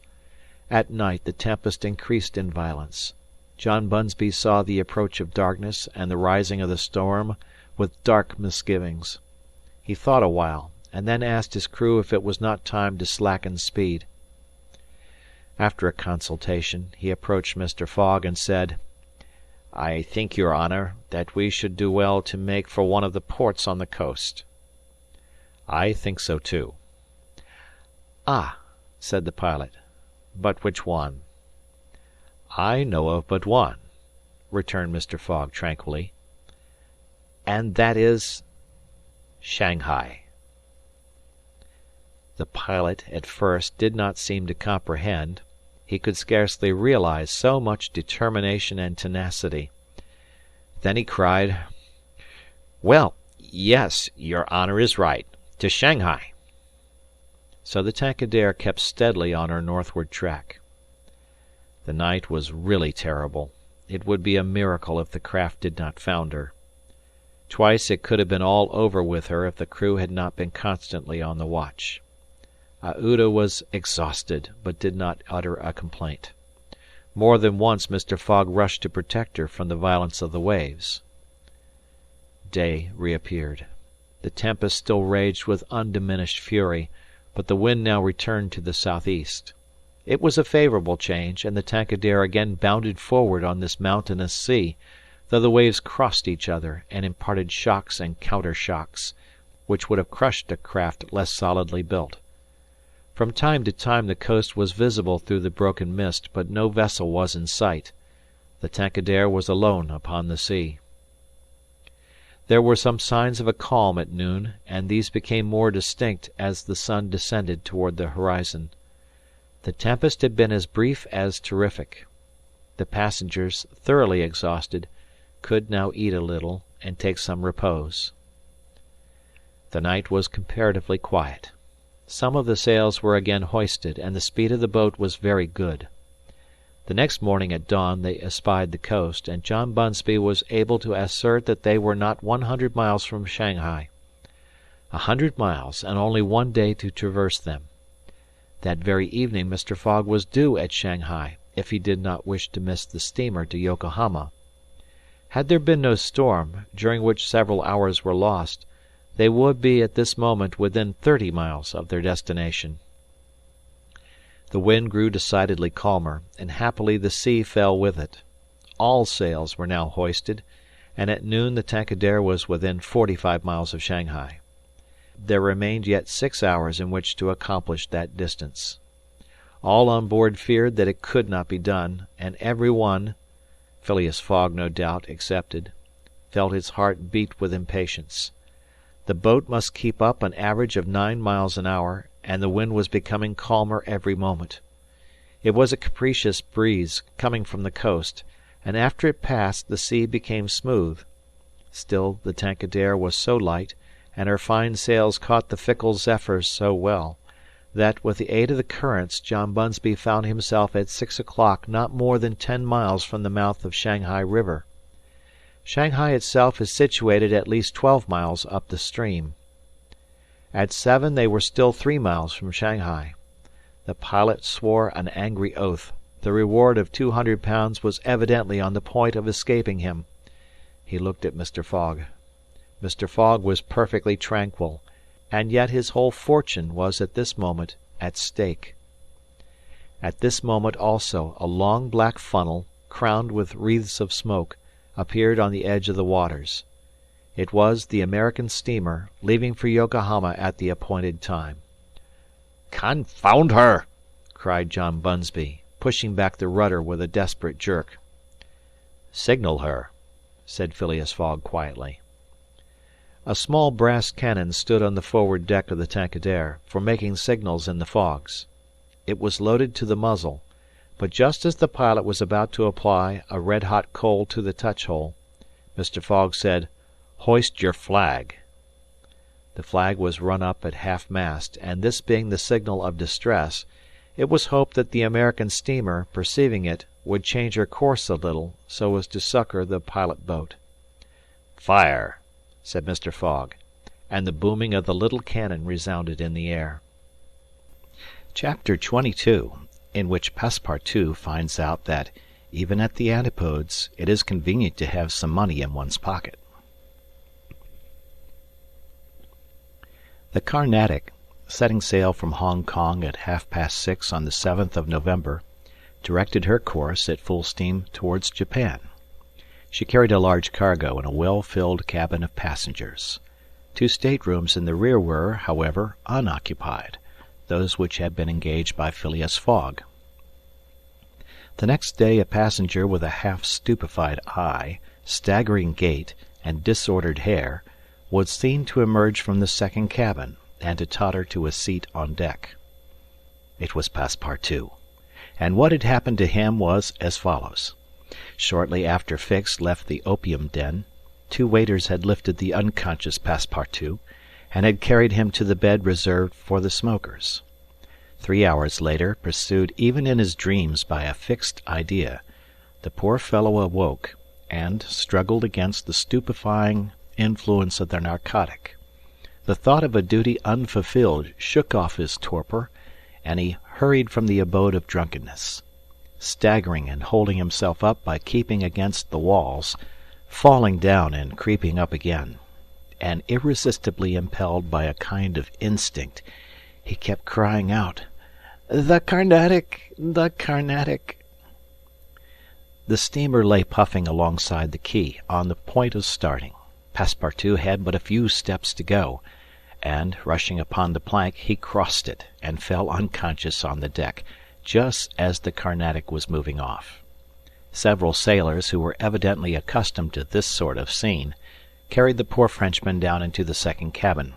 At night the tempest increased in violence. John Bunsby saw the approach of darkness and the rising of the storm with dark misgivings. He thought a while, and then asked his crew if it was not time to slacken speed. After a consultation, he approached Mr. Fogg and said, "I think, your honour, that we should do well to make for one of the ports on the coast." "I think so too." "Ah," said the pilot, "but which one?" "I know of but one," returned Mr. Fogg tranquilly. "And that is?" "Shanghai." The pilot, at first, did not seem to comprehend. He could scarcely realize so much determination and tenacity. Then he cried, "Well, yes, your honour is right. To Shanghai." So the Tankadere kept steadily on her northward track. The night was really terrible. It would be a miracle if the craft did not founder. Twice it could have been all over with her if the crew had not been constantly on the watch. Aouda was exhausted, but did not utter a complaint. More than once Mr. Fogg rushed to protect her from the violence of the waves. Day reappeared. The tempest still raged with undiminished fury, but the wind now returned to the southeast. It was a favourable change, and the Tankadere again bounded forward on this mountainous sea, though the waves crossed each other and imparted shocks and counter-shocks, which would have crushed a craft less solidly built. From time to time the coast was visible through the broken mist, but no vessel was in sight. The Tankadere was alone upon the sea. There were some signs of a calm at noon, and these became more distinct as the sun descended toward the horizon. The tempest had been as brief as terrific. The passengers, thoroughly exhausted, could now eat a little and take some repose. The night was comparatively quiet. Some of the sails were again hoisted, and the speed of the boat was very good. The next morning at dawn they espied the coast, and John Bunsby was able to assert that they were not 100 miles from Shanghai. 100 miles, and only 1 day to traverse them. That very evening Mr. Fogg was due at Shanghai, if he did not wish to miss the steamer to Yokohama. Had there been no storm, during which several hours were lost, they would be at this moment within 30 miles of their destination. The wind grew decidedly calmer, and happily the sea fell with it. All sails were now hoisted, and at noon the Tankadere was within 45 miles of Shanghai. There remained yet 6 hours in which to accomplish that distance. All on board feared that it could not be done, and every one, Phileas Fogg no doubt excepted, felt his heart beat with impatience. The boat must keep up an average of 9 miles an hour, and the wind was becoming calmer every moment. It was a capricious breeze, coming from the coast, and after it passed the sea became smooth. Still the Tankadere was so light, and her fine sails caught the fickle zephyrs so well, that, with the aid of the currents, John Bunsby found himself at 6 o'clock not more than 10 miles from the mouth of Shanghai River. Shanghai itself is situated at least 12 miles up the stream. At 7 they were still 3 miles from Shanghai. The pilot swore an angry oath, The reward of £200 was evidently on the point of escaping him. He looked at Mr. Fogg. Mr. Fogg was perfectly tranquil, and yet his whole fortune was at this moment at stake. At this moment also a long black funnel, crowned with wreaths of smoke, appeared on the edge of the waters. It was the American steamer, leaving for Yokohama at the appointed time. "Confound her!" cried John Bunsby, pushing back the rudder with a desperate jerk. "Signal her," said Phileas Fogg quietly. A small brass cannon stood on the forward deck of the Tankadere, for making signals in the fogs. It was loaded to the muzzle, but just as the pilot was about to apply a red-hot coal to the touch-hole, Mr. Fogg said, "Hoist your flag." The flag was run up at half-mast, and this being the signal of distress, it was hoped that the American steamer, perceiving it, would change her course a little, so as to succor the pilot-boat. "Fire!" said Mr. Fogg, and the booming of the little cannon resounded in the air. Chapter 22, in which Passepartout finds out that, even at the Antipodes, it is convenient to have some money in one's pocket. The Carnatic, setting sail from Hong Kong at 6:30 on the 7th of November, directed her course at full steam towards Japan. She carried a large cargo and a well-filled cabin of passengers. 2 staterooms in the rear were, however, unoccupied, those which had been engaged by Phileas Fogg. The next day a passenger with a half-stupefied eye, staggering gait, and disordered hair was seen to emerge from the second cabin and to totter to a seat on deck. It was Passepartout, and what had happened to him was as follows. Shortly after Fix left the opium den, 2 waiters had lifted the unconscious Passepartout and had carried him to the bed reserved for the smokers. 3 hours later, pursued even in his dreams by a fixed idea, the poor fellow awoke and struggled against the stupefying influence of the narcotic. The thought of a duty unfulfilled shook off his torpor, and he hurried from the abode of drunkenness. Staggering and holding himself up by keeping against the walls, falling down and creeping up again, and irresistibly impelled by a kind of instinct, he kept crying out, "The Carnatic! The Carnatic!" The steamer lay puffing alongside the quay, on the point of starting. Passepartout had but a few steps to go, and, rushing upon the plank, he crossed it, and fell unconscious on the deck, just as the Carnatic was moving off. Several sailors, who were evidently accustomed to this sort of scene, carried the poor Frenchman down into the second cabin,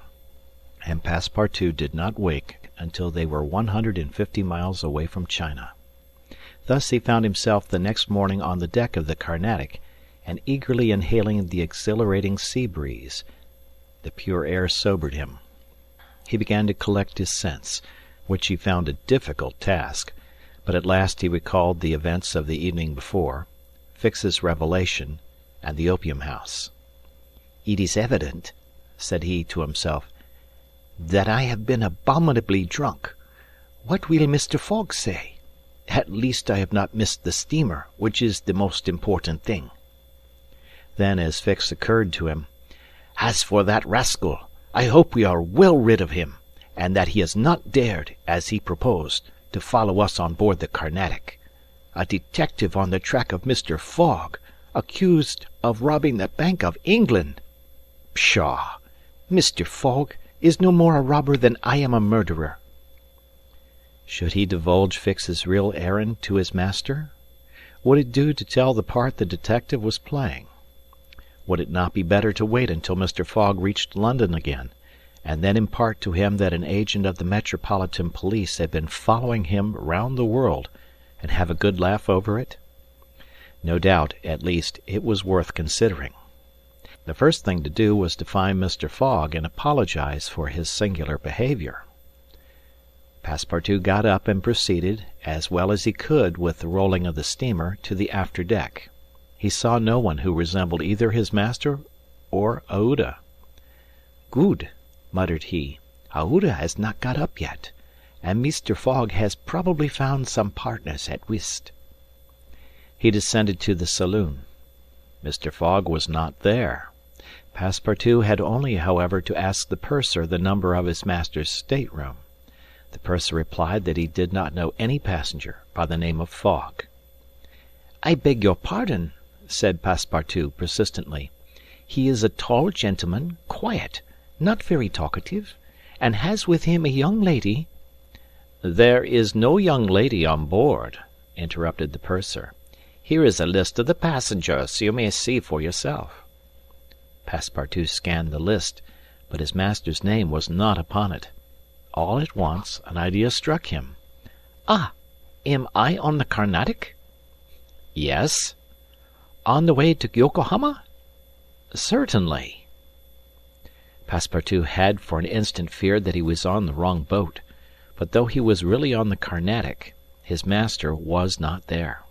and Passepartout did not wake until they were 150 miles away from China. Thus he found himself the next morning on the deck of the Carnatic, and eagerly inhaling the exhilarating sea breeze. The pure air sobered him. He began to collect his sense, which he found a difficult task, but at last he recalled the events of the evening before, Fix's revelation, and the opium house. "It is evident," said he to himself, "that I have been abominably drunk. What will Mr. Fogg say? At least I have not missed the steamer, which is the most important thing." Then, as Fix occurred to him, "As for that rascal, I hope we are well rid of him, and that he has not dared, as he proposed, to follow us on board the Carnatic. A detective on the track of Mr. Fogg, accused of robbing the Bank of England! Pshaw! Mr. Fogg is no more a robber than I am a murderer." Should he divulge Fix's real errand to his master? Would it do to tell the part the detective was playing? Would it not be better to wait until Mr. Fogg reached London again, and then impart to him that an agent of the Metropolitan Police had been following him round the world, and have a good laugh over it? No doubt, at least, it was worth considering. The first thing to do was to find Mr. Fogg and apologize for his singular behavior. Passepartout got up and proceeded, as well as he could with the rolling of the steamer, to the after deck. He saw no one who resembled either his master or Aouda. "Good," muttered he. "Aouda has not got up yet, and Mr. Fogg has probably found some partners at whist." He descended to the saloon. Mr. Fogg was not there. Passepartout had only, however, to ask the purser the number of his master's stateroom. The purser replied that he did not know any passenger by the name of Fogg. "I beg your pardon," said Passepartout persistently. "He is a tall gentleman, quiet, not very talkative, and has with him a young lady—" "There is no young lady on board," interrupted the purser. "Here is a list of the passengers. You may see for yourself." Passepartout scanned the list, but his master's name was not upon it. All at once an idea struck him. "Ah, am I on the Carnatic?" "Yes." "On the way to Yokohama?" "Certainly." Passepartout had for an instant feared that he was on the wrong boat, but though he was really on the Carnatic, his master was not there.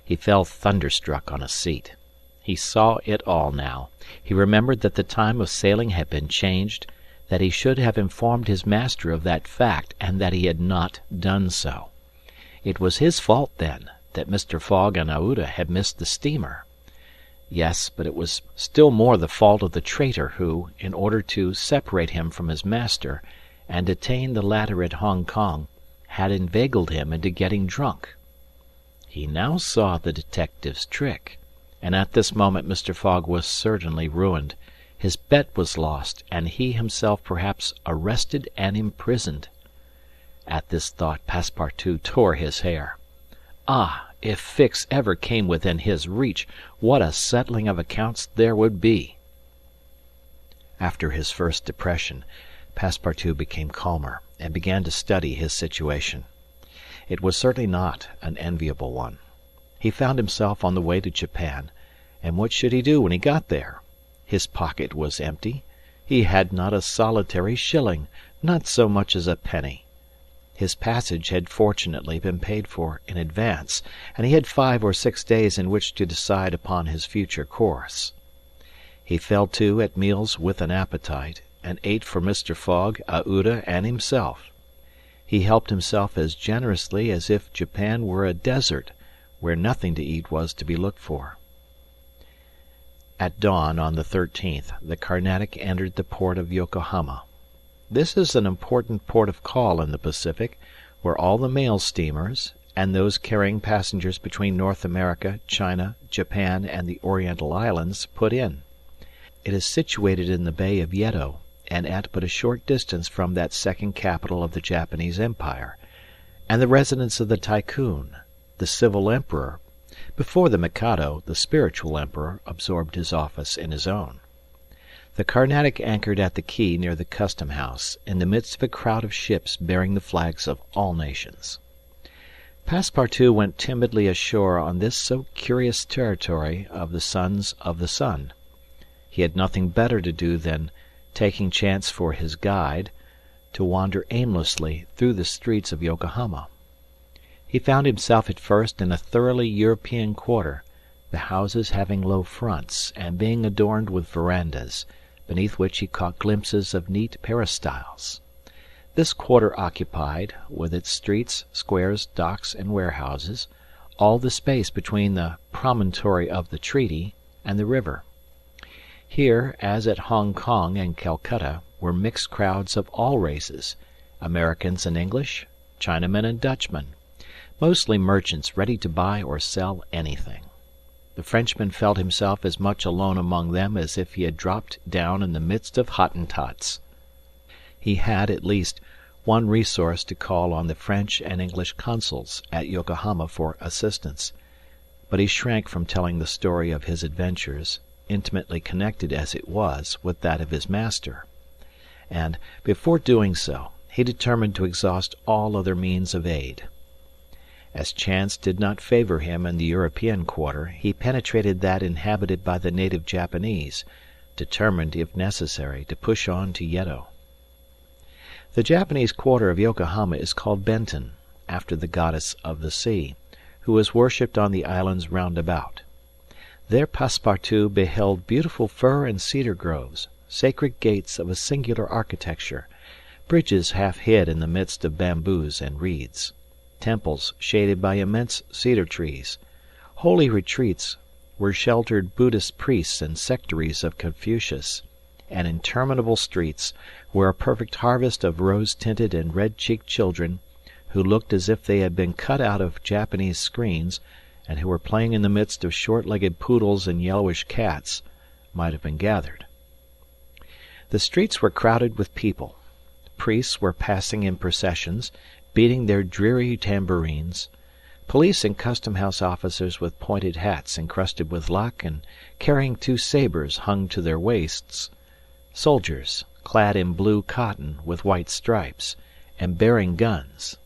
He fell thunderstruck on a seat. He saw it all now. He remembered that the time of sailing had been changed, that he should have informed his master of that fact, and that he had not done so. It was his fault, then, that Mr. Fogg and Aouda had missed the steamer. Yes, but it was still more the fault of the traitor who, in order to separate him from his master and detain the latter at Hong Kong, had inveigled him into getting drunk. He now saw the detective's trick, and at this moment Mr. Fogg was certainly ruined. His bet was lost, and he himself perhaps arrested and imprisoned. At this thought Passepartout tore his hair. Ah, if Fix ever came within his reach, what a settling of accounts there would be! After his first depression, Passepartout became calmer, and began to study his situation. It was certainly not an enviable one. He found himself on the way to Japan, and what should he do when he got there? His pocket was empty. He had not a solitary shilling, not so much as a penny. His passage had fortunately been paid for in advance, and he had 5 or 6 days in which to decide upon his future course. He fell to at meals with an appetite, and ate for Mr. Fogg, Aouda, and himself. He helped himself as generously as if Japan were a desert, where nothing to eat was to be looked for. At dawn on the 13th, the Carnatic entered the port of Yokohama. This is an important port of call in the Pacific, where all the mail steamers, and those carrying passengers between North America, China, Japan, and the Oriental Islands, put in. It is situated in the Bay of Yedo, and at but a short distance from that second capital of the Japanese Empire, and the residence of the Tycoon, the civil emperor, before the Mikado, the spiritual emperor, absorbed his office in his own. The Carnatic anchored at the quay near the custom house, in the midst of a crowd of ships bearing the flags of all nations. Passepartout went timidly ashore on this so curious territory of the Sons of the Sun. He had nothing better to do than, taking chance for his guide, to wander aimlessly through the streets of Yokohama. He found himself at first in a thoroughly European quarter, the houses having low fronts, and being adorned with verandas, beneath which he caught glimpses of neat peristyles. This quarter occupied, with its streets, squares, docks, and warehouses, all the space between the promontory of the treaty and the river. Here, as at Hong Kong and Calcutta, were mixed crowds of all races, Americans and English, Chinamen and Dutchmen, mostly merchants ready to buy or sell anything. The Frenchman felt himself as much alone among them as if he had dropped down in the midst of Hottentots. He had, at least, one resource to call on the French and English consuls at Yokohama for assistance, but he shrank from telling the story of his adventures, intimately connected as it was with that of his master, and, before doing so, he determined to exhaust all other means of aid. As chance did not favor him in the European quarter, he penetrated that inhabited by the native Japanese, determined, if necessary, to push on to Yedo. The Japanese quarter of Yokohama is called Benten, after the goddess of the sea, who is worshipped on the islands round about. There Passepartout beheld beautiful fir and cedar groves, sacred gates of a singular architecture, bridges half hid in the midst of bamboos and reeds, temples shaded by immense cedar trees, holy retreats where sheltered Buddhist priests and sectaries of Confucius, and interminable streets where a perfect harvest of rose-tinted and red-cheeked children, who looked as if they had been cut out of Japanese screens, and who were playing in the midst of short-legged poodles and yellowish cats, might have been gathered. The streets were crowded with people. Priests were passing in processions, beating their dreary tambourines. Police and custom-house officers with pointed hats encrusted with lac and carrying 2 sabres hung to their waists. Soldiers, clad in blue cotton with white stripes, and bearing guns.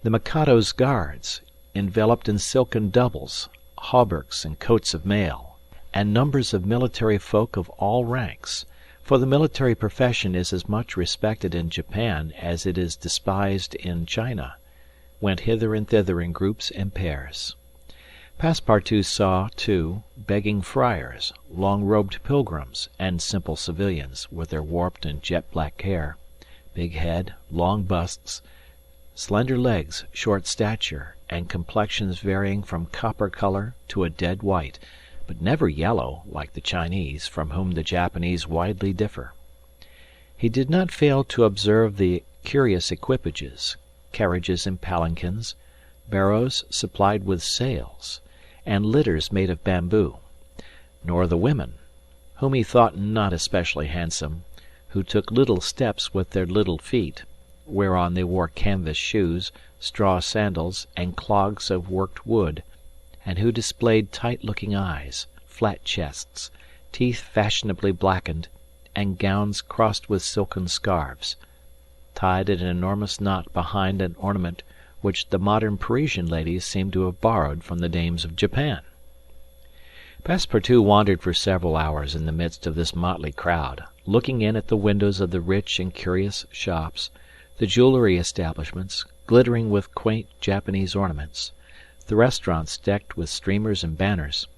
The Mikado's guards, enveloped in silken doubles, hauberks and coats of mail, and numbers of military folk of all ranks, for the military profession is as much respected in Japan as it is despised in China, went hither and thither in groups and pairs. Passepartout saw, too, begging friars, long-robed pilgrims, and simple civilians, with their warped and jet-black hair, big head, long busts, slender legs, short stature, and complexions varying from copper color to a dead white, but never yellow, like the Chinese, from whom the Japanese widely differ. He did not fail to observe the curious equipages, carriages and palanquins, barrows supplied with sails, and litters made of bamboo, nor the women, whom he thought not especially handsome, who took little steps with their little feet, whereon they wore canvas shoes, straw sandals, and clogs of worked wood, and who displayed tight-looking eyes, flat chests, teeth fashionably blackened, and gowns crossed with silken scarves, tied in an enormous knot behind an ornament which the modern Parisian ladies seem to have borrowed from the dames of Japan. Passepartout wandered for several hours in the midst of this motley crowd, looking in at the windows of the rich and curious shops, the jewellery establishments, glittering with quaint Japanese ornaments, the restaurants decked with streamers and banners,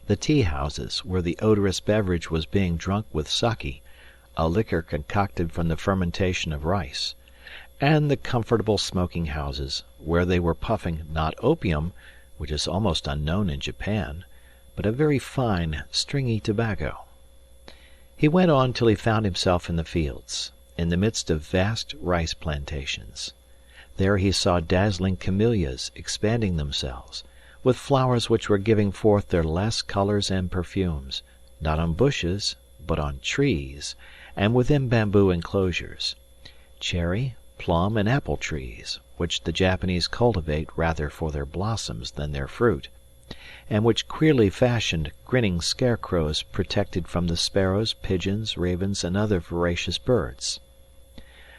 the tea-houses where the odorous beverage was being drunk with sake, a liquor concocted from the fermentation of rice, and the comfortable smoking-houses where they were puffing not opium, which is almost unknown in Japan, but a very fine, stringy tobacco. He went on till he found himself in the fields, in the midst of vast rice plantations. There he saw dazzling camellias expanding themselves, with flowers which were giving forth their last colours and perfumes, not on bushes, but on trees, and within bamboo enclosures. Cherry, plum, and apple trees, which the Japanese cultivate rather for their blossoms than their fruit, and which queerly fashioned, grinning scarecrows protected from the sparrows, pigeons, ravens, and other voracious birds.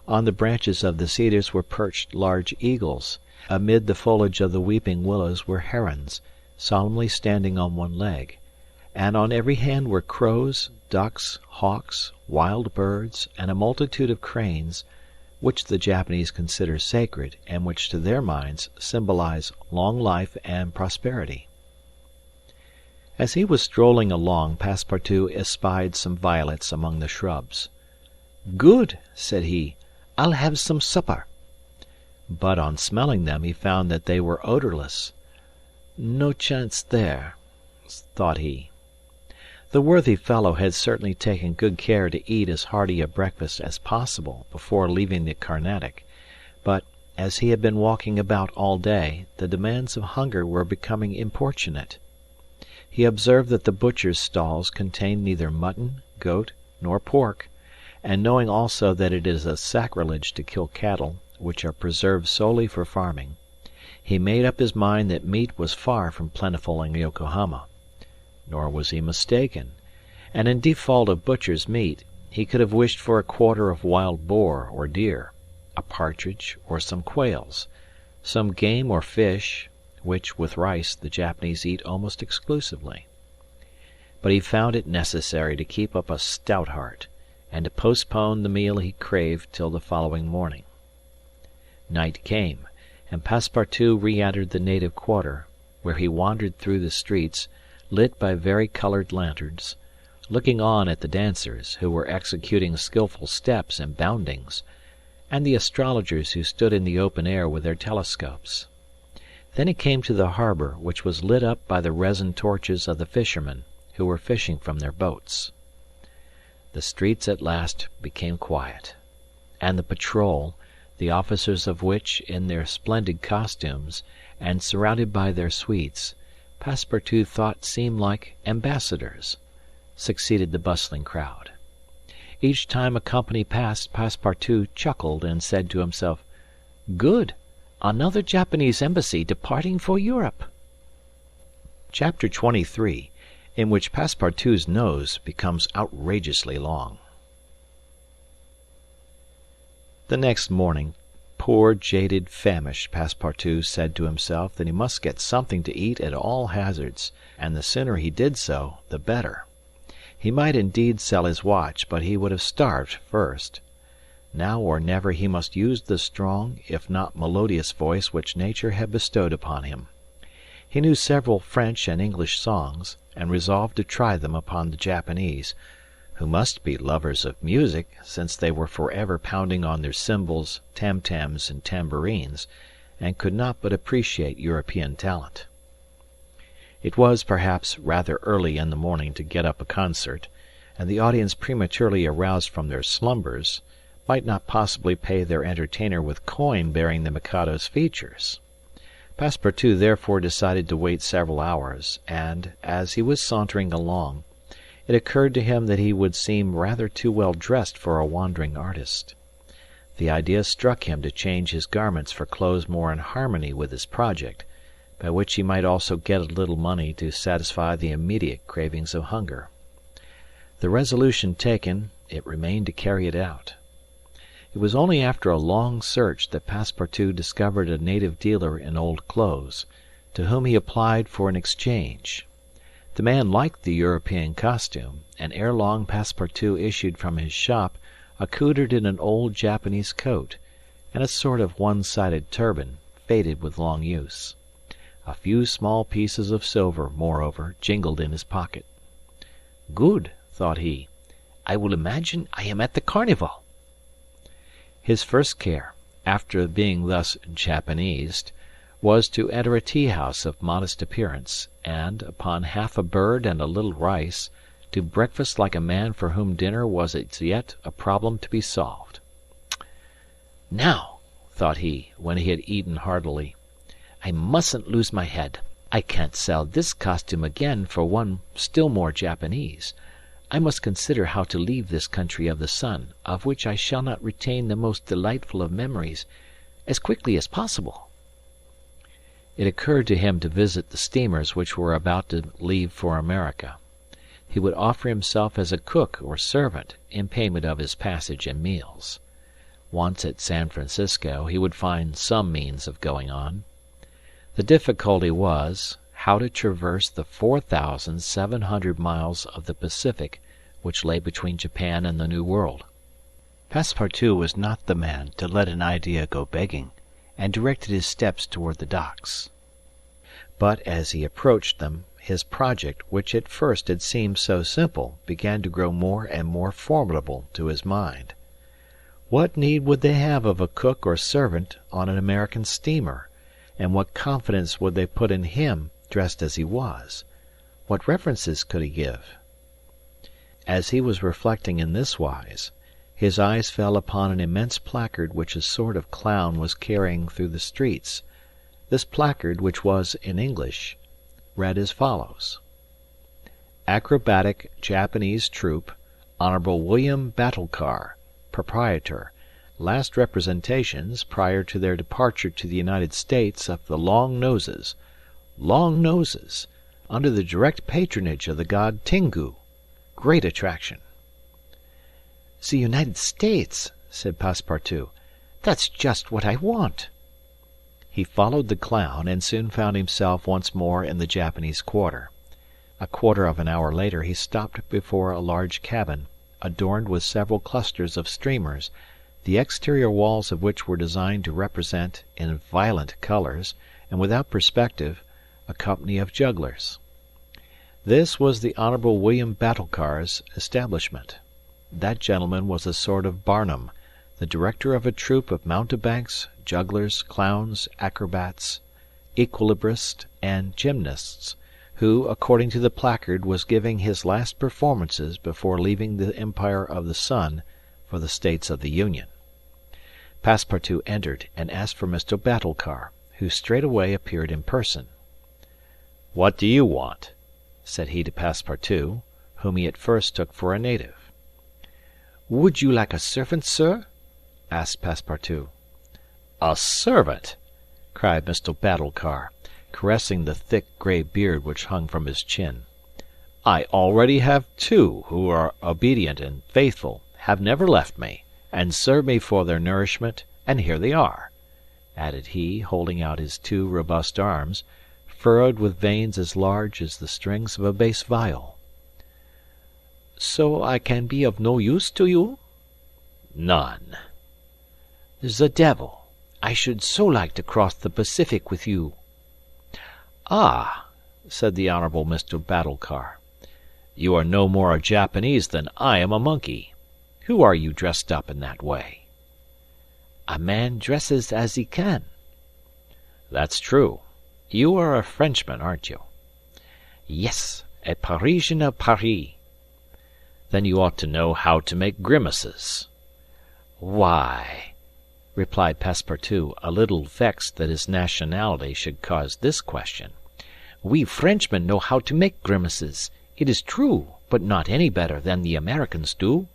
On the branches of the cedars were perched large eagles. Amid the foliage of the weeping willows were herons, solemnly standing on one leg, and on every hand were crows, ducks, hawks, wild birds, and a multitude of cranes, which the Japanese consider sacred and which to their minds symbolize long life and prosperity. As he was strolling along, Passepartout espied some violets among the shrubs. "Good," said he, "I'll have some supper." But on smelling them he found that they were odorless. "No chance there," thought he. The worthy fellow had certainly taken good care to eat as hearty a breakfast as possible before leaving the Carnatic, but, as he had been walking about all day, the demands of hunger were becoming importunate. He observed that the butchers' stalls contained neither mutton, goat, nor pork, and knowing also that it is a sacrilege to kill cattle, which are preserved solely for farming, he made up his mind that meat was far from plentiful in Yokohama. Nor was he mistaken, and in default of butcher's meat, he could have wished for a quarter of wild boar or deer, a partridge or some quails, some game or fish, which, with rice, the Japanese eat almost exclusively. But he found it necessary to keep up a stout heart, and to postpone the meal he craved till the following morning. Night came, and Passepartout re-entered the native quarter, where he wandered through the streets, lit by vari-coloured lanterns, looking on at the dancers, who were executing skilful steps and boundings, and the astrologers who stood in the open air with their telescopes. Then he came to the harbour, which was lit up by the resin torches of the fishermen, who were fishing from their boats. The streets at last became quiet, and the patrol, the officers of which, in their splendid costumes, and surrounded by their suites, Passepartout thought seemed like ambassadors, succeeded the bustling crowd. Each time a company passed, Passepartout chuckled and said to himself, "Good! Another Japanese embassy departing for Europe." Chapter 23, in which Passepartout's nose becomes outrageously long. The next morning, poor, jaded, famished Passepartout said to himself that he must get something to eat at all hazards, and the sooner he did so, the better. He might indeed sell his watch, but he would have starved first. Now or never he must use the strong, if not melodious voice which nature had bestowed upon him. He knew several French and English songs, and resolved to try them upon the Japanese, who must be lovers of music, since they were forever pounding on their cymbals, tam-tams, and tambourines, and could not but appreciate European talent. It was, perhaps, rather early in the morning to get up a concert, and the audience prematurely aroused from their slumbers might not possibly pay their entertainer with coin bearing the Mikado's features. Passepartout therefore decided to wait several hours, and, as he was sauntering along, it occurred to him that he would seem rather too well dressed for a wandering artist. The idea struck him to change his garments for clothes more in harmony with his project, by which he might also get a little money to satisfy the immediate cravings of hunger. The resolution taken, it remained to carry it out. It was only after a long search that Passepartout discovered a native dealer in old clothes, to whom he applied for an exchange. The man liked the European costume, and ere long Passepartout issued from his shop accoutred in an old Japanese coat, and a sort of one-sided turban, faded with long use. A few small pieces of silver, moreover, jingled in his pocket. "Good," thought he. "I will imagine I am at the carnival." His first care, after being thus Japanesed, was to enter a tea-house of modest appearance, and, upon half a bird and a little rice, to breakfast like a man for whom dinner was as yet a problem to be solved. "Now," thought he, when he had eaten heartily, "I mustn't lose my head. I can't sell this costume again for one still more Japanese. I must consider how to leave this country of the sun, of which I shall not retain the most delightful of memories, as quickly as possible." It occurred to him to visit the steamers which were about to leave for America. He would offer himself as a cook or servant in payment of his passage and meals. Once at San Francisco, he would find some means of going on. The difficulty was, how to traverse the 4,700 miles of the Pacific which lay between Japan and the New World. Passepartout was not the man to let an idea go begging, and directed his steps toward the docks. But as he approached them, his project, which at first had seemed so simple, began to grow more and more formidable to his mind. What need would they have of a cook or servant on an American steamer, and what confidence would they put in him, dressed as he was? What references could he give? As he was reflecting in this wise, his eyes fell upon an immense placard which a sort of clown was carrying through the streets. This placard, which was in English, read as follows: "Acrobatic Japanese Troupe, Honorable William Batulcar, Proprietor. Last representations, prior to their departure to the United States, of the Long Noses, under the direct patronage of the god Tingu. Great attraction." "The United States," said Passepartout. "That's just what I want." He followed the clown, and soon found himself once more in the Japanese quarter. A quarter of an hour later he stopped before a large cabin, adorned with several clusters of streamers, the exterior walls of which were designed to represent, in violent colours, and without perspective, a company of jugglers. This was the Honourable William Batulcar's establishment. That gentleman was a sort of Barnum, the director of a troupe of mountebanks, jugglers, clowns, acrobats, equilibrists, and gymnasts, who, according to the placard, was giving his last performances before leaving the Empire of the Sun for the States of the Union. Passepartout entered and asked for Mr. Batulcar, who straightway appeared in person. "What do you want?" said he to Passepartout, whom he at first took for a native. "Would you like a servant, sir?" asked Passepartout. "A servant!" cried Mr. Batulcar, caressing the thick grey beard which hung from his chin. "I already have two who are obedient and faithful, have never left me, and serve me for their nourishment, and here they are," added he, holding out his two robust arms, furrowed with veins as large as the strings of a bass viol. "So I can be of no use to you?" "None." "The devil! I should so like to cross the Pacific with you." "Ah," said the honourable Mr. Batulcar, "you are no more a Japanese than I am a monkey. Who are you dressed up in that way?" "A man dresses as he can." "That's true. You are a Frenchman, aren't you?" "Yes, a Parisian of Paris." "Then you ought to know how to make grimaces." "Why," replied Passepartout, a little vexed that his nationality should cause this question, "we Frenchmen know how to make grimaces, it is true, but not any better than the Americans do."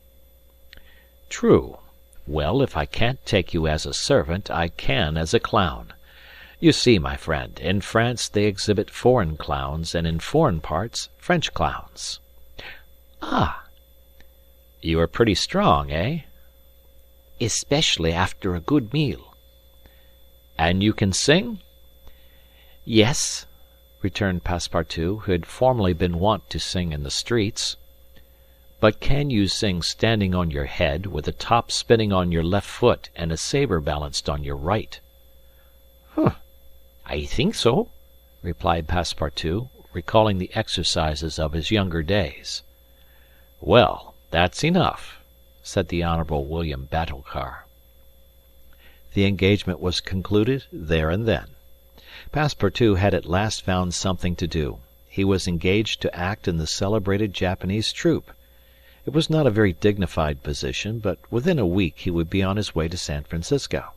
"True. Well, if I can't take you as a servant, I can as a clown. You see, my friend, in France they exhibit foreign clowns, and in foreign parts French clowns." "Ah!" "You are pretty strong, eh?" "Especially after a good meal." "And you can sing?" "Yes," returned Passepartout, who had formerly been wont to sing in the streets. "But can you sing standing on your head, with the top spinning on your left foot and a sabre balanced on your right?" "Humph! I think so," replied Passepartout, recalling the exercises of his younger days. "Well, that's enough," said the honourable William Batulcar. The engagement was concluded there and then. Passepartout had at last found something to do. He was engaged to act in the celebrated Japanese troupe. It was not a very dignified position, but within a week he would be on his way to San Francisco.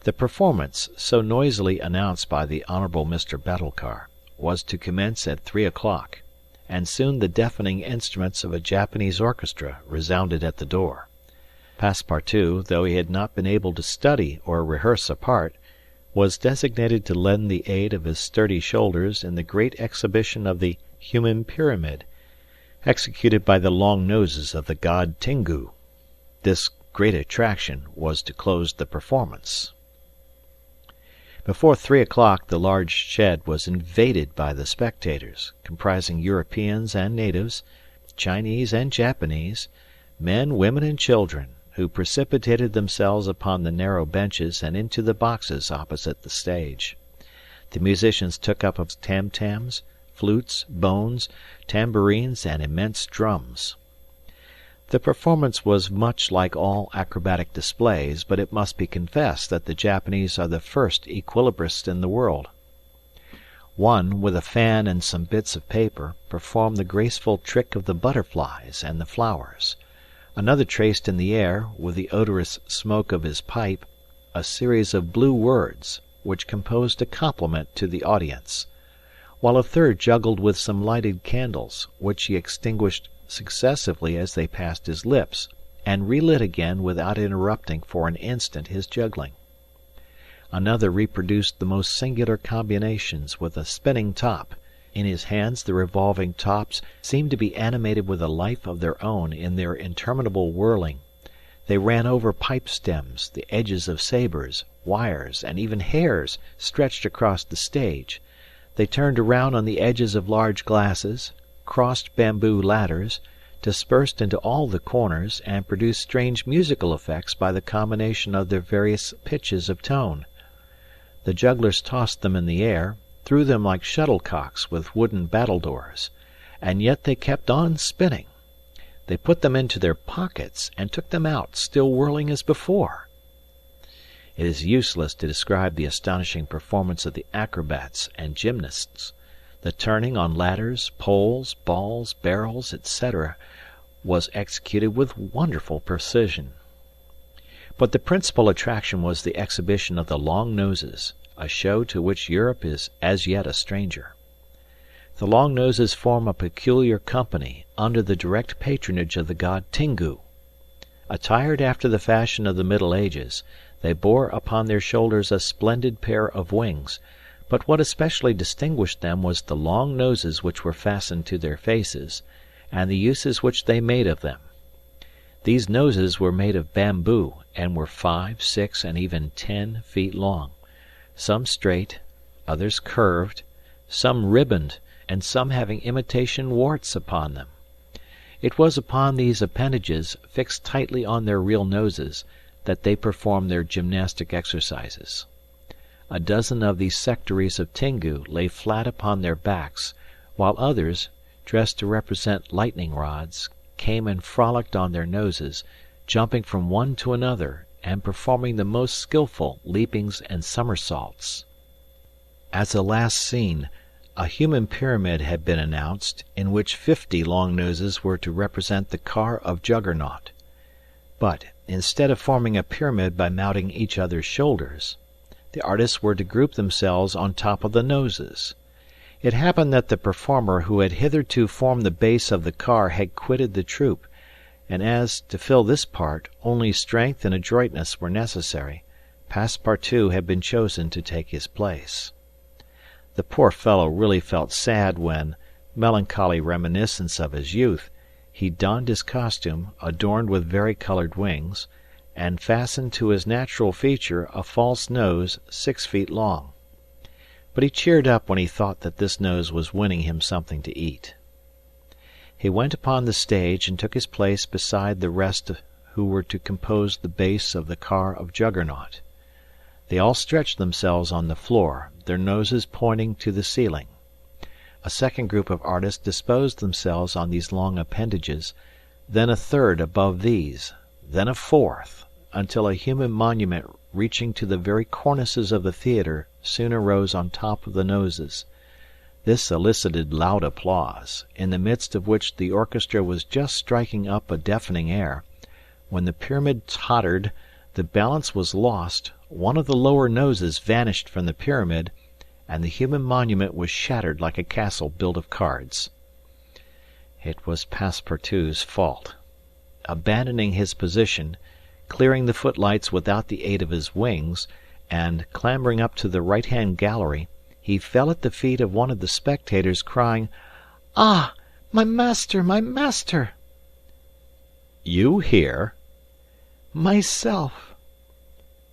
The performance, so noisily announced by the honourable Mr. Batulcar, was to commence at 3 o'clock, and soon the deafening instruments of a Japanese orchestra resounded at the door. Passepartout, though he had not been able to study or rehearse a part, was designated to lend the aid of his sturdy shoulders in the great exhibition of the human pyramid, executed by the long noses of the god Tingu. This great attraction was to close the performance. Before 3 o'clock the large shed was invaded by the spectators, comprising Europeans and natives, Chinese and Japanese, men, women, and children, who precipitated themselves upon the narrow benches and into the boxes opposite the stage. The musicians took up tam-tams, flutes, bones, tambourines, and immense drums. The performance was much like all acrobatic displays, but it must be confessed that the Japanese are the first equilibrists in the world. One, with a fan and some bits of paper, performed the graceful trick of the butterflies and the flowers. Another traced in the air, with the odorous smoke of his pipe, a series of blue words, which composed a compliment to the audience, while a third juggled with some lighted candles, which he extinguished successively as they passed his lips, and relit again without interrupting for an instant his juggling. Another reproduced the most singular combinations with a spinning top. In his hands the revolving tops seemed to be animated with a life of their own in their interminable whirling. They ran over pipe stems, the edges of sabres, wires, and even hairs stretched across the stage. They turned around on the edges of large glasses, crossed bamboo ladders, dispersed into all the corners, and produced strange musical effects by the combination of their various pitches of tone. The jugglers tossed them in the air, threw them like shuttlecocks with wooden battledores, and yet they kept on spinning. They put them into their pockets and took them out, still whirling as before. It is useless to describe the astonishing performance of the acrobats and gymnasts. The turning on ladders, poles, balls, barrels, etc., was executed with wonderful precision. But the principal attraction was the exhibition of the long noses, a show to which Europe is as yet a stranger. The long noses form a peculiar company under the direct patronage of the god Tingu. Attired after the fashion of the Middle Ages, they bore upon their shoulders a splendid pair of wings, but what especially distinguished them was the long noses which were fastened to their faces, and the uses which they made of them. These noses were made of bamboo, and were 5, 6, and even 10 feet long, some straight, others curved, some ribboned, and some having imitation warts upon them. It was upon these appendages, fixed tightly on their real noses, that they performed their gymnastic exercises. A dozen of these sectaries of Tingu lay flat upon their backs, while others, dressed to represent lightning rods, came and frolicked on their noses, jumping from one to another, and performing the most skilful leapings and somersaults. As a last scene, a human pyramid had been announced, in which 50 long noses were to represent the car of Juggernaut. But, instead of forming a pyramid by mounting each other's shoulders, the artists were to group themselves on top of the noses. It happened that the performer who had hitherto formed the base of the car had quitted the troupe, and as, to fill this part, only strength and adroitness were necessary, Passepartout had been chosen to take his place. The poor fellow really felt sad when, melancholy reminiscence of his youth, he donned his costume, adorned with vari-coloured wings, and fastened to his natural feature a false nose 6 feet long. But he cheered up when he thought that this nose was winning him something to eat. He went upon the stage and took his place beside the rest who were to compose the base of the car of Juggernaut. They all stretched themselves on the floor, their noses pointing to the ceiling. A second group of artists disposed themselves on these long appendages, then a third above these, then a fourth, until a human monument reaching to the very cornices of the theatre soon arose on top of the noses. This elicited loud applause, in the midst of which the orchestra was just striking up a deafening air. When the pyramid tottered, the balance was lost, one of the lower noses vanished from the pyramid, and the human monument was shattered like a castle built of cards. It was Passepartout's fault. Abandoning his position, clearing the footlights without the aid of his wings, and clambering up to the right-hand gallery, he fell at the feet of one of the spectators, crying, "Ah, my master, my master!" "You here?" "Myself."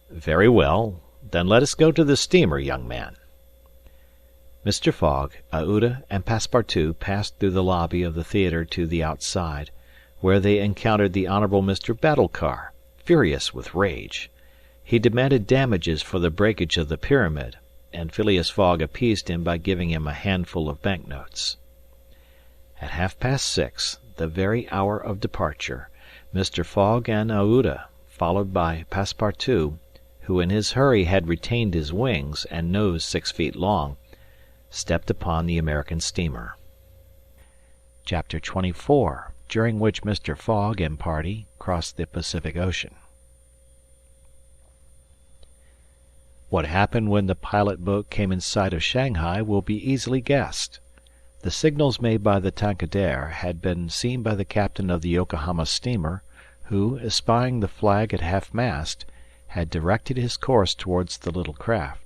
"Very well. Then let us go to the steamer, young man." Mr. Fogg, Aouda, and Passepartout passed through the lobby of the theatre to the outside, where they encountered the Honourable Mr. Batulcar, furious with rage. He demanded damages for the breakage of the pyramid, and Phileas Fogg appeased him by giving him a handful of banknotes. At 6:30, the very hour of departure, Mr. Fogg and Aouda, followed by Passepartout, who in his hurry had retained his wings and nose 6 feet long, stepped upon the American steamer. Chapter 24, during which Mr. Fogg and party crossed the Pacific Ocean. What happened when the pilot boat came in sight of Shanghai will be easily guessed. The signals made by the Tankadere had been seen by the captain of the Yokohama steamer, who, espying the flag at half-mast, had directed his course towards the little craft.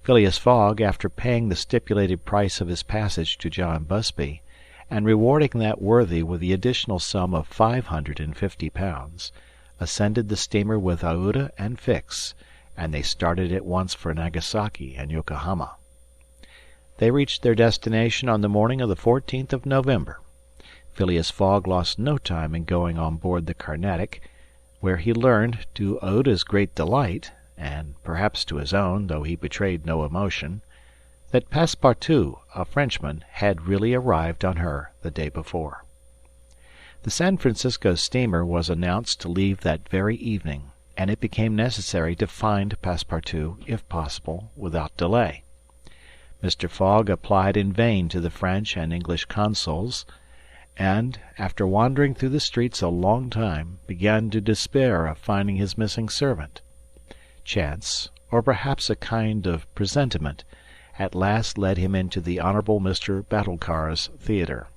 Phileas Fogg, after paying the stipulated price of his passage to John Busby, and rewarding that worthy with the additional sum of £550, ascended the steamer with Aouda and Fix, and they started at once for Nagasaki and Yokohama. They reached their destination on the morning of the 14th of November. Phileas Fogg lost no time in going on board the Carnatic, where he learned, to Aouda's great delight, and perhaps to his own, though he betrayed no emotion, that Passepartout, a Frenchman, had really arrived on her the day before. The San Francisco steamer was announced to leave that very evening, and it became necessary to find Passepartout, if possible, without delay. Mr. Fogg applied in vain to the French and English consuls, and, after wandering through the streets a long time, began to despair of finding his missing servant. Chance, or perhaps a kind of presentiment, at last led him into the Honourable Mr. Battlecar's theatre.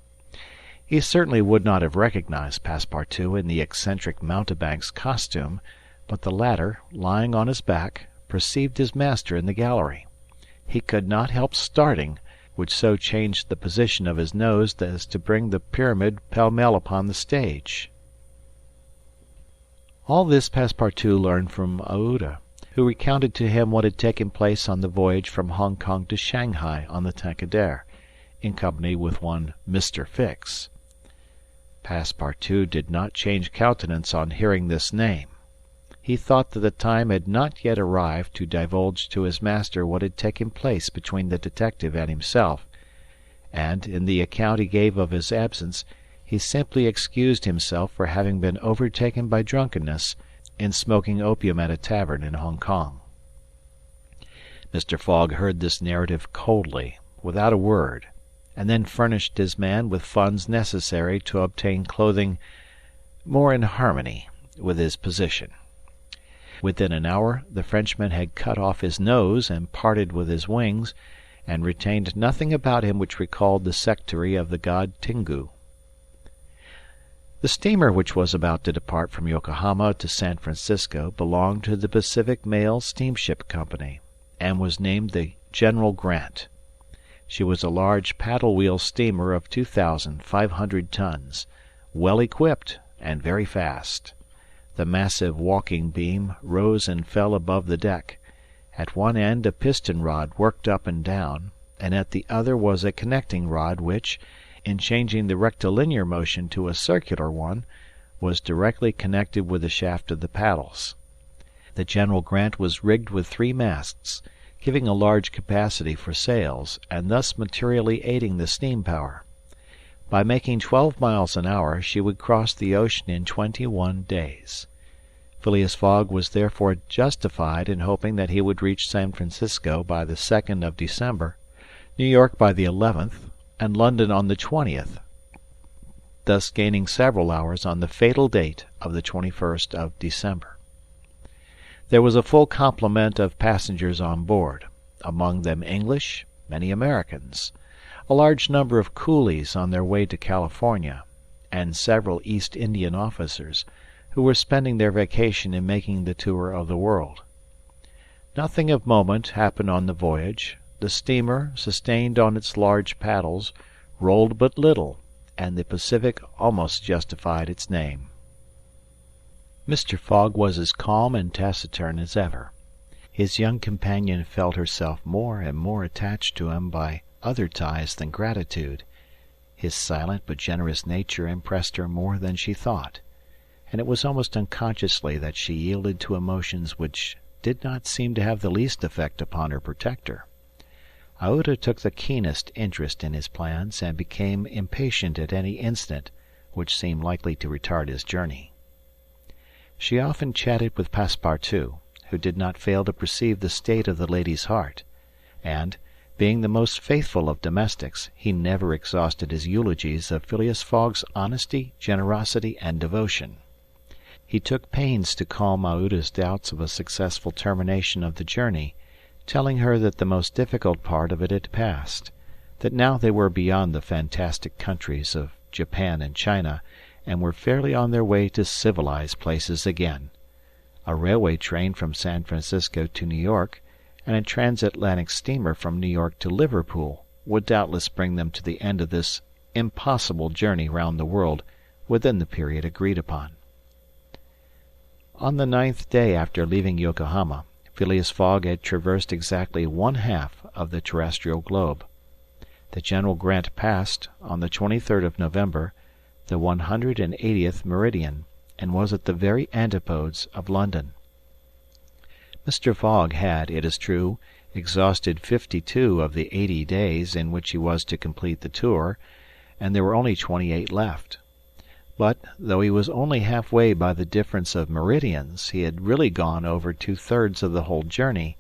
He certainly would not have recognized Passepartout in the eccentric mountebank's costume, but the latter, lying on his back, perceived his master in the gallery. He could not help starting, which so changed the position of his nose as to bring the pyramid pell-mell upon the stage. All this Passepartout learned from Aouda, who recounted to him what had taken place on the voyage from Hong Kong to Shanghai on the Tankadere, in company with one Mr. Fix. Passepartout did not change countenance on hearing this name. He thought that the time had not yet arrived to divulge to his master what had taken place between the detective and himself, and, in the account he gave of his absence, he simply excused himself for having been overtaken by drunkenness in smoking opium at a tavern in Hong Kong. Mr. Fogg heard this narrative coldly, without a word, and then furnished his man with funds necessary to obtain clothing more in harmony with his position. Within an hour the Frenchman had cut off his nose and parted with his wings, and retained nothing about him which recalled the sectary of the god Tingu. The steamer which was about to depart from Yokohama to San Francisco belonged to the Pacific Mail Steamship Company, and was named the General Grant. She was a large paddle-wheel steamer of 2,500 tons, well equipped and very fast. The massive walking beam rose and fell above the deck. At one end a piston rod worked up and down, and at the other was a connecting rod which, in changing the rectilinear motion to a circular one, was directly connected with the shaft of the paddles. The General Grant was rigged with 3 masts, giving a large capacity for sails, and thus materially aiding the steam power. By making 12 miles an hour she would cross the ocean in 21 days. Phileas Fogg was therefore justified in hoping that he would reach San Francisco by the 2nd of December, New York by the 11th, and London on the 20th, thus gaining several hours on the fatal date of the 21st of December. There was a full complement of passengers on board, among them English, many Americans, a large number of coolies on their way to California, and several East Indian officers, who were spending their vacation in making the tour of the world. Nothing of moment happened on the voyage. The steamer, sustained on its large paddles, rolled but little, and the Pacific almost justified its name. Mr. Fogg was as calm and taciturn as ever. His young companion felt herself more and more attached to him by other ties than gratitude. His silent but generous nature impressed her more than she thought, and it was almost unconsciously that she yielded to emotions which did not seem to have the least effect upon her protector. Aouda took the keenest interest in his plans, and became impatient at any incident which seemed likely to retard his journey. She often chatted with Passepartout, who did not fail to perceive the state of the lady's heart, and, being the most faithful of domestics, he never exhausted his eulogies of Phileas Fogg's honesty, generosity, and devotion. He took pains to calm Aouda's doubts of a successful termination of the journey, telling her that the most difficult part of it had passed, that now they were beyond the fantastic countries of Japan and China, and were fairly on their way to civilized places again. A railway train from San Francisco to New York, and a transatlantic steamer from New York to Liverpool, would doubtless bring them to the end of this impossible journey round the world within the period agreed upon. On the 9th day after leaving Yokohama, Phileas Fogg had traversed exactly 1/2 of the terrestrial globe. The General Grant passed, on the 23rd of November, the 180th meridian, and was at the very antipodes of London. Mr. Fogg had, it is true, exhausted 52 of the 80 days in which he was to complete the tour, and there were only 28 left. But, though he was only halfway by the difference of meridians, he had really gone over 2/3 of the whole journey,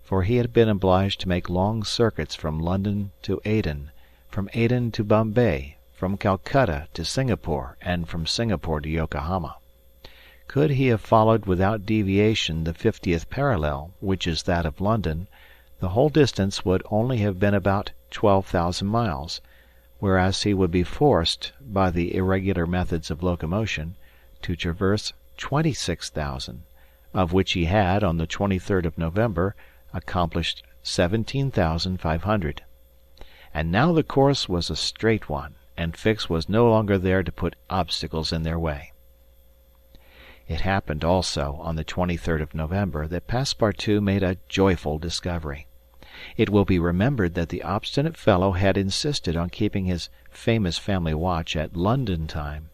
for he had been obliged to make long circuits from London to Aden, from Aden to Bombay, from Calcutta to Singapore, and from Singapore to Yokohama. Could he have followed without deviation the 50th parallel, which is that of London, the whole distance would only have been about 12,000 miles, whereas he would be forced, by the irregular methods of locomotion, to traverse 26,000, of which he had, on the 23rd of November, accomplished 17,500. And now the course was a straight one, and Fix was no longer there to put obstacles in their way. It happened also, on the 23rd of November, that Passepartout made a joyful discovery. It will be remembered that the obstinate fellow had insisted on keeping his famous family watch at London time,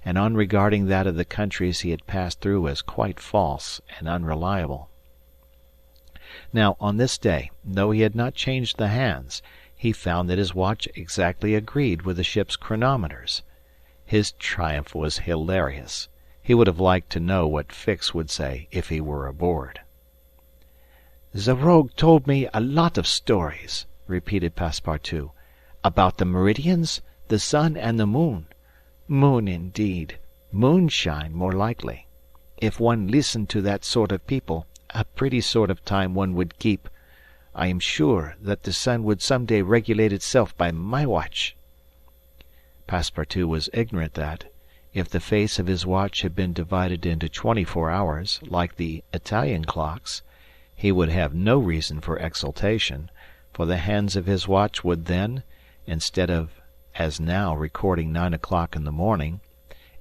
and on regarding that of the countries he had passed through as quite false and unreliable. Now, on this day, though he had not changed the hands, he found that his watch exactly agreed with the ship's chronometers. His triumph was hilarious. He would have liked to know what Fix would say if he were aboard. "The rogue told me a lot of stories," repeated Passepartout, "about the meridians, the sun, and the moon. Moon, indeed! Moonshine, more likely. If one listened to that sort of people, a pretty sort of time one would keep. I am sure that the sun would some day regulate itself by my watch." Passepartout was ignorant that, if the face of his watch had been divided into 24 hours, like the Italian clocks, he would have no reason for exultation, for the hands of his watch would then, instead of, as now, recording 9 o'clock in the morning,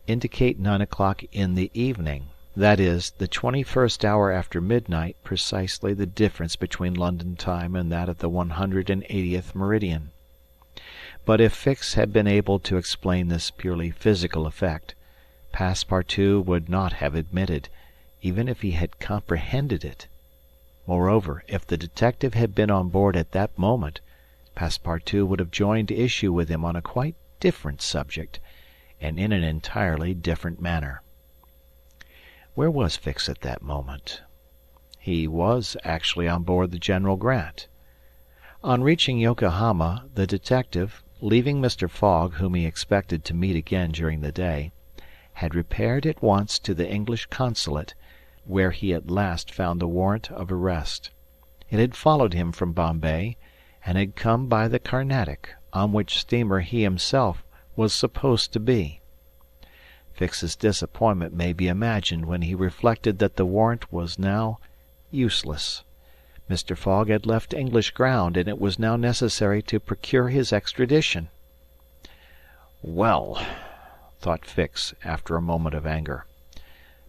indicate 9 o'clock in the evening, that is, the 21st hour after midnight, precisely the difference between London time and that of the 180th meridian. But if Fix had been able to explain this purely physical effect, Passepartout would not have admitted, even if he had comprehended it. Moreover, if the detective had been on board at that moment, Passepartout would have joined issue with him on a quite different subject, and in an entirely different manner. Where was Fix at that moment? He was actually on board the General Grant. On reaching Yokohama, the detective, leaving Mr. Fogg, whom he expected to meet again during the day, had repaired at once to the English consulate, where he at last found the warrant of arrest. It had followed him from Bombay, and had come by the Carnatic, on which steamer he himself was supposed to be. Fix's disappointment may be imagined when he reflected that the warrant was now useless. Mr. Fogg had left English ground, and it was now necessary to procure his extradition. "Well," thought Fix, after a moment of anger,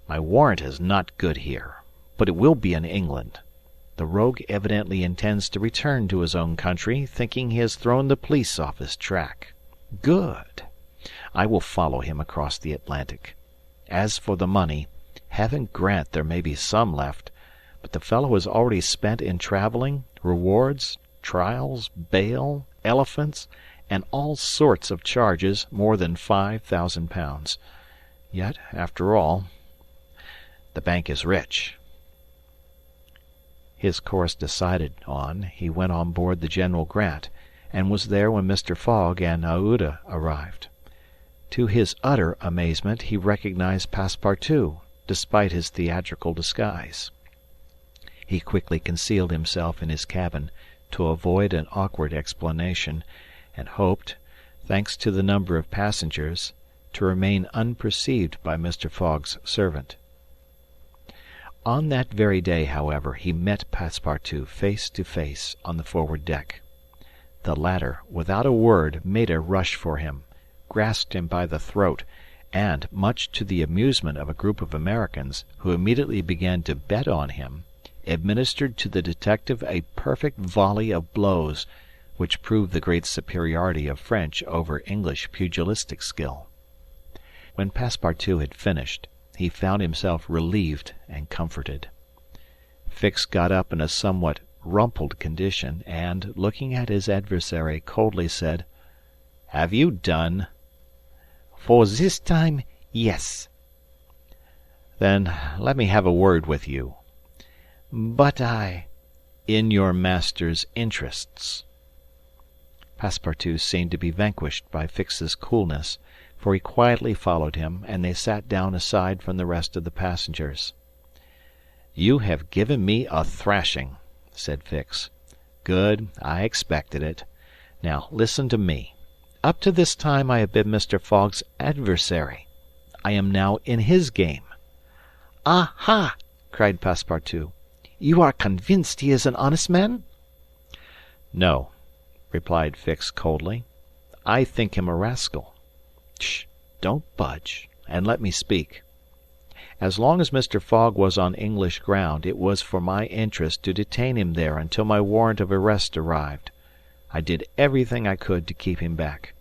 "my warrant is not good here, but it will be in England. The rogue evidently intends to return to his own country, thinking he has thrown the police off his track. Good! I will follow him across the Atlantic. As for the money, Heaven grant there may be some left, but the fellow has already spent in travelling, rewards, trials, bail, elephants, and all sorts of charges more than £5,000. Yet, after all, the bank is rich." His course decided on, he went on board the General Grant, and was there when Mr. Fogg and Aouda arrived. To his utter amazement he recognized Passepartout, despite his theatrical disguise. He quickly concealed himself in his cabin, to avoid an awkward explanation, and hoped, thanks to the number of passengers, to remain unperceived by Mr. Fogg's servant. On that very day, however, he met Passepartout face to face on the forward deck. The latter, without a word, made a rush for him, grasped him by the throat, and, much to the amusement of a group of Americans, who immediately began to bet on him, administered to the detective a perfect volley of blows, which proved the great superiority of French over English pugilistic skill. When Passepartout had finished, he found himself relieved and comforted. Fix got up in a somewhat rumpled condition, and, looking at his adversary coldly, said, "Have you done?" For this time, yes." "Then let me have a word with you." "But I—" "In your master's interests." Passepartout seemed to be vanquished by Fix's coolness, for he quietly followed him, and they sat down aside from the rest of the passengers. "You have given me a thrashing," said Fix. "Good, I expected it. Now listen to me. Up to this time I have been Mr. Fogg's adversary. I am now in his game." "Aha!" cried Passepartout. "You are convinced he is an honest man?" "No," replied Fix coldly. "I think him a rascal. Sh! Don't budge, and let me speak. As long as Mr. Fogg was on English ground, it was for my interest to detain him there until my warrant of arrest arrived. I did everything I could to keep him back.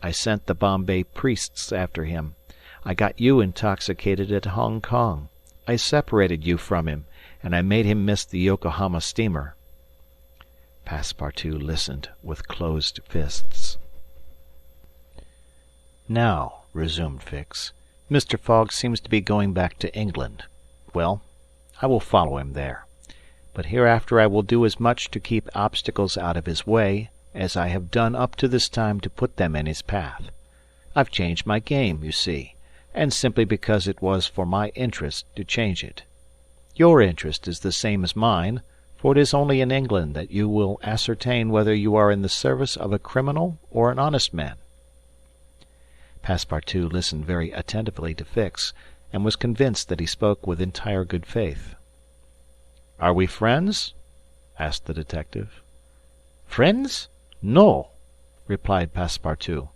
I sent the Bombay priests after him. I got you intoxicated at Hong Kong. I separated you from him, and I made him miss the Yokohama steamer." Passepartout listened with closed fists. "Now," resumed Fix, "Mr. Fogg seems to be going back to England. Well, I will follow him there. But hereafter I will do as much to keep obstacles out of his way as I have done up to this time to put them in his path. I've changed my game, you see, and simply because it was for my interest to change it. Your interest is the same as mine, for it is only in England that you will ascertain whether you are in the service of a criminal or an honest man." Passepartout listened very attentively to Fix, and was convinced that he spoke with entire good faith. "Are we friends?" asked the detective. "Friends? No," replied Passepartout.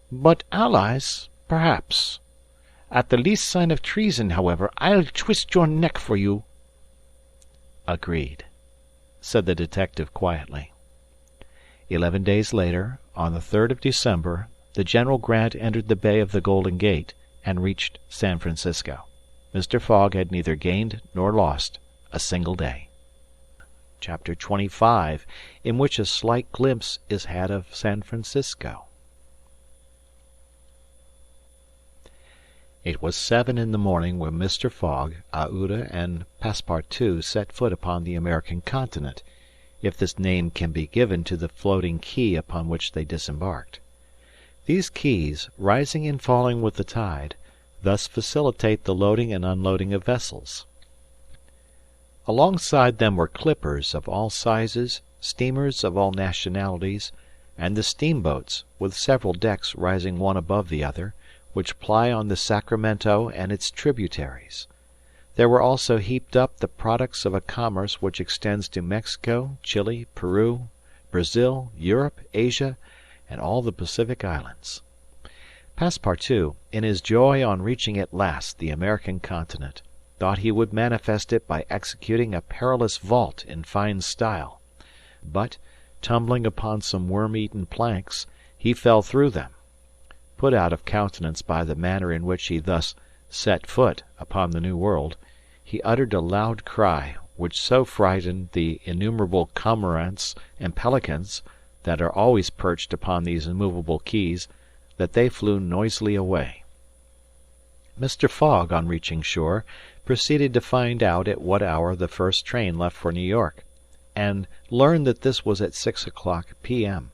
"But allies, perhaps. At the least sign of treason, however, I'll twist your neck for you." "Agreed," said the detective quietly. 11 days later, on the 3rd of December, the General Grant entered the Bay of the Golden Gate and reached San Francisco. Mr. Fogg had neither gained nor lost a single day. Chapter 25, in which a slight glimpse is had of San Francisco. It was 7 in the morning when Mr. Fogg, Aouda, and Passepartout set foot upon the American continent, if this name can be given to the floating quay upon which they disembarked. These quays, rising and falling with the tide, thus facilitate the loading and unloading of vessels. Alongside them were clippers of all sizes, steamers of all nationalities, and the steamboats, with several decks rising one above the other, which ply on the Sacramento and its tributaries. There were also heaped up the products of a commerce which extends to Mexico, Chile, Peru, Brazil, Europe, Asia, and all the Pacific islands. Passepartout, in his joy on reaching at last the American continent, thought he would manifest it by executing a perilous vault in fine style, but, tumbling upon some worm-eaten planks, he fell through them. Put out of countenance by the manner in which he thus set foot upon the New World, he uttered a loud cry, which so frightened the innumerable cormorants and pelicans that are always perched upon these immovable quays, that they flew noisily away. Mr. Fogg, on reaching shore, proceeded to find out at what hour the first train left for New York, and learned that this was at 6 o'clock p.m.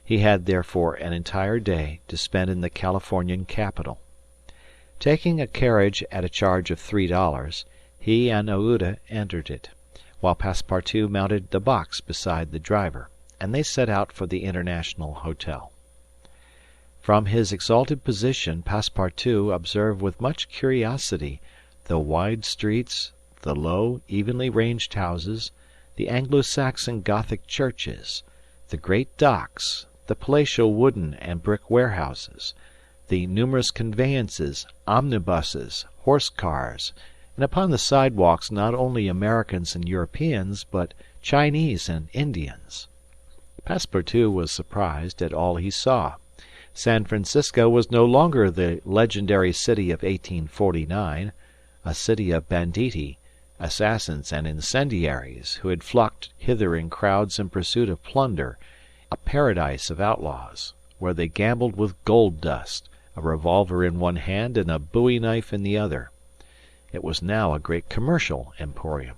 He had, therefore, an entire day to spend in the Californian capital. Taking a carriage at a charge of $3, he and Aouda entered it, while Passepartout mounted the box beside the driver, and they set out for the International Hotel. From his exalted position Passepartout observed with much curiosity the wide streets, the low, evenly ranged houses, the Anglo-Saxon Gothic churches, the great docks, the palatial wooden and brick warehouses, the numerous conveyances, omnibuses, horse-cars, and upon the sidewalks not only Americans and Europeans, but Chinese and Indians. Passepartout was surprised at all he saw. San Francisco was no longer the legendary city of 1849, a city of banditti, assassins, and incendiaries who had flocked hither in crowds in pursuit of plunder, a paradise of outlaws, where they gambled with gold dust, a revolver in one hand and a bowie knife in the other. It was now a great commercial emporium.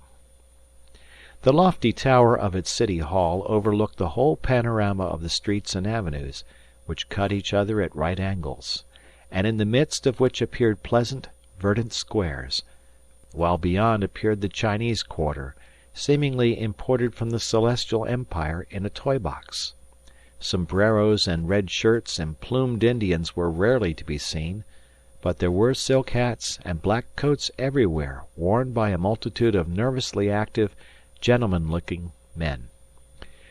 The lofty tower of its city hall overlooked the whole panorama of the streets and avenues, which cut each other at right angles, and in the midst of which appeared pleasant, verdant squares, while beyond appeared the Chinese quarter, seemingly imported from the Celestial Empire in a toy box. Sombreros and red shirts and plumed Indians were rarely to be seen, but there were silk hats and black coats everywhere worn by a multitude of nervously active, gentleman-looking men.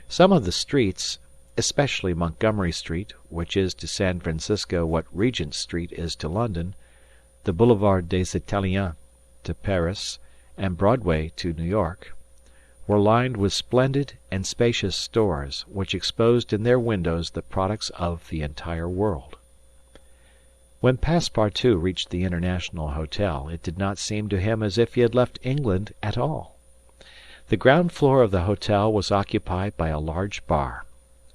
Some of the streets, especially Montgomery Street, which is to San Francisco what Regent Street is to London, the Boulevard des Italiens to Paris, and Broadway to New York, were lined with splendid and spacious stores, which exposed in their windows the products of the entire world. When Passepartout reached the International Hotel, it did not seem to him as if he had left England at all. The ground floor of the hotel was occupied by a large bar,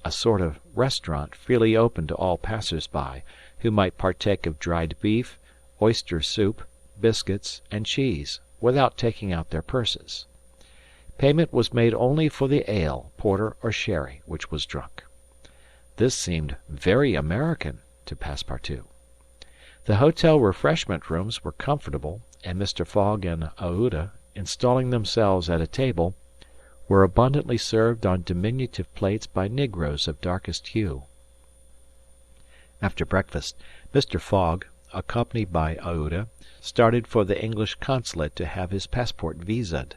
a sort of restaurant freely open to all passers-by, who might partake of dried beef, oyster soup, biscuits, and cheese, without taking out their purses. Payment was made only for the ale, porter, or sherry, which was drunk. This seemed very American to Passepartout. The hotel refreshment rooms were comfortable, and Mr. Fogg and Aouda, installing themselves at a table, were abundantly served on diminutive plates by negroes of darkest hue. After breakfast, Mr. Fogg, accompanied by Aouda, started for the English consulate to have his passport visaed.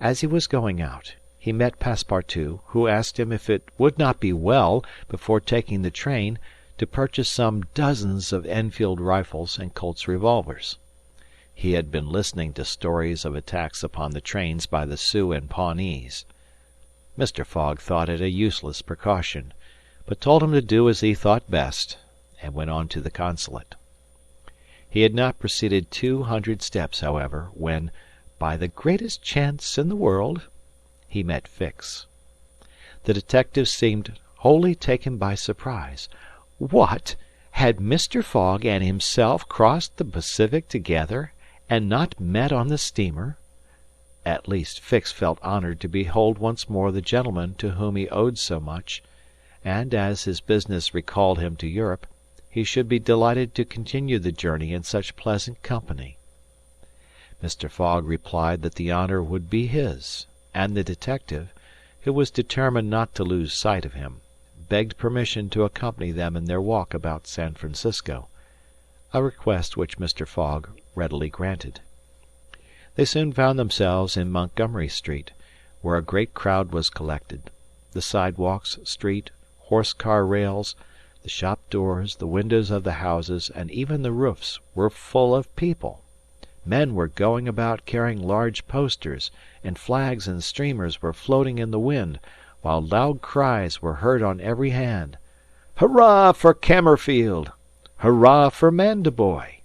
As he was going out, he met Passepartout, who asked him if it would not be well, before taking the train, to purchase some dozens of Enfield rifles and Colt's revolvers. He had been listening to stories of attacks upon the trains by the Sioux and Pawnees. Mr. Fogg thought it a useless precaution, but told him to do as he thought best, and went on to the consulate. He had not proceeded 200 steps, however, when, by the greatest chance in the world, he met Fix. The detective seemed wholly taken by surprise. What! Had Mr. Fogg and himself crossed the Pacific together, and not met on the steamer? At least Fix felt honored to behold once more the gentleman to whom he owed so much, and as his business recalled him to Europe, he should be delighted to continue the journey in such pleasant company. Mr. Fogg replied that the honor would be his, and the detective, who was determined not to lose sight of him, begged permission to accompany them in their walk about San Francisco, a request which Mr. Fogg readily granted. They soon found themselves in Montgomery Street, where a great crowd was collected. The sidewalks, street, horse-car rails, the shop doors, the windows of the houses, and even the roofs were full of people. Men were going about carrying large posters, and flags and streamers were floating in the wind, while loud cries were heard on every hand. "Hurrah for Camerfield! Hurrah for Mandaboy!"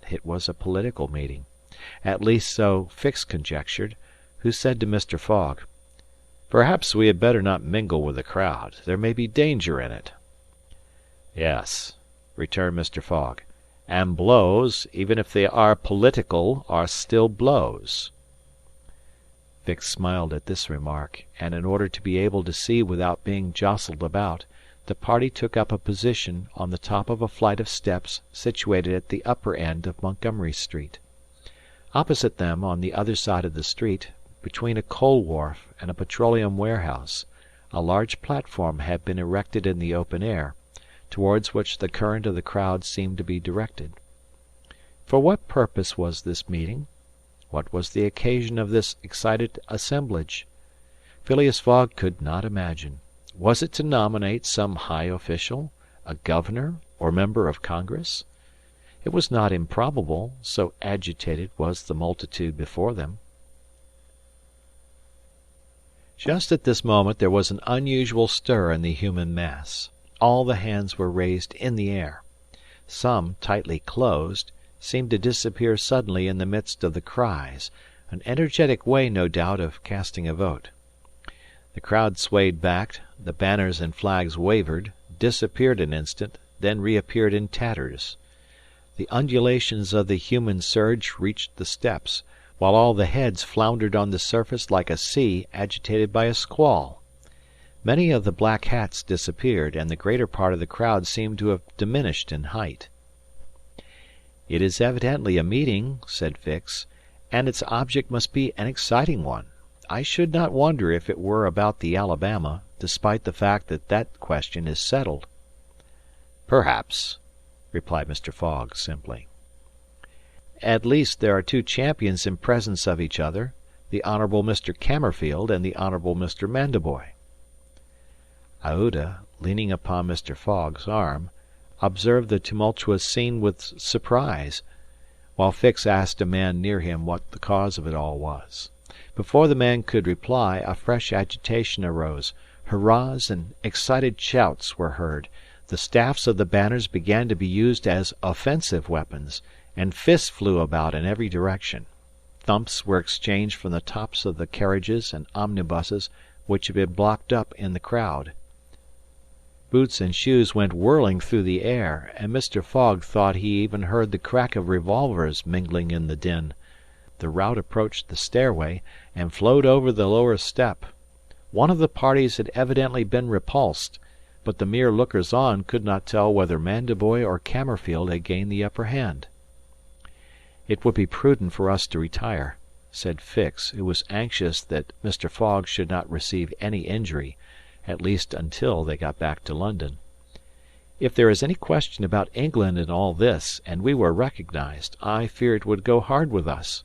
It was a political meeting. At least so Fix conjectured, who said to Mr. Fogg, "Perhaps we had better not mingle with the crowd. There may be danger in it." "Yes," returned Mr. Fogg, "and blows, even if they are political, are still blows." Fix smiled at this remark, and in order to be able to see without being jostled about, the party took up a position on the top of a flight of steps situated at the upper end of Montgomery Street. Opposite them, on the other side of the street, between a coal wharf and a petroleum warehouse, a large platform had been erected in the open air, towards which the current of the crowd seemed to be directed. For what purpose was this meeting? What was the occasion of this excited assemblage? Phileas Fogg could not imagine. Was it to nominate some high official, a governor or member of Congress? It was not improbable, so agitated was the multitude before them. Just at this moment there was an unusual stir in the human mass. All the hands were raised in the air. Some, tightly closed, seemed to disappear suddenly in the midst of the cries, an energetic way, no doubt, of casting a vote. The crowd swayed back, the banners and flags wavered, disappeared an instant, then reappeared in tatters. The undulations of the human surge reached the steps, while all the heads floundered on the surface like a sea agitated by a squall. Many of the black hats disappeared, and the greater part of the crowd seemed to have diminished in height. "It is evidently a meeting," said Fix, "and its object must be an exciting one. I should not wonder if it were about the Alabama, despite the fact that that question is settled." "Perhaps," replied Mr. Fogg, simply. "At least there are two champions in presence of each other, the Honourable Mr. Cammerfield and the Honourable Mr. Mandeboy." Aouda, leaning upon Mr. Fogg's arm, observed the tumultuous scene with surprise, while Fix asked a man near him what the cause of it all was. Before the man could reply, a fresh agitation arose. Hurrahs and excited shouts were heard. The staffs of the banners began to be used as offensive weapons, and fists flew about in every direction. Thumps were exchanged from the tops of the carriages and omnibuses which had been blocked up in the crowd. Boots and shoes went whirling through the air, and Mr. Fogg thought he even heard the crack of revolvers mingling in the din. The rout approached the stairway, and flowed over the lower step. One of the parties had evidently been repulsed, but the mere lookers-on could not tell whether Mandeboy or Cammerfield had gained the upper hand. "It would be prudent for us to retire," said Fix, who was anxious that Mr. Fogg should not receive any injury, at least until they got back to London. "If there is any question about England in all this, and we were recognized, I fear it would go hard with us."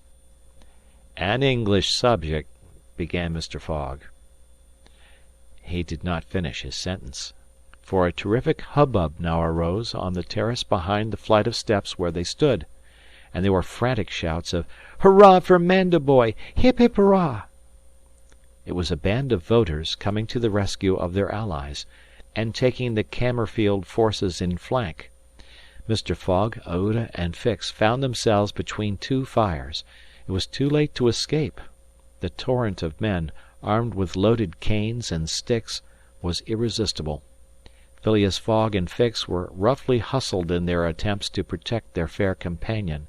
"An English subject," began Mr. Fogg. He did not finish his sentence, for a terrific hubbub now arose on the terrace behind the flight of steps where they stood, and there were frantic shouts of "Hurrah for Mandeboy! Hip, hip, hurrah!" It was a band of voters coming to the rescue of their allies, and taking the Cammerfield forces in flank. Mr. Fogg, Aouda, and Fix found themselves between two fires. It was too late to escape. The torrent of men, armed with loaded canes and sticks, was irresistible. Phileas Fogg and Fix were roughly hustled in their attempts to protect their fair companion.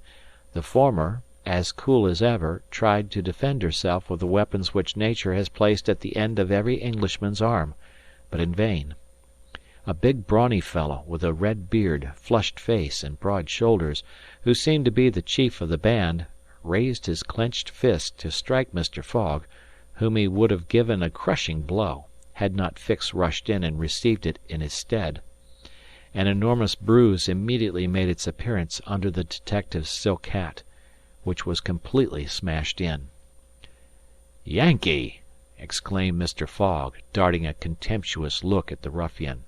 The former, as cool as ever, tried to defend herself with the weapons which nature has placed at the end of every Englishman's arm, but in vain. A big brawny fellow, with a red beard, flushed face, and broad shoulders, who seemed to be the chief of the band, raised his clenched fist to strike Mr. Fogg, whom he would have given a crushing blow, had not Fix rushed in and received it in his stead. An enormous bruise immediately made its appearance under the detective's silk hat, which was completely smashed in. "Yankee!" exclaimed Mr. Fogg, darting a contemptuous look at the ruffian.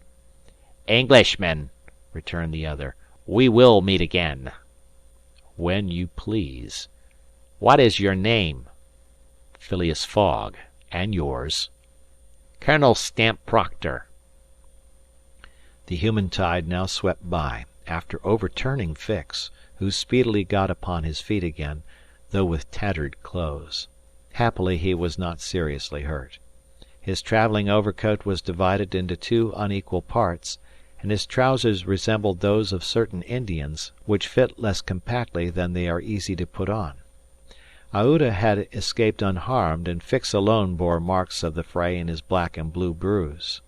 "Englishman," returned the other. "We will meet again." "When you please." "What is your name?" "Phileas Fogg. And yours?" "Colonel Stamp Proctor." The human tide now swept by, after overturning Fix, who speedily got upon his feet again, though with tattered clothes. Happily he was not seriously hurt. His travelling overcoat was divided into two unequal parts, and his trousers resembled those of certain Indians, which fit less compactly than they are easy to put on. Aouda had escaped unharmed, and Fix alone bore marks of the fray in his black and blue bruise.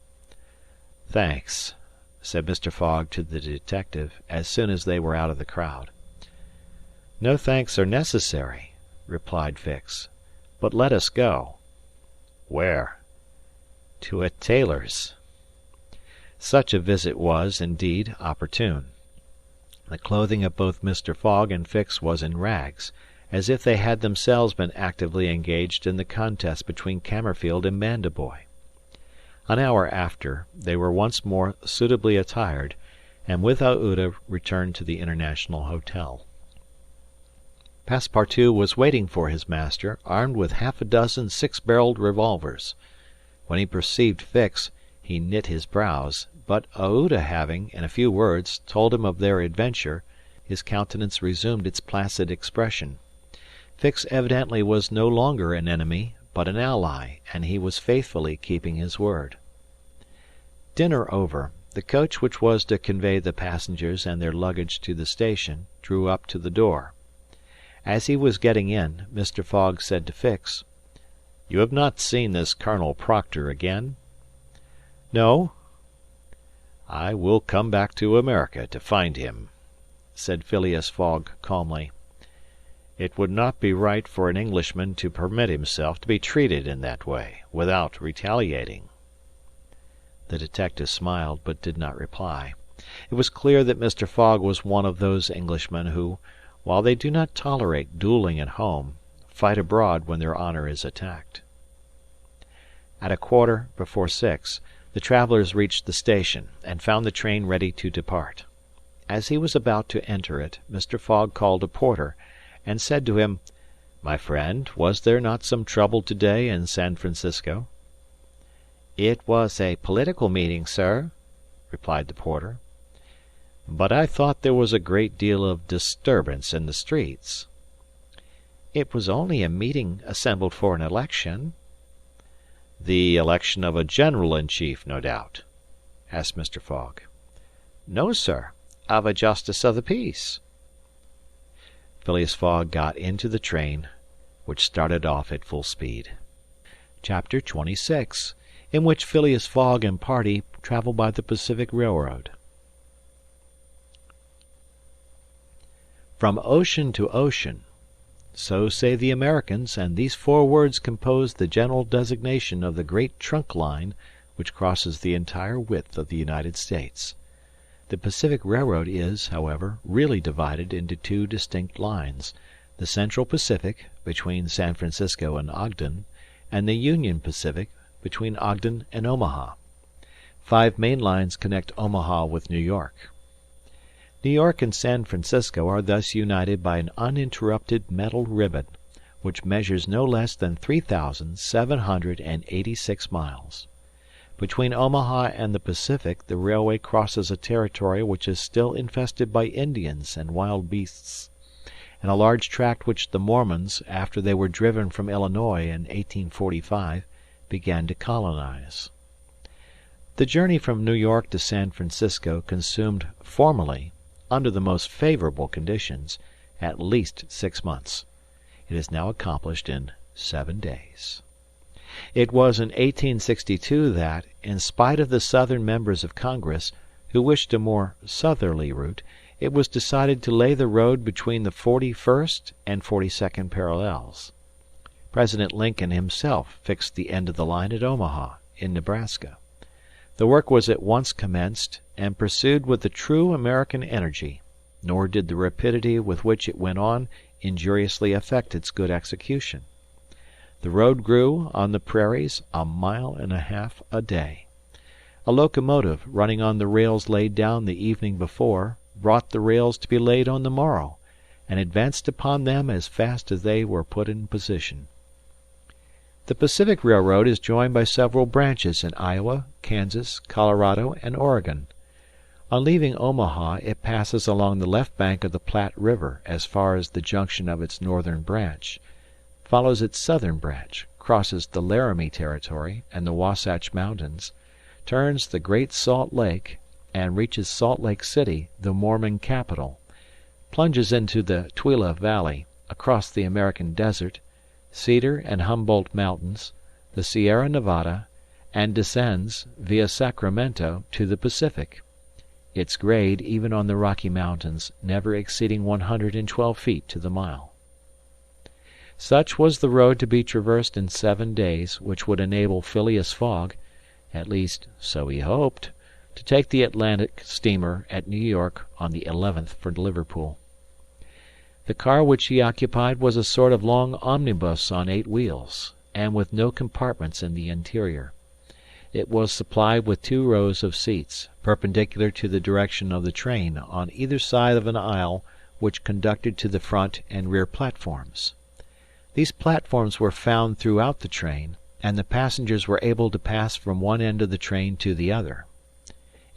"Thanks," said Mr. Fogg to the detective, as soon as they were out of the crowd. "No thanks are necessary," replied Fix. "But let us go." "Where?" "To a tailor's." Such a visit was, indeed, opportune. The clothing of both Mr. Fogg and Fix was in rags, as if they had themselves been actively engaged in the contest between Cammerfield and Mandeboy. An hour after, they were once more suitably attired, and with Aouda returned to the International Hotel. Passepartout was waiting for his master, armed with half a dozen six-barreled revolvers. When he perceived Fix, he knit his brows, but Aouda having, in a few words, told him of their adventure, his countenance resumed its placid expression. Fix evidently was no longer an enemy, but an ally, and he was faithfully keeping his word. Dinner over, The coach which was to convey the passengers and their luggage to the station drew up to the door. As he was getting in, Mr. Fogg said to Fix, "You have not seen this Colonel Proctor again?" "No." "I will come back to America to find him," said Phileas Fogg calmly. "It would not be right for an Englishman to permit himself to be treated in that way, without retaliating." The detective smiled, but did not reply. It was clear that Mr. Fogg was one of those Englishmen who, while they do not tolerate duelling at home, fight abroad when their honour is attacked. At 6:15, the travellers reached the station, and found the train ready to depart. As he was about to enter it, Mr. Fogg called a porter, and said to him, "My friend, was there not some trouble to-day in San Francisco?" "It was a political meeting, sir," replied the porter. "But I thought there was a great deal of disturbance in the streets." "It was only a meeting assembled for an election." "The election of a general-in-chief, no doubt?" asked Mr. Fogg. "No, sir, of a justice of the peace." Phileas Fogg got into the train, which started off at full speed. Chapter 26, in which Phileas Fogg and party travel by the Pacific Railroad. From ocean to ocean. So say the Americans, and these 4 words compose the general designation of the great trunk line which crosses the entire width of the United States. The Pacific Railroad is, however, really divided into 2 distinct lines, the Central Pacific, between San Francisco and Ogden, and the Union Pacific, between Ogden and Omaha. 5 main lines connect Omaha with New York. New York and San Francisco are thus united by an uninterrupted metal ribbon, which measures no less than 3,786 miles. Between Omaha and the Pacific the railway crosses a territory which is still infested by Indians and wild beasts, and a large tract which the Mormons, after they were driven from Illinois in 1845, began to colonize. The journey from New York to San Francisco consumed formerly, under the most favorable conditions, at least 6 months. It is now accomplished in 7 days. It was in 1862 that, in spite of the Southern members of Congress, who wished a more southerly route, it was decided to lay the road between the 41st and 42nd parallels. President Lincoln himself fixed the end of the line at Omaha, in Nebraska. The work was at once commenced and pursued with the true American energy, nor did the rapidity with which it went on injuriously affect its good execution. The road grew, on the prairies, 1.5 miles a day. A locomotive, running on the rails laid down the evening before, brought the rails to be laid on the morrow, and advanced upon them as fast as they were put in position. The Pacific Railroad is joined by several branches in Iowa, Kansas, Colorado, and Oregon. On leaving Omaha, it passes along the left bank of the Platte River as far as the junction of its northern branch, follows its southern branch, crosses the Laramie Territory and the Wasatch Mountains, turns the Great Salt Lake, and reaches Salt Lake City, the Mormon capital, plunges into the Tooele Valley, across the American Desert, Cedar and Humboldt Mountains, the Sierra Nevada, and descends, via Sacramento, to the Pacific, its grade, even on the Rocky Mountains, never exceeding 112 feet to the mile. Such was the road to be traversed in 7 days, which would enable Phileas Fogg, at least so he hoped, to take the Atlantic steamer at New York on the 11th for Liverpool. The car which he occupied was a sort of long omnibus on 8 wheels, and with no compartments in the interior. It was supplied with 2 rows of seats, perpendicular to the direction of the train, on either side of an aisle which conducted to the front and rear platforms. These platforms were found throughout the train, and the passengers were able to pass from one end of the train to the other.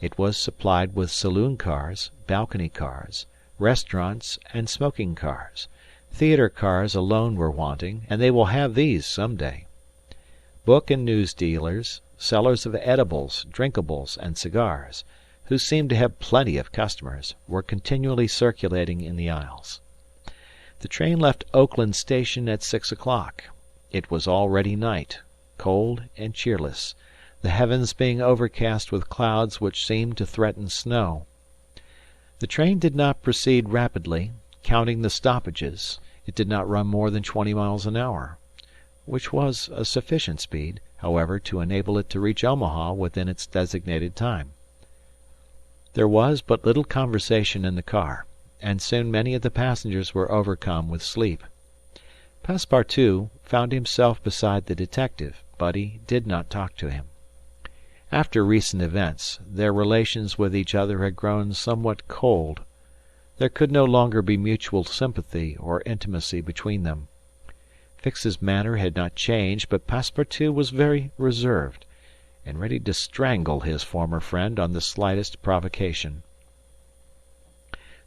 It was supplied with saloon cars, balcony cars, restaurants, and smoking cars. Theater cars alone were wanting, and they will have these some day. Book and news dealers, sellers of edibles, drinkables, and cigars, who seemed to have plenty of customers, were continually circulating in the aisles. The train left Oakland station at 6 o'clock. It was already night, cold and cheerless, the heavens being overcast with clouds which seemed to threaten snow. The train did not proceed rapidly. Counting the stoppages, it did not run more than 20 miles an hour, which was a sufficient speed, however, to enable it to reach Omaha within its designated time. There was but little conversation in the car, and soon many of the passengers were overcome with sleep. Passepartout found himself beside the detective, but he did not talk to him. After recent events, their relations with each other had grown somewhat cold. There could no longer be mutual sympathy or intimacy between them. Fix's manner had not changed, but Passepartout was very reserved, and ready to strangle his former friend on the slightest provocation.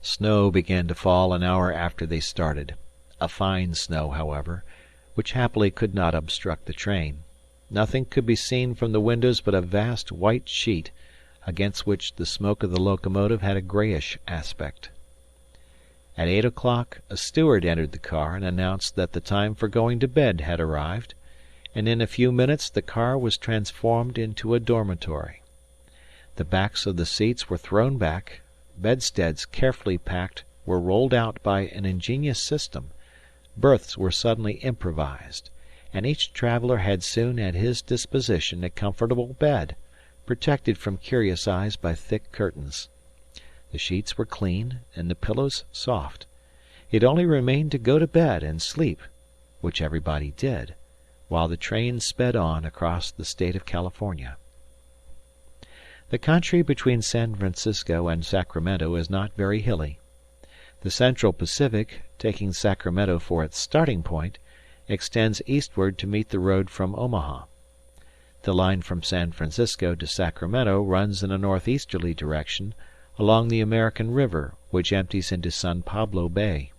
Snow began to fall an hour after they started, a fine snow, however, which happily could not obstruct the train. Nothing could be seen from the windows but a vast white sheet, against which the smoke of the locomotive had a greyish aspect. At 8 o'clock a steward entered the car and announced that the time for going to bed had arrived, and in a few minutes the car was transformed into a dormitory. The backs of the seats were thrown back, bedsteads carefully packed were rolled out by an ingenious system, berths were suddenly improvised, and each traveller had soon at his disposition a comfortable bed, protected from curious eyes by thick curtains. The sheets were clean and the pillows soft. It only remained to go to bed and sleep, which everybody did, while the train sped on across the state of California. The country between San Francisco and Sacramento is not very hilly. The Central Pacific, taking Sacramento for its starting point, extends eastward to meet the road from Omaha. The line from San Francisco to Sacramento runs in a northeasterly direction along the American River, which empties into San Pablo Bay.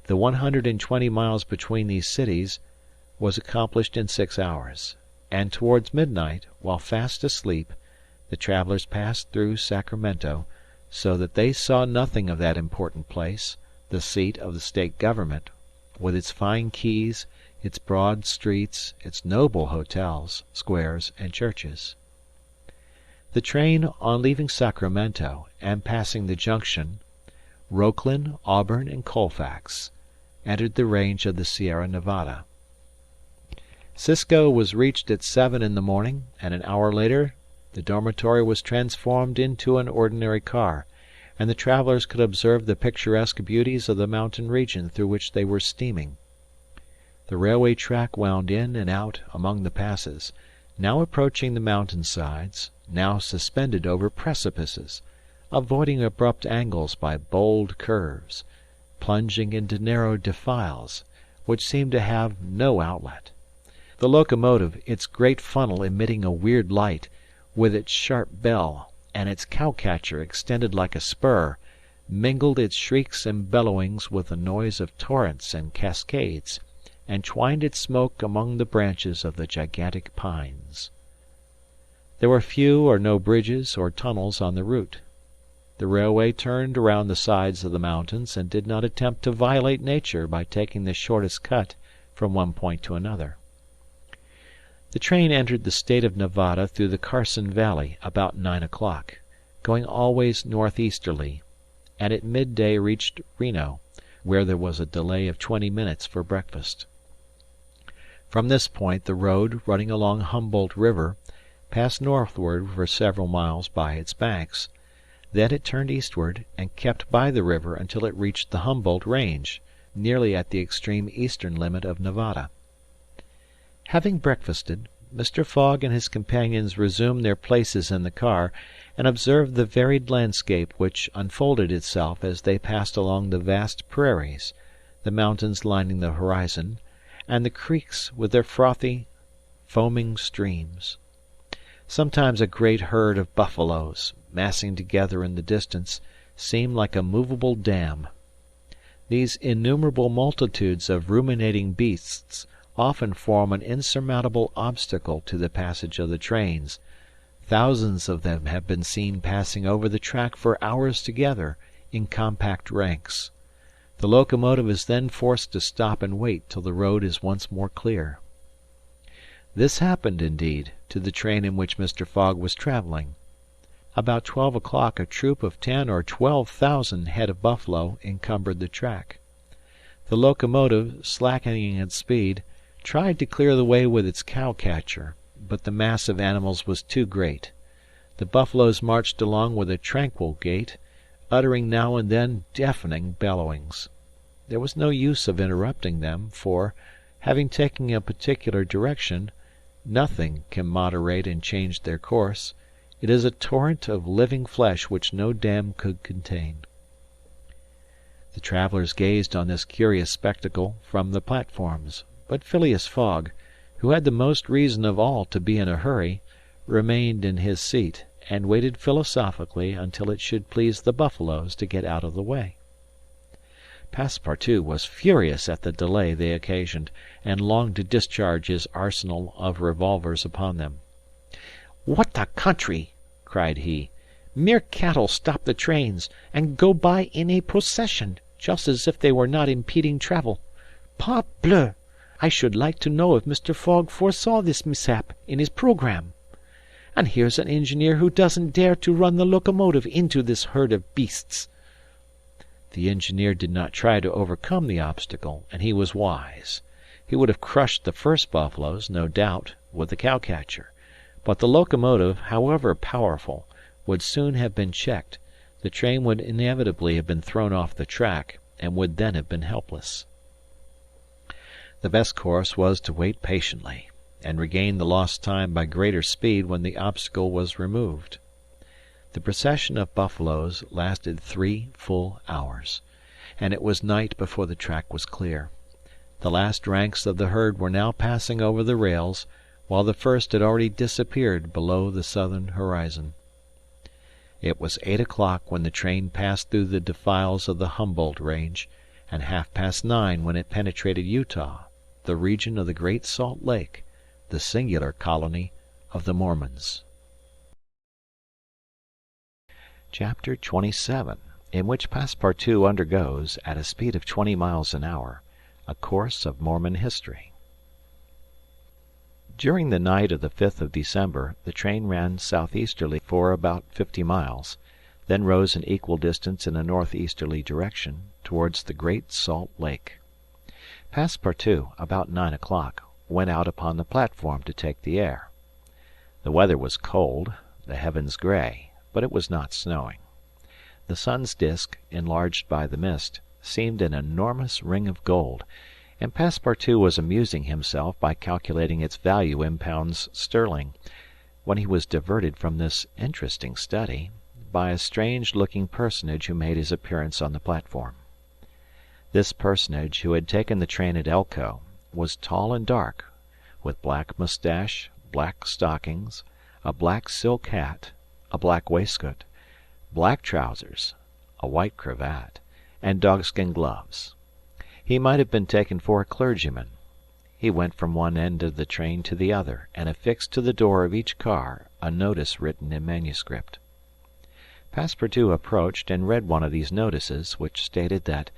The 120 miles between these cities was accomplished in 6 hours, and towards midnight, while fast asleep, the travelers passed through Sacramento, so that they saw nothing of that important place, the seat of the state government, with its fine quays, its broad streets, its noble hotels, squares, and churches. The train, on leaving Sacramento and passing the junction, Rockland, Auburn, and Colfax, entered the range of the Sierra Nevada. Cisco was reached at 7 in the morning, and an hour later the dormitory was transformed into an ordinary car, and the travelers could observe the picturesque beauties of the mountain region through which they were steaming. The railway track wound in and out among the passes, now approaching the mountain sides, now suspended over precipices, avoiding abrupt angles by bold curves, plunging into narrow defiles, which seemed to have no outlet. The locomotive, its great funnel emitting a weird light, with its sharp bell, and its cow-catcher extended like a spur, mingled its shrieks and bellowings with the noise of torrents and cascades, and twined its smoke among the branches of the gigantic pines. There were few or no bridges or tunnels on the route. The railway turned around the sides of the mountains and did not attempt to violate nature by taking the shortest cut from one point to another. The train entered the state of Nevada through the Carson Valley about 9 o'clock, going always northeasterly, and at midday reached Reno, where there was a delay of 20 minutes for breakfast. From this point the road, running along Humboldt River, passed northward for several miles by its banks. Then it turned eastward and kept by the river until it reached the Humboldt Range, nearly at the extreme eastern limit of Nevada. Having breakfasted, Mr. Fogg and his companions resumed their places in the car and observed the varied landscape which unfolded itself as they passed along the vast prairies, the mountains lining the horizon, and the creeks with their frothy, foaming streams. Sometimes a great herd of buffaloes, massing together in the distance, seemed like a movable dam. These innumerable multitudes of ruminating beasts often form an insurmountable obstacle to the passage of the trains, Thousands of them have been seen passing over the track for hours together, in compact ranks. The locomotive is then forced to stop and wait till the road is once more clear. This happened, indeed, to the train in which Mr. Fogg was travelling. About 12 o'clock a troop of 10 or 12,000 head of buffalo encumbered the track. The locomotive, slackening its speed, tried to clear the way with its cow-catcher, but the mass of animals was too great. The buffaloes marched along with a tranquil gait, uttering now and then deafening bellowings. There was no use of interrupting them, for, having taken a particular direction, nothing can moderate and change their course. It is a torrent of living flesh which no dam could contain. The travellers gazed on this curious spectacle from the platforms, but Phileas Fogg, who had the most reason of all to be in a hurry, remained in his seat, and waited philosophically until it should please the buffaloes to get out of the way. Passepartout was furious at the delay they occasioned, and longed to discharge his arsenal of revolvers upon them. "What a country!" cried he. "Mere cattle stop the trains, and go by in a procession, just as if they were not impeding travel. Parbleu! I should like to know if Mr. Fogg foresaw this mishap in his programme. And here's an engineer who doesn't dare to run the locomotive into this herd of beasts." The engineer did not try to overcome the obstacle, and he was wise. He would have crushed the first buffaloes, no doubt, with the cow-catcher, but the locomotive, however powerful, would soon have been checked, the train would inevitably have been thrown off the track, and would then have been helpless. The best course was to wait patiently, and regain the lost time by greater speed when the obstacle was removed. The procession of buffaloes lasted 3 full hours, and it was night before the track was clear. The last ranks of the herd were now passing over the rails, while the first had already disappeared below the southern horizon. It was 8 o'clock when the train passed through the defiles of the Humboldt Range, and 9:30 when it penetrated Utah, the region of the Great Salt Lake, the singular colony of the Mormons. Chapter 27, in which Passepartout undergoes, at a speed of 20 miles an hour, a course of Mormon history. During the night of the 5th of December, the train ran southeasterly for about 50 miles, then rose an equal distance in a northeasterly direction towards the Great Salt Lake. Passepartout, about 9 o'clock, went out upon the platform to take the air. The weather was cold, the heavens gray, but it was not snowing. The sun's disk, enlarged by the mist, seemed an enormous ring of gold, and Passepartout was amusing himself by calculating its value in pounds sterling, when he was diverted from this interesting study by a strange-looking personage who made his appearance on the platform. This personage, who had taken the train at Elko, was tall and dark, with black moustache, black stockings, a black silk hat, a black waistcoat, black trousers, a white cravat, and dogskin gloves. He might have been taken for a clergyman. He went from one end of the train to the other, and affixed to the door of each car a notice written in manuscript. Passepartout approached and read one of these notices, which stated that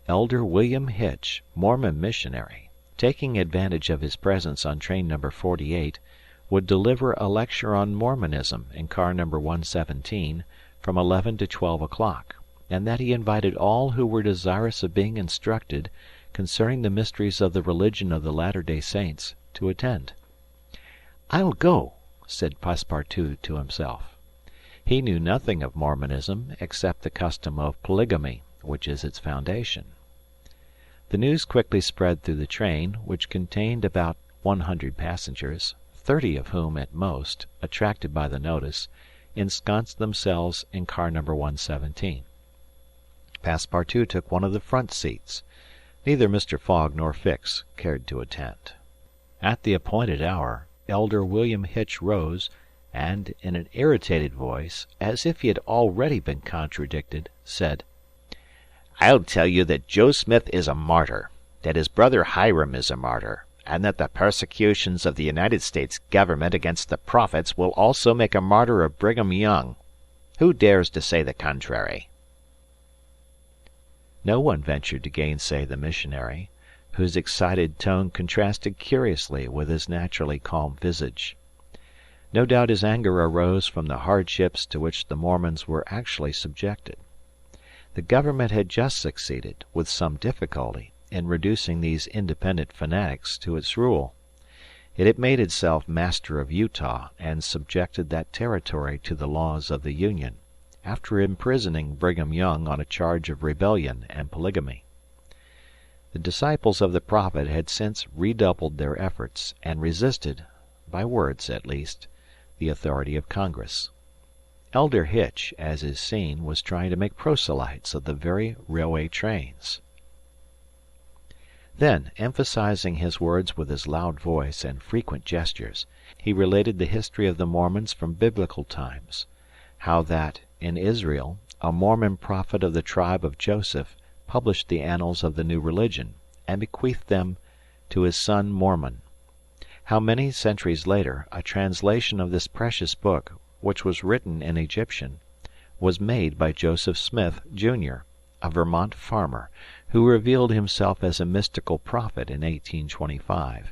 Elder William Hitch, Mormon missionary, taking advantage of his presence on train number 48, would deliver a lecture on Mormonism in car number 117 from 11 to 12 o'clock, and that he invited all who were desirous of being instructed concerning the mysteries of the religion of the Latter-day Saints to attend. "I'll go," said Passepartout to himself. He knew nothing of Mormonism except the custom of polygamy, which is its foundation. The news quickly spread through the train, which contained about 100 passengers, 30 of whom, at most, attracted by the notice, ensconced themselves in car number 117. Passepartout took one of the front seats. Neither Mr. Fogg nor Fix cared to attend. At the appointed hour, Elder William Hitch rose, and, in an irritated voice, as if he had already been contradicted, said, "I'll tell you that Joe Smith is a martyr, that his brother Hiram is a martyr, and that the persecutions of the United States government against the prophets will also make a martyr of Brigham Young. Who dares to say the contrary?" No one ventured to gainsay the missionary, whose excited tone contrasted curiously with his naturally calm visage. No doubt his anger arose from the hardships to which the Mormons were actually subjected. The government had just succeeded, with some difficulty, in reducing these independent fanatics to its rule. It had made itself master of Utah and subjected that territory to the laws of the Union, after imprisoning Brigham Young on a charge of rebellion and polygamy. The disciples of the prophet had since redoubled their efforts and resisted, by words at least, the authority of Congress. Elder Hitch, as is seen, was trying to make proselytes of the very railway trains. Then, emphasizing his words with his loud voice and frequent gestures, he related the history of the Mormons from biblical times, how that, in Israel, a Mormon prophet of the tribe of Joseph published the annals of the new religion, and bequeathed them to his son Mormon; how many centuries later a translation of this precious book, which was written in Egyptian, was made by Joseph Smith, Jr., a Vermont farmer, who revealed himself as a mystical prophet in 1825,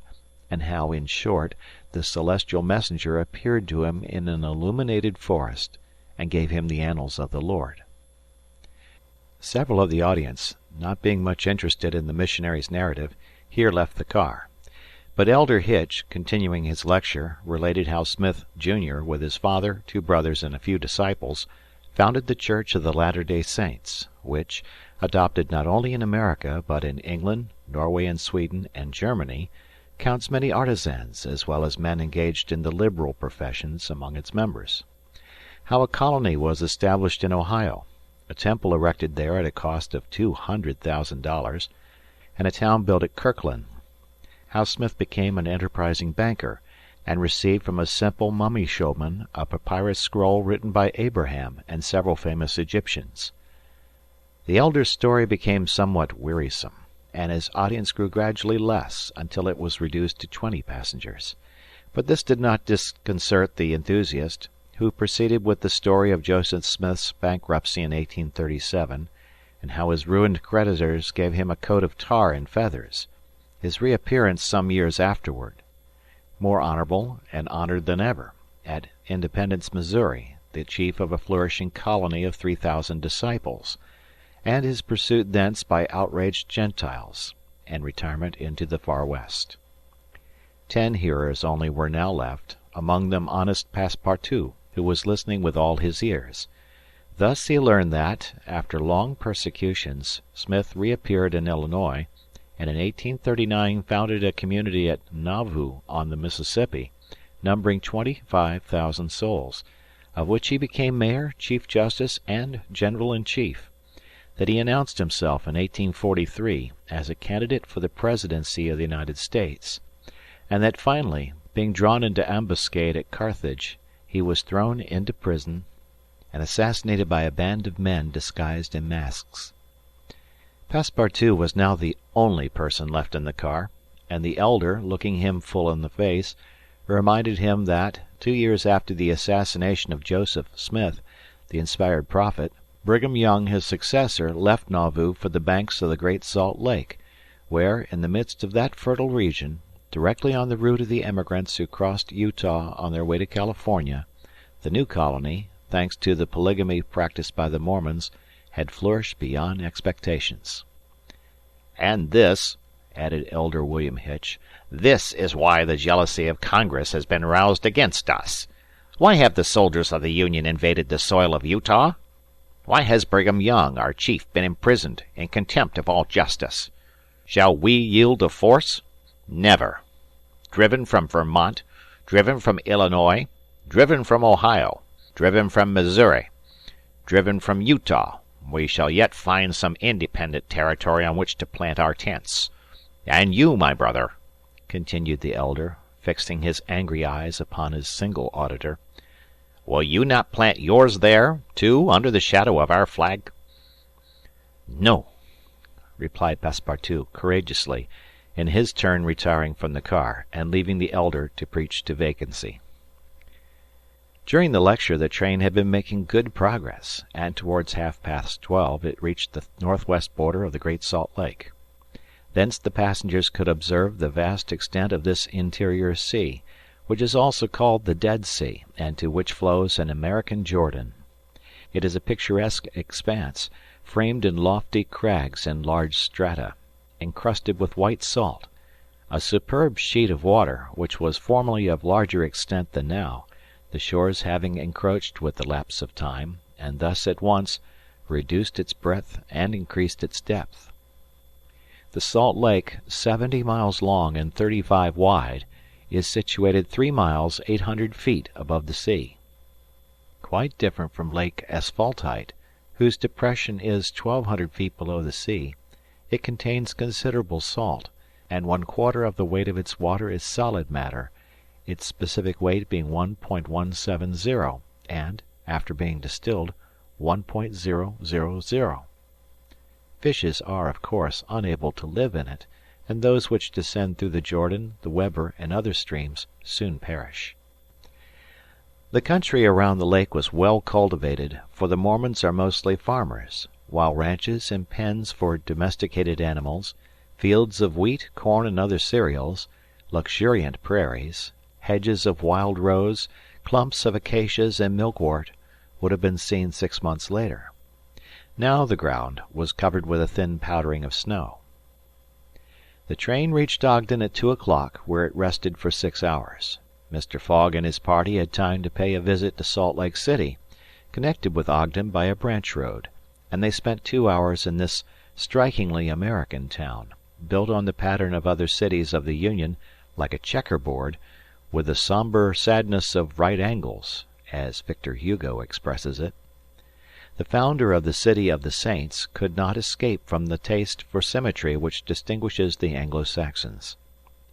and how, in short, the celestial messenger appeared to him in an illuminated forest, and gave him the annals of the Lord. Several of the audience, not being much interested in the missionary's narrative, here left the car. But Elder Hitch, continuing his lecture, related how Smith, Jr., with his father, 2 brothers, and a few disciples, founded the Church of the Latter-day Saints, which, adopted not only in America but in England, Norway and Sweden and Germany, counts many artisans as well as men engaged in the liberal professions among its members. How a colony was established in Ohio, a temple erected there at a cost of $200,000, and a town built at Kirkland. How Smith became an enterprising banker, and received from a simple mummy showman a papyrus scroll written by Abraham and several famous Egyptians. The elder's story became somewhat wearisome, and his audience grew gradually less until it was reduced to 20 passengers. But this did not disconcert the enthusiast, who proceeded with the story of Joseph Smith's bankruptcy in 1837, and how his ruined creditors gave him a coat of tar and feathers, his reappearance some years afterward, more honorable and honored than ever, at Independence, Missouri, the chief of a flourishing colony of 3,000 disciples, and his pursuit thence by outraged Gentiles, and retirement into the far West. 10 hearers only were now left, among them honest Passepartout, who was listening with all his ears. Thus he learned that, after long persecutions, Smith reappeared in Illinois, and in 1839 founded a community at Nauvoo on the Mississippi, numbering 25,000 souls, of which he became mayor, chief justice, and general-in-chief; that he announced himself in 1843 as a candidate for the presidency of the United States, and that finally, being drawn into ambuscade at Carthage, he was thrown into prison and assassinated by a band of men disguised in masks. Passepartout was now the only person left in the car, and the elder, looking him full in the face, reminded him that, 2 years after the assassination of Joseph Smith, the inspired prophet, Brigham Young, his successor, left Nauvoo for the banks of the Great Salt Lake, where, in the midst of that fertile region, directly on the route of the emigrants who crossed Utah on their way to California, the new colony, thanks to the polygamy practiced by the Mormons, had flourished beyond expectations. "And this," added Elder William Hitch, "this is why the jealousy of Congress has been roused against us. Why have the soldiers of the Union invaded the soil of Utah? Why has Brigham Young, our chief, been imprisoned in contempt of all justice? Shall we yield to force? Never. Driven from Vermont, driven from Illinois, driven from Ohio, driven from Missouri, driven from Utah, we shall yet find some independent territory on which to plant our tents. And you, my brother," continued the elder, fixing his angry eyes upon his single auditor, "will you not plant yours there, too, under the shadow of our flag?" "No," replied Passepartout courageously, in his turn retiring from the car, and leaving the elder to preach to vacancy. During the lecture the train had been making good progress, and towards 12:30 it reached the northwest border of the Great Salt Lake. Thence the passengers could observe the vast extent of this interior sea, which is also called the Dead Sea, and to which flows an American Jordan. It is a picturesque expanse, framed in lofty crags and large strata, encrusted with white salt, a superb sheet of water, which was formerly of larger extent than now, the shores having encroached with the lapse of time, and thus at once reduced its breadth and increased its depth. The Salt Lake, 70 miles long and 35 wide, is situated 3 miles 800 feet above the sea. Quite different from Lake Asphaltite, whose depression is 1,200 feet below the sea, it contains considerable salt, and 1/4 of the weight of its water is solid matter, its specific weight being 1.170, and, after being distilled, 1.000. Fishes are, of course, unable to live in it, and those which descend through the Jordan, the Weber, and other streams soon perish. The country around the lake was well cultivated, for the Mormons are mostly farmers, while ranches and pens for domesticated animals, fields of wheat, corn, and other cereals, luxuriant prairies, hedges of wild rose, clumps of acacias and milkwort, would have been seen 6 months later. Now the ground was covered with a thin powdering of snow. The train reached Ogden at 2 o'clock, where it rested for 6 hours. Mr. Fogg and his party had time to pay a visit to Salt Lake City, connected with Ogden by a branch road, and they spent 2 hours in this strikingly American town, built on the pattern of other cities of the Union like a checkerboard, with the sombre sadness of right angles, as Victor Hugo expresses it. The founder of the City of the Saints could not escape from the taste for symmetry which distinguishes the Anglo-Saxons.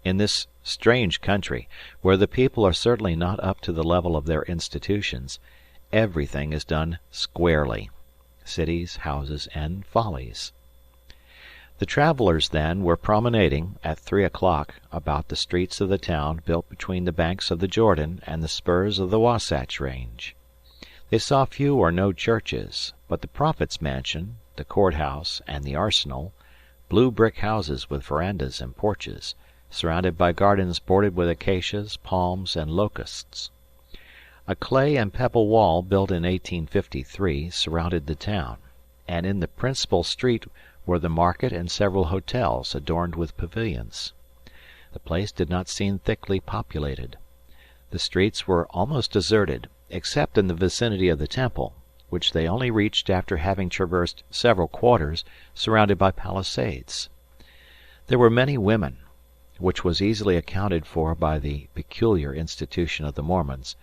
In this strange country, where the people are certainly not up to the level of their institutions, everything is done squarely cities, houses, and follies. The travelers, then, were promenading, at 3 o'clock, about the streets of the town built between the banks of the Jordan and the spurs of the Wasatch Range. They saw few or no churches, but the Prophet's mansion, the courthouse, and the arsenal, blue brick houses with verandas and porches, surrounded by gardens bordered with acacias, palms, and locusts. A clay and pebble wall built in 1853 surrounded the town, and in the principal street were the market and several hotels adorned with pavilions. The place did not seem thickly populated. The streets were almost deserted, except in the vicinity of the temple, which they only reached after having traversed several quarters surrounded by palisades. There were many women, which was easily accounted for by the peculiar institution of the Mormons,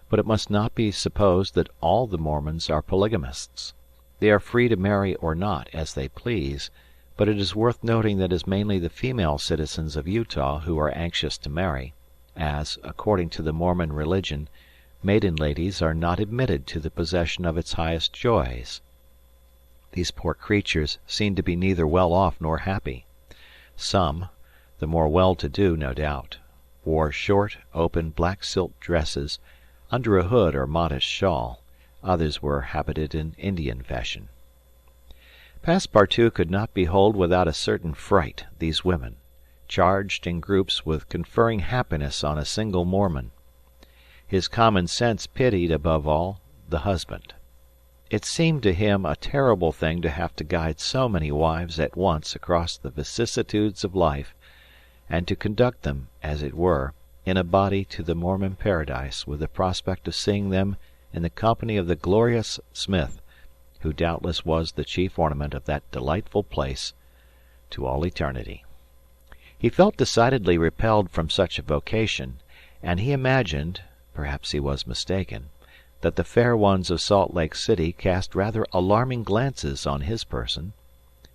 but it must not be supposed that all the Mormons are polygamists. They are free to marry or not, as they please, but it is worth noting that it is mainly the female citizens of Utah who are anxious to marry, as, according to the Mormon religion, maiden ladies are not admitted to the possession of its highest joys. These poor creatures seem to be neither well off nor happy. Some, the more well-to-do no doubt, wore short, open black silk dresses, under a hood or modest shawl. Others were habited in Indian fashion. Passepartout could not behold without a certain fright these women, charged in groups with conferring happiness on a single Mormon. His common sense pitied, above all, the husband. It seemed to him a terrible thing to have to guide so many wives at once across the vicissitudes of life, and to conduct them, as it were, in a body to the Mormon paradise with the prospect of seeing them in the company of the glorious Smith, who doubtless was the chief ornament of that delightful place to all eternity. He felt decidedly repelled from such a vocation, and he imagined, perhaps he was mistaken, that the fair ones of Salt Lake City cast rather alarming glances on his person.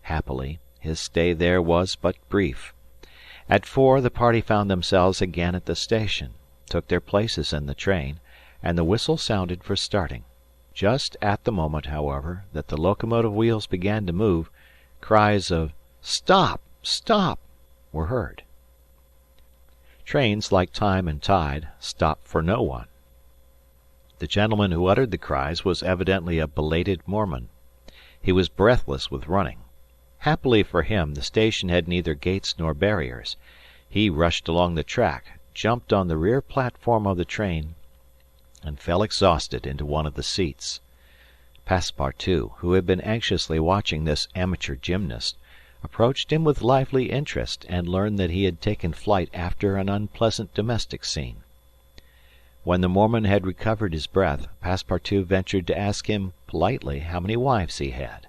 Happily, his stay there was but brief. At 4 the party found themselves again at the station, took their places in the train, and the whistle sounded for starting. Just at the moment, however, that the locomotive wheels began to move, cries of "Stop! Stop!" were heard. Trains, like time and tide, stop for no one. The gentleman who uttered the cries was evidently a belated Mormon. He was breathless with running. Happily for him, the station had neither gates nor barriers. He rushed along the track, jumped on the rear platform of the train, and fell exhausted into one of the seats. Passepartout, who had been anxiously watching this amateur gymnast, approached him with lively interest and learned that he had taken flight after an unpleasant domestic scene. When the Mormon had recovered his breath, Passepartout ventured to ask him politely how many wives he had,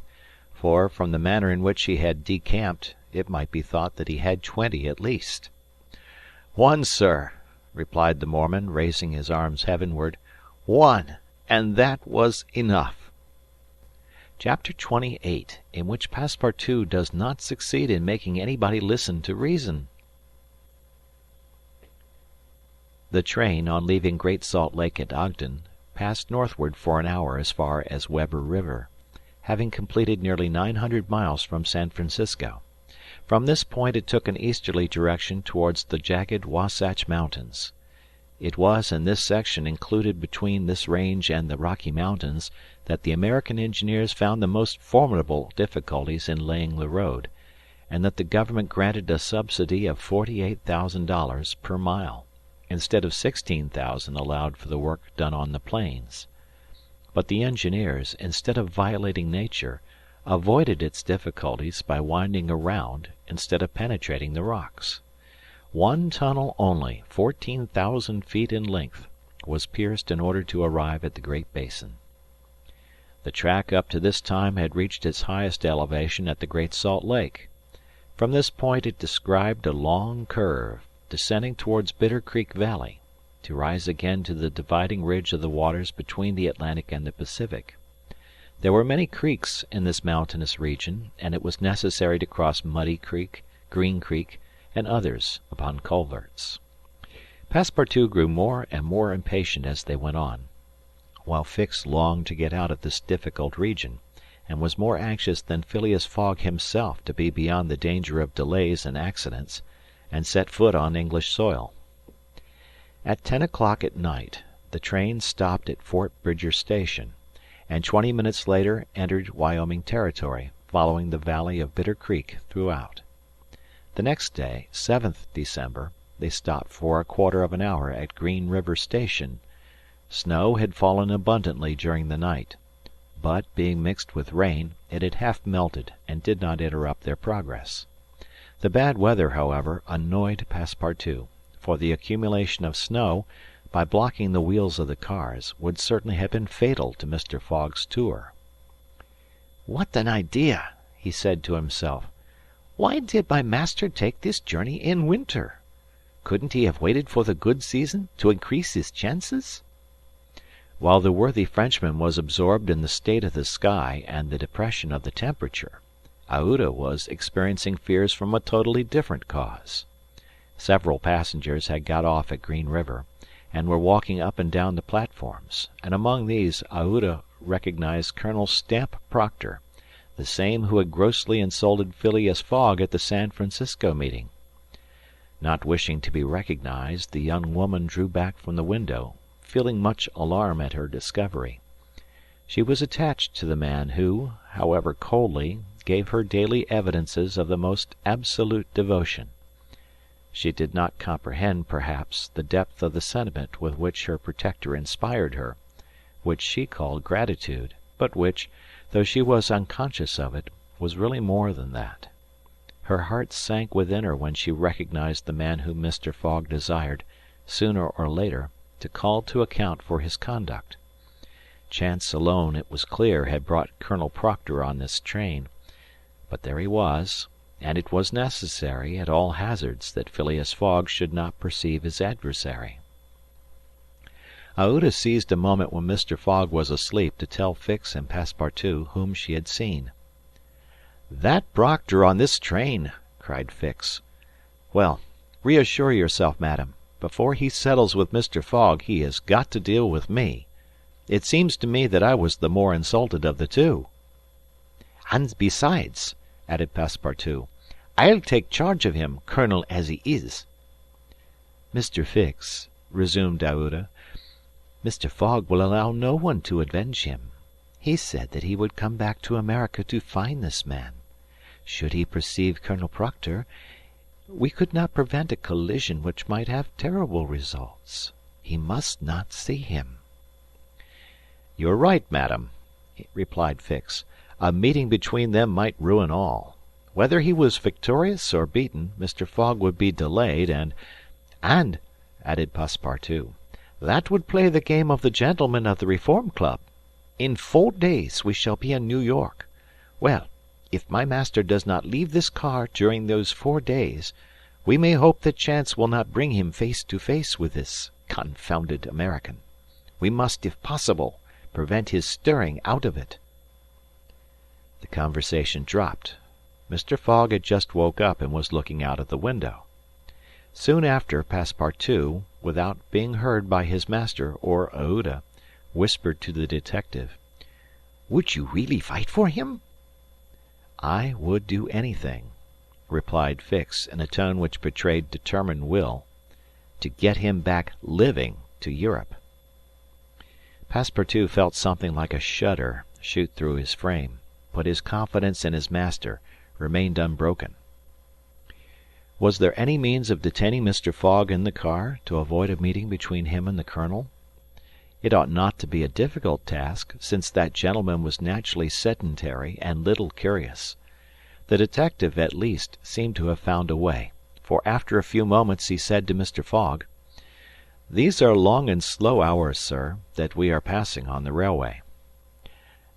for, from the manner in which he had decamped, it might be thought that he had 20 at least. "One, sir," replied the Mormon, raising his arms heavenward. "One, and that was enough." Chapter 28, in which Passepartout does not succeed in making anybody listen to reason. The train, on leaving Great Salt Lake at Ogden, passed northward for an hour as far as Weber River, having completed nearly 900 miles from San Francisco. From this point it took an easterly direction towards the jagged Wasatch Mountains. It was in this section included between this range and the Rocky Mountains that the American engineers found the most formidable difficulties in laying the road, and that the government granted a subsidy of $48,000 per mile, instead of $16,000 allowed for the work done on the plains. But the engineers, instead of violating nature, avoided its difficulties by winding around instead of penetrating the rocks. One tunnel only, 14,000 feet in length, was pierced in order to arrive at the Great Basin. The track up to this time had reached its highest elevation at the Great Salt Lake. From this point it described a long curve, descending towards Bitter Creek Valley, to rise again to the dividing ridge of the waters between the Atlantic and the Pacific. There were many creeks in this mountainous region, and it was necessary to cross Muddy Creek, Green Creek, and others upon culverts. Passepartout grew more and more impatient as they went on, while Fix longed to get out of this difficult region, and was more anxious than Phileas Fogg himself to be beyond the danger of delays and accidents, and set foot on English soil. At 10 o'clock at night the train stopped at Fort Bridger Station, and 20 minutes later entered Wyoming territory, following the valley of Bitter Creek throughout. The next day, 7th December, they stopped for a quarter of an hour at Green River Station. Snow had fallen abundantly during the night, but, being mixed with rain, it had half melted and did not interrupt their progress. The bad weather, however, annoyed Passepartout, for the accumulation of snow, by blocking the wheels of the cars, would certainly have been fatal to Mr. Fogg's tour. "What an idea!" he said to himself. "Why did my master take this journey in winter? Couldn't he have waited for the good season to increase his chances?" While the worthy Frenchman was absorbed in the state of the sky and the depression of the temperature, Aouda was experiencing fears from a totally different cause. Several passengers had got off at Green River, and were walking up and down the platforms, and among these Aouda recognized Colonel Stamp Proctor, the same who had grossly insulted Phileas Fogg at the San Francisco meeting. Not wishing to be recognized, the young woman drew back from the window, feeling much alarm at her discovery. She was attached to the man who, however coldly, gave her daily evidences of the most absolute devotion. She did not comprehend, perhaps, the depth of the sentiment with which her protector inspired her, which she called gratitude, but which, though she was unconscious of it, was really more than that. Her heart sank within her when she recognized the man whom Mr. Fogg desired, sooner or later, to call to account for his conduct. Chance alone, it was clear, had brought Colonel Proctor on this train, but there he was, and it was necessary, at all hazards, that Phileas Fogg should not perceive his adversary. Aouda seized a moment when Mr. Fogg was asleep to tell Fix and Passepartout whom she had seen. "That Proctor on this train!" cried Fix. "Well, reassure yourself, madam. Before he settles with Mr. Fogg he has got to deal with me. It seems to me that I was the more insulted of the two." "And besides," added Passepartout, I'll take charge of him, colonel as he is." "Mr. Fix," resumed Aouda, "Mr. Fogg will allow no one to avenge him. He said that he would come back to America to find this man. Should he perceive Colonel Proctor, we could not prevent a collision which might have terrible results. He must not see him." "You are right, madam," replied Fix. "A meeting between them might ruin all. Whether he was victorious or beaten, Mr. Fogg would be delayed, and," added Passepartout, "that would play the game of the gentlemen of the Reform Club. In 4 days we shall be in New York. Well, if my master does not leave this car during those 4 days, we may hope that chance will not bring him face to face with this confounded American. We must, if possible, prevent his stirring out of it." The conversation dropped. Mr. Fogg had just woke up and was looking out of the window. Soon after, Passepartout, without being heard by his master or Aouda, whispered to the detective, "Would you really fight for him?" "I would do anything," replied Fix in a tone which betrayed determined will, "to get him back living to Europe." Passepartout felt something like a shudder shoot through his frame, but his confidence in his master remained unbroken. Was there any means of detaining Mr. Fogg in the car to avoid a meeting between him and the colonel? It ought not to be a difficult task, since that gentleman was naturally sedentary and little curious. The detective, at least, seemed to have found a way, for after a few moments he said to Mr. Fogg, "These are long and slow hours, sir, that we are passing on the railway."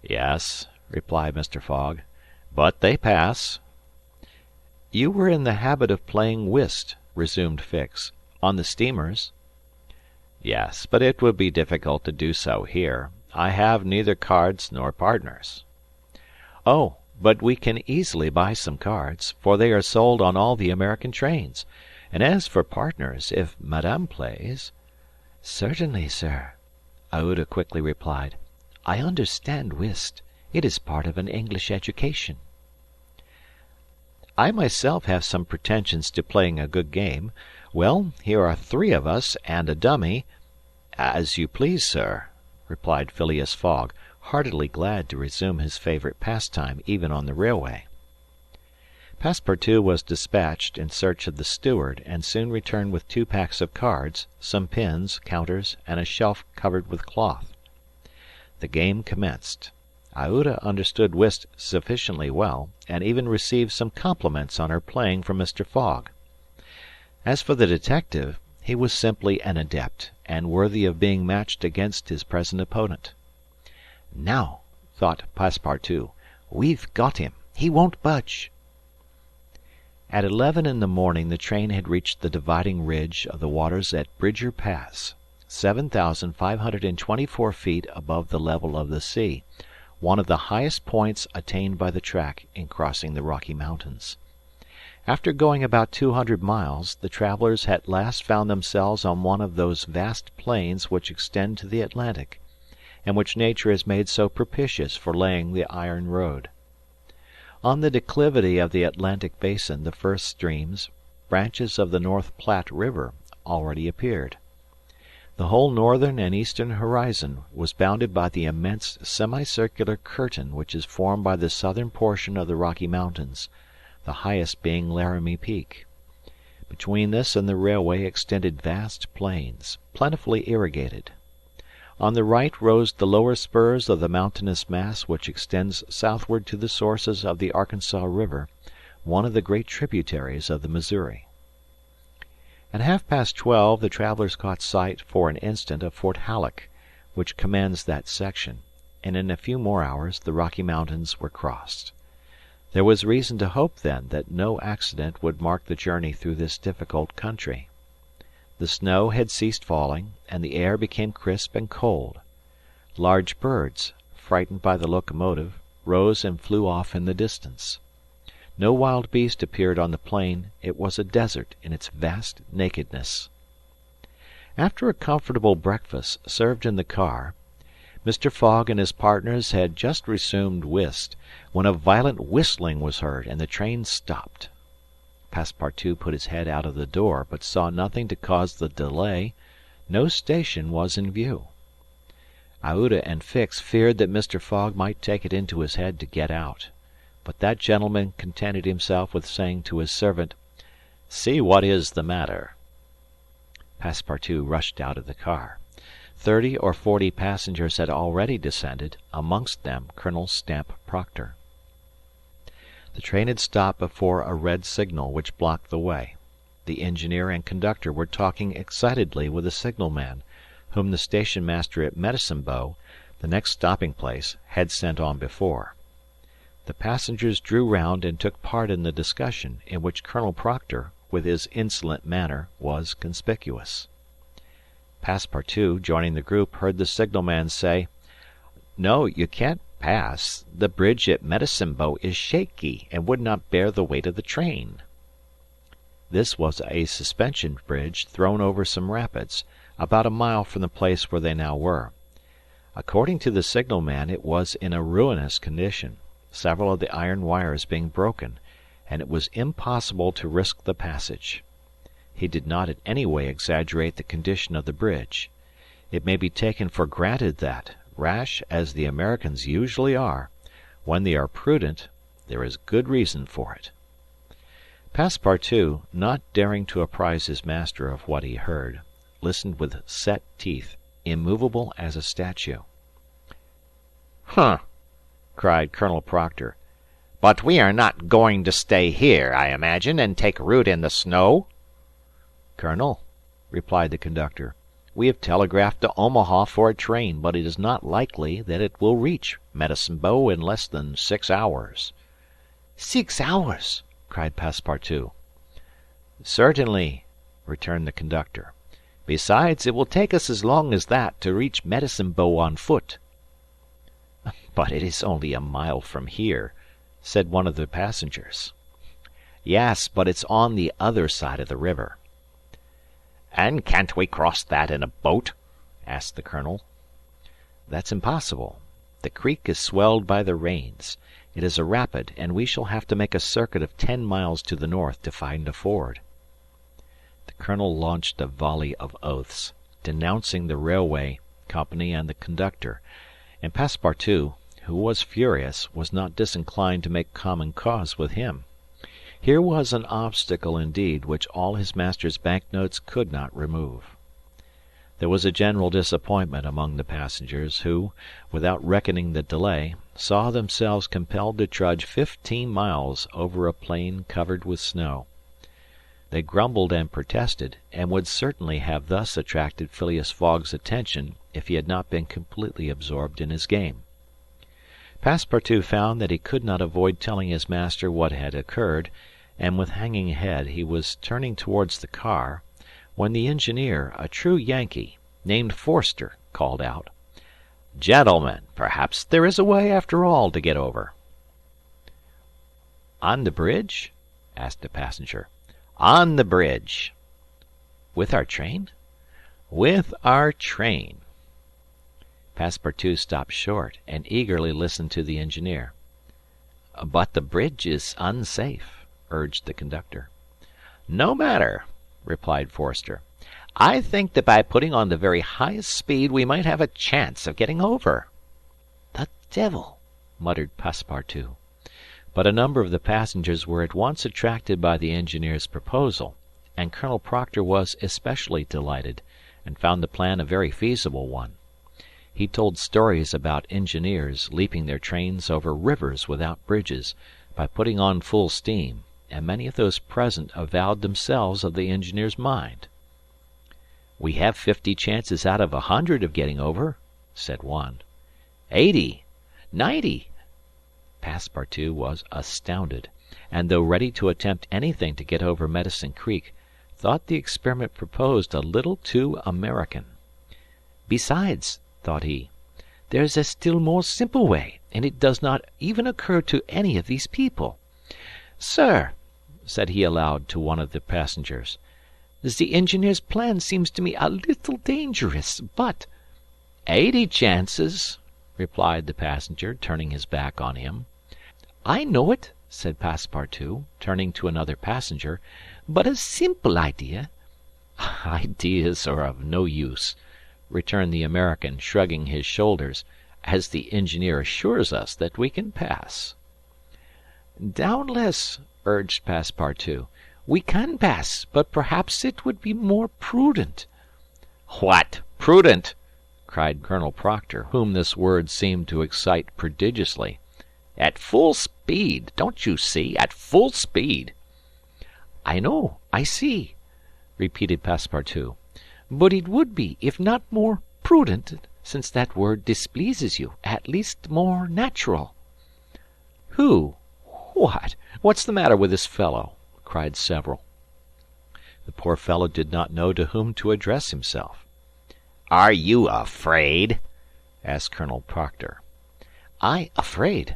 "Yes," replied Mr. Fogg, "but they pass." "You were in the habit of playing whist," resumed Fix, "on the steamers." "Yes, but it would be difficult to do so here. I have neither cards nor partners." "Oh, but we can easily buy some cards, for they are sold on all the American trains. And as for partners, if madame plays—" "Certainly, sir," Aouda quickly replied. "I understand whist. It is part of an English education." "I myself have some pretensions to playing a good game. Well, here are 3 of us and a dummy—" "As you please, sir," replied Phileas Fogg, heartily glad to resume his favourite pastime even on the railway. Passepartout was dispatched in search of the steward, and soon returned with 2 packs of cards, some pins, counters, and a shelf covered with cloth. The game commenced. Aouda understood whist sufficiently well, and even received some compliments on her playing from Mr. Fogg. As for the detective, he was simply an adept, and worthy of being matched against his present opponent. "Now," thought Passepartout, "we've got him. He won't budge." At 11 in the morning the train had reached the dividing ridge of the waters at Bridger Pass, 7,524 feet above the level of the sea, one of the highest points attained by the track in crossing the Rocky Mountains. After going about 200 miles, the travelers at last found themselves on one of those vast plains which extend to the Atlantic, and which nature has made so propitious for laying the iron road. On the declivity of the Atlantic basin the first streams, branches of the North Platte River, already appeared. The whole northern and eastern horizon was bounded by the immense semicircular curtain which is formed by the southern portion of the Rocky Mountains, the highest being Laramie Peak. Between this and the railway extended vast plains, plentifully irrigated. On the right rose the lower spurs of the mountainous mass which extends southward to the sources of the Arkansas River, one of the great tributaries of the Missouri. At 12:30 the travelers caught sight for an instant of Fort Halleck, which commands that section, and in a few more hours the Rocky Mountains were crossed. There was reason to hope then that no accident would mark the journey through this difficult country. The snow had ceased falling, and the air became crisp and cold. Large birds, frightened by the locomotive, rose and flew off in the distance. No wild beast appeared on the plain. It was a desert in its vast nakedness. After a comfortable breakfast served in the car, Mr. Fogg and his partners had just resumed whist, when a violent whistling was heard and the train stopped. Passepartout put his head out of the door, but saw nothing to cause the delay. No station was in view. Aouda and Fix feared that Mr. Fogg might take it into his head to get out, but that gentleman contented himself with saying to his servant, "See what is the matter." Passepartout rushed out of the car. 30 or 40 passengers had already descended, amongst them Colonel Stamp Proctor. The train had stopped before a red signal which blocked the way. The engineer and conductor were talking excitedly with the signalman, whom the station master at Medicine Bow, the next stopping place, had sent on before. The passengers drew round and took part in the discussion, in which Colonel Proctor, with his insolent manner, was conspicuous. Passepartout, joining the group, heard the signalman say, "No, you can't pass. The bridge at Medicine Bow is shaky, and would not bear the weight of the train." This was a suspension bridge thrown over some rapids, about a mile from the place where they now were. According to the signalman, it was in a ruinous condition, several of the iron wires being broken, and it was impossible to risk the passage. He did not in any way exaggerate the condition of the bridge. It may be taken for granted that, rash as the Americans usually are, when they are prudent, there is good reason for it. Passepartout, not daring to apprise his master of what he heard, listened with set teeth, immovable as a statue. "Huh!" cried Colonel Proctor. "But we are not going to stay here, I imagine, and take root in the snow?" "Colonel," replied the conductor, "we have telegraphed to Omaha for a train, but it is not likely that it will reach Medicine Bow in less than 6 hours." "6 hours!" cried Passepartout. "Certainly," returned the conductor. "Besides, it will take us as long as that to reach Medicine Bow on foot." "But it is only a mile from here," said one of the passengers. "Yes, but it's on the other side of the river." "And can't we cross that in a boat?" asked the colonel. "That's impossible. The creek is swelled by the rains. It is a rapid, and we shall have to make a circuit of 10 miles to the north to find a ford." The colonel launched a volley of oaths, denouncing the railway company and the conductor, and Passepartout, who was furious, was not disinclined to make common cause with him. Here was an obstacle indeed which all his master's banknotes could not remove. There was a general disappointment among the passengers, who, without reckoning the delay, saw themselves compelled to trudge 15 miles over a plain covered with snow. They grumbled and protested, and would certainly have thus attracted Phileas Fogg's attention if he had not been completely absorbed in his game. Passepartout found that he could not avoid telling his master what had occurred, and with hanging head he was turning towards the car, when the engineer, a true Yankee, named Forster, called out, "Gentlemen, perhaps there is a way after all to get over." "On the bridge?" asked a passenger. "On the bridge." "With our train?" "With our train." Passepartout stopped short and eagerly listened to the engineer. "But the bridge is unsafe," urged the conductor. "No matter," replied Forster. "I think that by putting on the very highest speed we might have a chance of getting over." "The devil!" muttered Passepartout. But a number of the passengers were at once attracted by the engineer's proposal, and Colonel Proctor was especially delighted, and found the plan a very feasible one. He told stories about engineers leaping their trains over rivers without bridges, by putting on full steam, and many of those present avowed themselves of the engineer's mind. "We have 50 chances out of 100 of getting over," said one. 80, 90. Passepartout was astounded, and though ready to attempt anything to get over Medicine Creek, thought the experiment proposed a little too American. "Besides," thought he, "there's a still more simple way, and it does not even occur to any of these people. Sir," said he aloud to one of the passengers, "the engineer's plan seems to me a little dangerous, but—" "80 chances," replied the passenger, turning his back on him. "I know it," said Passepartout, turning to another passenger, "but a simple idea." "Ideas are of no use," returned the American, shrugging his shoulders, "as the engineer assures us that we can pass." "Doubtless," urged Passepartout, "we can pass, but perhaps it would be more prudent." "What, prudent?" cried Colonel Proctor, whom this word seemed to excite prodigiously. "At full speed, don't you see? At full speed." "I know, I see," repeated Passepartout. "But it would be, if not more prudent, since that word displeases you, at least more natural." "Who? What? What's the matter with this fellow?" cried several. The poor fellow did not know to whom to address himself. Are you afraid? asked Colonel Proctor. "I afraid?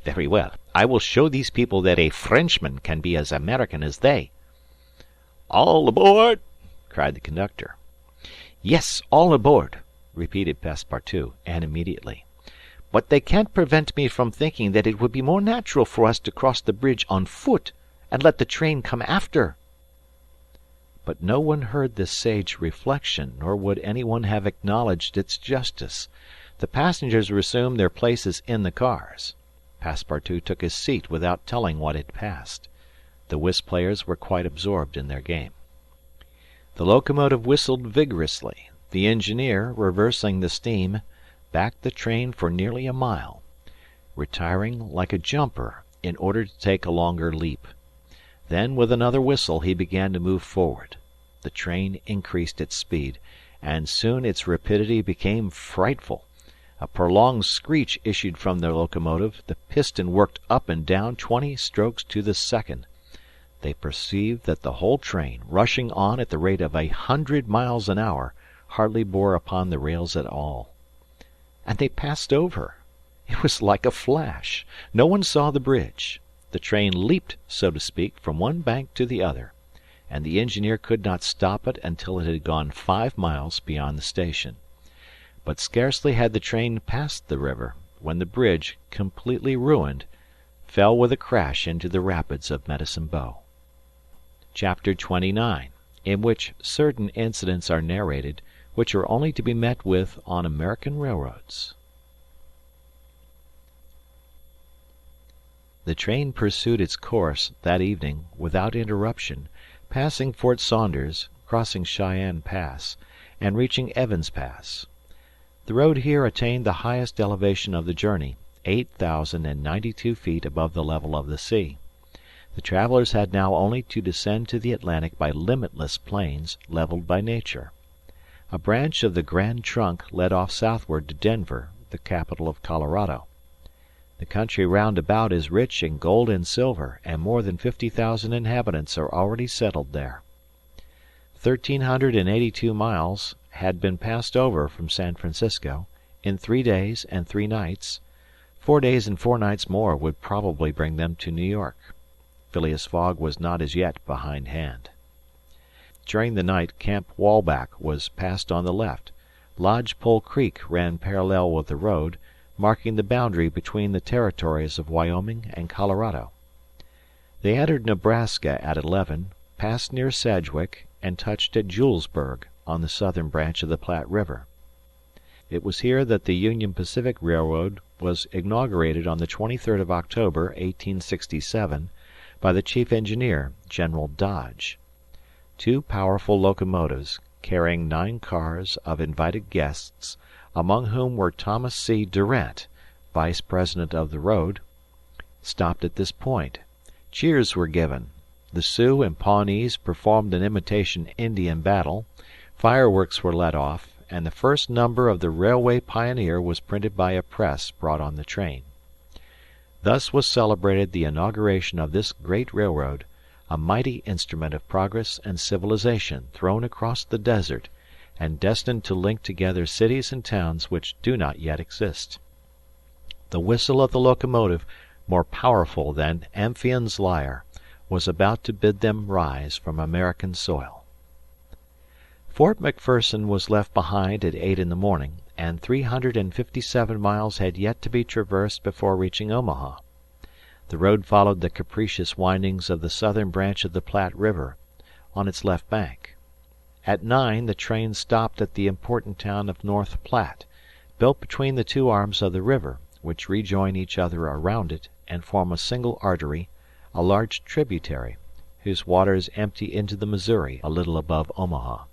Very well. I will show these people that a Frenchman can be as American as they." "All aboard!" cried the conductor. "Yes, all aboard," repeated Passepartout, and immediately. "But they can't prevent me from thinking that it would be more natural for us to cross the bridge on foot, and let the train come after." But no one heard this sage reflection, nor would any one have acknowledged its justice. The passengers resumed their places in the cars. Passepartout took his seat without telling what had passed. The whist players were quite absorbed in their game. The locomotive whistled vigorously. The engineer, reversing the steam, backed the train for nearly a mile, retiring like a jumper in order to take a longer leap. Then, with another whistle, he began to move forward. The train increased its speed, and soon its rapidity became frightful. A prolonged screech issued from the locomotive. The piston worked up and down 20 strokes to the second. They perceived that the whole train, rushing on at the rate of 100 miles an hour, hardly bore upon the rails at all. And they passed over. It was like a flash. No one saw the bridge. The train leaped, so to speak, from one bank to the other, and the engineer could not stop it until it had gone 5 miles beyond the station. But scarcely had the train passed the river, when the bridge, completely ruined, fell with a crash into the rapids of Medicine Bow. Chapter 29, in which certain incidents are narrated which are only to be met with on American railroads. The train pursued its course that evening without interruption, passing Fort Saunders, crossing Cheyenne Pass, and reaching Evans Pass. The road here attained the highest elevation of the journey, 8,092 feet above the level of the sea. The travelers had now only to descend to the Atlantic by limitless plains leveled by nature. A branch of the Grand Trunk led off southward to Denver, the capital of Colorado. The country round about is rich in gold and silver, and more than 50,000 inhabitants are already settled there. 1,382 miles had been passed over from San Francisco in 3 days and 3 nights. 4 days and 4 nights more would probably bring them to New York. Phileas Fogg was not as yet behindhand. During the night Camp Walbach was passed on the left. Lodge Pole Creek ran parallel with the road, marking the boundary between the territories of Wyoming and Colorado. They entered Nebraska at 11, passed near Sedgwick, and touched at Julesburg, on the southern branch of the Platte River. It was here that the Union Pacific Railroad was inaugurated on the 23rd of October, 1867, by the chief engineer, General Dodge. 2 powerful locomotives, carrying 9 cars of invited guests, among whom were Thomas C. Durant, vice president of the road, stopped at this point. Cheers were given. The Sioux and Pawnees performed an imitation Indian battle. Fireworks were let off, and the first number of the Railway Pioneer was printed by a press brought on the train. Thus was celebrated the inauguration of this great railroad, a mighty instrument of progress and civilization thrown across the desert and destined to link together cities and towns which do not yet exist. The whistle of the locomotive, more powerful than Amphion's lyre, was about to bid them rise from American soil. Fort McPherson was left behind at 8 in the morning, and 357 miles had yet to be traversed before reaching Omaha. The road followed the capricious windings of the southern branch of the Platte River, on its left bank. At 9 the train stopped at the important town of North Platte, built between the two arms of the river, which rejoin each other around it and form a single artery, a large tributary, whose waters empty into the Missouri a little above Omaha.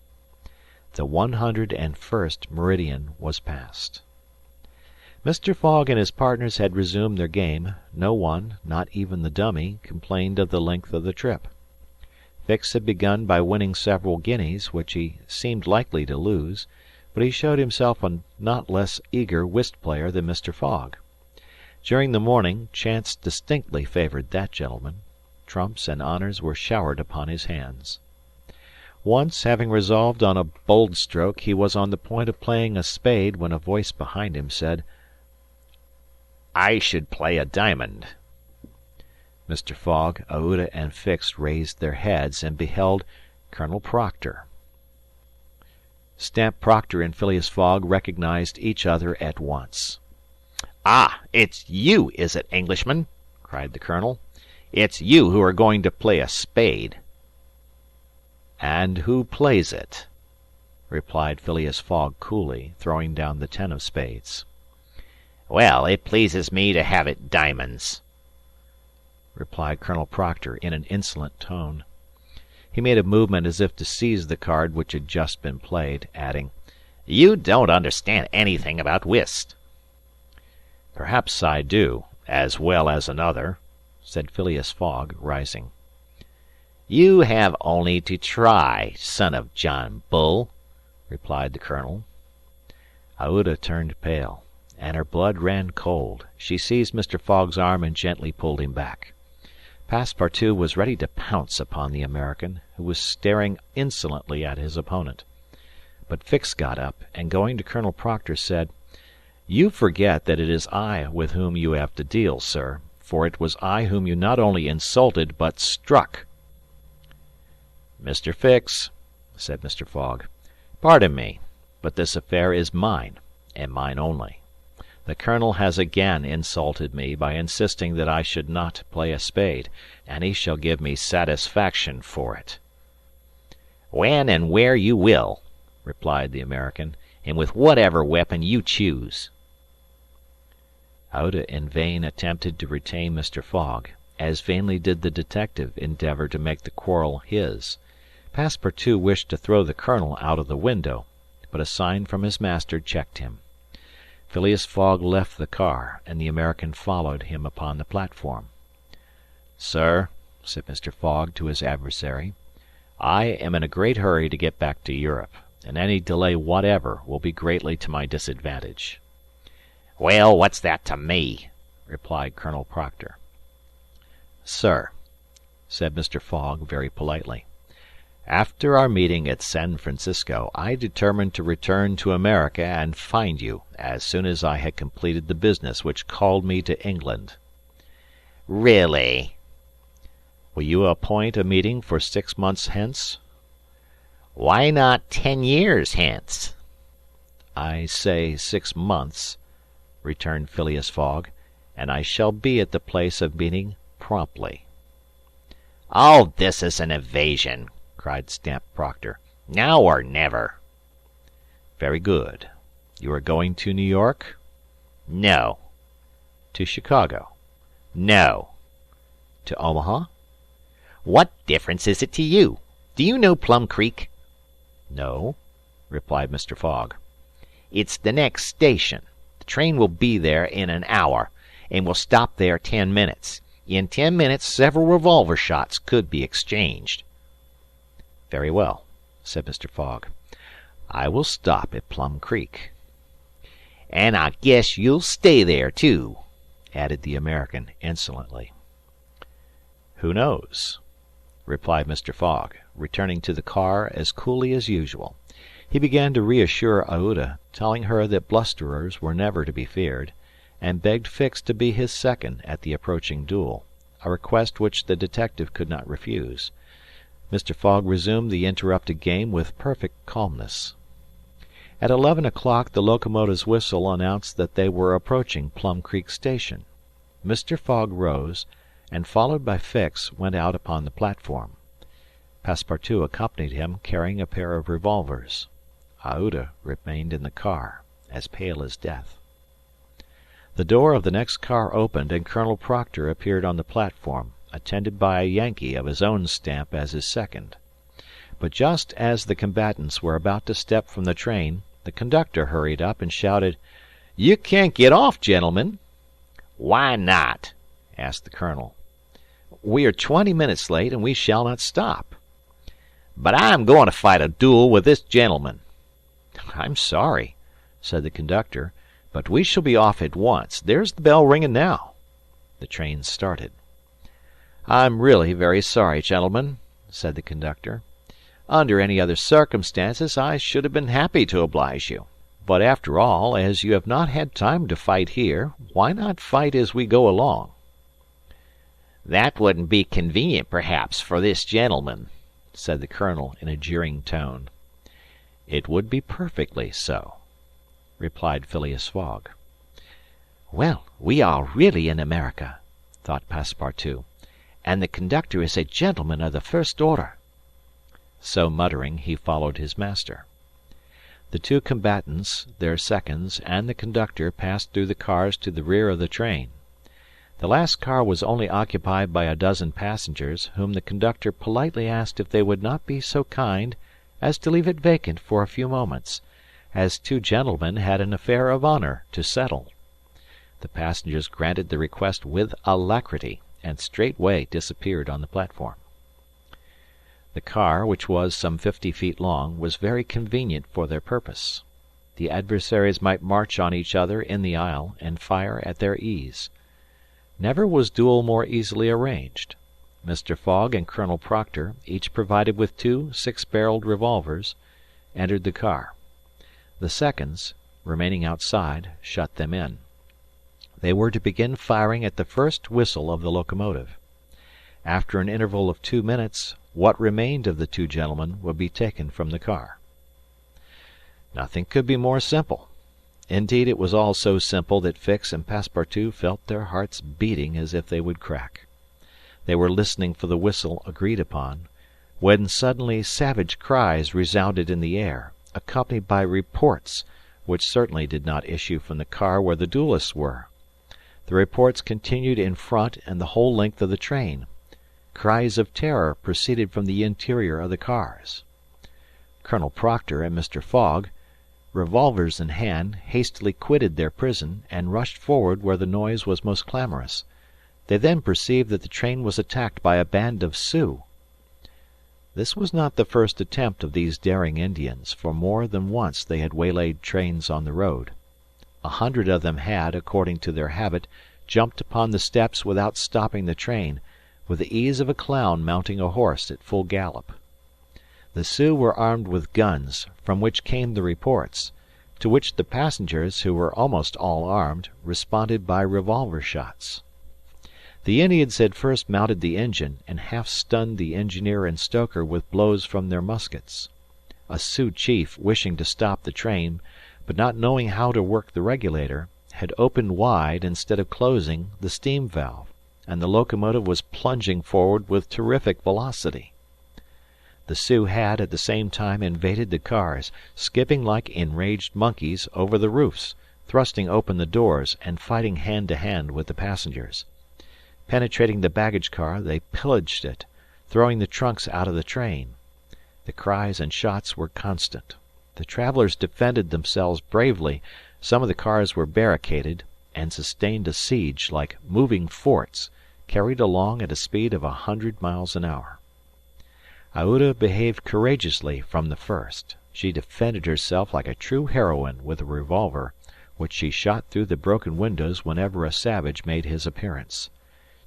The 101st meridian was passed. Mr. Fogg and his partners had resumed their game. No one, not even the dummy, complained of the length of the trip. Fix had begun by winning several guineas, which he seemed likely to lose, but he showed himself a not less eager whist player than Mr. Fogg. During the morning, chance distinctly favoured that gentleman. Trumps and honours were showered upon his hands. Once, having resolved on a bold stroke, he was on the point of playing a spade when a voice behind him said, I should play a diamond. Mr. Fogg, Aouda, and Fix raised their heads and beheld Colonel Proctor. Stamp Proctor and Phileas Fogg recognized each other at once. Ah, it's you, is it, Englishman? Cried the colonel. It's you who are going to play a spade. And who plays it? Replied Phileas Fogg coolly, throwing down the 10 of spades. Well, it pleases me to have it diamonds, replied Colonel Proctor in an insolent tone. He made a movement as if to seize the card which had just been played, adding, You don't understand anything about whist. Perhaps I do, as well as another, said Phileas Fogg, rising. You have only to try, son of John Bull, replied the colonel. Aouda turned pale, and her blood ran cold. She seized Mr. Fogg's arm and gently pulled him back. Passepartout was ready to pounce upon the American, who was staring insolently at his opponent. But Fix got up, and going to Colonel Proctor said, You forget that it is I with whom you have to deal, sir, for it was I whom you not only insulted but struck. Mr. Fix, said Mr. Fogg, pardon me, but this affair is mine, and mine only. The colonel has again insulted me by insisting that I should not play a spade, and he shall give me satisfaction for it. When and where you will, replied the American, and with whatever weapon you choose. Aouda in vain attempted to retain Mr. Fogg, as vainly did the detective endeavour to make the quarrel his. Passepartout wished to throw the colonel out of the window, but a sign from his master checked him. Phileas Fogg left the car, and the American followed him upon the platform. Sir, said Mr. Fogg to his adversary, I am in a great hurry to get back to Europe, and any delay whatever will be greatly to my disadvantage. Well, what's that to me? Replied Colonel Proctor. Sir, said Mr. Fogg very politely, after our meeting at San Francisco, I determined to return to America and find you as soon as I had completed the business which called me to England. Really? Will you appoint a meeting for 6 months hence? Why not 10 years hence? I say 6 months, returned Phileas Fogg, and I shall be at the place of meeting promptly. All this is an evasion, cried Stamp Proctor. Now or never. Very good. You are going to New York? No. To Chicago? No. To Omaha? What difference is it to you? Do you know Plum Creek? No, replied Mr. Fogg. It's the next station. The train will be there in an hour, and will stop there 10 minutes. In 10 minutes, several revolver shots could be exchanged. Very well, said Mr. Fogg. I will stop at Plum Creek. And I guess you'll stay there, too, added the American insolently. Who knows? Replied Mr. Fogg, returning to the car as coolly as usual. He began to reassure Aouda, telling her that blusterers were never to be feared, and begged Fix to be his second at the approaching duel, a request which the detective could not refuse. Mr. Fogg resumed the interrupted game with perfect calmness. At 11 o'clock the locomotive's whistle announced that they were approaching Plum Creek Station. Mr. Fogg rose, and followed by Fix, went out upon the platform. Passepartout accompanied him, carrying a pair of revolvers. Aouda remained in the car, as pale as death. The door of the next car opened, and Colonel Proctor appeared on the platform, attended by a Yankee of his own stamp as his second. But just as the combatants were about to step from the train, the conductor hurried up and shouted, "You can't get off, gentlemen." Why not? asked the colonel. We are 20 minutes late, and we shall not stop. But I'm going to fight a duel with this gentleman. I'm sorry, said the conductor, but we shall be off at once. There's the bell ringing now. The train started. I'm really very sorry, gentlemen, said the conductor. Under any other circumstances I should have been happy to oblige you. But after all, as you have not had time to fight here, why not fight as we go along? That wouldn't be convenient, perhaps, for this gentleman, said the colonel in a jeering tone. It would be perfectly so, replied Phileas Fogg. Well, we are really in America, thought Passepartout, and the conductor is a gentleman of the first order. So muttering, he followed his master. The two combatants, their seconds, and the conductor passed through the cars to the rear of the train. The last car was only occupied by a dozen passengers, whom the conductor politely asked if they would not be so kind as to leave it vacant for a few moments, as two gentlemen had an affair of honour to settle. The passengers granted the request with alacrity, and straightway disappeared on the platform. The car, which was some 50 feet long, was very convenient for their purpose. The adversaries might march on each other in the aisle and fire at their ease. Never was duel more easily arranged. Mr. Fogg and Colonel Proctor, each provided with 2 six-barreled revolvers, entered the car. The seconds, remaining outside, shut them in. They were to begin firing at the first whistle of the locomotive. After an interval of 2 minutes, what remained of the two gentlemen would be taken from the car. Nothing could be more simple. Indeed, it was all so simple that Fix and Passepartout felt their hearts beating as if they would crack. They were listening for the whistle agreed upon, when suddenly savage cries resounded in the air, accompanied by reports, which certainly did not issue from the car where the duelists were. The reports continued in front and the whole length of the train. Cries of terror proceeded from the interior of the cars. Colonel Proctor and Mr. Fogg, revolvers in hand, hastily quitted their prison and rushed forward where the noise was most clamorous. They then perceived that the train was attacked by a band of Sioux. This was not the first attempt of these daring Indians, for more than once they had waylaid trains on the road. 100 of them had, according to their habit, jumped upon the steps without stopping the train, with the ease of a clown mounting a horse at full gallop. The Sioux were armed with guns, from which came the reports, to which the passengers, who were almost all armed, responded by revolver shots. The Indians had first mounted the engine, and half stunned the engineer and stoker with blows from their muskets. A Sioux chief, wishing to stop the train, but not knowing how to work the regulator, had opened wide, instead of closing, the steam valve, and the locomotive was plunging forward with terrific velocity. The Sioux had at the same time invaded the cars, skipping like enraged monkeys over the roofs, thrusting open the doors, and fighting hand to hand with the passengers. Penetrating the baggage car, they pillaged it, throwing the trunks out of the train. The cries and shots were constant. The travelers defended themselves bravely. Some of the cars were barricaded, and sustained a siege like moving forts, carried along at a speed of 100 miles an hour. Aouda behaved courageously from the first. She defended herself like a true heroine with a revolver, which she shot through the broken windows whenever a savage made his appearance.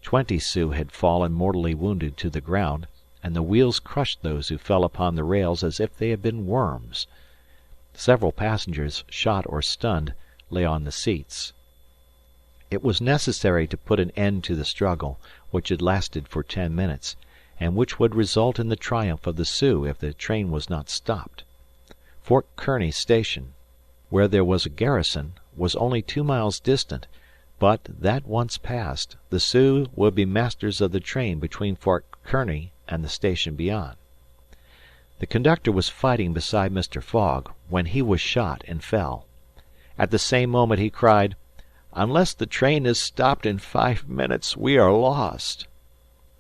20 Sioux had fallen mortally wounded to the ground, and the wheels crushed those who fell upon the rails as if they had been worms. Several passengers, shot or stunned, lay on the seats. It was necessary to put an end to the struggle, which had lasted for 10 minutes, and which would result in the triumph of the Sioux if the train was not stopped. Fort Kearny station, where there was a garrison, was only 2 miles distant, But, that once passed, the Sioux would be masters of the train between Fort Kearny and the station beyond. The conductor was fighting beside Mr. Fogg, when he was shot and fell. At the same moment he cried, "Unless the train is stopped in 5 minutes, we are lost."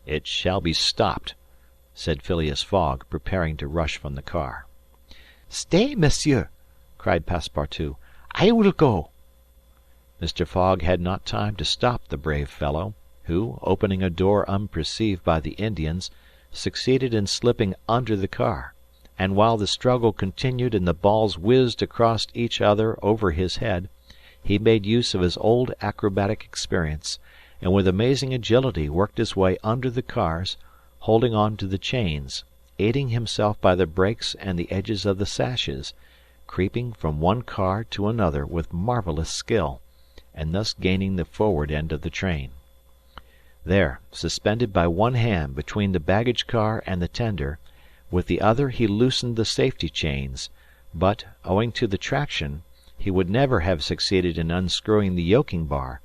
"It shall be stopped," said Phileas Fogg, preparing to rush from the car. "Stay, monsieur!" cried Passepartout. "I will go." Mr. Fogg had not time to stop the brave fellow, who, opening a door unperceived by the Indians, succeeded in slipping under the car, and while the struggle continued and the balls whizzed across each other over his head, he made use of his old acrobatic experience, and with amazing agility worked his way under the cars, holding on to the chains, aiding himself by the brakes and the edges of the sashes, creeping from one car to another with marvelous skill, and thus gaining the forward end of the train. There, suspended by one hand between the baggage car and the tender, with the other he loosened the safety chains, but, owing to the traction, he would never have succeeded in unscrewing the yoking bar,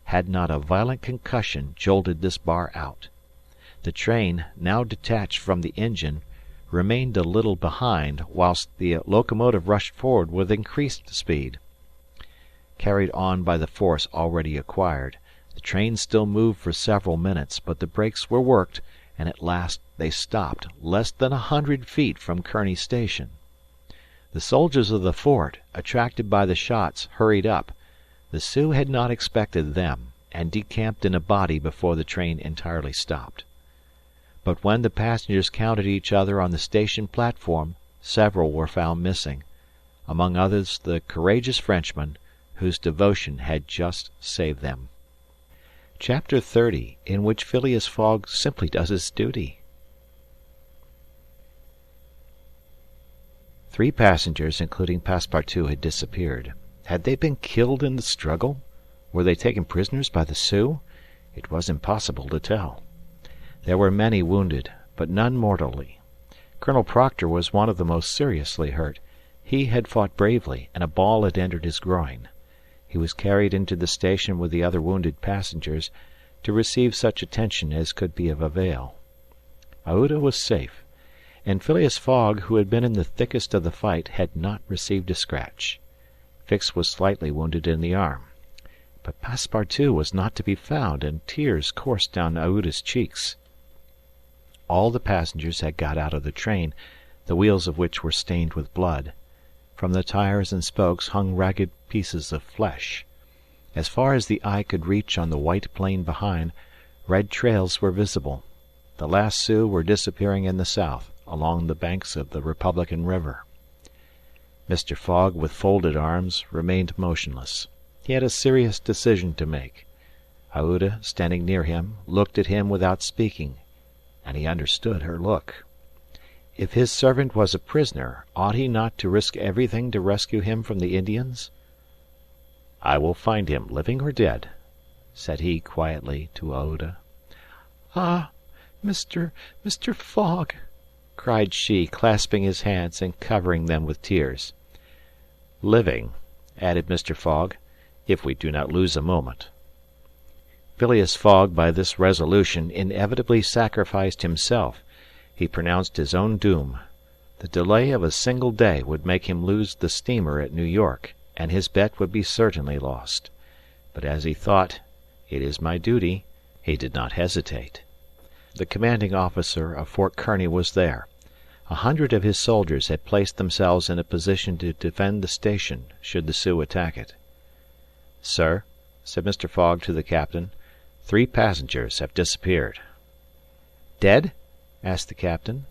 had not a violent concussion jolted this bar out. The train, now detached from the engine, remained a little behind, whilst the locomotive rushed forward with increased speed. Carried on by the force already acquired, the train still moved for several minutes, but the brakes were worked, and at last they stopped less than 100 feet from Kearny station. The soldiers of the fort, attracted by the shots, hurried up. The Sioux had not expected them, and decamped in a body before the train entirely stopped. But when the passengers counted each other on the station platform, several were found missing, among others the courageous Frenchman, whose devotion had just saved them. Chapter 30, in which Phileas Fogg simply does his duty. 3 passengers, including Passepartout, had disappeared. Had they been killed in the struggle? Were they taken prisoners by the Sioux? It was impossible to tell. There were many wounded, but none mortally. Colonel Proctor was one of the most seriously hurt. He had fought bravely, and a ball had entered his groin. He was carried into the station with the other wounded passengers, to receive such attention as could be of avail. Aouda was safe, and Phileas Fogg, who had been in the thickest of the fight, had not received a scratch. Fix was slightly wounded in the arm. But Passepartout was not to be found, and tears coursed down Aouda's cheeks. All the passengers had got out of the train, the wheels of which were stained with blood. From the tires and spokes hung ragged pieces of flesh. As far as the eye could reach on the white plain behind, red trails were visible. The last Sioux were disappearing in the south, along the banks of the Republican River. Mr. Fogg, with folded arms, remained motionless. He had a serious decision to make. Aouda, standing near him, looked at him without speaking, and he understood her look. If his servant was a prisoner, ought he not to risk everything to rescue him from the Indians? "I will find him, living or dead," said he quietly to Aouda. "Ah, Mr. Fogg!" cried she, clasping his hands and covering them with tears. "Living," added Mr. Fogg, "if we do not lose a moment." Phileas Fogg, by this resolution, inevitably sacrificed himself. He pronounced his own doom. The delay of a single day would make him lose the steamer at New York, and his bet would be certainly lost. But as he thought, "It is my duty," he did not hesitate. The commanding officer of Fort Kearny was there. 100 of his soldiers had placed themselves in a position to defend the station should the Sioux attack it. "Sir," said Mr. Fogg to the captain, "3 passengers have disappeared." "Dead?" asked the captain.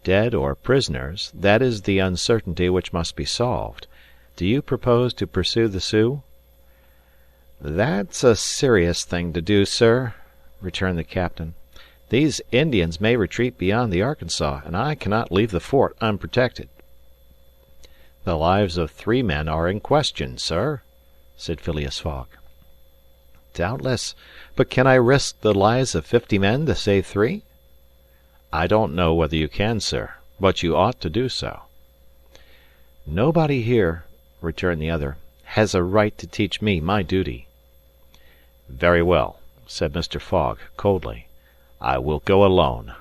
"Dead or prisoners, that is the uncertainty which must be solved. Do you propose to pursue the Sioux?" "That's a serious thing to do, sir," returned the captain. "These Indians may retreat beyond the Arkansas, and I cannot leave the fort unprotected." "The lives of 3 men are in question, sir," said Phileas Fogg. "Doubtless, but can I risk the lives of 50 men to save 3?" "I don't know whether you can, sir, but you ought to do so." "Nobody here," returned the other, "has a right to teach me my duty." "Very well," said Mr. Fogg, coldly. "I will go alone."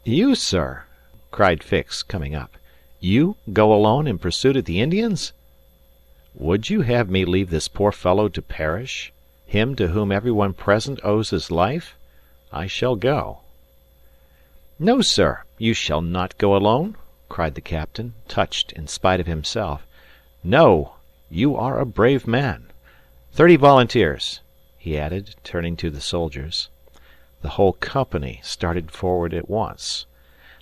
"You, sir?" cried Fix, coming up. "You go alone in pursuit of the Indians? Would you have me leave this poor fellow to perish, him to whom everyone present owes his life? I shall go." "No, sir, you shall not go alone," cried the captain, touched in spite of himself. "No, you are a brave man. 30 volunteers," he added, turning to the soldiers. The whole company started forward at once.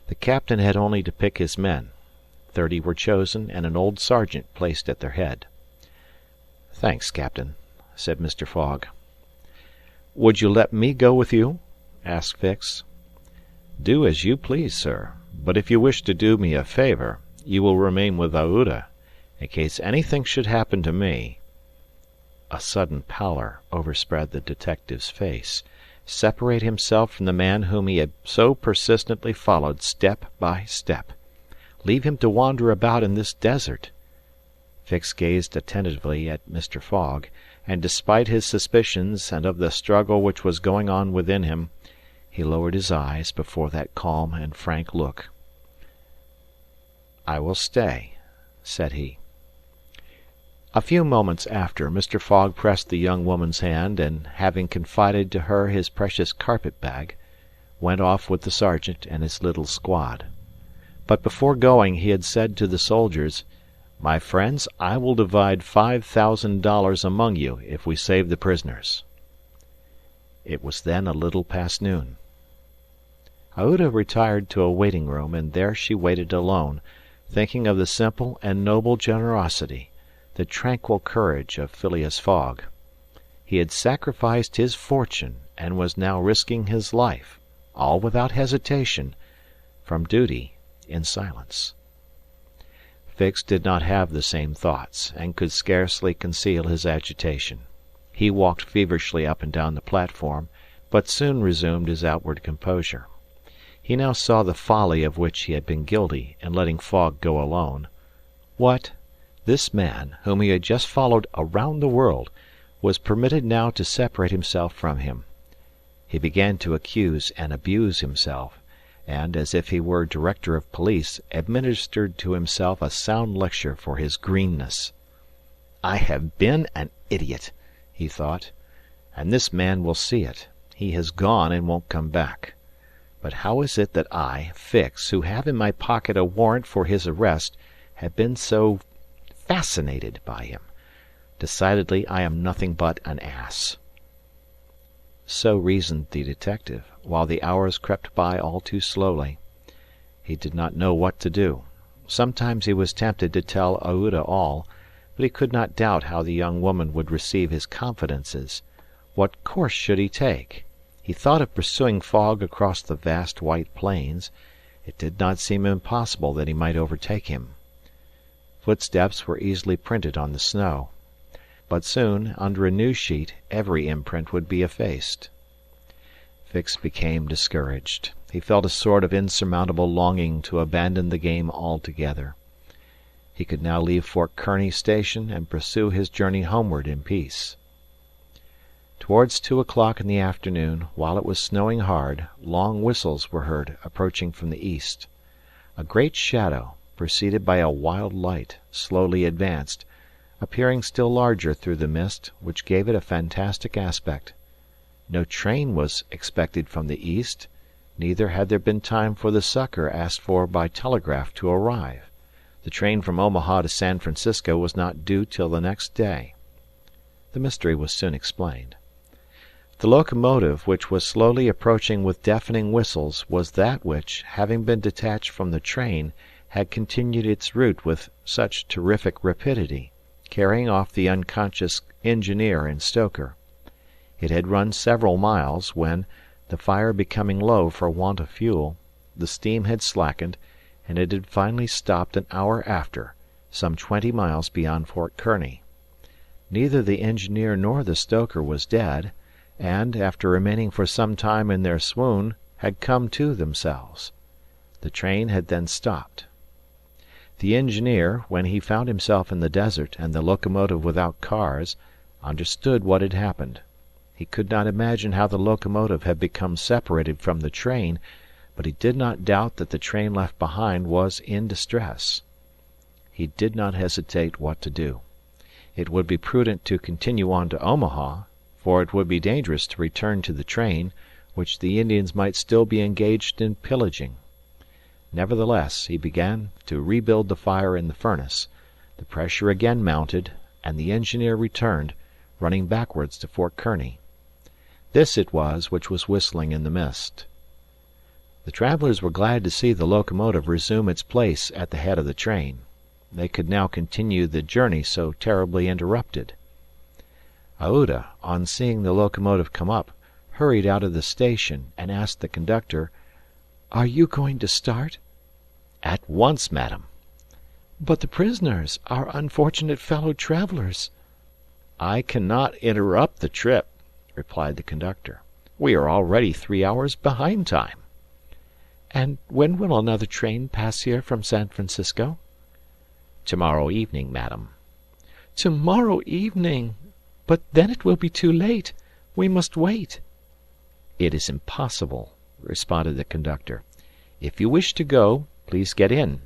The captain had only to pick his men. 30 were chosen, and an old sergeant placed at their head. "Thanks, Captain," said Mr. Fogg. "Would you let me go with you?" asked Fix. "Do as you please, sir. But if you wish to do me a favor, you will remain with Aouda, in case anything should happen to me." A sudden pallor overspread the detective's face. Separate himself from the man whom he had so persistently followed step by step. Leave him to wander about in this desert. Fix gazed attentively at Mr. Fogg, and despite his suspicions and of the struggle which was going on within him, he lowered his eyes before that calm and frank look. "I will stay," said he. A few moments after, Mr. Fogg pressed the young woman's hand, and, having confided to her his precious carpet-bag, went off with the sergeant and his little squad. But before going he had said to the soldiers, "My friends, I will divide $5,000 among you if we save the prisoners." It was then a little past noon. Aouda retired to a waiting-room, and there she waited alone, thinking of the simple and noble generosity, the tranquil courage of Phileas Fogg. He had sacrificed his fortune and was now risking his life, all without hesitation, from duty in silence. Fix did not have the same thoughts, and could scarcely conceal his agitation. He walked feverishly up and down the platform, but soon resumed his outward composure. He now saw the folly of which he had been guilty in letting Fogg go alone. What? This man, whom he had just followed around the world, was permitted now to separate himself from him. He began to accuse and abuse himself, and, as if he were director of police, administered to himself a sound lecture for his greenness. "I have been an idiot," he thought, "and this man will see it. He has gone and won't come back. But how is it that I, Fix, who have in my pocket a warrant for his arrest, have been so fascinated by him? Decidedly I am nothing but an ass." So reasoned the detective, while the hours crept by all too slowly. He did not know what to do. Sometimes he was tempted to tell Aouda all, but he could not doubt how the young woman would receive his confidences. What course should he take? He thought of pursuing Fogg across the vast white plains. It did not seem impossible that he might overtake him. Footsteps were easily printed on the snow. But soon, under a new sheet, every imprint would be effaced. Fix became discouraged. He felt a sort of insurmountable longing to abandon the game altogether. He could now leave Fort Kearny station and pursue his journey homeward in peace. Towards 2 o'clock in the afternoon, while it was snowing hard, long whistles were heard approaching from the east. A great shadow, preceded by a wild light, slowly advanced, appearing still larger through the mist, which gave it a fantastic aspect. No train was expected from the east, neither had there been time for the succor asked for by telegraph to arrive. The train from Omaha to San Francisco was not due till the next day. The mystery was soon explained. The locomotive, which was slowly approaching with deafening whistles, was that which, having been detached from the train, had continued its route with such terrific rapidity, carrying off the unconscious engineer and stoker. It had run several miles when, the fire becoming low for want of fuel, the steam had slackened, and it had finally stopped an hour after, some 20 miles beyond Fort Kearny. Neither the engineer nor the stoker was dead, and, after remaining for some time in their swoon, had come to themselves. The train had then stopped. The engineer, when he found himself in the desert and the locomotive without cars, understood what had happened. He could not imagine how the locomotive had become separated from the train, but he did not doubt that the train left behind was in distress. He did not hesitate what to do. It would be prudent to continue on to Omaha, for it would be dangerous to return to the train, which the Indians might still be engaged in pillaging. Nevertheless, he began to rebuild the fire in the furnace. The pressure again mounted, and the engineer returned, running backwards to Fort Kearny. This it was which was whistling in the mist. The travelers were glad to see the locomotive resume its place at the head of the train. They could now continue the journey so terribly interrupted. Aouda, on seeing the locomotive come up, hurried out of the station and asked the conductor, "Are you going to start?" "At once, madam." "But the prisoners, our unfortunate fellow travelers." "I cannot interrupt the trip," replied the conductor. "We are already 3 hours behind time." "And when will another train pass here from San Francisco?" "Tomorrow evening, madam." "Tomorrow evening! But then it will be too late. We must wait." "It is impossible," responded the conductor. "If you wish to go, please get in."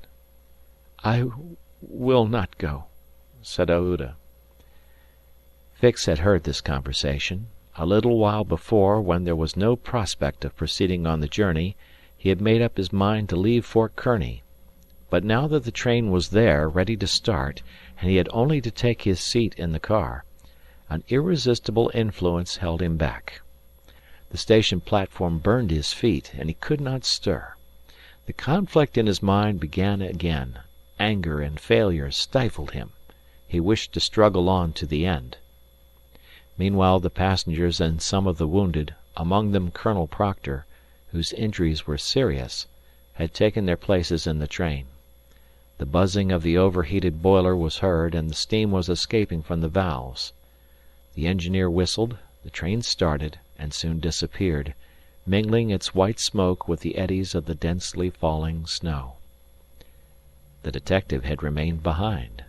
"I will not go," said Aouda. Fix had heard this conversation. A little while before, when there was no prospect of proceeding on the journey, he had made up his mind to leave Fort Kearny. But now that the train was there, ready to start, and he had only to take his seat in the car, an irresistible influence held him back. The station platform burned his feet, and he could not stir. The conflict in his mind began again. Anger and failure stifled him. He wished to struggle on to the end. Meanwhile the passengers and some of the wounded, among them Colonel Proctor, whose injuries were serious, had taken their places in the train. The buzzing of the overheated boiler was heard, and the steam was escaping from the valves. The engineer whistled, the train started, and soon disappeared, mingling its white smoke with the eddies of the densely falling snow. The detective had remained behind.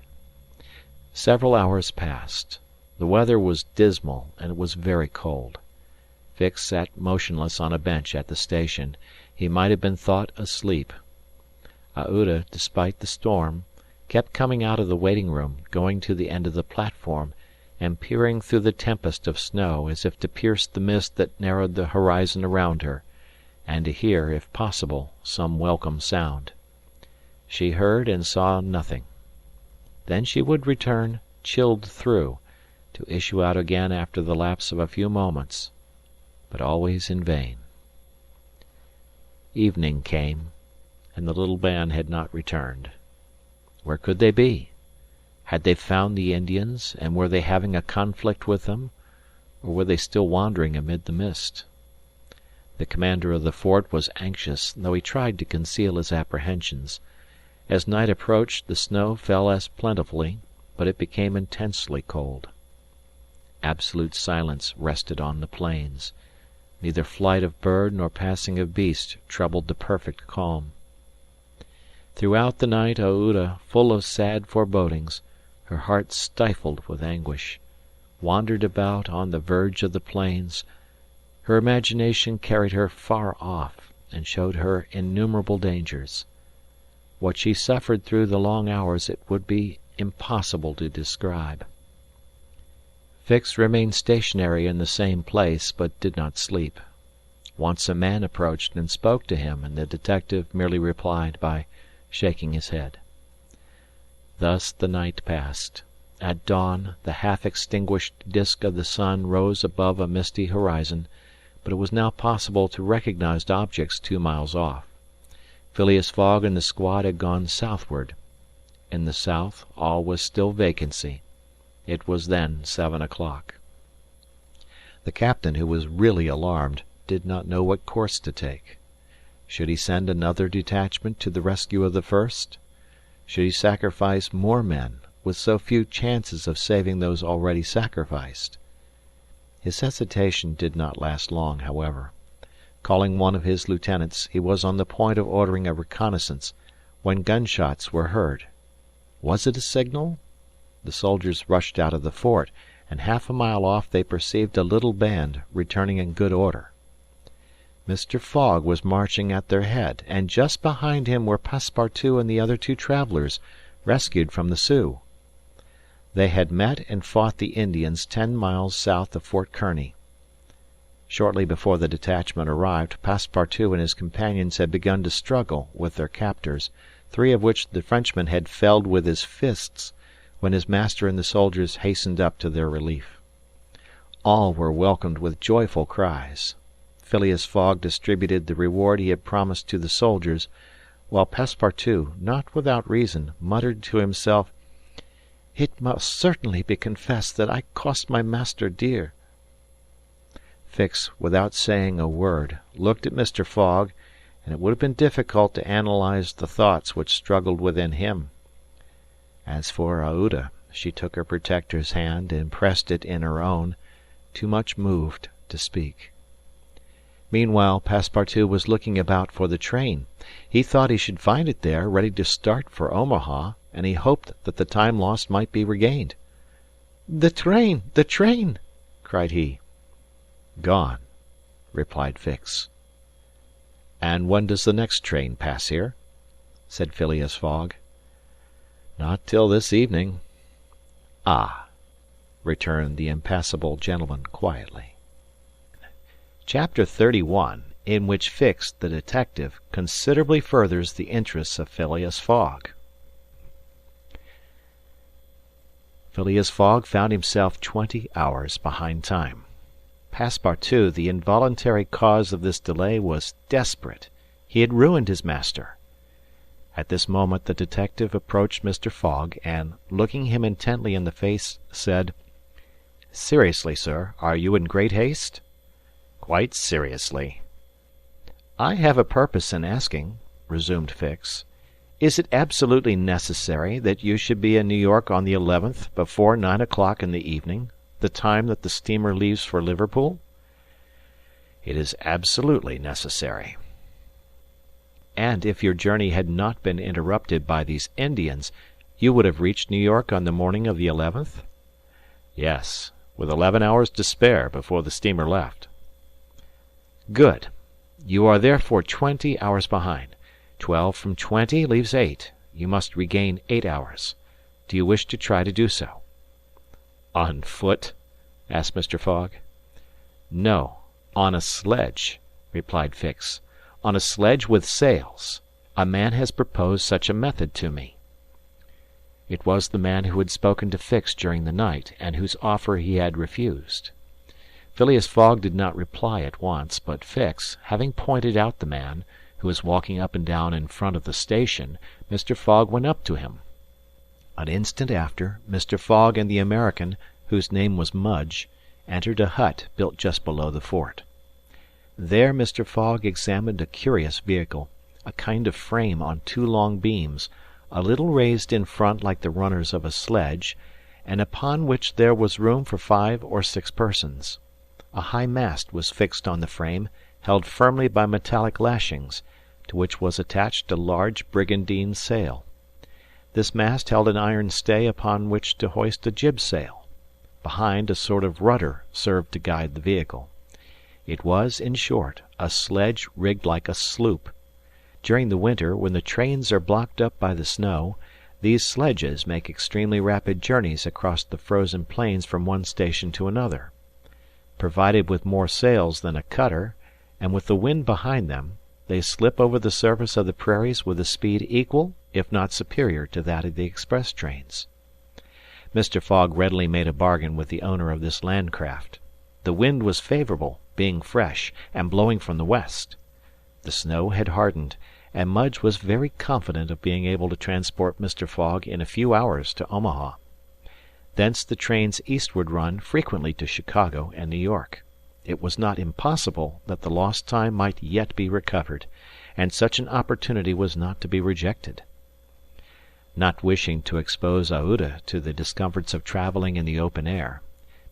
Several hours passed. The weather was dismal, and it was very cold. Fix sat motionless on a bench at the station. He might have been thought asleep. Aouda, despite the storm, kept coming out of the waiting-room, going to the end of the platform, and peering through the tempest of snow as if to pierce the mist that narrowed the horizon around her, and to hear, if possible, some welcome sound. She heard and saw nothing. Then she would return, chilled through, to issue out again after the lapse of a few moments, but always in vain. Evening came, and the little band had not returned. Where could they be? Had they found the Indians, and were they having a conflict with them, or were they still wandering amid the mist? The commander of the fort was anxious, though he tried to conceal his apprehensions. As night approached, the snow fell less plentifully, but it became intensely cold. Absolute silence rested on the plains. Neither flight of bird nor passing of beast troubled the perfect calm. Throughout the night Aouda, full of sad forebodings, her heart stifled with anguish, wandered about on the verge of the plains. Her imagination carried her far off, and showed her innumerable dangers. What she suffered through the long hours it would be impossible to describe. Fix remained stationary in the same place, but did not sleep. Once a man approached and spoke to him, and the detective merely replied by shaking his head. Thus the night passed. At dawn the half-extinguished disk of the sun rose above a misty horizon, but it was now possible to recognize objects 2 miles off. Phileas Fogg and the squad had gone southward. In the south all was still vacancy. It was then 7 o'clock. The captain, who was really alarmed, did not know what course to take. Should he send another detachment to the rescue of the first? Should he sacrifice more men, with so few chances of saving those already sacrificed? His hesitation did not last long, however. Calling one of his lieutenants, he was on the point of ordering a reconnaissance, when gunshots were heard. Was it a signal? The soldiers rushed out of the fort, and half a mile off they perceived a little band returning in good order. Mr. Fogg was marching at their head, and just behind him were Passepartout and the other two travelers, rescued from the Sioux. They had met and fought the Indians 10 miles south of Fort Kearny. Shortly before the detachment arrived, Passepartout and his companions had begun to struggle with their captors, 3 of which the Frenchman had felled with his fists, when his master and the soldiers hastened up to their relief. All were welcomed with joyful cries. Phileas Fogg distributed the reward he had promised to the soldiers, while Passepartout, not without reason, muttered to himself, "It must certainly be confessed that I cost my master dear." Fix, without saying a word, looked at Mr. Fogg, and it would have been difficult to analyze the thoughts which struggled within him. As for Aouda, she took her protector's hand and pressed it in her own, too much moved to speak. Meanwhile, Passepartout was looking about for the train. He thought he should find it there, ready to start for Omaha, and he hoped that the time lost might be regained. "The train! The train!" cried he. "Gone," replied Fix. "And when does the next train pass here?" said Phileas Fogg. "Not till this evening." "Ah," returned the impassible gentleman quietly. Chapter 31, in which Fix, the detective, considerably furthers the interests of Phileas Fogg. Phileas Fogg found himself 20 hours behind time. Passepartout, the involuntary cause of this delay, was desperate. He had ruined his master. At this moment the detective approached Mr. Fogg, and, looking him intently in the face, said, "Seriously, sir, are you in great haste?" "Quite seriously." "I have a purpose in asking," resumed Fix. "Is it absolutely necessary that you should be in New York on the 11th before 9 o'clock in the evening, the time that the steamer leaves for Liverpool?" "It is absolutely necessary." "And if your journey had not been interrupted by these Indians, you would have reached New York on the morning of the 11th?" "Yes, with 11 hours to spare before the steamer left." "Good. You are therefore 20 hours behind. 12 from 20 leaves 8. You must regain 8 hours. Do you wish to try to do so?" "On foot?" asked Mr. Fogg. "No, on a sledge," replied Fix. "On a sledge with sails. A man has proposed such a method to me." It was the man who had spoken to Fix during the night, and whose offer he had refused. Phileas Fogg did not reply at once, but Fix, having pointed out the man, who was walking up and down in front of the station, Mr. Fogg went up to him. An instant after, Mr. Fogg and the American, whose name was Mudge, entered a hut built just below the fort. There Mr. Fogg examined a curious vehicle, a kind of frame on 2 long beams, a little raised in front like the runners of a sledge, and upon which there was room for 5 or 6 persons. A high mast was fixed on the frame, held firmly by metallic lashings, to which was attached a large brigandine sail. This mast held an iron stay upon which to hoist a jib sail. Behind, a sort of rudder served to guide the vehicle. It was, in short, a sledge rigged like a sloop. During the winter, when the trains are blocked up by the snow, these sledges make extremely rapid journeys across the frozen plains from one station to another. Provided with more sails than a cutter, and with the wind behind them, they slip over the surface of the prairies with a speed equal, if not superior, to that of the express trains. Mr. Fogg readily made a bargain with the owner of this land craft. The wind was favorable, being fresh, and blowing from the west. The snow had hardened, and Mudge was very confident of being able to transport Mr. Fogg in a few hours to Omaha. Thence the trains eastward run frequently to Chicago and New York. It was not impossible that the lost time might yet be recovered, and such an opportunity was not to be rejected. Not wishing to expose Aouda to the discomforts of travelling in the open air,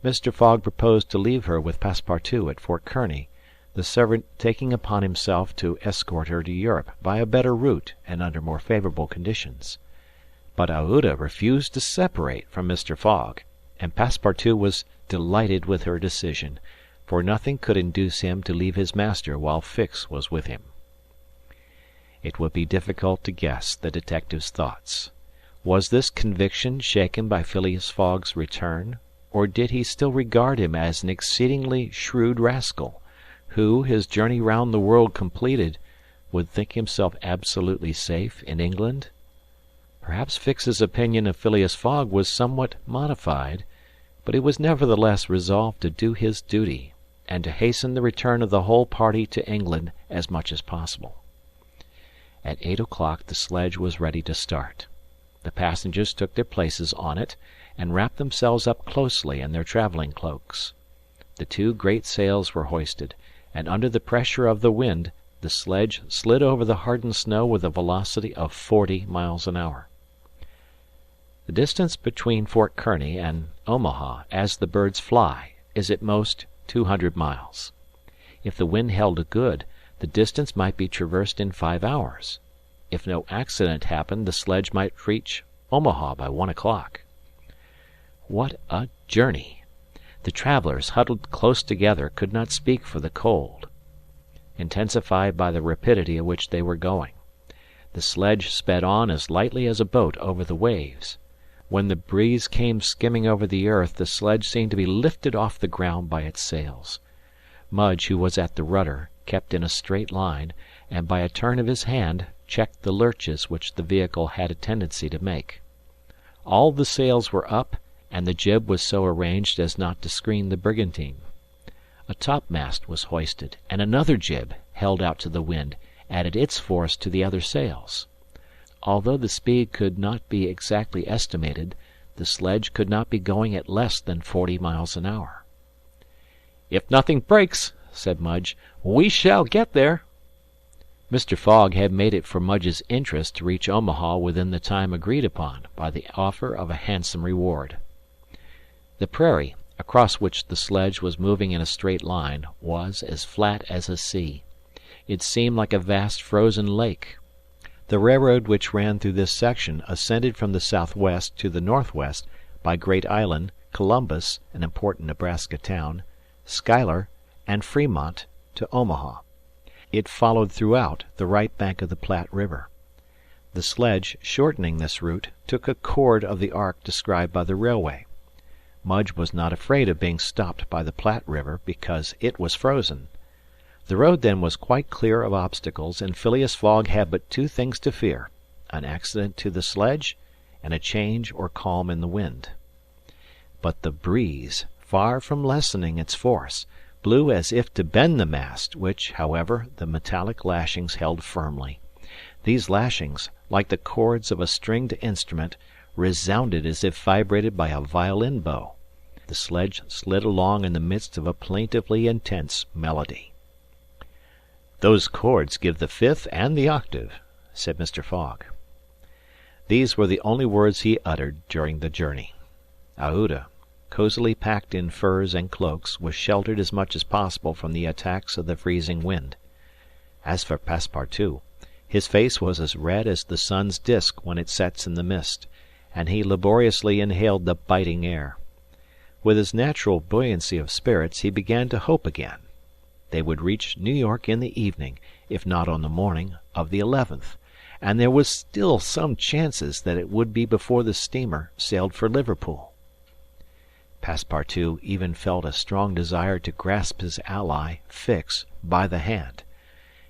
Mr. Fogg proposed to leave her with Passepartout at Fort Kearny, the servant taking upon himself to escort her to Europe by a better route and under more favorable conditions. But Aouda refused to separate from Mr. Fogg, and Passepartout was delighted with her decision, for nothing could induce him to leave his master while Fix was with him. It would be difficult to guess the detective's thoughts. Was this conviction shaken by Phileas Fogg's return, or did he still regard him as an exceedingly shrewd rascal, who, his journey round the world completed, would think himself absolutely safe in England? Perhaps Fix's opinion of Phileas Fogg was somewhat modified, but he was nevertheless resolved to do his duty, and to hasten the return of the whole party to England as much as possible. At 8 o'clock the sledge was ready to start. The passengers took their places on it, and wrapped themselves up closely in their travelling cloaks. The two great sails were hoisted, and under the pressure of the wind the sledge slid over the hardened snow with a velocity of 40 miles an hour. The distance between Fort Kearny and Omaha, as the birds fly, is at most 200 miles. If the wind held good, the distance might be traversed in 5 hours. If no accident happened, the sledge might reach Omaha by 1 o'clock. What a journey! The travelers, huddled close together, could not speak for the cold, intensified by the rapidity at which they were going. The sledge sped on as lightly as a boat over the waves. When the breeze came skimming over the earth, the sledge seemed to be lifted off the ground by its sails. Mudge, who was at the rudder, kept in a straight line, and by a turn of his hand checked the lurches which the vehicle had a tendency to make. All the sails were up, and the jib was so arranged as not to screen the brigantine. A topmast was hoisted, and another jib, held out to the wind, added its force to the other sails. Although the speed could not be exactly estimated, the sledge could not be going at less than 40 miles an hour. "If nothing breaks," said Mudge, "we shall get there." Mr. Fogg had made it for Mudge's interest to reach Omaha within the time agreed upon by the offer of a handsome reward. The prairie, across which the sledge was moving in a straight line, was as flat as a sea. It seemed like a vast frozen lake. The railroad which ran through this section ascended from the southwest to the northwest by Great Island, Columbus, an important Nebraska town, Schuyler, and Fremont to Omaha. It followed throughout the right bank of the Platte River. The sledge, shortening this route, took a chord of the arc described by the railway. Mudge was not afraid of being stopped by the Platte River because it was frozen. The road then was quite clear of obstacles, and Phileas Fogg had but two things to fear: an accident to the sledge and a change or calm in the wind. But the breeze, far from lessening its force, blew as if to bend the mast, which, however, the metallic lashings held firmly. These lashings, like the chords of a stringed instrument, resounded as if vibrated by a violin bow. The sledge slid along in the midst of a plaintively intense melody. "Those chords give the fifth and the octave," said Mr. Fogg. These were the only words he uttered during the journey. Aouda, cosily packed in furs and cloaks, was sheltered as much as possible from the attacks of the freezing wind. As for Passepartout, his face was as red as the sun's disk when it sets in the mist, and he laboriously inhaled the biting air. With his natural buoyancy of spirits, he began to hope again. They would reach New York in the evening, if not on the morning, of the 11th, and there was still some chances that it would be before the steamer sailed for Liverpool. Passepartout even felt a strong desire to grasp his ally, Fix, by the hand.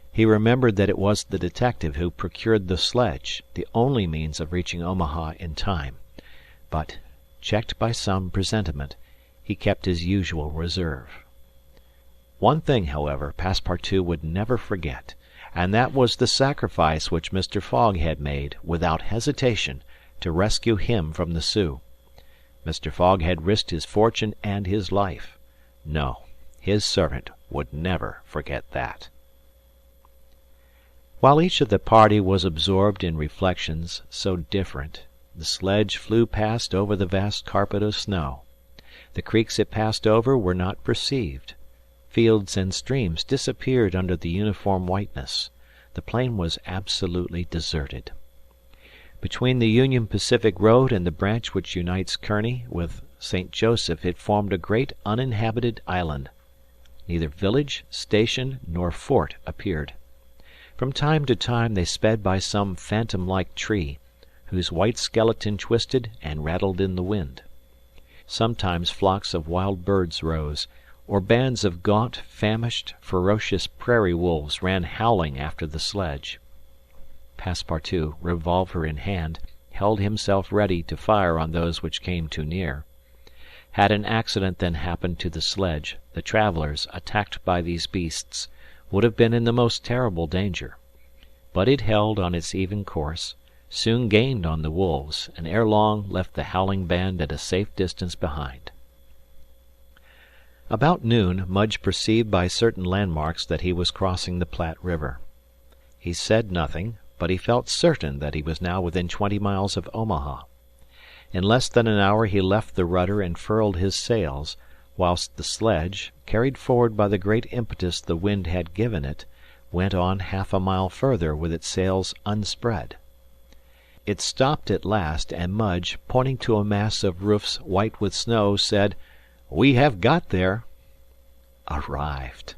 He remembered that it was the detective who procured the sledge, the only means of reaching Omaha in time. But, checked by some presentiment, he kept his usual reserve. One thing, however, Passepartout would never forget, and that was the sacrifice which Mr. Fogg had made, without hesitation, to rescue him from the Sioux. Mr. Fogg had risked his fortune and his life. No, his servant would never forget that. While each of the party was absorbed in reflections so different, the sledge flew past over the vast carpet of snow. The creeks it passed over were not perceived. Fields and streams disappeared under the uniform whiteness. The plain was absolutely deserted. Between the Union Pacific Road and the branch which unites Kearny with St. Joseph, it formed a great uninhabited island. Neither village, station, nor fort appeared. From time to time they sped by some phantom-like tree, whose white skeleton twisted and rattled in the wind. Sometimes flocks of wild birds rose, or bands of gaunt, famished, ferocious prairie wolves ran howling after the sledge. Passepartout, revolver in hand, held himself ready to fire on those which came too near. Had an accident then happened to the sledge, the travellers, attacked by these beasts, would have been in the most terrible danger. But it held on its even course, soon gained on the wolves, and ere long left the howling band at a safe distance behind. About noon Mudge perceived by certain landmarks that he was crossing the Platte River. He said nothing, but he felt certain that he was now within 20 miles of Omaha. In less than an hour he left the rudder and furled his sails, whilst the sledge, carried forward by the great impetus the wind had given it, went on half a mile further with its sails unspread. It stopped at last, and Mudge, pointing to a mass of roofs white with snow, said, "We have got there." Arrived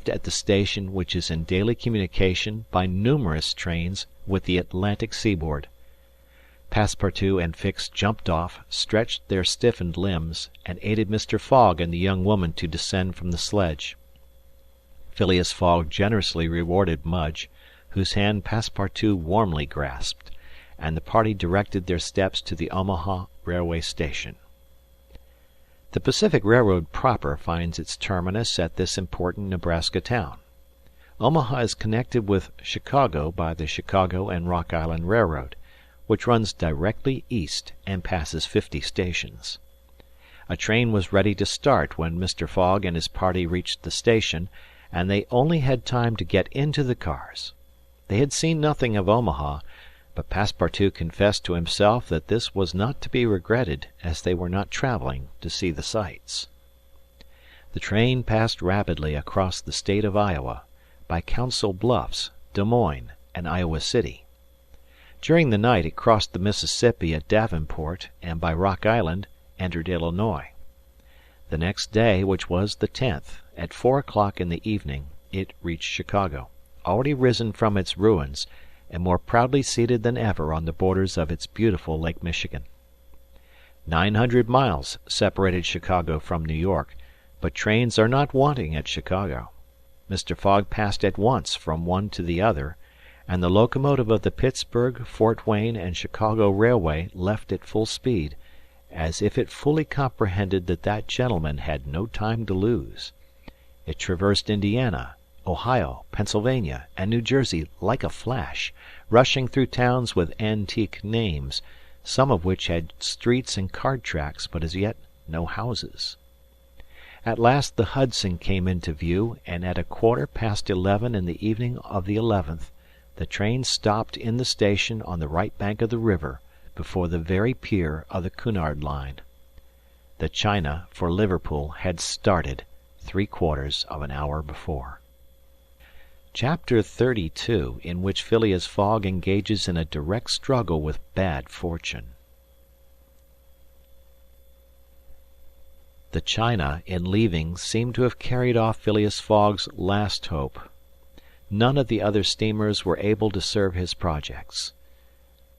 at the station which is in daily communication by numerous trains with the Atlantic seaboard. Passepartout and Fix jumped off, stretched their stiffened limbs, and aided Mr. Fogg and the young woman to descend from the sledge. Phileas Fogg generously rewarded Mudge, whose hand Passepartout warmly grasped, and the party directed their steps to the Omaha railway station. The Pacific Railroad proper finds its terminus at this important Nebraska town. Omaha is connected with Chicago by the Chicago and Rock Island Railroad, which runs directly east and passes 50 stations. A train was ready to start when Mr. Fogg and his party reached the station, and they only had time to get into the cars. They had seen nothing of Omaha, but Passepartout confessed to himself that this was not to be regretted, as they were not traveling to see the sights. The train passed rapidly across the state of Iowa, by Council Bluffs, Des Moines, and Iowa City. During the night it crossed the Mississippi at Davenport, and by Rock Island entered Illinois. The next day, which was the 10th, at 4 o'clock in the evening, it reached Chicago, already risen from its ruins, and more proudly seated than ever on the borders of its beautiful Lake Michigan. 900 miles separated Chicago from New York, but trains are not wanting at Chicago. Mr. Fogg passed at once from one to the other, and the locomotive of the Pittsburgh, Fort Wayne, and Chicago Railway left at full speed, as if it fully comprehended that that gentleman had no time to lose. It traversed Indiana, Ohio, Pennsylvania, and New Jersey like a flash, rushing through towns with antique names, some of which had streets and cart tracks, but as yet no houses. At last the Hudson came into view, and at 11:15 in the evening of the 11th, the train stopped in the station on the right bank of the river, before the very pier of the Cunard line. The China for Liverpool had started 3/4 of an hour before. Chapter 32, in which Phileas Fogg engages in a direct struggle with bad fortune. The China, in leaving, seemed to have carried off Phileas Fogg's last hope. None of the other steamers were able to serve his projects.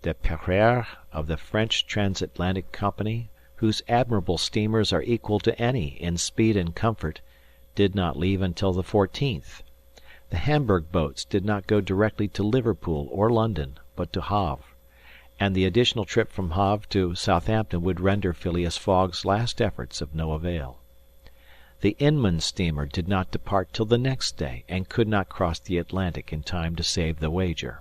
The Pereire of the French Transatlantic Company, whose admirable steamers are equal to any in speed and comfort, did not leave until the 14th. The Hamburg boats did not go directly to Liverpool or London, but to Havre, and the additional trip from Havre to Southampton would render Phileas Fogg's last efforts of no avail. The Inman steamer did not depart till the next day, and could not cross the Atlantic in time to save the wager.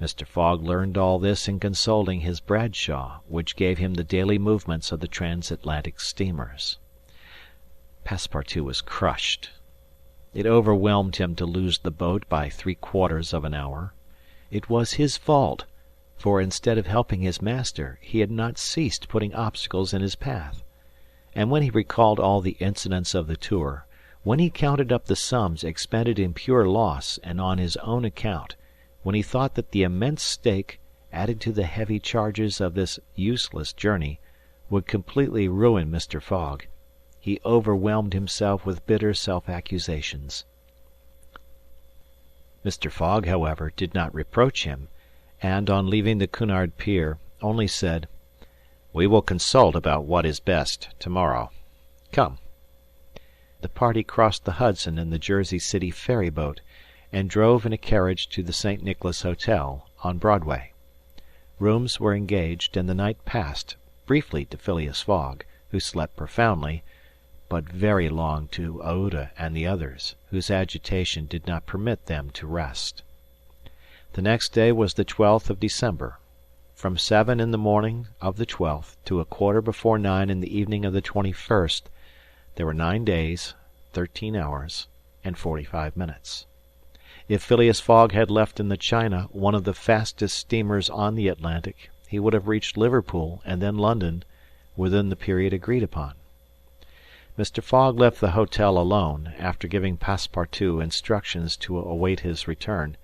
Mr. Fogg learned all this in consulting his Bradshaw, which gave him the daily movements of the transatlantic steamers. Passepartout was crushed. It overwhelmed him to lose the boat by 3/4 of an hour. It was his fault, for instead of helping his master, he had not ceased putting obstacles in his path. And when he recalled all the incidents of the tour, when he counted up the sums expended in pure loss and on his own account, when he thought that the immense stake, added to the heavy charges of this useless journey, would completely ruin Mr. Fogg. He overwhelmed himself with bitter self-accusations. Mr. Fogg, however, did not reproach him, and on leaving the Cunard pier, only said, "We will consult about what is best tomorrow. Come." The party crossed the Hudson in the Jersey City ferry boat, and drove in a carriage to the St. Nicholas Hotel, on Broadway. Rooms were engaged, and the night passed, briefly to Phileas Fogg, who slept profoundly, but very long to Aouda and the others, whose agitation did not permit them to rest. The next day was the 12th of December. From 7 in the morning of the 12th to a quarter before 9 in the evening of the 21st, there were 9 days, 13 hours, and 45 minutes. If Phileas Fogg had left in the China, one of the fastest steamers on the Atlantic, he would have reached Liverpool and then London within the period agreed upon. Mr. Fogg left the hotel alone, after giving Passepartout instructions to await his return,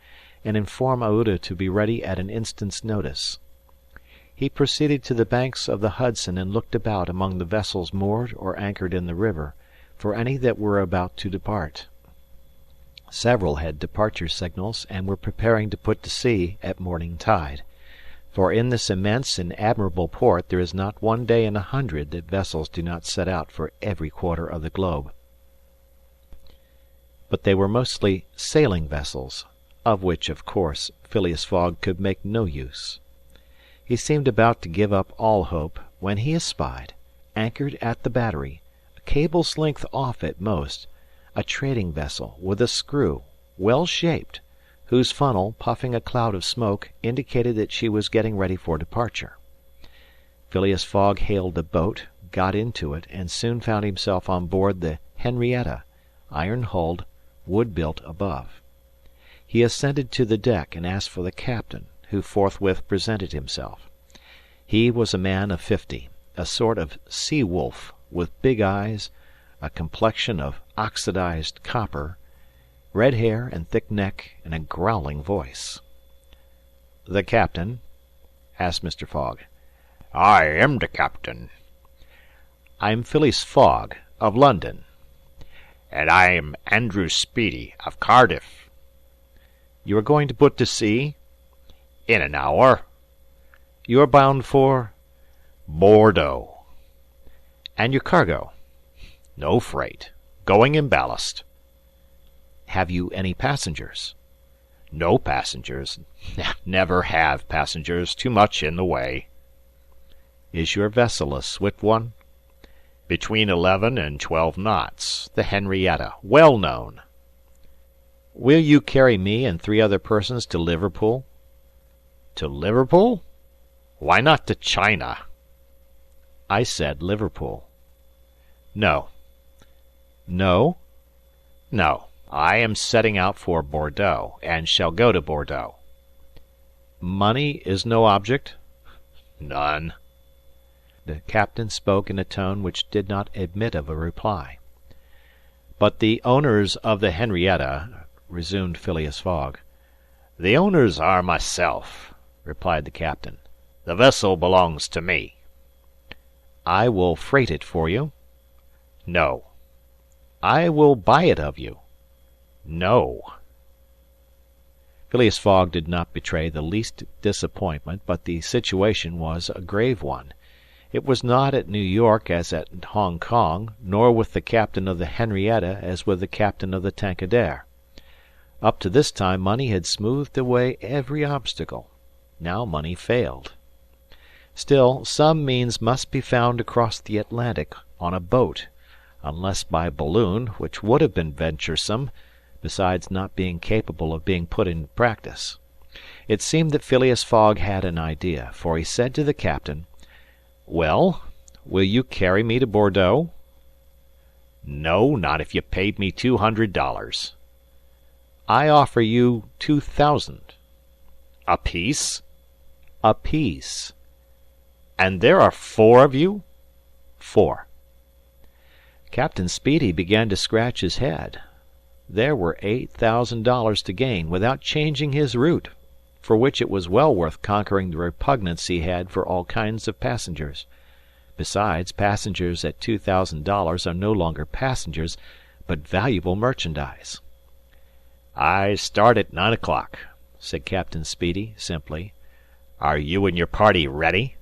and inform Aouda to be ready at an instant's notice. He proceeded to the banks of the Hudson and looked about among the vessels moored or anchored in the river, for any that were about to depart. Several had departure signals and were preparing to put to sea at morning tide, for in this immense and admirable port there is not one day in 100 that vessels do not set out for every quarter of the globe. But they were mostly sailing vessels, of which, of course, Phileas Fogg could make no use. He seemed about to give up all hope, when he espied, anchored at the battery, a cable's length off at most, a trading vessel with a screw, well shaped, whose funnel, puffing a cloud of smoke, indicated that she was getting ready for departure. Phileas Fogg hailed a boat, got into it, and soon found himself on board the Henrietta, iron-hulled, wood-built above. He ascended to the deck and asked for the captain, who forthwith presented himself. He was a man of 50, a sort of sea-wolf, with big eyes, a complexion of oxidized copper, red hair and thick neck, and a growling voice. "The captain?" asked Mr. Fogg. "I am the captain." "I am Phileas Fogg, of London." "And I am Andrew Speedy, of Cardiff." "You are going to put to sea?" "In an hour." "You are bound for?" "Bordeaux." "And your cargo?" "No freight. Going in ballast." "Have you any passengers?" "No passengers. Never have passengers. Too much in the way." "Is your vessel a swift one?" "Between 11 and 12 knots. The Henrietta. Well known." "Will you carry me and 3 other persons to Liverpool?" "To Liverpool? Why not to China?" "I said Liverpool." "No." "No?" "No. I am setting out for Bordeaux, and shall go to Bordeaux." "Money is no object?" "None." The captain spoke in a tone which did not admit of a reply. "But the owners of the Henrietta," resumed Phileas Fogg. "The owners are myself," replied the captain. "The vessel belongs to me." "I will freight it for you." "No." "I will buy it of you." "No." Phileas Fogg did not betray the least disappointment, but the situation was a grave one. It was not at New York as at Hong Kong, nor with the captain of the Henrietta as with the captain of the Tankadere. Up to this time money had smoothed away every obstacle. Now money failed. Still, some means must be found to cross the Atlantic on a boat, unless by balloon, which would have been venturesome, besides not being capable of being put in practice. It seemed that Phileas Fogg had an idea, for he said to the captain, "Well, will you carry me to Bordeaux?" "No, not if you paid me $200. "I offer you 2,000. "Apiece?" "Apiece." "And there are 4 of you?" "4." Captain Speedy began to scratch his head. There were $8,000 to gain, without changing his route, for which it was well worth conquering the repugnance he had for all kinds of passengers. Besides, passengers at $2,000 are no longer passengers, but valuable merchandise. "I start at 9 o'clock," said Captain Speedy, simply. "Are you and your party ready?"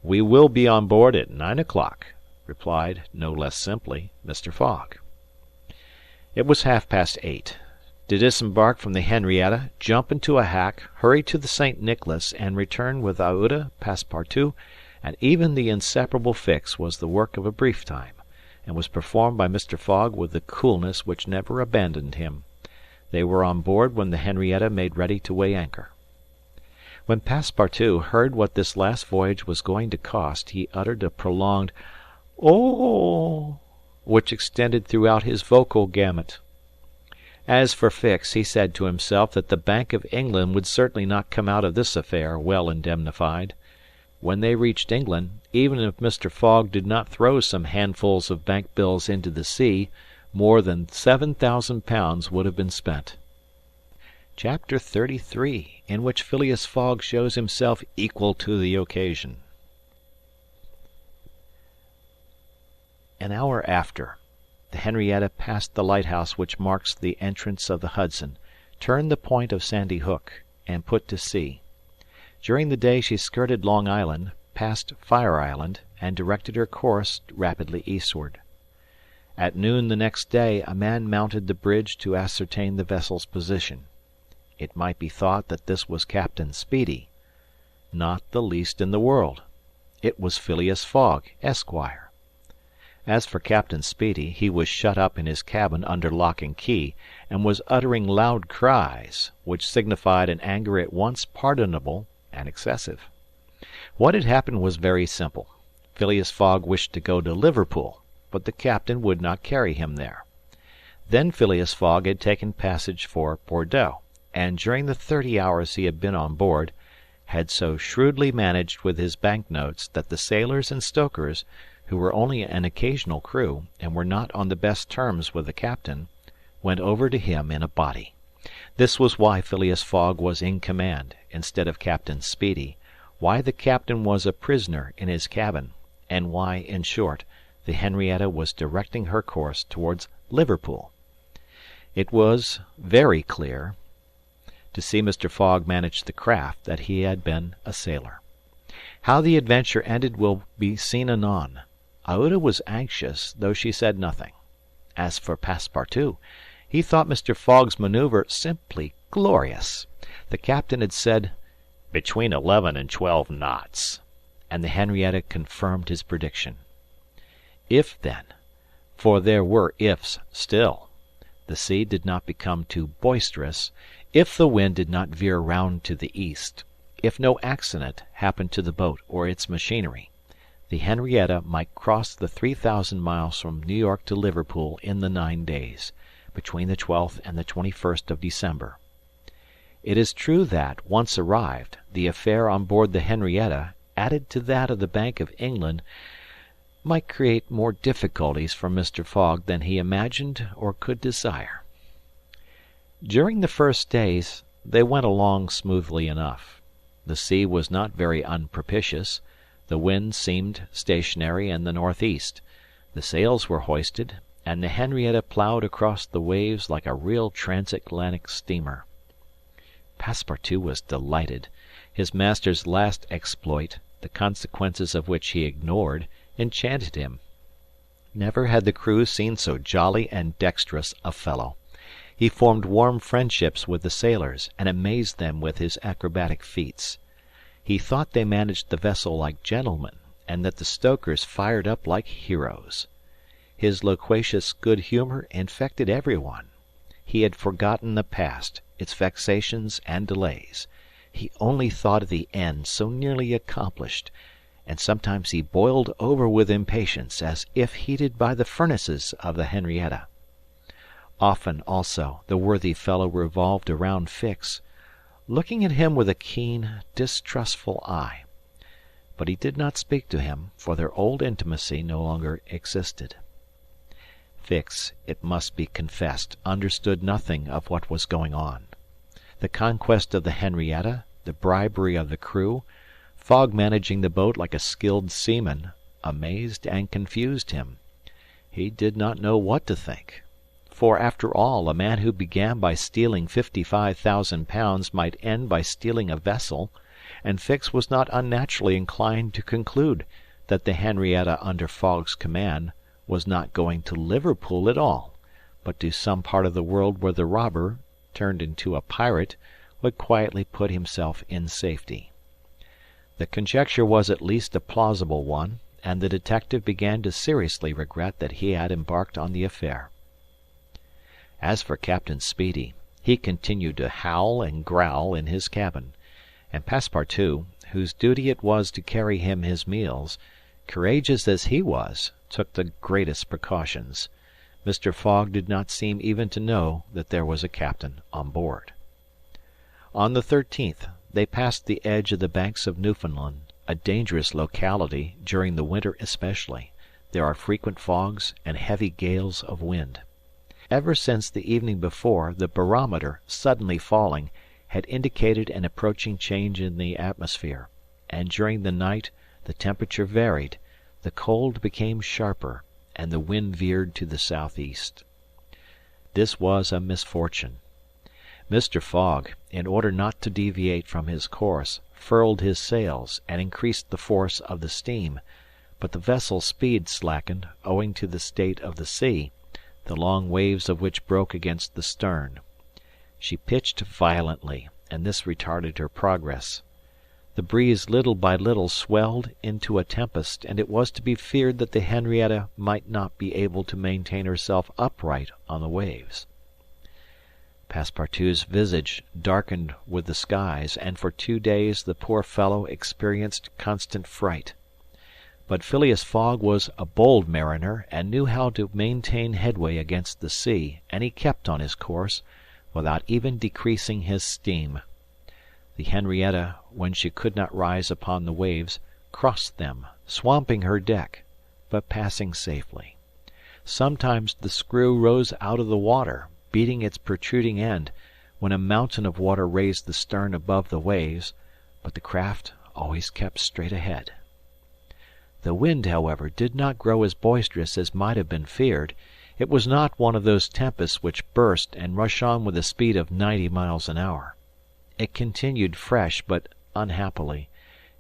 "We will be on board at 9 o'clock," replied, no less simply, Mr. Fogg. It was 8:30. To disembark from the Henrietta, jump into a hack, hurry to the St. Nicholas, and return with Aouda, Passepartout, and even the inseparable Fix was the work of a brief time, and was performed by Mr. Fogg with the coolness which never abandoned him. They were on board when the Henrietta made ready to weigh anchor. When Passepartout heard what this last voyage was going to cost, he uttered a prolonged "Oh!" which extended throughout his vocal gamut. As for Fix, he said to himself that the Bank of England would certainly not come out of this affair well indemnified. When they reached England, even if Mr. Fogg did not throw some handfuls of bank bills into the sea, more than £7,000 would have been spent. Chapter 33, in which Phileas Fogg shows himself equal to the occasion. An hour after, the Henrietta passed the lighthouse which marks the entrance of the Hudson, turned the point of Sandy Hook, and put to sea. During the day she skirted Long Island, passed Fire Island, and directed her course rapidly eastward. At noon the next day a man mounted the bridge to ascertain the vessel's position. It might be thought that this was Captain Speedy. Not the least in the world. It was Phileas Fogg, Esquire. As for Captain Speedy, he was shut up in his cabin under lock and key, and was uttering loud cries, which signified an anger at once pardonable and excessive. What had happened was very simple. Phileas Fogg wished to go to Liverpool, but the captain would not carry him there. Then Phileas Fogg had taken passage for Bordeaux, and during the 30 hours he had been on board, had so shrewdly managed with his bank notes that the sailors and stokers, who were only an occasional crew, and were not on the best terms with the captain, went over to him in a body. This was why Phileas Fogg was in command, instead of Captain Speedy, why the captain was a prisoner in his cabin, and why, in short, the Henrietta was directing her course towards Liverpool. It was very clear, to see Mr. Fogg manage the craft, that he had been a sailor. How the adventure ended will be seen anon. Aouda was anxious, though she said nothing. As for Passepartout, he thought Mr. Fogg's maneuver simply glorious. The captain had said, "between 11 and 12 knots," and the Henrietta confirmed his prediction. If then, for there were ifs still, the sea did not become too boisterous, if the wind did not veer round to the east, if no accident happened to the boat or its machinery, the Henrietta might cross the 3,000 miles from New York to Liverpool in the 9 days, between the 12th and the 21st of December. It is true that, once arrived, the affair on board the Henrietta, added to that of the Bank of England, might create more difficulties for Mr. Fogg than he imagined or could desire. During the first days they went along smoothly enough. The sea was not very unpropitious. The wind seemed stationary in the northeast. The sails were hoisted, and the Henrietta ploughed across the waves like a real transatlantic steamer. Passepartout was delighted. His master's last exploit, the consequences of which he ignored, enchanted him. Never had the crew seen so jolly and dexterous a fellow. He formed warm friendships with the sailors, and amazed them with his acrobatic feats. He thought they managed the vessel like gentlemen, and that the stokers fired up like heroes. His loquacious good humour infected everyone. He had forgotten the past, its vexations and delays. He only thought of the end so nearly accomplished, and sometimes he boiled over with impatience, as if heated by the furnaces of the Henrietta. Often, also, the worthy fellow revolved around Fix, looking at him with a keen, distrustful eye. But he did not speak to him, for their old intimacy no longer existed. Fix, it must be confessed, understood nothing of what was going on. The conquest of the Henrietta, the bribery of the crew, Fogg managing the boat like a skilled seaman, amazed and confused him. He did not know what to think. For, after all, a man who began by stealing £55,000 might end by stealing a vessel, and Fix was not unnaturally inclined to conclude that the Henrietta under Fogg's command was not going to Liverpool at all, but to some part of the world where the robber, turned into a pirate, would quietly put himself in safety. The conjecture was at least a plausible one, and the detective began to seriously regret that he had embarked on the affair. As for Captain Speedy, he continued to howl and growl in his cabin, and Passepartout, whose duty it was to carry him his meals, courageous as he was, took the greatest precautions. Mr. Fogg did not seem even to know that there was a captain on board. On the 13th they passed the edge of the Banks of Newfoundland, a dangerous locality during the winter especially. There are frequent fogs and heavy gales of wind. Ever since the evening before, the barometer, suddenly falling, had indicated an approaching change in the atmosphere, and during the night the temperature varied, the cold became sharper, and the wind veered to the southeast. This was a misfortune. Mr. Fogg, in order not to deviate from his course, furled his sails and increased the force of the steam, but the vessel's speed slackened owing to the state of the sea, the long waves of which broke against the stern. She pitched violently, and this retarded her progress. The breeze little by little swelled into a tempest, and it was to be feared that the Henrietta might not be able to maintain herself upright on the waves. Passepartout's visage darkened with the skies, and for 2 days the poor fellow experienced constant fright. But Phileas Fogg was a bold mariner, and knew how to maintain headway against the sea, and he kept on his course, without even decreasing his steam. The Henrietta, when she could not rise upon the waves, crossed them, swamping her deck, but passing safely. Sometimes the screw rose out of the water, beating its protruding end, when a mountain of water raised the stern above the waves, but the craft always kept straight ahead. The wind, however, did not grow as boisterous as might have been feared. It was not one of those tempests which burst and rush on with the speed of 90 miles an hour. It continued fresh, but unhappily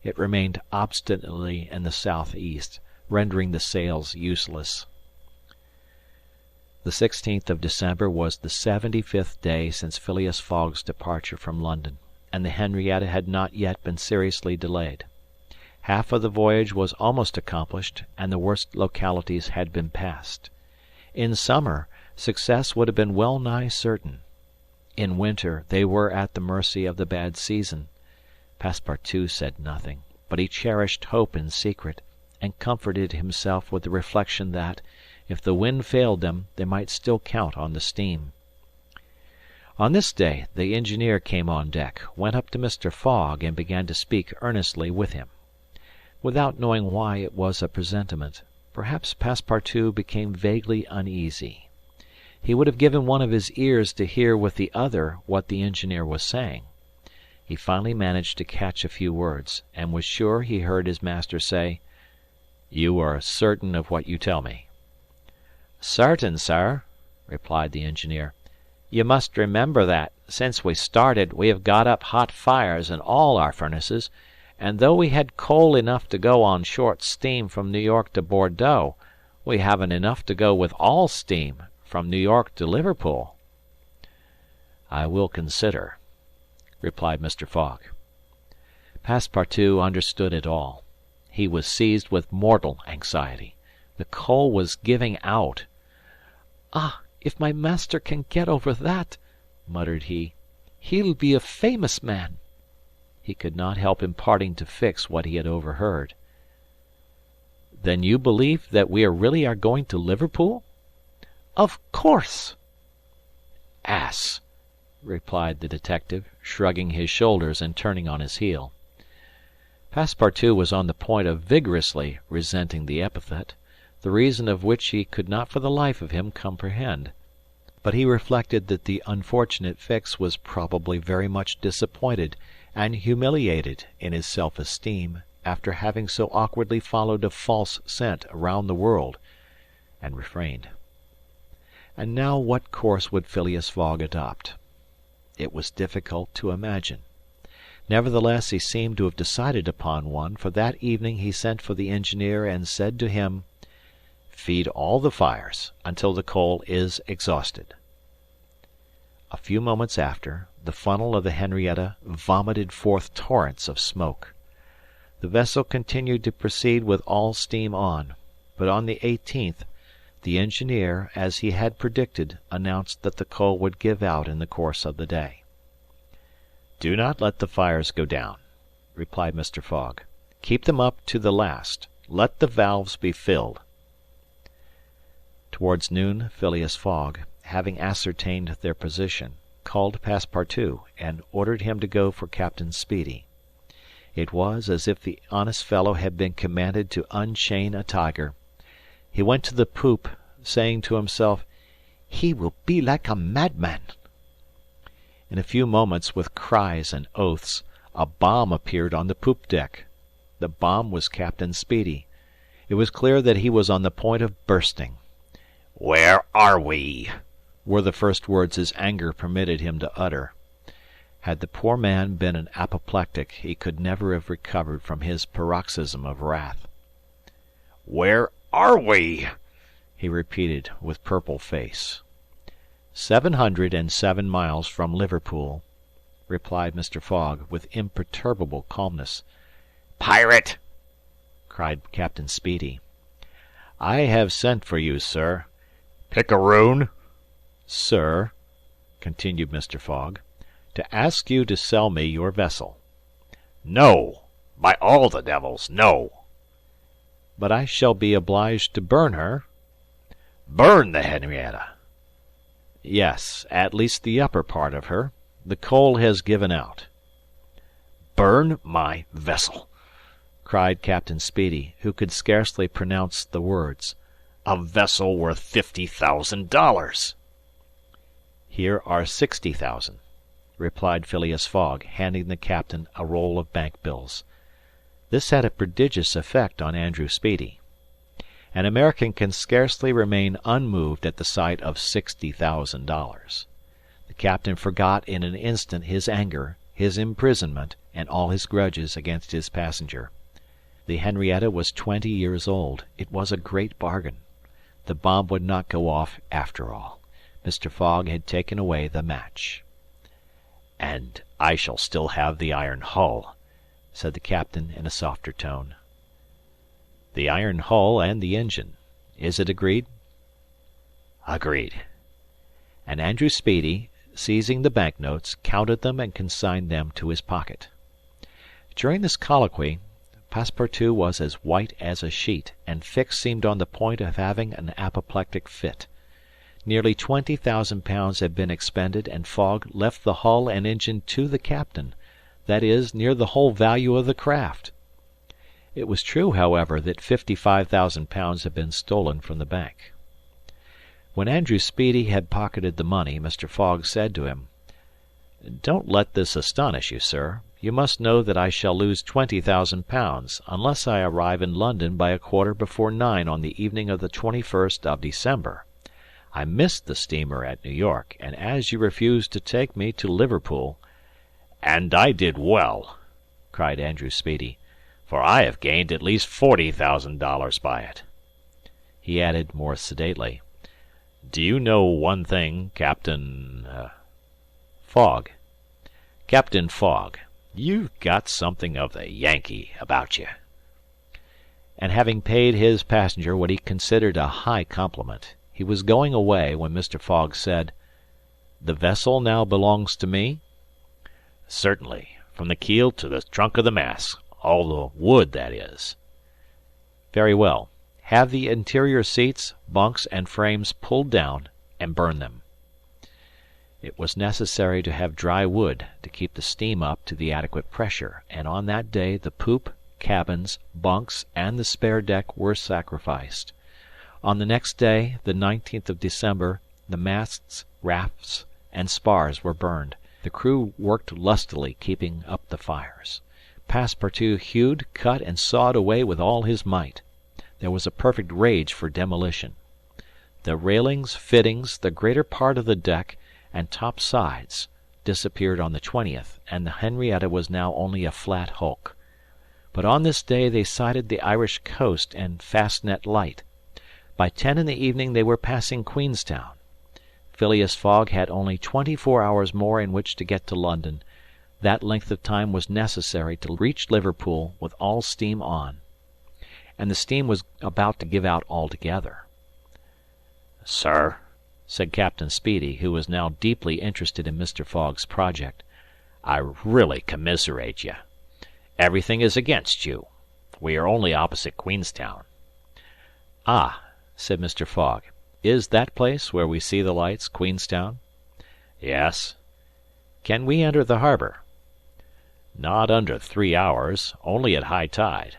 it remained obstinately in the southeast, rendering the sails useless. The 16th of December was the 75th day since Phileas Fogg's departure from London, and the Henrietta had not yet been seriously delayed. Half of the voyage was almost accomplished, and the worst localities had been passed. In summer, success would have been well nigh certain. In winter they were at the mercy of the bad season. Passepartout said nothing, but he cherished hope in secret, and comforted himself with the reflection that, if the wind failed them, they might still count on the steam. On this day the engineer came on deck, went up to Mr. Fogg, and began to speak earnestly with him. Without knowing why it was a presentiment, perhaps Passepartout became vaguely uneasy. He would have given one of his ears to hear with the other what the engineer was saying. He finally managed to catch a few words, and was sure he heard his master say, "You are certain of what you tell me?" "Certain, sir," replied the engineer. "You must remember that, since we started, we have got up hot fires in all our furnaces, and though we had coal enough to go on short steam from New York to Bordeaux, we haven't enough to go with all steam from New York to Liverpool." "I will consider," replied Mr. Fogg. Passepartout understood it all. He was seized with mortal anxiety. The coal was giving out. "Ah, if my master can get over that," muttered he, "he'll be a famous man." He could not help imparting to Fix what he had overheard. "Then you believe that we really are going to Liverpool?" "Of course." "Ass!" replied the detective, shrugging his shoulders and turning on his heel. Passepartout was on the point of vigorously resenting the epithet, the reason of which he could not for the life of him comprehend. But he reflected that the unfortunate Fix was probably very much disappointed and humiliated in his self-esteem after having so awkwardly followed a false scent around the world, and refrained. And now what course would Phileas Fogg adopt? It was difficult to imagine. Nevertheless, he seemed to have decided upon one, for that evening he sent for the engineer and said to him, "Feed all the fires until the coal is exhausted." A few moments after, the funnel of the Henrietta vomited forth torrents of smoke. The vessel continued to proceed with all steam on, but on the 18th the engineer, as he had predicted, announced that the coal would give out in the course of the day. "Do not let the fires go down," replied Mr. Fogg. "Keep them up to the last. Let the valves be filled." Towards noon Phileas Fogg, having ascertained their position, called Passepartout and ordered him to go for Captain Speedy. It was as if the honest fellow had been commanded to unchain a tiger. He went to the poop, saying to himself, "He will be like a madman." In a few moments, with cries and oaths, a bomb appeared on the poop deck. The bomb was Captain Speedy. It was clear that he was on the point of bursting. Where are we? Were the first words his anger permitted him to utter. Had the poor man been an apoplectic, he could never have recovered from his paroxysm of wrath. Where are we? He repeated, with purple face. 707 miles from Liverpool, replied Mr. Fogg, with imperturbable calmness. Pirate! cried Captain Speedy. I have sent for you, sir. Picaroon? Sir, continued Mr. Fogg, to ask you to sell me your vessel. No! By all the devils, no! But I shall be obliged to burn her. Burn the Henrietta? Yes, at least the upper part of her. The coal has given out. Burn my vessel! cried Captain Speedy, who could scarcely pronounce the words. A vessel worth $50,000. Here are 60,000, replied Phileas Fogg, handing the captain a roll of bank bills. This had a prodigious effect on Andrew Speedy. An American can scarcely remain unmoved at the sight of $60,000. The captain forgot in an instant his anger, his imprisonment, and all his grudges against his passenger. The Henrietta was 20 years old. It was a great bargain. The bomb would not go off after all. Mr. Fogg had taken away the match. And I shall still have the iron hull, said the captain in a softer tone. The iron hull and the engine. Is it agreed? Agreed. And Andrew Speedy, seizing the banknotes, counted them and consigned them to his pocket. During this colloquy, Passepartout was as white as a sheet, and Fix seemed on the point of having an apoplectic fit. Nearly 20,000 pounds had been expended, and Fogg left the hull and engine to the captain, that is, near the whole value of the craft. It was true, however, that 55,000 pounds had been stolen from the bank. When Andrew Speedy had pocketed the money, Mr. Fogg said to him, "Don't let this astonish you, sir. You must know that I shall lose 20,000 pounds, unless I arrive in London by a quarter before 9 on the evening of the 21st of December. I missed the steamer at New York, and as you refused to take me to Liverpool—" "And I did well," cried Andrew Speedy, "for I have gained at least $40,000 by it." He added more sedately, "Do you know one thing, Captain Fogg? Captain Fogg, you've got something of the Yankee about you." And having paid his passenger what he considered a high compliment, he was going away when Mr. Fogg said, "The vessel now belongs to me?" "Certainly, from the keel to the trunk of the mast, all the wood, that is." "Very well. Have the interior seats, bunks, and frames pulled down, and burn them." It was necessary to have dry wood to keep the steam up to the adequate pressure, and on that day the poop, cabins, bunks, and the spare deck were sacrificed. On the next day, the 19th of December, the masts, rafts, and spars were burned. The crew worked lustily, keeping up the fires. Passepartout hewed, cut, and sawed away with all his might. There was a perfect rage for demolition. The railings, fittings, the greater part of the deck, and top sides disappeared on the 20th, and the Henrietta was now only a flat hulk. But on this day they sighted the Irish coast and Fastnet Light. By 10 in the evening they were passing Queenstown. Phileas Fogg had only 24 hours more in which to get to London. That length of time was necessary to reach Liverpool with all steam on. And the steam was about to give out altogether. "Sir," said Captain Speedy, who was now deeply interested in Mr. Fogg's project, "I really commiserate you. Everything is against you. We are only opposite Queenstown." "Ah," said Mr. Fogg, "is that place where we see the lights Queenstown?" "Yes." "Can we enter the harbor?" "Not under 3 hours, only at high tide."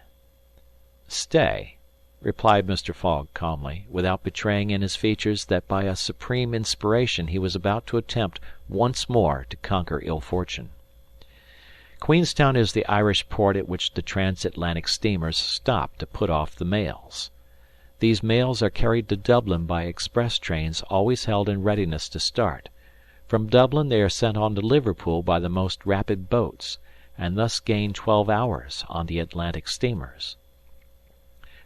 "Stay," replied Mr. Fogg calmly, without betraying in his features that by a supreme inspiration he was about to attempt once more to conquer ill fortune. Queenstown is the Irish port at which the transatlantic steamers stop to put off the mails. These mails are carried to Dublin by express trains always held in readiness to start. From Dublin they are sent on to Liverpool by the most rapid boats, and thus gain 12 hours on the Atlantic steamers.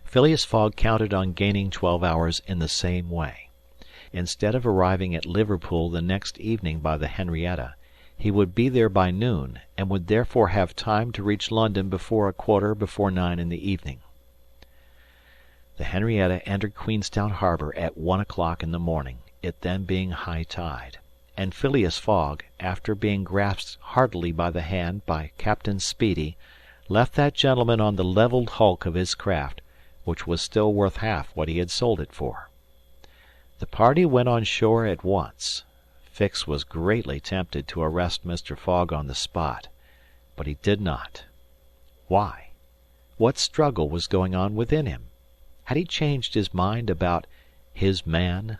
Phileas Fogg counted on gaining 12 hours in the same way. Instead of arriving at Liverpool the next evening by the Henrietta, he would be there by noon, and would therefore have time to reach London before 9:15 in the evening. The Henrietta entered Queenstown harbour at 1 o'clock in the morning, it then being high tide, and Phileas Fogg, after being grasped heartily by the hand by Captain Speedy, left that gentleman on the levelled hulk of his craft, which was still worth half what he had sold it for. The party went on shore at once. Fix was greatly tempted to arrest Mr. Fogg on the spot, but he did not. Why? What struggle was going on within him? Had he changed his mind about his man?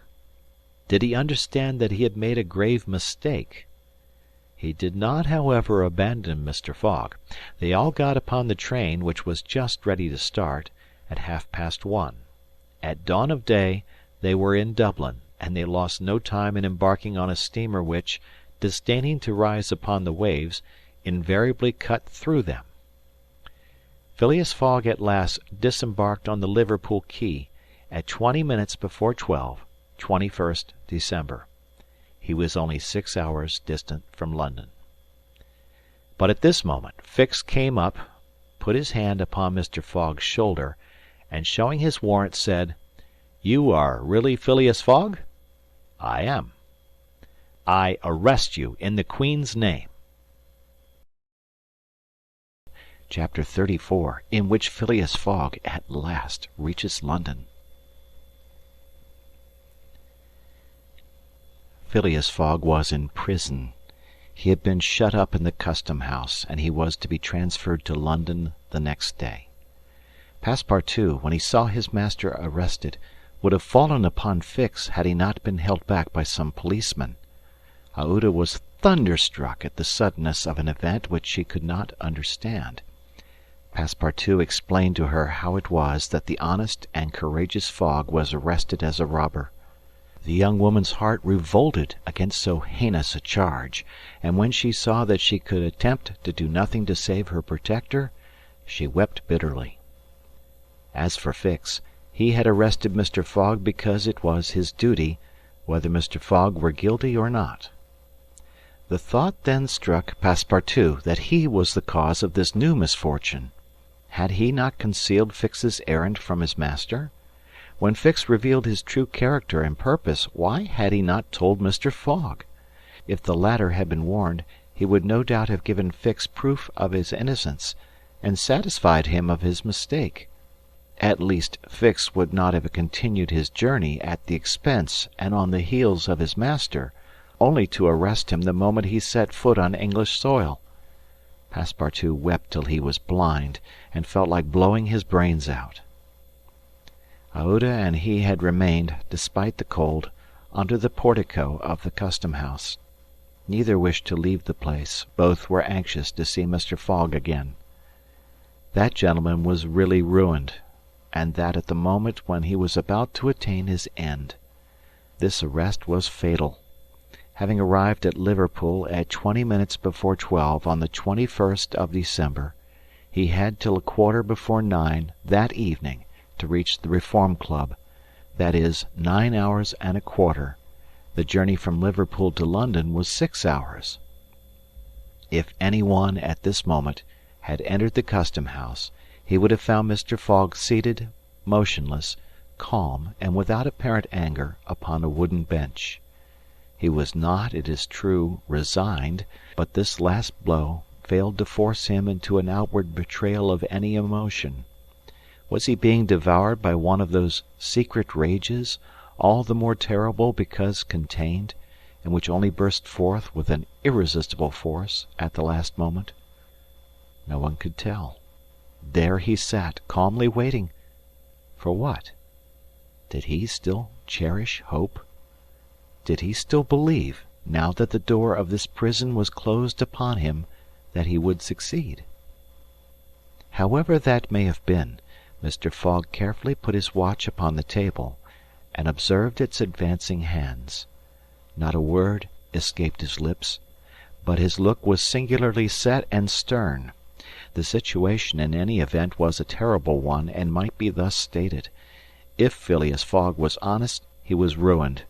Did he understand that he had made a grave mistake? He did not, however, abandon Mr. Fogg. They all got upon the train, which was just ready to start, at 1:30. At dawn of day they were in Dublin, and they lost no time in embarking on a steamer which, disdaining to rise upon the waves, invariably cut through them. Phileas Fogg at last disembarked on the Liverpool quay at 20 minutes before 12, 21st December. He was only 6 hours distant from London. But at this moment Fix came up, put his hand upon Mr. Fogg's shoulder, and showing his warrant said, "You are really Phileas Fogg?" "I am." "I arrest you in the Queen's name." Chapter 34, in which Phileas Fogg at last reaches London. Phileas Fogg was in prison. He had been shut up in the custom house, and he was to be transferred to London the next day. Passepartout, when he saw his master arrested, would have fallen upon Fix had he not been held back by some policemen. Aouda was thunderstruck at the suddenness of an event which she could not understand. Passepartout explained to her how it was that the honest and courageous Fogg was arrested as a robber. The young woman's heart revolted against so heinous a charge, and when she saw that she could attempt to do nothing to save her protector, she wept bitterly. As for Fix, he had arrested Mr. Fogg because it was his duty, whether Mr. Fogg were guilty or not. The thought then struck Passepartout that he was the cause of this new misfortune. Had he not concealed Fix's errand from his master? When Fix revealed his true character and purpose, why had he not told Mr. Fogg? If the latter had been warned, he would no doubt have given Fix proof of his innocence, and satisfied him of his mistake. At least, Fix would not have continued his journey at the expense and on the heels of his master, only to arrest him the moment he set foot on English soil. Passepartout wept till he was blind, and felt like blowing his brains out. Aouda and he had remained, despite the cold, under the portico of the custom-house. Neither wished to leave the place. Both were anxious to see Mr. Fogg again. That gentleman was really ruined, and that at the moment when he was about to attain his end. This arrest was fatal. Having arrived at Liverpool at 20 minutes before 12 on the 21st of December, he had till a quarter before 9 that evening to reach the Reform Club, that is, 9 hours and a quarter. The journey from Liverpool to London was 6 hours. If any one at this moment had entered the custom house, he would have found Mr. Fogg seated, motionless, calm, and without apparent anger, upon a wooden bench. He was not, it is true, resigned, but this last blow failed to force him into an outward betrayal of any emotion. Was he being devoured by one of those secret rages, all the more terrible because contained, and which only burst forth with an irresistible force at the last moment? No one could tell. There he sat, calmly waiting. For what? Did he still cherish hope? Did he still believe, now that the door of this prison was closed upon him, that he would succeed? However that may have been, Mr. Fogg carefully put his watch upon the table, and observed its advancing hands. Not a word escaped his lips, but his look was singularly set and stern. The situation in any event was a terrible one, and might be thus stated. If Phileas Fogg was honest, he was ruined.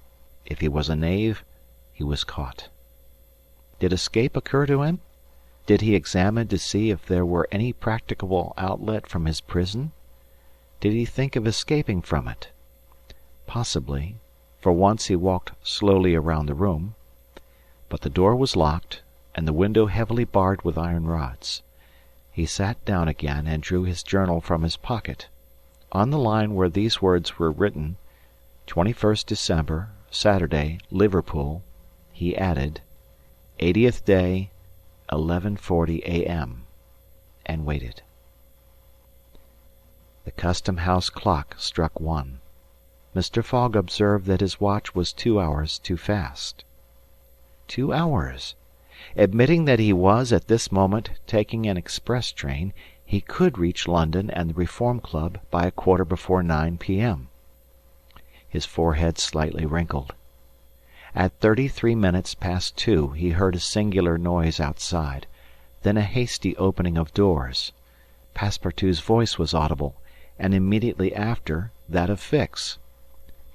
If he was a knave, he was caught. Did escape occur to him? Did he examine to see if there were any practicable outlet from his prison? Did he think of escaping from it? Possibly, for once he walked slowly around the room. But the door was locked, and the window heavily barred with iron rods. He sat down again and drew his journal from his pocket. On the line where these words were written, 21st December, Saturday, Liverpool, he added, 80th day, 11:40 a.m., and waited. The custom-house clock struck 1. Mr. Fogg observed that his watch was 2 hours too fast. 2 hours! Admitting that he was at this moment taking an express train, he could reach London and the Reform Club by a quarter before 9 p.m. His forehead slightly wrinkled. At 33 minutes past 2 he heard a singular noise outside, then a hasty opening of doors. Passepartout's voice was audible, and immediately after that of Fix.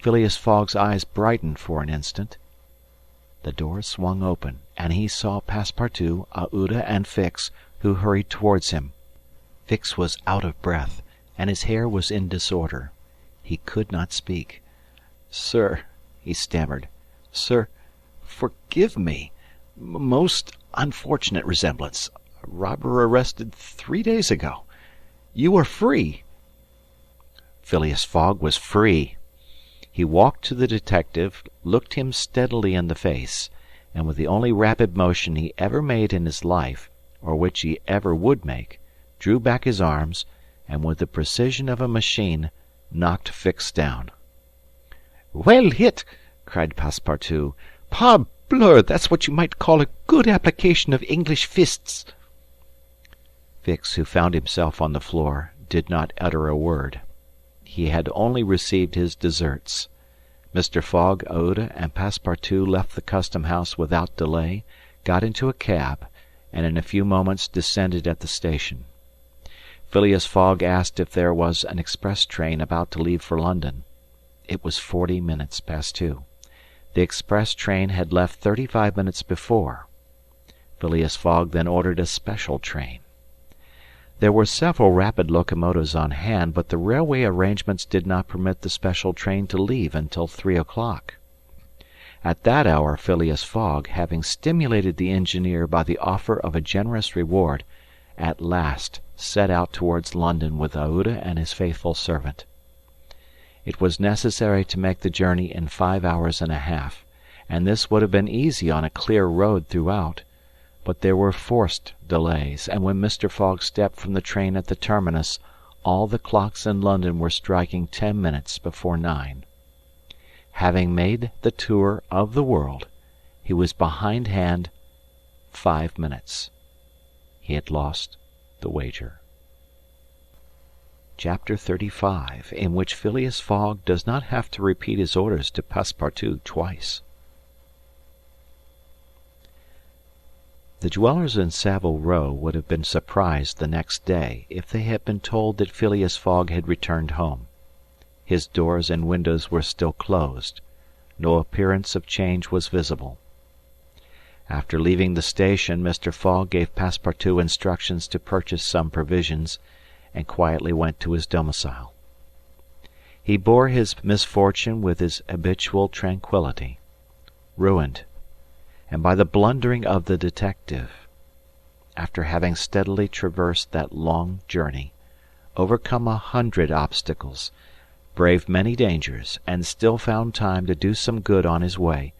Phileas Fogg's eyes brightened for an instant. The door swung open, and he saw Passepartout, Aouda, and Fix, who hurried towards him. Fix was out of breath, and his hair was in disorder. He could not speak. "Sir," he stammered, "sir, forgive me. Most unfortunate resemblance. A robber arrested 3 days ago. You are free." Phileas Fogg was free. He walked to the detective, looked him steadily in the face, and with the only rapid motion he ever made in his life, or which he ever would make, drew back his arms, and with the precision of a machine knocked Fix down. "Well hit!" cried Passepartout. "Parbleu, that's what you might call a good application of English fists." Fix, who found himself on the floor, did not utter a word. He had only received his deserts. Mr. Fogg, Aouda, and Passepartout left the custom-house without delay, got into a cab, and in a few moments descended at the station. Phileas Fogg asked if there was an express train about to leave for London. It was 40 minutes past 2. The express train had left 35 minutes before. Phileas Fogg then ordered a special train. There were several rapid locomotives on hand, but the railway arrangements did not permit the special train to leave until 3 o'clock. At that hour Phileas Fogg, having stimulated the engineer by the offer of a generous reward, at last set out towards London with Aouda and his faithful servant. It was necessary to make the journey in 5 hours and a half, and this would have been easy on a clear road throughout. But there were forced delays, and when Mr. Fogg stepped from the train at the terminus, all the clocks in London were striking 10 minutes before 9. Having made the tour of the world, he was behindhand 5 minutes. He had lost the wager. Chapter 35, in which Phileas Fogg does not have to repeat his orders to Passepartout twice. The dwellers in Savile Row would have been surprised the next day if they had been told that Phileas Fogg had returned home. His doors and windows were still closed. No appearance of change was visible. After leaving the station, Mr. Fogg gave Passepartout instructions to purchase some provisions, and quietly went to his domicile. He bore his misfortune with his habitual tranquillity. Ruined, and by the blundering of the detective, after having steadily traversed that long journey, overcome 100 obstacles, braved many dangers, and still found time to do some good on his way,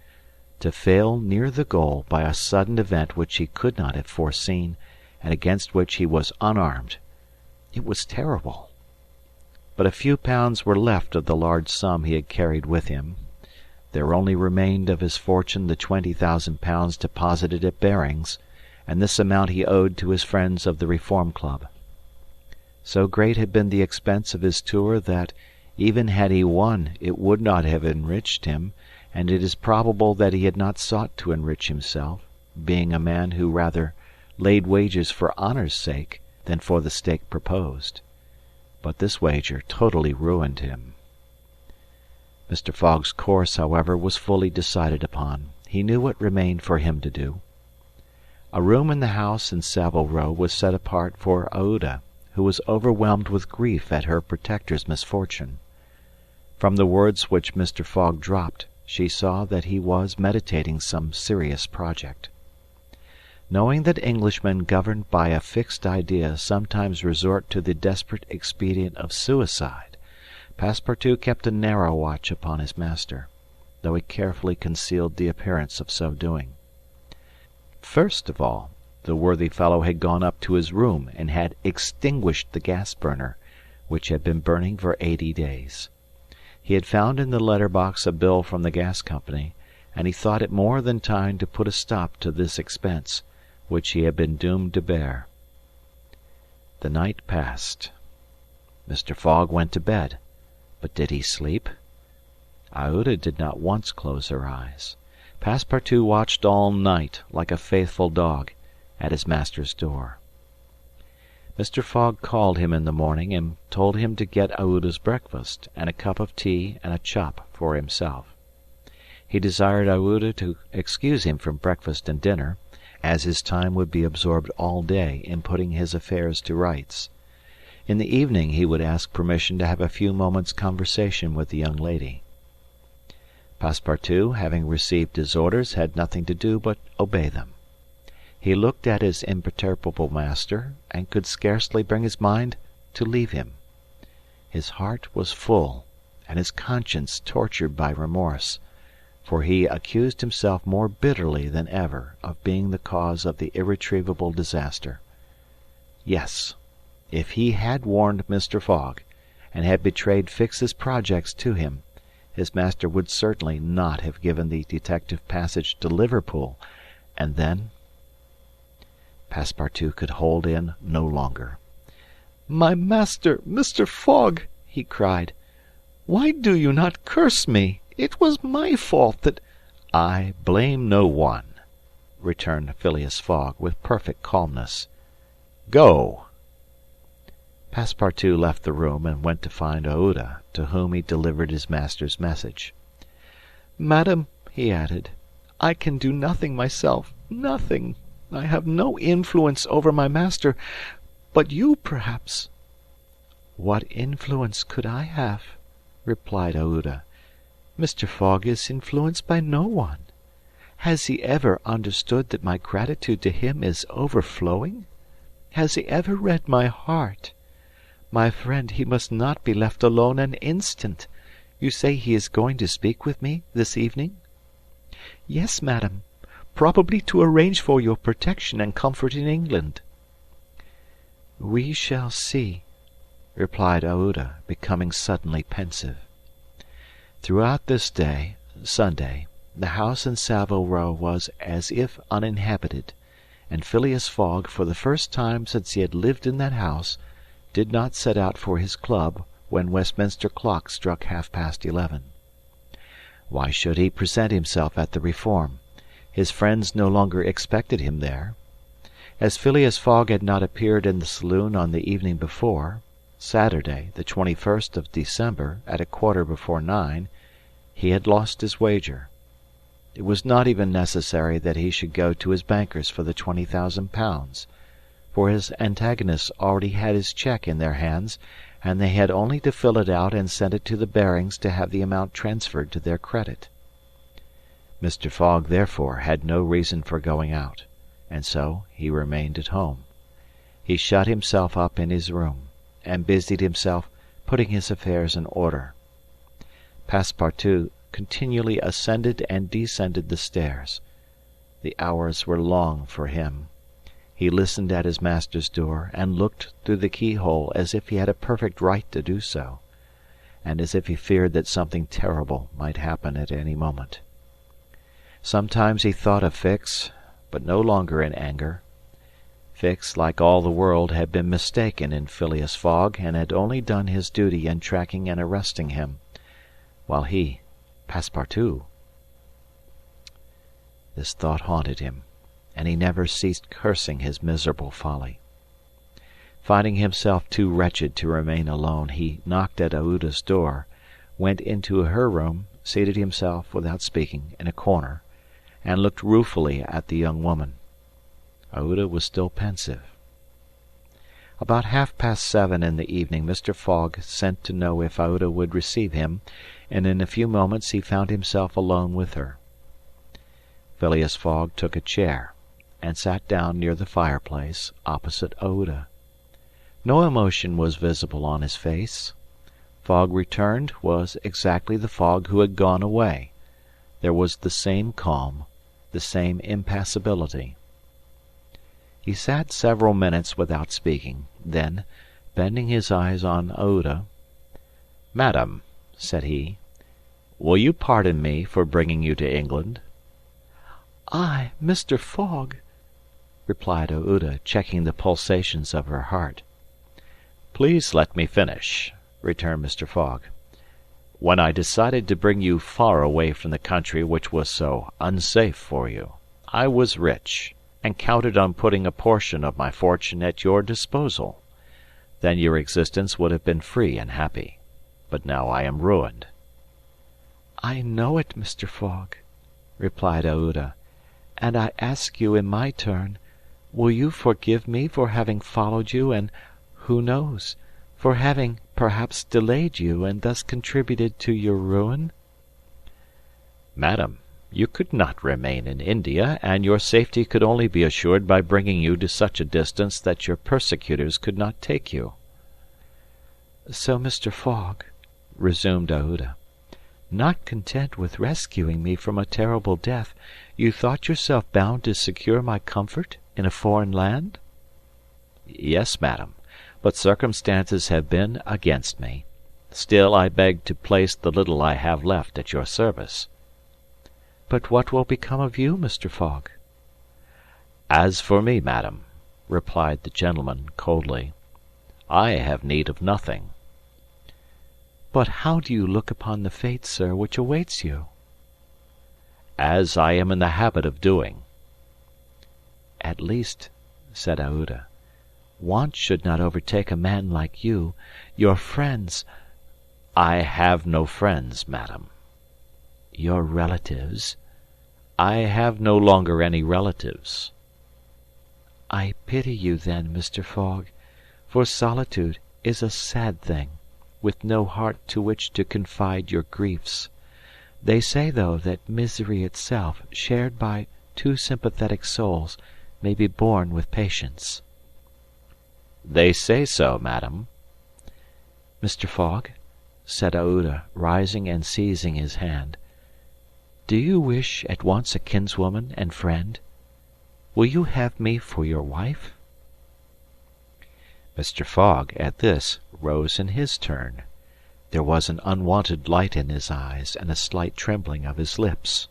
to fail near the goal by a sudden event which he could not have foreseen and against which he was unarmed. It was terrible. But a few pounds were left of the large sum he had carried with him. There only remained of his fortune the £20,000 deposited at Barings, and this amount he owed to his friends of the Reform Club. So great had been the expense of his tour that, even had he won, it would not have enriched him, and it is probable that he had not sought to enrich himself, being a man who rather laid wagers for honour's sake than for the stake proposed. But this wager totally ruined him. Mr. Fogg's course, however, was fully decided upon. He knew what remained for him to do. A room in the house in Savile Row was set apart for Aouda, who was overwhelmed with grief at her protector's misfortune. From the words which Mr. Fogg dropped, she saw that he was meditating some serious project. Knowing that Englishmen governed by a fixed idea sometimes resort to the desperate expedient of suicide, Passepartout kept a narrow watch upon his master, though he carefully concealed the appearance of so doing. First of all, the worthy fellow had gone up to his room and had extinguished the gas-burner, which had been burning for 80 days. He had found in the letter-box a bill from the gas company, and he thought it more than time to put a stop to this expense, which he had been doomed to bear. The night passed. Mr. Fogg went to bed, but did he sleep? Aouda did not once close her eyes. Passepartout watched all night, like a faithful dog, at his master's door. Mr. Fogg called him in the morning and told him to get Aouda's breakfast and a cup of tea and a chop for himself. He desired Aouda to excuse him from breakfast and dinner, as his time would be absorbed all day in putting his affairs to rights. In the evening he would ask permission to have a few moments' conversation with the young lady. Passepartout, having received his orders, had nothing to do but obey them. He looked at his imperturbable master, and could scarcely bring his mind to leave him. His heart was full, and his conscience tortured by remorse, for he accused himself more bitterly than ever of being the cause of the irretrievable disaster. Yes, if he had warned Mr. Fogg, and had betrayed Fix's projects to him, his master would certainly not have given the detective passage to Liverpool, and then Passepartout could hold in no longer. "My master, Mr. Fogg," he cried, "why do you not curse me? It was my fault that—" "I blame no one," returned Phileas Fogg with perfect calmness. "Go." Passepartout left the room and went to find Aouda, to whom he delivered his master's message. "Madam," he added, "I can do nothing myself, nothing. I have no influence over my master, but you, perhaps—" "What influence could I have?" replied Aouda. "Mr. Fogg is influenced by no one. Has he ever understood that my gratitude to him is overflowing? Has he ever read my heart? My friend, he must not be left alone an instant. You say he is going to speak with me this evening?" "Yes, madam. Probably to arrange for your protection and comfort in England." "We shall see," replied Aouda, becoming suddenly pensive. Throughout this day, Sunday, the house in Savile Row was as if uninhabited, and Phileas Fogg, for the first time since he had lived in that house, did not set out for his club when Westminster clock struck 11:30. Why should he present himself at the Reform? His friends no longer expected him there. As Phileas Fogg had not appeared in the saloon on the evening before, Saturday, the 21st of December, at 9:15, he had lost his wager. It was not even necessary that he should go to his bankers for the £20,000, for his antagonists already had his cheque in their hands, and they had only to fill it out and send it to the Barings to have the amount transferred to their credit. Mr. Fogg, therefore, had no reason for going out, and so he remained at home. He shut himself up in his room, and busied himself putting his affairs in order. Passepartout continually ascended and descended the stairs. The hours were long for him. He listened at his master's door, and looked through the keyhole as if he had a perfect right to do so, and as if he feared that something terrible might happen at any moment. Sometimes he thought of Fix, but no longer in anger. Fix, like all the world, had been mistaken in Phileas Fogg, and had only done his duty in tracking and arresting him, while he, Passepartout... This thought haunted him, and he never ceased cursing his miserable folly. Finding himself too wretched to remain alone, he knocked at Aouda's door, went into her room, seated himself, without speaking, in a corner, and looked ruefully at the young woman. Aouda was still pensive. About 7:30 in the evening Mr. Fogg sent to know if Aouda would receive him, and in a few moments he found himself alone with her. Phileas Fogg took a chair, and sat down near the fireplace, opposite Aouda. No emotion was visible on his face. Fogg returned was exactly the Fogg who had gone away. There was the same calm, the same impassibility. He sat several minutes without speaking, then, bending his eyes on Aouda, "Madam," said he, "will you pardon me for bringing you to England?" "I, Mr. Fogg," replied Aouda, checking the pulsations of her heart. "Please let me finish," returned Mr. Fogg. "When I decided to bring you far away from the country which was so unsafe for you, I was rich, and counted on putting a portion of my fortune at your disposal. Then your existence would have been free and happy. But now I am ruined." "I know it, Mr. Fogg," replied Aouda, "and I ask you in my turn, will you forgive me for having followed you and, who knows, for having perhaps delayed you and thus contributed to your ruin?" "Madam, you could not remain in India, and your safety could only be assured by bringing you to such a distance that your persecutors could not take you." "So, Mr. Fogg," resumed Aouda, "not content with rescuing me from a terrible death, you thought yourself bound to secure my comfort in a foreign land?" "Yes, madam, but circumstances have been against me. Still I beg to place the little I have left at your service." "But what will become of you, Mr. Fogg?" "As for me, madam," replied the gentleman, coldly, "I have need of nothing." "But how do you look upon the fate, sir, which awaits you?" "As I am in the habit of doing." "At least," said Aouda, "want should not overtake a man like you. Your friends—" "I have no friends, madam." "Your relatives—" "I have no longer any relatives." "I pity you, then, Mr. Fogg, for solitude is a sad thing, with no heart to which to confide your griefs. They say, though, that misery itself, shared by two sympathetic souls, may be borne with patience." "They say so, madam." "Mr. Fogg," said Aouda, rising and seizing his hand, "do you wish at once a kinswoman and friend? Will you have me for your wife?" Mr. Fogg, at this, rose in his turn. There was an unwonted light in his eyes and a slight trembling of his lips.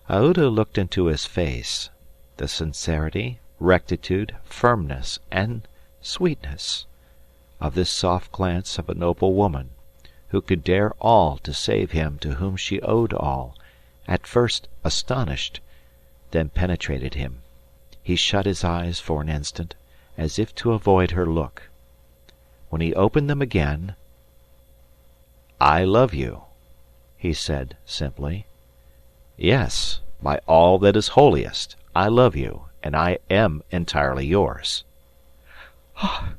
Aouda looked into his face. The sincerity, rectitude, firmness, and sweetness, of this soft glance of a noble woman, who could dare all to save him to whom she owed all, at first astonished, then penetrated him. He shut his eyes for an instant, as if to avoid her look. When he opened them again, "I love you," he said simply. "Yes, by all that is holiest, I love you, and I am entirely yours." Ah!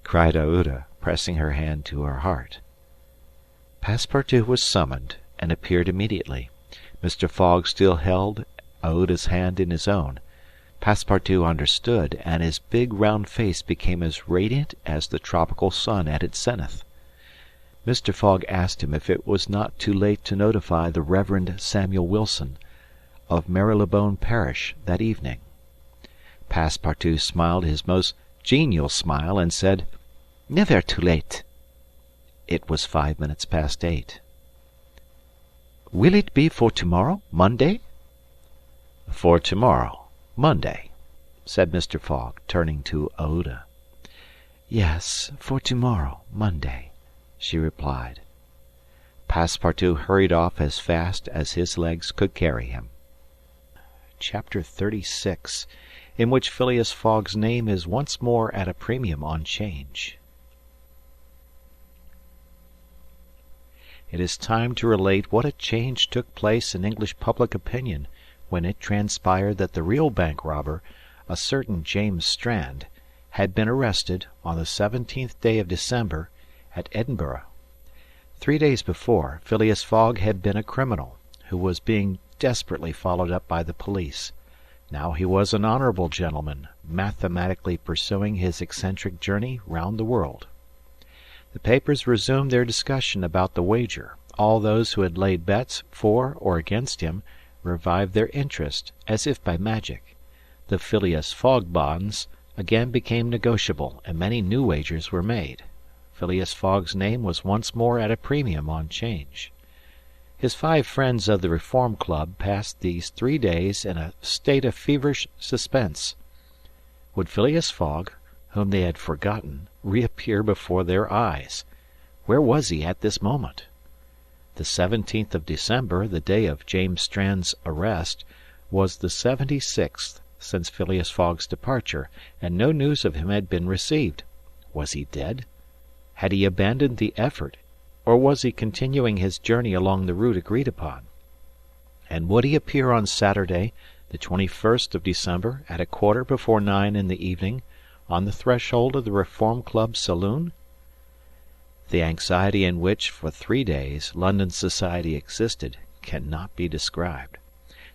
cried Aouda, pressing her hand to her heart. Passepartout was summoned, and appeared immediately. Mr. Fogg still held Aouda's hand in his own. Passepartout understood, and his big round face became as radiant as the tropical sun at its zenith. Mr. Fogg asked him if it was not too late to notify the Reverend Samuel Wilson, of Marylebone Parish, that evening. Passepartout smiled his most genial smile, and said, "Never too late." It was 5 minutes past 8. "Will it be for tomorrow, Monday?" "For tomorrow, Monday," said Mr. Fogg, turning to Aouda. "Yes, for tomorrow, Monday," she replied. Passepartout hurried off as fast as his legs could carry him. Chapter 36, in which Phileas Fogg's name is once more at a premium on 'Change. It is time to relate what a change took place in English public opinion when it transpired that the real bank robber, a certain James Strand, had been arrested on the 17th day of December at Edinburgh. 3 days before, Phileas Fogg had been a criminal, who was being desperately followed up by the police. Now he was an honourable gentleman, mathematically pursuing his eccentric journey round the world. The papers resumed their discussion about the wager. All those who had laid bets for or against him revived their interest, as if by magic. The Phileas Fogg bonds again became negotiable, and many new wagers were made. Phileas Fogg's name was once more at a premium on 'Change. His 5 friends of the Reform Club passed these 3 days in a state of feverish suspense. Would Phileas Fogg, whom they had forgotten, reappear before their eyes? Where was he at this moment? The 17th of December, the day of James Strand's arrest, was the 76th since Phileas Fogg's departure, and no news of him had been received. Was he dead? Had he abandoned the effort, or was he continuing his journey along the route agreed upon? And would he appear on Saturday, the 21st of December, at 9:15 in the evening, on the threshold of the Reform Club saloon? The anxiety in which, for 3 days, London society existed cannot be described.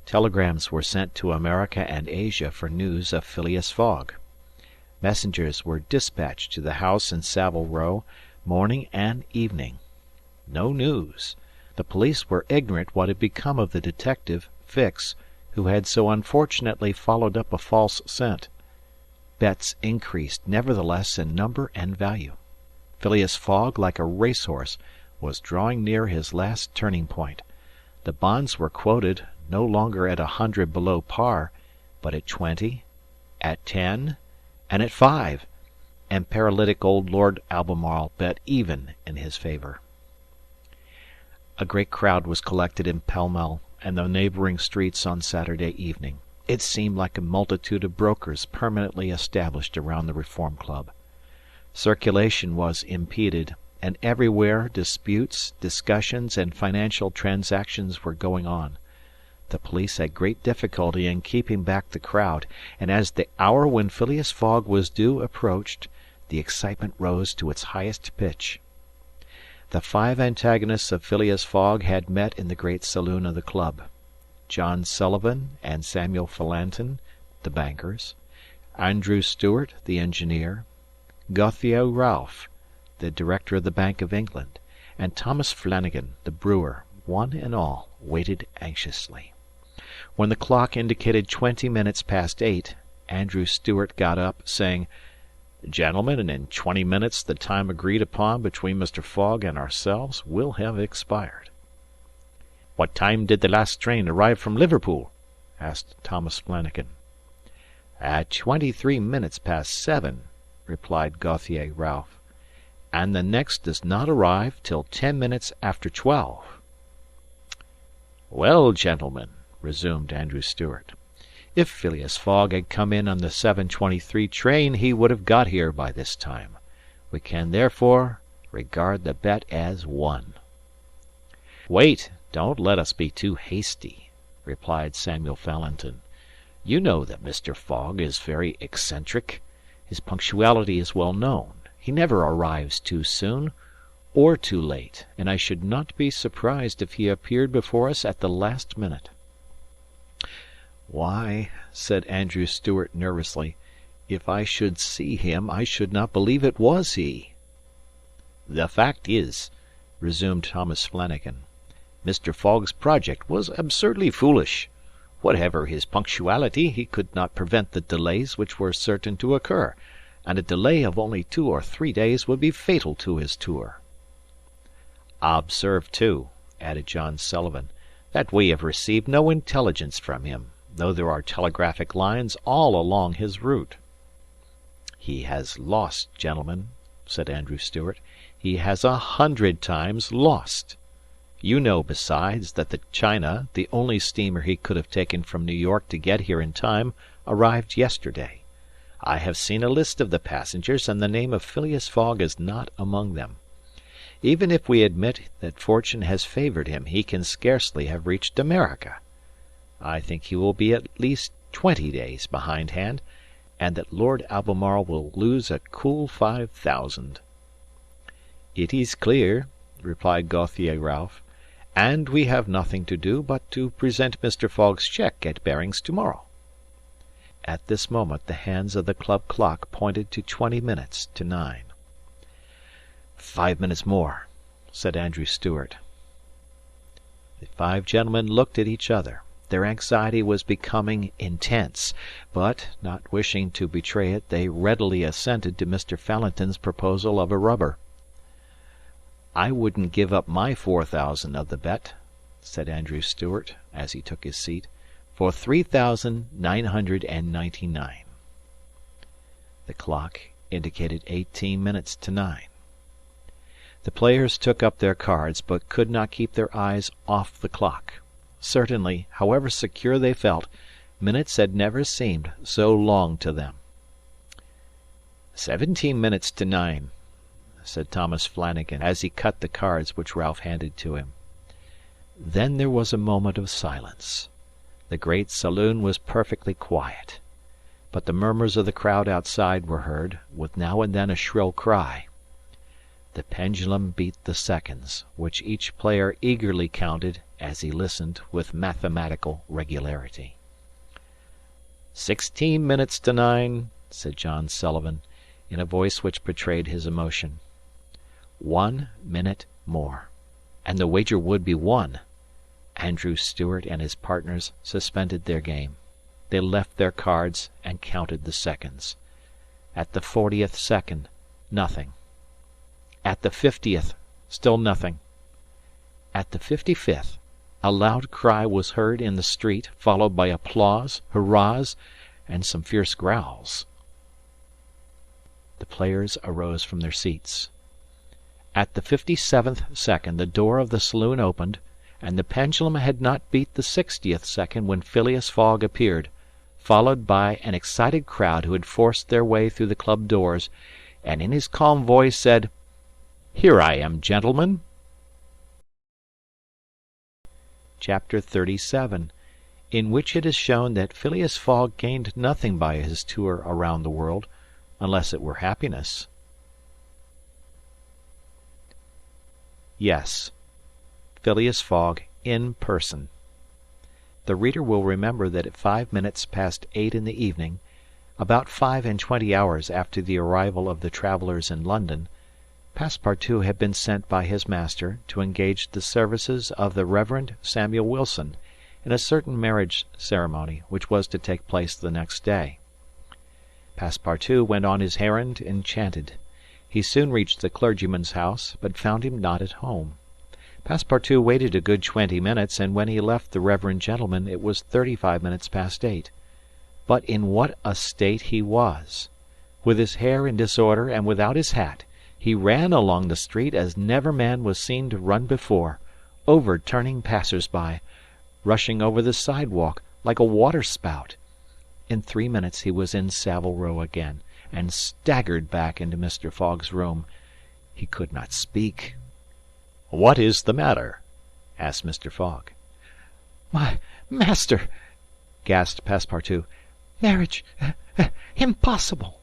Telegrams were sent to America and Asia for news of Phileas Fogg. Messengers were dispatched to the house in Savile Row, morning and evening. No news. The police were ignorant what had become of the detective, Fix, who had so unfortunately followed up a false scent. Bets increased, nevertheless, in number and value. Phileas Fogg, like a racehorse, was drawing near his last turning point. The bonds were quoted, no longer at 100 below par, but at 20, at 10, and at 5, and paralytic old Lord Albemarle bet even in his favour. A great crowd was collected in Pall Mall and the neighbouring streets on Saturday evening. It seemed like a multitude of brokers permanently established around the Reform Club. Circulation was impeded, and everywhere disputes, discussions, and financial transactions were going on. The police had great difficulty in keeping back the crowd, and as the hour when Phileas Fogg was due approached, the excitement rose to its highest pitch. The 5 antagonists of Phileas Fogg had met in the great saloon of the club. John Sullivan and Samuel Phelanton, the bankers; Andrew Stewart, the engineer; Gauthier Ralph, the director of the Bank of England; and Thomas Flanagan, the brewer, one and all, waited anxiously. When the clock indicated 20 minutes past 8, Andrew Stewart got up, saying, "Gentlemen, in 20 minutes the time agreed upon between Mr. Fogg and ourselves will have expired." "What time did the last train arrive from Liverpool?" asked Thomas Flanagan. "At 23 minutes past 7," replied Gauthier Ralph. and the next does not arrive till 10 minutes after 12. "Well, gentlemen," resumed Andrew Stuart, "if Phileas Fogg had come in on the 7:23 train he would have got here by this time. We can therefore regard the bet as won." "Wait, don't let us be too hasty," replied Samuel Fallentin. "You know that Mr. Fogg is very eccentric. His punctuality is well known. He never arrives too soon or too late, and I should not be surprised if he appeared before us at the last minute." "Why," said Andrew Stuart nervously, "if I should see him, I should not believe it was he." "The fact is," resumed Thomas Flanagan, "Mr. Fogg's project was absurdly foolish. Whatever his punctuality, he could not prevent the delays which were certain to occur, and a delay of only 2 or 3 days would be fatal to his tour. Observe, too," added John Sullivan, "that we have received no intelligence from him, though there are telegraphic lines all along his route." "He has lost, gentlemen," said Andrew Stuart. "He has 100 times lost. You know, besides, that the China, the only steamer he could have taken from New York to get here in time, arrived yesterday. I have seen a list of the passengers, and the name of Phileas Fogg is not among them. Even if we admit that fortune has favored him, he can scarcely have reached America. I think he will be at least 20 days behindhand, and that Lord Albemarle will lose a cool 5,000. "It is clear," replied Gauthier Ralph, "and we have nothing to do but to present Mr. Fogg's check at Bering's tomorrow." At this moment the hands of the club clock pointed to 20 minutes to 9. "5 minutes more," said Andrew Stuart. The 5 gentlemen looked at each other. Their anxiety was becoming intense, but, not wishing to betray it, they readily assented to Mr. Fallentin's proposal of a rubber. "I wouldn't give up my 4,000 of the bet," said Andrew Stuart, as he took his seat, "for 3,999. The clock indicated 18 minutes to 9. The players took up their cards, but could not keep their eyes off the clock. Certainly, however secure they felt, minutes had never seemed so long to them. 17 minutes to 9, said Thomas Flanagan, as he cut the cards which Ralph handed to him. Then there was a moment of silence. The great saloon was perfectly quiet, but the murmurs of the crowd outside were heard, with now and then a shrill cry. The pendulum beat the seconds, which each player eagerly counted as he listened with mathematical regularity. 16 minutes to 9, said John Sullivan, in a voice which betrayed his emotion. 1 minute more, and the wager would be won. Andrew Stuart and his partners suspended their game. They left their cards and counted the seconds. At the 40th second, nothing. At the 50th, still nothing. At the 55th, a loud cry was heard in the street, followed by applause, hurrahs, and some fierce growls. The players arose from their seats. At the 57th second, the door of the saloon opened, and the pendulum had not beat the 60th second when Phileas Fogg appeared, followed by an excited crowd who had forced their way through the club doors, and in his calm voice said, "Here I am, gentlemen." Chapter 37, in which it is shown that Phileas Fogg gained nothing by his tour around the world, unless it were happiness. Yes, Phileas Fogg in person. The reader will remember that at 5 minutes past 8 in the evening, about 25 hours after the arrival of the travellers in London, Passepartout had been sent by his master to engage the services of the Reverend Samuel Wilson in a certain marriage ceremony which was to take place the next day. Passepartout went on his errand enchanted. He soon reached the clergyman's house, but found him not at home. Passepartout waited a good 20 minutes, and when he left the reverend gentleman it was 35 minutes past 8. But in what a state he was! With his hair in disorder and without his hat, He ran along the street as never man was seen to run before, overturning passers-by, rushing over the sidewalk like a water-spout. In 3 minutes he was in Savile Row again, and staggered back into Mr. Fogg's room. He could not speak. "What is the matter?" asked Mr. Fogg. "My master," gasped Passepartout. "Marriage impossible."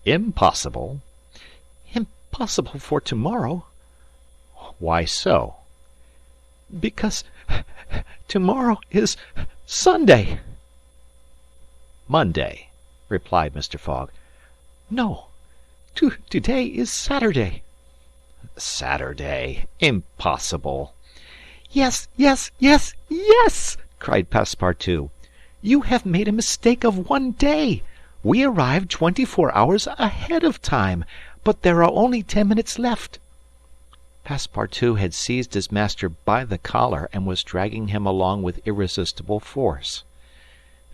"Impossible? Impossible for tomorrow." Why so?" "Because tomorrow is Sunday." "Monday," replied Mr. Fogg. "No. Today is Saturday." "Saturday? Impossible." "Yes, yes, yes, yes!" cried Passepartout. "You have made a mistake of 1 day. We arrived 24 hours ahead of time, but there are only 10 minutes left." Passepartout had seized his master by the collar and was dragging him along with irresistible force.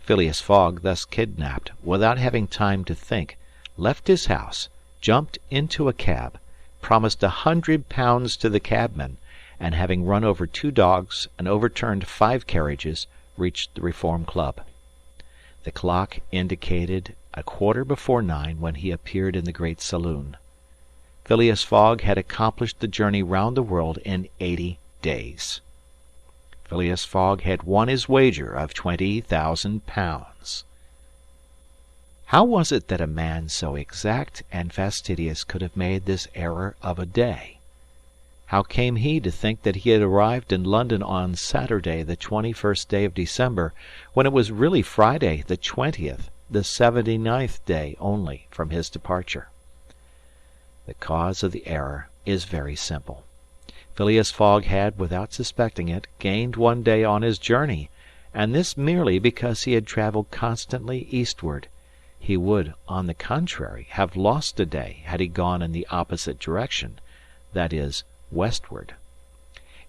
Phileas Fogg, thus kidnapped, without having time to think, left his house, jumped into a cab, promised £100 to the cabman, and having run over 2 dogs and overturned 5 carriages, reached the Reform Club. The clock indicated 9:15 when he appeared in the great saloon. Phileas Fogg had accomplished the journey round the world in 80 days. Phileas Fogg had won his wager of £20,000. How was it that a man so exact and fastidious could have made this error of a day? How came he to think that he had arrived in London on Saturday, the 21st day of December, when it was really Friday, the 20th, the 79th day only from his departure? The cause of the error is very simple. Phileas Fogg had, without suspecting it, gained 1 day on his journey, and this merely because he had travelled constantly eastward. He would, on the contrary, have lost a day had he gone in the opposite direction, that is, westward.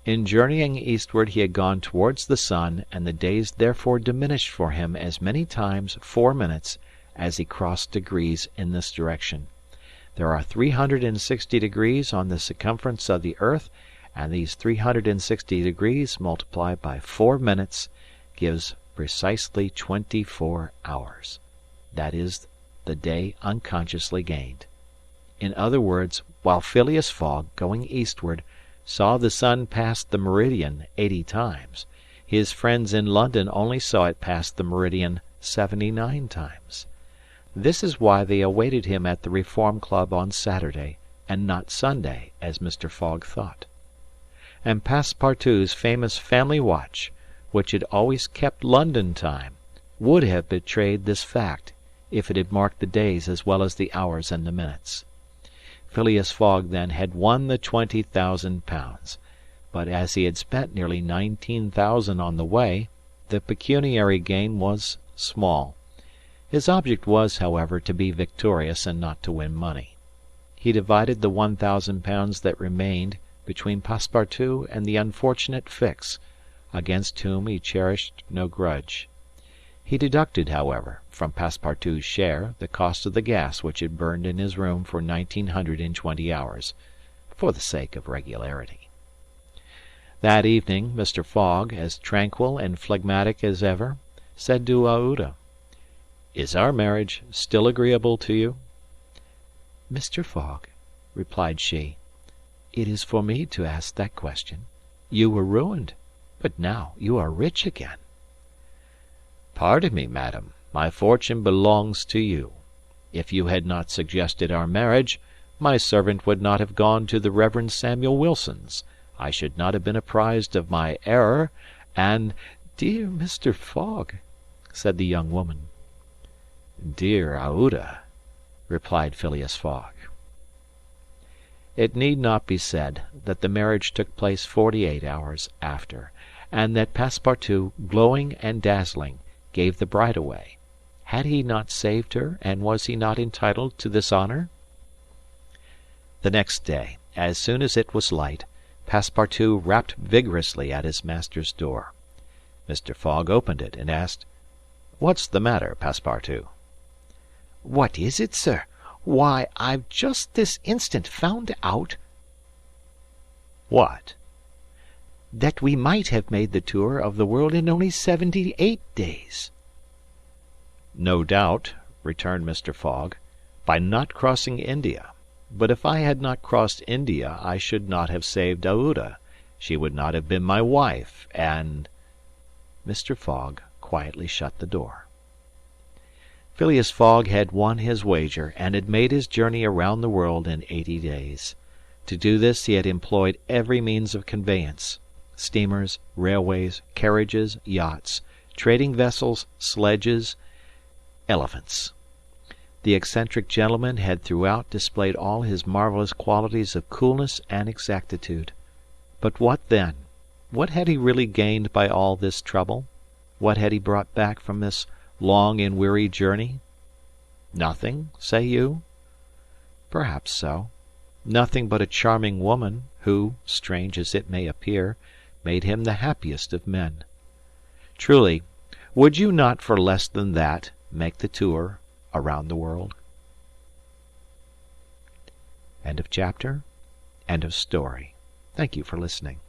In journeying eastward he had gone towards the sun, and the days therefore diminished for him as many times 4 minutes as he crossed degrees in this direction. There are 360 degrees on the circumference of the earth, and these 360 degrees multiplied by 4 minutes gives precisely 24 hours. That is the day unconsciously gained. In other words, while Phileas Fogg, going eastward, saw the sun pass the meridian 80 times, his friends in London only saw it pass the meridian 79 times. This is why they awaited him at the Reform Club on Saturday, and not Sunday, as Mr. Fogg thought. And Passepartout's famous family watch, which had always kept London time, would have betrayed this fact, if it had marked the days as well as the hours and the minutes. Phileas Fogg, then, had won the £20,000, but as he had spent nearly 19,000 on the way, the pecuniary gain was small. His object was, however, to be victorious and not to win money. He divided the £1,000 that remained between Passepartout and the unfortunate Fix, against whom he cherished no grudge. He deducted, however, from Passepartout's share the cost of the gas which had burned in his room for 1920 hours, for the sake of regularity. That evening Mr. Fogg, as tranquil and phlegmatic as ever, said to Aouda, "Is our marriage still agreeable to you?" "Mr. Fogg," replied she, "it is for me to ask that question. You were ruined, but now you are rich again." "Pardon me, madam, my fortune belongs to you. If you had not suggested our marriage, my servant would not have gone to the Reverend Samuel Wilson's. I should not have been apprised of my error, and—" "Dear Mr. Fogg," said the young woman. "Dear Aouda," replied Phileas Fogg. It need not be said that the marriage took place 48 hours after, and that Passepartout, glowing and dazzling, gave the bride away. Had he not saved her, and was he not entitled to this honor? The next day, as soon as it was light, Passepartout rapped vigorously at his master's door. Mr. Fogg opened it, and asked, "What's the matter, Passepartout?" "What is it, sir? Why, I've just this instant found out What? that we might have made the tour of the world in only 78 days. No doubt, returned Mr. Fogg, by not crossing India. But if I had not crossed India, I should not have saved Aouda. She would not have been my wife, and Mr. Fogg quietly shut the door. Phileas Fogg had won his wager, and had made his journey around the world in 80 days. To do this he had employed every means of conveyance: steamers, railways, carriages, yachts, trading vessels, sledges, elephants. The eccentric gentleman had throughout displayed all his marvellous qualities of coolness and exactitude. But what then? What had he really gained by all this trouble? What had he brought back from this long and weary journey? Nothing, say you? Perhaps so. Nothing but a charming woman, who, strange as it may appear, made him the happiest of men. Truly, would you not for less than that make the tour around the world? End of chapter. End of story. Thank you for listening.